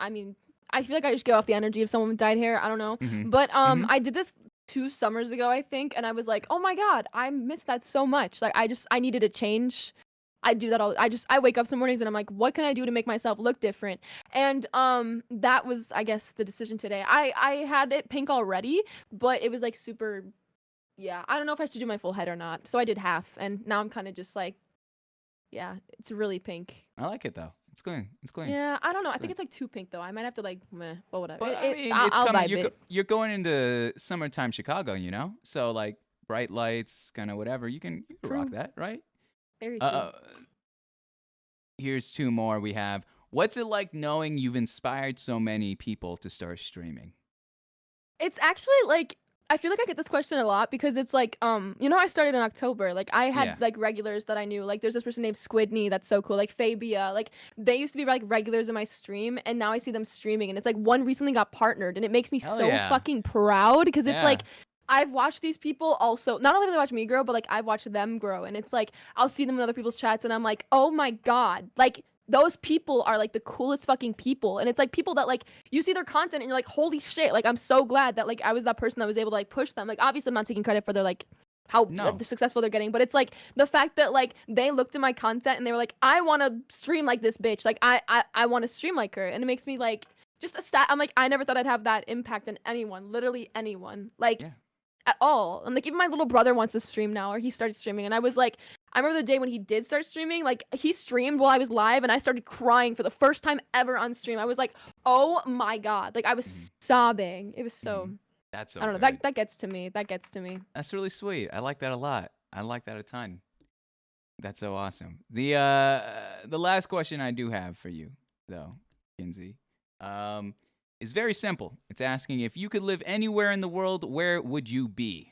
Speaker 1: mean, I feel like I just go off the energy of someone with dyed hair. I don't know, but I did this 2 summers ago, I think, and I was like, oh my god, I miss that so much. Like, I needed a change. I do that all. I wake up some mornings and I'm like, what can I do to make myself look different? And that was, I guess, the decision today. I had it pink already, but it was like super. Yeah, I don't know if I should do my full head or not. So I did half, and now I'm kind of just like, yeah, it's really pink.
Speaker 2: I like it though. It's clean. It's clean.
Speaker 1: Yeah, I don't know. I think it's like too pink though. I might have to like, meh, well, whatever.
Speaker 2: But I mean,
Speaker 1: I'll
Speaker 2: coming.
Speaker 1: vibe it.
Speaker 2: You're going into summertime Chicago, you know. So like bright lights, kind of whatever. You can rock
Speaker 1: True.
Speaker 2: that, right?
Speaker 1: Very true.
Speaker 2: Here's 2 more. We have. What's it like knowing you've inspired so many people to start streaming?
Speaker 1: It's actually like, I feel like I get this question a lot because it's like, you know, I started in October. Like, I had like regulars that I knew. Like, there's this person named Squidney that's so cool. Like Fabia. Like, they used to be like regulars in my stream, and now I see them streaming. And it's like one recently got partnered, and it makes me
Speaker 2: Hell
Speaker 1: so
Speaker 2: yeah.
Speaker 1: fucking proud because it's
Speaker 2: Yeah.
Speaker 1: like, I've watched these people also. Not only have they watched me grow, but like I've watched them grow, and it's like I'll see them in other people's chats, and I'm like, oh my god, like. Those people are like the coolest fucking people, and it's like people that like you see their content and you're like, holy shit, like I'm so glad that like I was that person that was able to like push them. Like, obviously I'm not taking credit for their like how successful they're getting, but it's like the fact that like they looked at my content and they were like, I want to stream like this bitch, like I want to stream like her, and it makes me like just a stat. I'm like, I never thought I'd have that impact on anyone, literally anyone, like at all. And like even my little brother wants to stream now, or he started streaming, and I was like, I remember the day when he did start streaming, like he streamed while I was live, and I started crying for the first time ever on stream. I was like, oh my god, like I was sobbing. It was so.
Speaker 2: That's so
Speaker 1: I don't know.
Speaker 2: good.
Speaker 1: That gets to me. That gets to me.
Speaker 2: That's really sweet. I like that a lot. I like that a ton. That's so awesome. The last question I do have for you, though, Kinsey, is very simple. It's asking, if you could live anywhere in the world, where would you be?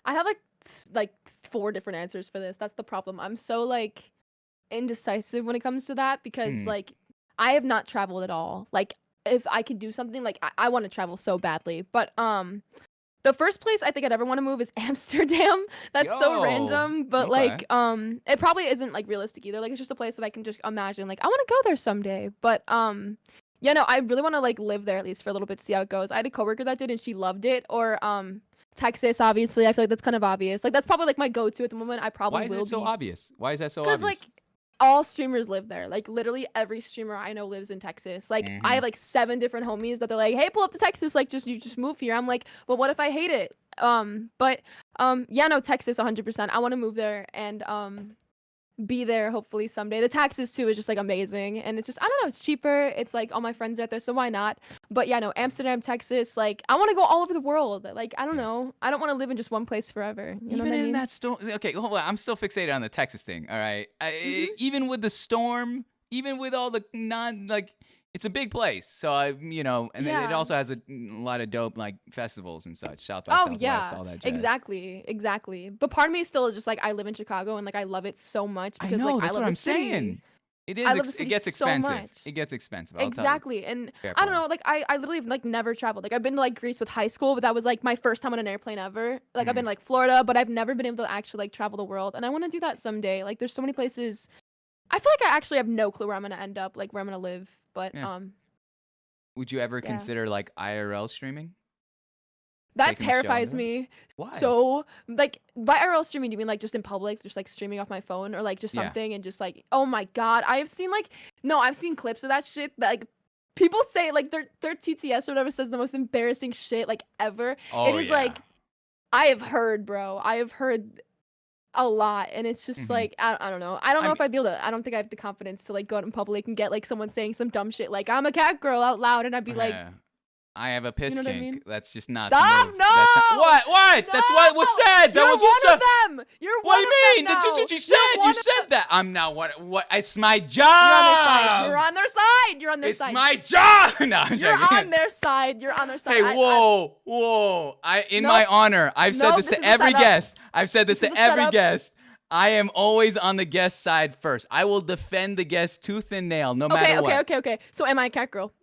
Speaker 1: I have like 4 different answers for this. That's the problem. I'm so like indecisive when it comes to that because like I have not traveled at all. Like if I could do something, like I want to travel so badly. But the first place I think I'd ever want to move is Amsterdam. That's so random, but like it probably isn't like realistic either. Like it's just a place that I can just imagine like I want to go there someday. But yeah, no, I really want to like live there at least for a little bit to see how it goes. I had a coworker that did and she loved it. Or Texas, obviously. I feel like that's kind of obvious. Like that's probably like my go-to at the moment. I probably will be.
Speaker 2: Why is it so obvious? Why is that so
Speaker 1: obvious?
Speaker 2: Because
Speaker 1: like all streamers live there. Like literally every streamer I know lives in Texas. Like I have like 7 different homies that they're like, hey, pull up to Texas. Like you just move here. I'm like, well, what if I hate it? But yeah, no, Texas 100%. I want to move there and be there hopefully someday. The taxes too is just like amazing, and it's just, I don't know, it's cheaper. It's like all my friends are out there, so why not? But yeah, no, Amsterdam, Texas, like I want to go all over the world. Like I don't know, I don't want to live in just one place forever. You know what I mean?
Speaker 2: That storm. Okay, hold on. I'm still fixated on the Texas thing. All right, even with the storm, even with all the it's a big place. So and it also has a lot of dope like festivals and such. South by Southwest, all that jazz.
Speaker 1: Exactly. But part of me still is just like, I live in Chicago and like I love it so much because
Speaker 2: I know,
Speaker 1: like
Speaker 2: that's
Speaker 1: I love
Speaker 2: what I'm
Speaker 1: the city.
Speaker 2: saying. It is.
Speaker 1: I love the
Speaker 2: It
Speaker 1: city
Speaker 2: gets
Speaker 1: so
Speaker 2: expensive.
Speaker 1: much.
Speaker 2: It gets expensive. I'll tell you.
Speaker 1: Exactly. And
Speaker 2: Fair
Speaker 1: I don't
Speaker 2: point.
Speaker 1: know, like I literally have like never traveled. Like I've been to like Greece with high school, but that was like my first time on an airplane ever. Like I've been like Florida, but I've never been able to actually like travel the world. And I want to do that someday. Like there's so many places. I feel like I actually have no clue where I'm gonna end up, like where I'm gonna live. But
Speaker 2: Yeah. Would you ever
Speaker 1: yeah.
Speaker 2: consider like IRL streaming?
Speaker 1: That
Speaker 2: Taking the show
Speaker 1: terrifies
Speaker 2: into that?
Speaker 1: me.
Speaker 2: Why?
Speaker 1: So like by IRL streaming, do you mean like just in public, just like streaming off my phone, or like just
Speaker 2: Yeah.
Speaker 1: something and just like, oh my god, I have seen like no, I've seen clips of that shit that like people say like their TTS or whatever says the most embarrassing shit like ever.
Speaker 2: Oh,
Speaker 1: It is
Speaker 2: yeah.
Speaker 1: like I have heard, bro. I have heard a lot, and it's just like I don't know. I don't know if I'd be able to. I don't think I have the confidence to like go out in public and get like someone saying some dumb shit like I'm a cat girl out loud, and I'd be like,
Speaker 2: Yeah. I have a piss
Speaker 1: know what I
Speaker 2: kink.
Speaker 1: mean?
Speaker 2: That's just not
Speaker 1: stop,
Speaker 2: the move.
Speaker 1: no,
Speaker 2: That's not, what? What? That's what was said. That
Speaker 1: You're
Speaker 2: was
Speaker 1: one
Speaker 2: just
Speaker 1: of them. You're
Speaker 2: What
Speaker 1: one
Speaker 2: do
Speaker 1: of
Speaker 2: you mean?
Speaker 1: them
Speaker 2: That's
Speaker 1: now.
Speaker 2: what you said.
Speaker 1: You're
Speaker 2: You
Speaker 1: one of
Speaker 2: said
Speaker 1: them.
Speaker 2: that. I'm not what it's my
Speaker 1: You're
Speaker 2: job.
Speaker 1: on their side. You're on their
Speaker 2: It's
Speaker 1: side.
Speaker 2: my job. No, I'm
Speaker 1: You're
Speaker 2: joking.
Speaker 1: on their side. You're on their side.
Speaker 2: Hey, whoa. In
Speaker 1: Nope.
Speaker 2: my honor, I've said
Speaker 1: Nope,
Speaker 2: this
Speaker 1: this
Speaker 2: to
Speaker 1: is a
Speaker 2: every
Speaker 1: setup.
Speaker 2: guest. I've said this
Speaker 1: This
Speaker 2: to
Speaker 1: is a
Speaker 2: every
Speaker 1: setup.
Speaker 2: guest. I am always on the guest side first. I will defend the guest tooth and nail, no matter what.
Speaker 1: Okay. So am I a cat girl?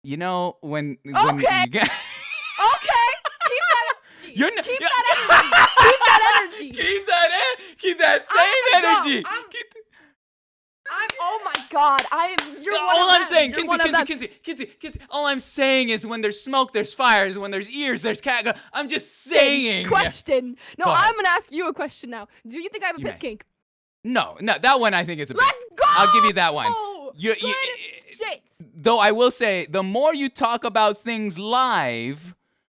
Speaker 2: You know when
Speaker 1: Okay.
Speaker 2: you get
Speaker 1: Okay. Keep that energy.
Speaker 2: You're n-
Speaker 1: Keep
Speaker 2: yeah.
Speaker 1: that energy.
Speaker 2: Keep that same
Speaker 1: No,
Speaker 2: energy.
Speaker 1: Oh my god. You're one
Speaker 2: All
Speaker 1: of
Speaker 2: I'm
Speaker 1: them.
Speaker 2: saying,
Speaker 1: You're one of them.
Speaker 2: Kinsey, all I'm saying is when there's smoke, there's fires. When there's ears, there's cat. I'm just saying.
Speaker 1: Question. No,
Speaker 2: Go ahead.
Speaker 1: I'm gonna ask you a question now. Do you think I have a
Speaker 2: You
Speaker 1: piss
Speaker 2: may.
Speaker 1: kink?
Speaker 2: No, that one I think is a bit.
Speaker 1: Let's go.
Speaker 2: I'll give you that one.
Speaker 1: Good shit.
Speaker 2: Though I will say, the more you talk about things live,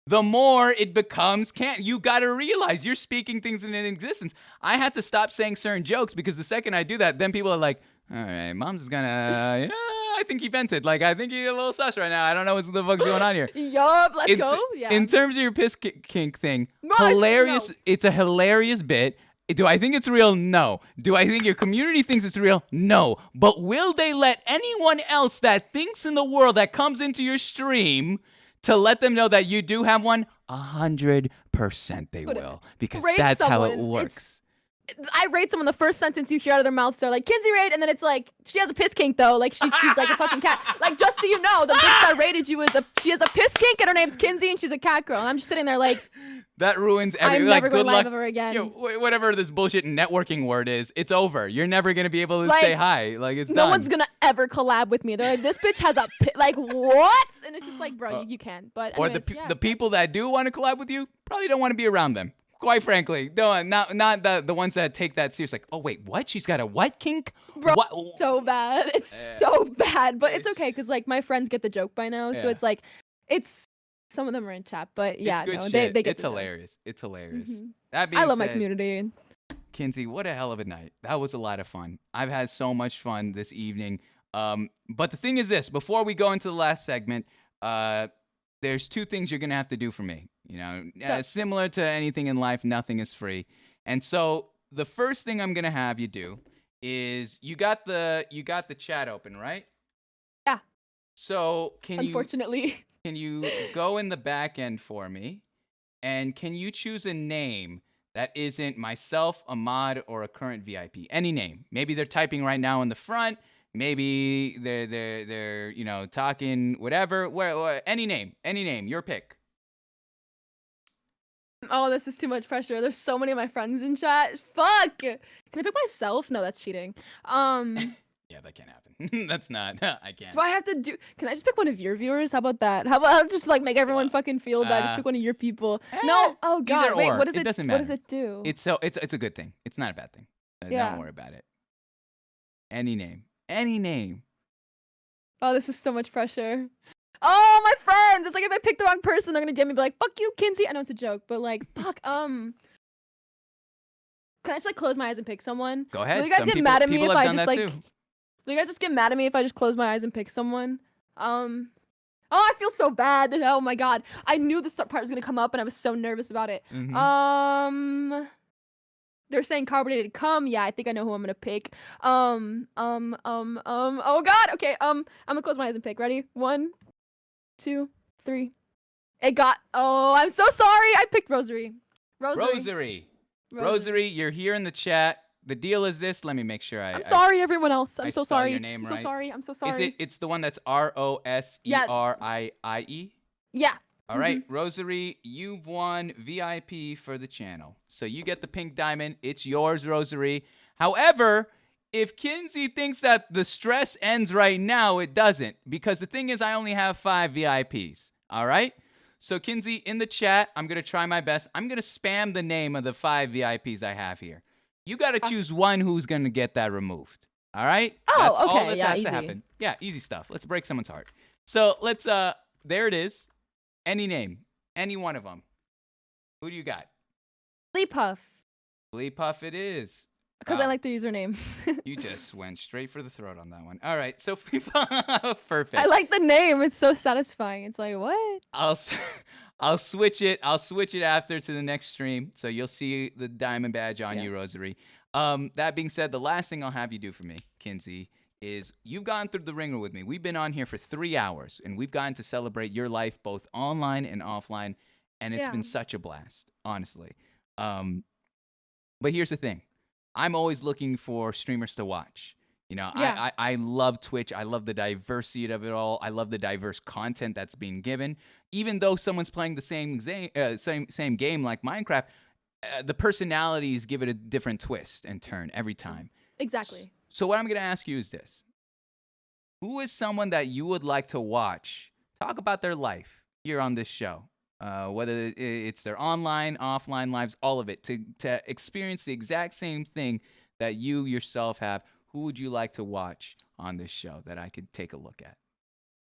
Speaker 2: the more it becomes you gotta realize you're speaking things into existence. I had to stop saying certain jokes because the second I do that, then people are like, all right, mom's is gonna, I think he vented. Like, I think he's a little sus right now. I don't know what the fuck's going on here.
Speaker 1: Yup, let's go. Yeah.
Speaker 2: In terms of your piss kink thing,
Speaker 1: No,
Speaker 2: hilarious.
Speaker 1: no.
Speaker 2: It's a hilarious bit. Do I think it's real? No. Do I think your community thinks it's real? No. But will they let anyone else that thinks in the world that comes into your stream to let them know that you do have one? 100% they will. Because
Speaker 1: Rate
Speaker 2: that's how it
Speaker 1: someone.
Speaker 2: works.
Speaker 1: I rate someone the first sentence you hear out of their mouths. They're like, Kinsey rate, and then it's like, she has a piss kink though. Like she's like a fucking cat. Like just so you know, the bitch that rated you she has a piss kink and her name's Kinsey and she's a cat girl. And I'm just sitting there like,
Speaker 2: That ruins everything.
Speaker 1: I'm
Speaker 2: Like,
Speaker 1: never
Speaker 2: good
Speaker 1: going live
Speaker 2: luck.
Speaker 1: ever again.
Speaker 2: Yo, whatever this bullshit networking word is, it's over. You're never gonna be able to
Speaker 1: Like,
Speaker 2: say hi. Like it's
Speaker 1: no
Speaker 2: done.
Speaker 1: one's gonna ever collab with me. They're like, this bitch has a like what? And it's just like, bro, you can. But
Speaker 2: Or
Speaker 1: anyways,
Speaker 2: the people that do want to collab with you probably don't want to be around them. Quite frankly, no, not the ones that take that serious. Like, oh wait, what? She's got a what kink?
Speaker 1: Bro,
Speaker 2: What?
Speaker 1: so bad. It's so bad, but it's okay because like my friends get the joke by now, so
Speaker 2: Yeah.
Speaker 1: it's like, some of them are in chat, but yeah,
Speaker 2: it's good
Speaker 1: no,
Speaker 2: shit.
Speaker 1: they get
Speaker 2: It's
Speaker 1: the joke.
Speaker 2: hilarious. It's hilarious.
Speaker 1: Mhm.
Speaker 2: That being
Speaker 1: I love my
Speaker 2: said,
Speaker 1: community.
Speaker 2: Kinsey, what a hell of a night. That was a lot of fun. I've had so much fun this evening. But the thing is this: before we go into the last segment, there's two things you're gonna have to do for me. You know, similar to anything in life, nothing is free. And so the first thing I'm gonna have you do is you got the chat open, right?
Speaker 1: Yeah.
Speaker 2: So
Speaker 1: Unfortunately.
Speaker 2: can you go in the back end for me, and can you choose a name that isn't myself, a mod, or a current VIP? Any name. Maybe they're typing right now in the front. Maybe they're talking whatever. Where any name, your pick.
Speaker 1: Oh, this is too much pressure. There's so many of my friends in chat. Fuck. Can I pick myself? No, that's cheating.
Speaker 2: Yeah, that can't happen. That's not. I can't.
Speaker 1: Do I have to do? Can I just pick one of your viewers? How about that? How about I'll just like make everyone fucking feel bad? Just pick one of your people. No. Oh god.
Speaker 2: Either
Speaker 1: Wait.
Speaker 2: or.
Speaker 1: What does
Speaker 2: It
Speaker 1: it?
Speaker 2: doesn't
Speaker 1: What does
Speaker 2: matter.
Speaker 1: it do?
Speaker 2: It's a good thing. It's not a bad thing.
Speaker 1: Yeah.
Speaker 2: Don't worry about it. Any name. Any name.
Speaker 1: Oh, this is so much pressure. Oh, my friends! It's like if I pick the wrong person, they're gonna DM me and be like, "Fuck you, Kinsey." I know it's a joke, but like, fuck. Can I just like close my eyes and pick someone?
Speaker 2: Go ahead.
Speaker 1: Will you guys
Speaker 2: Some
Speaker 1: get
Speaker 2: people-
Speaker 1: mad at me
Speaker 2: people
Speaker 1: if
Speaker 2: have
Speaker 1: I
Speaker 2: done
Speaker 1: just
Speaker 2: that
Speaker 1: like?
Speaker 2: too.
Speaker 1: Will you guys just get mad at me if I just close my eyes and pick someone? Oh, I feel so bad. Oh my god, I knew this part was gonna come up, and I was so nervous about it.
Speaker 2: Mhm.
Speaker 1: They're saying carbonated cum. Yeah, I think I know who I'm gonna pick. Oh god. Okay. I'm gonna close my eyes and pick. Ready? 1, 2, 3. It got. Oh, I'm so sorry. I picked Rosary.
Speaker 2: Rosary, you're here in the chat. the deal is this. Let me make sure
Speaker 1: I'm sorry, everyone else.
Speaker 2: I
Speaker 1: I'm so
Speaker 2: spell
Speaker 1: sorry.
Speaker 2: your name
Speaker 1: I'm so
Speaker 2: right.
Speaker 1: sorry. I'm so sorry.
Speaker 2: It's the one that's ROSERIIE?
Speaker 1: Yeah.
Speaker 2: All right, Rosary, you've won VIP for the channel. So you get the pink diamond. It's yours, Rosary. However, if Kinsey thinks that the stress ends right now, it doesn't. Because the thing is, I only have 5 VIPs. All right? So Kinsey, in the chat, I'm going to try my best. I'm going to spam the name of the 5 VIPs I have here. You got to choose one who's going to get that removed. All right?
Speaker 1: Oh,
Speaker 2: That's
Speaker 1: okay.
Speaker 2: all that
Speaker 1: Yeah,
Speaker 2: has
Speaker 1: easy.
Speaker 2: to happen. Yeah, easy stuff. Let's break someone's heart. So let's, there it is. Any name. Any one of them. Who do you got?
Speaker 1: Puff.
Speaker 2: Puff it is.
Speaker 1: Because I like the username.
Speaker 2: You just went straight for the throat on that one. All right, so Puff, perfect.
Speaker 1: I like the name. It's so satisfying. It's like, what?
Speaker 2: I'll switch it. I'll switch it after to the next stream, so you'll see the diamond badge on you, Rosary. That being said, the last thing I'll have you do for me, Kinsey, is you've gone through the ringer with me. We've been on here for 3 hours, and we've gotten to celebrate your life both online and offline, and it's been such a blast, honestly. But here's the thing. I'm always looking for streamers to watch. You know, I love Twitch. I love the diversity of it all. I love the diverse content that's being given. Even though someone's playing the same game like Minecraft, the personalities give it a different twist and turn every time.
Speaker 1: Exactly.
Speaker 2: So what I'm going to ask you is this. Who is someone that you would like to watch talk about their life here on this show? Whether it's their online, offline lives, all of it, to experience the exact same thing that you yourself have. Who would you like to watch on this show that I could take a look at?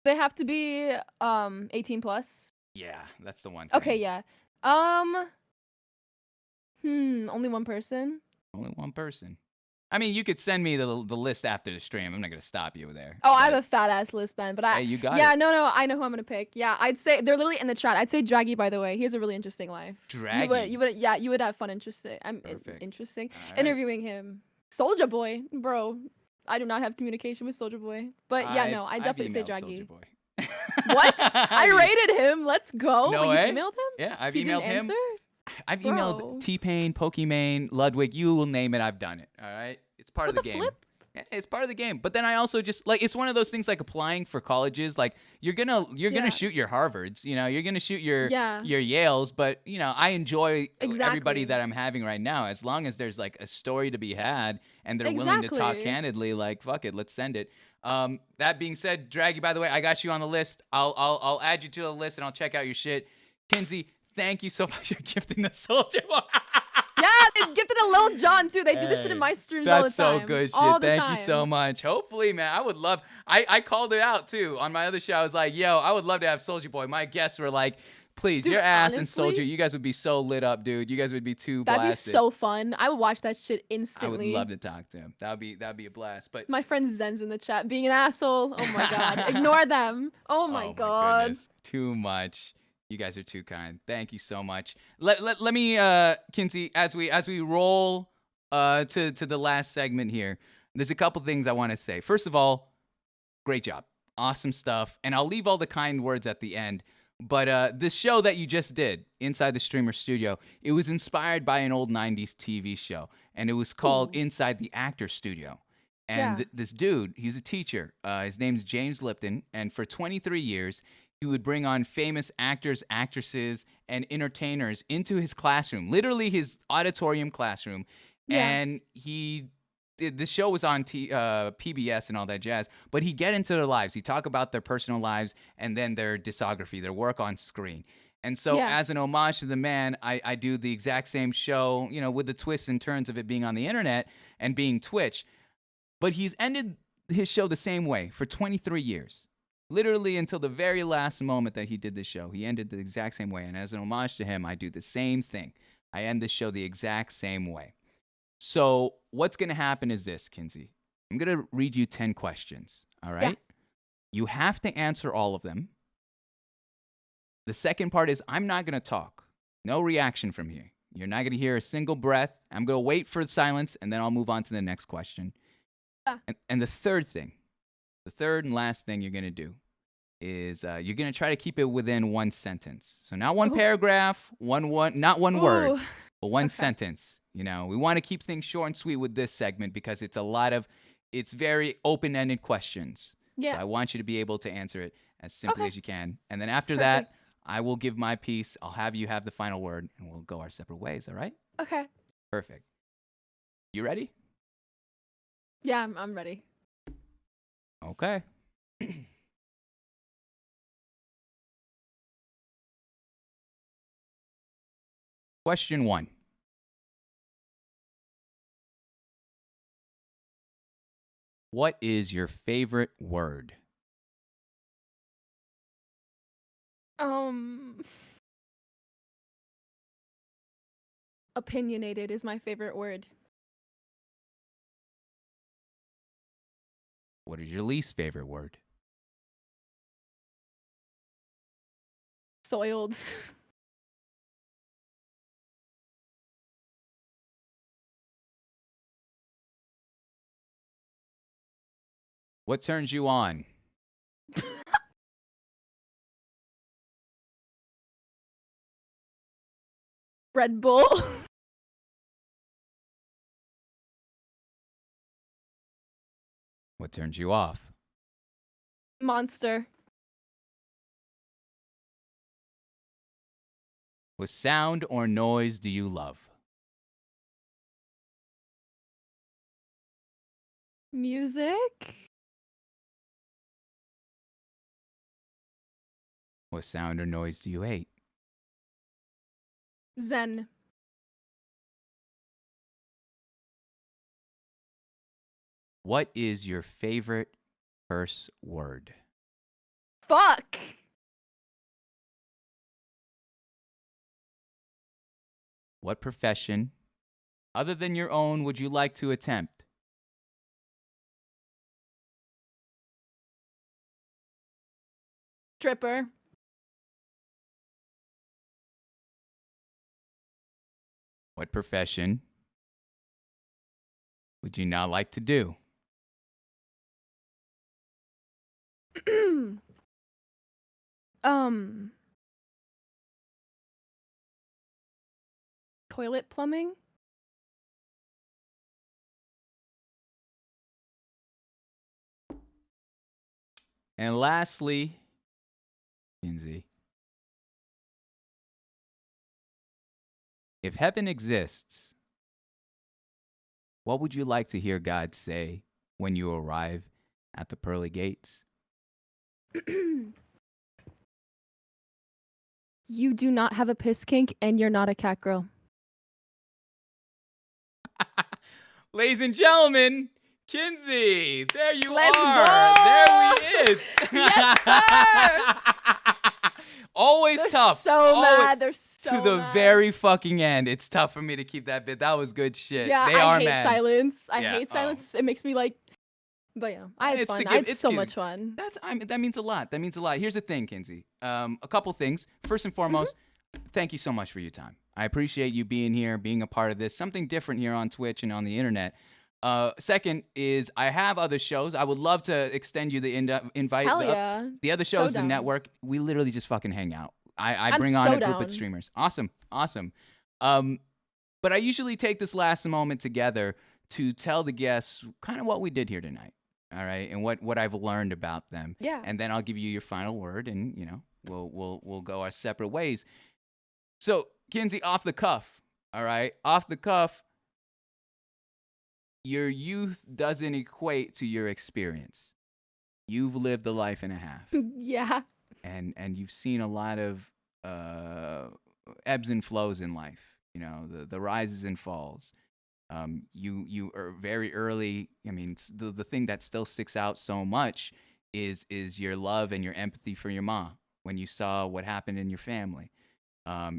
Speaker 1: They have to be 18 plus.
Speaker 2: Yeah, that's the one.
Speaker 1: Okay, yeah. Only one person.
Speaker 2: Only one person. I mean, you could send me the list after the stream. I'm not gonna stop you there.
Speaker 1: Oh, I have a fat ass list then, but
Speaker 2: hey, you got
Speaker 1: it.
Speaker 2: No,
Speaker 1: I know who I'm gonna pick. Yeah, I'd say they're literally in the chat. I'd say Draggy, by the way. He has a really interesting life.
Speaker 2: Draggy.
Speaker 1: You would have fun interesting. Interesting.
Speaker 2: Right.
Speaker 1: Interviewing him. Soldier Boy, bro. I do not have communication with Soldier Boy, but I definitely say Draggy. What? I rated him. Let's go.
Speaker 2: No
Speaker 1: Wait,
Speaker 2: way.
Speaker 1: you emailed him?
Speaker 2: Yeah, I've
Speaker 1: he
Speaker 2: emailed
Speaker 1: didn't
Speaker 2: him.
Speaker 1: Answer?
Speaker 2: I've emailed T-Pain, Pokimane, Ludwig. You will name it. I've done it. All right. It's part of the game.
Speaker 1: Flip?
Speaker 2: It's part of the game. But then I also just like it's one of those things like applying for colleges. Like you're gonna shoot your Harvards. You know, you're gonna shoot your Yales. But you know, I enjoy everybody that I'm having right now. As long as there's like a story to be had and they're willing to talk candidly, like fuck it, let's send it. That being said, Draggy, by the way, I got you on the list. I'll add you to the list and I'll check out your shit. Kinsey, thank you so much for gifting the Soldier Boy.
Speaker 1: Yeah, they gifted a Lil Jon too. They do this shit in my streams all the time.
Speaker 2: That's so good shit. Thank you so much. Hopefully, man, I would love. I called it out too on my other show. I was like, yo, I would love to have Soldier Boy. My guests were like, please, your ass honestly, and Soldier, you guys would be so lit up, dude. You guys would be too blasted.
Speaker 1: That'd be so fun. I would watch that shit instantly.
Speaker 2: I would love to talk to him. That'd be a blast. But
Speaker 1: my friend Zen's in the chat being an asshole. Oh my god, ignore them. Oh my god.
Speaker 2: Goodness. Too much. You guys are too kind. Thank you so much. Let me, Kinsey, as we roll to the last segment here, there's a couple things I want to say. First of all, great job. Awesome stuff. And I'll leave all the kind words at the end. But this show that you just did, Inside the Streamer Studio, it was inspired by an old 90s TV show. And it was called Inside the Actor Studio. And this dude, he's a teacher. His name's James Lipton. And for 23 years, he would bring on famous actors, actresses, and entertainers into his classroom, literally his auditorium classroom. Yeah. And the show was on PBS and all that jazz, but he'd get into their lives. He'd talk about their personal lives and then their discography, their work on screen. And so as an homage to the man, I do the exact same show, you know, with the twists and turns of it being on the internet and being Twitch. But he's ended his show the same way for 23 years. Literally until the very last moment that he did this show. He ended the exact same way. And as an homage to him, I do the same thing. I end this show the exact same way. So what's going to happen is this, Kinsey. I'm going to read you 10 questions, all right? Yeah. You have to answer all of them. The second part is I'm not going to talk. No reaction from here. You're not going to hear a single breath. I'm going to wait for silence, and then I'll move on to the next question. Yeah. And the third thing, the third and last thing you're going to do is you're going to try to keep it within one sentence. So not one paragraph, not one word, but one sentence. You know, we want to keep things short and sweet with this segment because it's very open-ended questions.
Speaker 1: Yeah.
Speaker 2: So I want you to be able to answer it as simply
Speaker 1: Okay.
Speaker 2: as you can. And then after that,
Speaker 1: Perfect.
Speaker 2: I will give my piece. I'll have you have the final word, and we'll go our separate ways. All right?
Speaker 1: Okay.
Speaker 2: Perfect. You ready?
Speaker 1: Yeah, I'm ready.
Speaker 2: Okay. Question 1. What is your favorite word?
Speaker 1: Opinionated is my favorite word.
Speaker 2: What is your least favorite word?
Speaker 1: Soiled.
Speaker 2: What turns you on?
Speaker 1: Red Bull.
Speaker 2: What turns you off?
Speaker 1: Monster.
Speaker 2: What sound or noise do you love?
Speaker 1: Music.
Speaker 2: What sound or noise do you hate?
Speaker 1: Zen.
Speaker 2: What is your favorite curse word?
Speaker 1: Fuck.
Speaker 2: What profession, other than your own, would you like to attempt?
Speaker 1: Stripper.
Speaker 2: What profession would you not like to do?
Speaker 1: um. Toilet plumbing.
Speaker 2: And lastly, Kinsey, if heaven exists, what would you like to hear God say when you arrive at the pearly gates?
Speaker 1: You do not have a piss kink, and you're not a cat girl.
Speaker 2: Ladies and gentlemen, Kinsey, there you
Speaker 1: Let's
Speaker 2: are.
Speaker 1: go!
Speaker 2: There we is.
Speaker 1: Yes, sir!
Speaker 2: Always
Speaker 1: They're
Speaker 2: tough.
Speaker 1: so
Speaker 2: Always,
Speaker 1: mad. They're so
Speaker 2: to the
Speaker 1: mad.
Speaker 2: very fucking end. It's tough for me to keep that bit. That was good shit.
Speaker 1: Yeah,
Speaker 2: They are
Speaker 1: I hate
Speaker 2: mad.
Speaker 1: silence. I
Speaker 2: Yeah,
Speaker 1: hate silence. It makes me like. But yeah, I had
Speaker 2: It's
Speaker 1: fun.
Speaker 2: the
Speaker 1: I had
Speaker 2: give-
Speaker 1: so
Speaker 2: it's
Speaker 1: much
Speaker 2: give-
Speaker 1: fun.
Speaker 2: That means a lot. That means a lot. Here's the thing, Kinsey. A couple things. First and foremost, thank you so much for your time. I appreciate you being here, being a part of this. Something different here on Twitch and on the internet. Second is I have other shows. I would love to extend you the invite.
Speaker 1: Hell yeah.
Speaker 2: The other shows, the
Speaker 1: down.
Speaker 2: network, we literally just fucking hang out. I
Speaker 1: I'm
Speaker 2: bring on
Speaker 1: so
Speaker 2: a group
Speaker 1: down.
Speaker 2: of streamers. Awesome. But I usually take this last moment together to tell the guests kind of what we did here tonight. All right, and what I've learned about them.
Speaker 1: Yeah.
Speaker 2: And then I'll give you your final word, and we'll go our separate ways. So, Kinsey, off the cuff. All right, off the cuff. Your youth doesn't equate to your experience. You've lived a life and a half,
Speaker 1: Yeah.
Speaker 2: and you've seen a lot of ebbs and flows in life. You know, the rises and falls. You are very early. I mean, the thing that still sticks out so much is your love and your empathy for your mom when you saw what happened in your family.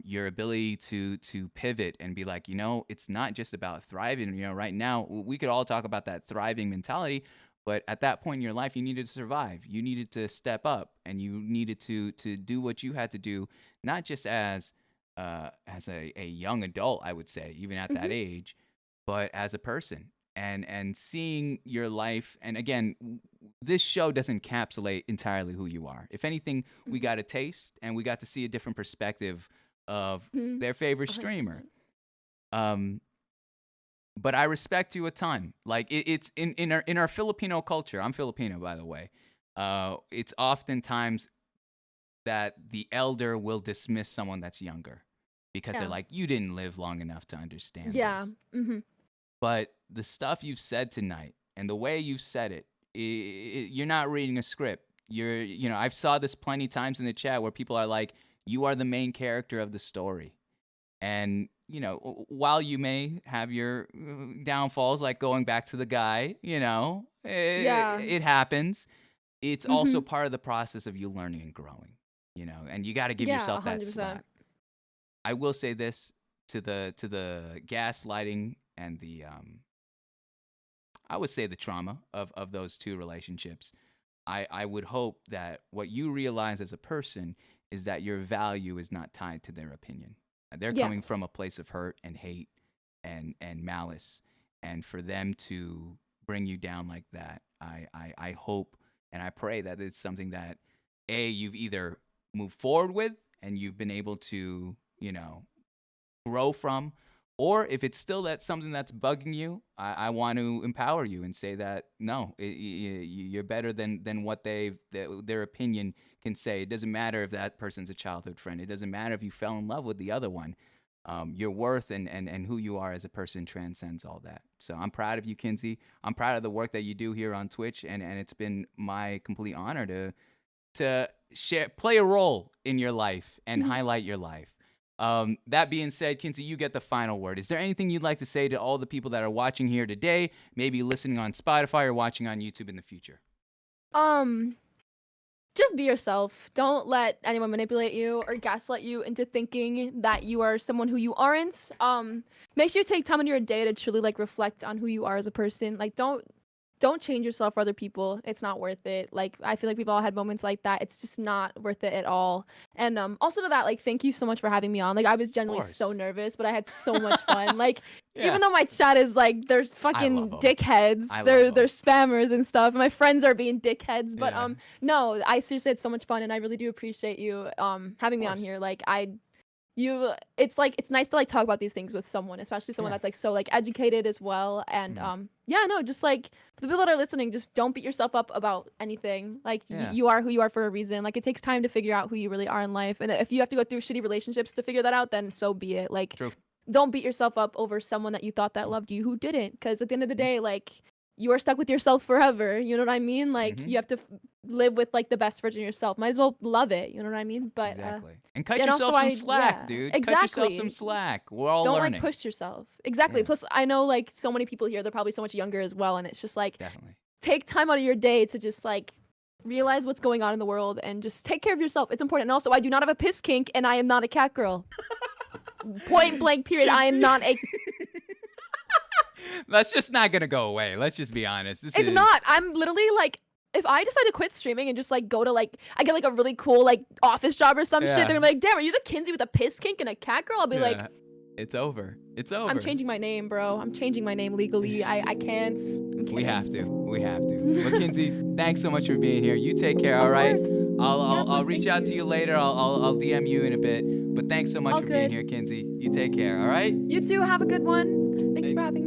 Speaker 2: Your ability to pivot and be like, it's not just about thriving. Right now we could all talk about that thriving mentality, but at that point in your life, you needed to survive. You needed to step up, and you needed to do what you had to do, not just as a young adult, I would say, even at that age, but as a person. And seeing your life, and again, this show doesn't encapsulate entirely who you are. If anything, we got a taste, and we got to see a different perspective of their favorite streamer. but I respect you a ton. Like it's in our Filipino culture. I'm Filipino, by the way. It's oftentimes that the elder will dismiss someone that's younger because they're
Speaker 1: Yeah.
Speaker 2: like, you didn't live long enough to understand
Speaker 1: Yeah.
Speaker 2: this.
Speaker 1: Mm-hmm.
Speaker 2: But the stuff you've said tonight and the way you've said it, you're not reading a script. I've saw this plenty times in the chat where people are like, you are the main character of the story. And, while you may have your downfalls, like going back to the guy,
Speaker 1: Yeah.
Speaker 2: it happens. It's
Speaker 1: Mm-hmm.
Speaker 2: also part of the process of you learning and growing, and you got to give
Speaker 1: Yeah,
Speaker 2: yourself that
Speaker 1: 100%.
Speaker 2: slack. I will say this to the gaslighting and the I would say the trauma of those two relationships. I would hope that what you realize as a person is that your value is not tied to their opinion. They're
Speaker 1: Yeah.
Speaker 2: coming from a place of hurt and hate and malice, and for them to bring you down like that, I hope and I pray that it's something that you've either moved forward with and you've been able to grow from, or if it's still something that's bugging you, I want to empower you and say that no, you're better than what their opinion can say. It doesn't matter if that person's a childhood friend. It doesn't matter if you fell in love with the other one. Your worth and who you are as a person transcends all that. So I'm proud of you, Kinsey. I'm proud of the work that you do here on Twitch, and it's been my complete honor to play a role in your life and
Speaker 1: Mhm.
Speaker 2: highlight your life. That being said, Kinsey, you get the final word. Is there anything you'd like to say to all the people that are watching here today, maybe listening on Spotify or watching on YouTube in the future?
Speaker 1: Just be yourself. Don't let anyone manipulate you or gaslight you into thinking that you are someone who you aren't. Make sure you take time in your day to truly like reflect on who you are as a person. Like don't change yourself for other people. It's not worth it. Like I feel like we've all had moments like that. It's just not worth it at all. And also to that, like thank you so much for having me on. Like I was genuinely so
Speaker 2: course.
Speaker 1: nervous, but I had so much fun. Like
Speaker 2: Yeah.
Speaker 1: even though my chat is like there's
Speaker 2: I
Speaker 1: fucking
Speaker 2: love 'em.
Speaker 1: dickheads.
Speaker 2: I
Speaker 1: They're
Speaker 2: love 'em.
Speaker 1: spammers and stuff. My friends are being dickheads, but
Speaker 2: Yeah.
Speaker 1: no, I seriously had so much fun and I really do appreciate you having me on
Speaker 2: course.
Speaker 1: here. Like it's like it's nice to like talk about these things with someone, especially someone
Speaker 2: Yeah.
Speaker 1: that's like so like educated as well. And
Speaker 2: Mhm.
Speaker 1: yeah, no, just like for the people that are listening, just don't beat yourself up about anything. Like
Speaker 2: Yeah.
Speaker 1: you are who you are for a reason. Like it takes time to figure out who you really are in life, and if you have to go through shitty relationships to figure that out, then so be it. Like
Speaker 2: True.
Speaker 1: don't beat yourself up over someone that you thought that loved you who didn't, because at the end of the
Speaker 2: Mhm.
Speaker 1: day, like you are stuck with yourself forever. You know what I mean? Like
Speaker 2: Mhm.
Speaker 1: you have to live with like the best version of yourself. Might as well love it. You know what I mean? But
Speaker 2: Exactly. And cut
Speaker 1: and
Speaker 2: yourself
Speaker 1: also
Speaker 2: some slack,
Speaker 1: yeah,
Speaker 2: dude. Cut yourself some
Speaker 1: exactly.
Speaker 2: slack. We're all
Speaker 1: Don't
Speaker 2: learning.
Speaker 1: like push yourself. Exactly.
Speaker 2: Yeah.
Speaker 1: Plus, I know like so many people here, they're probably so much younger as well, and it's just like
Speaker 2: Definitely.
Speaker 1: take time out of your day to just like realize what's going on in the world and just take care of yourself. It's important. And also, I do not have a piss kink, and I am not a cat girl. Point blank. Period. I am not a.
Speaker 2: That's just not gonna go away. Let's just be honest.
Speaker 1: It's not. I'm literally like, if I decide to quit streaming and just like go to like, I get like a really cool like office job or some shit,
Speaker 2: Yeah.
Speaker 1: they're gonna be like, damn, are you the Kinsey with a piss kink and a cat girl? I'll be like,
Speaker 2: Yeah. It's over. It's over.
Speaker 1: I'm changing my name, bro. I'm changing my name legally. I can't. I'm
Speaker 2: We
Speaker 1: kidding.
Speaker 2: have to. We have to. But Kinsey, thanks so much for being here. You take care, all
Speaker 1: Of
Speaker 2: right?
Speaker 1: course.
Speaker 2: I'll
Speaker 1: Yeah, of
Speaker 2: I'll
Speaker 1: course,
Speaker 2: reach
Speaker 1: thank
Speaker 2: out to you later. I'll DM you in a bit. But thanks so much
Speaker 1: All
Speaker 2: for being
Speaker 1: good.
Speaker 2: here, Kinsey. You take care, all right?
Speaker 1: You too. Have a good one. Thanks for
Speaker 2: Thanks.
Speaker 1: having me.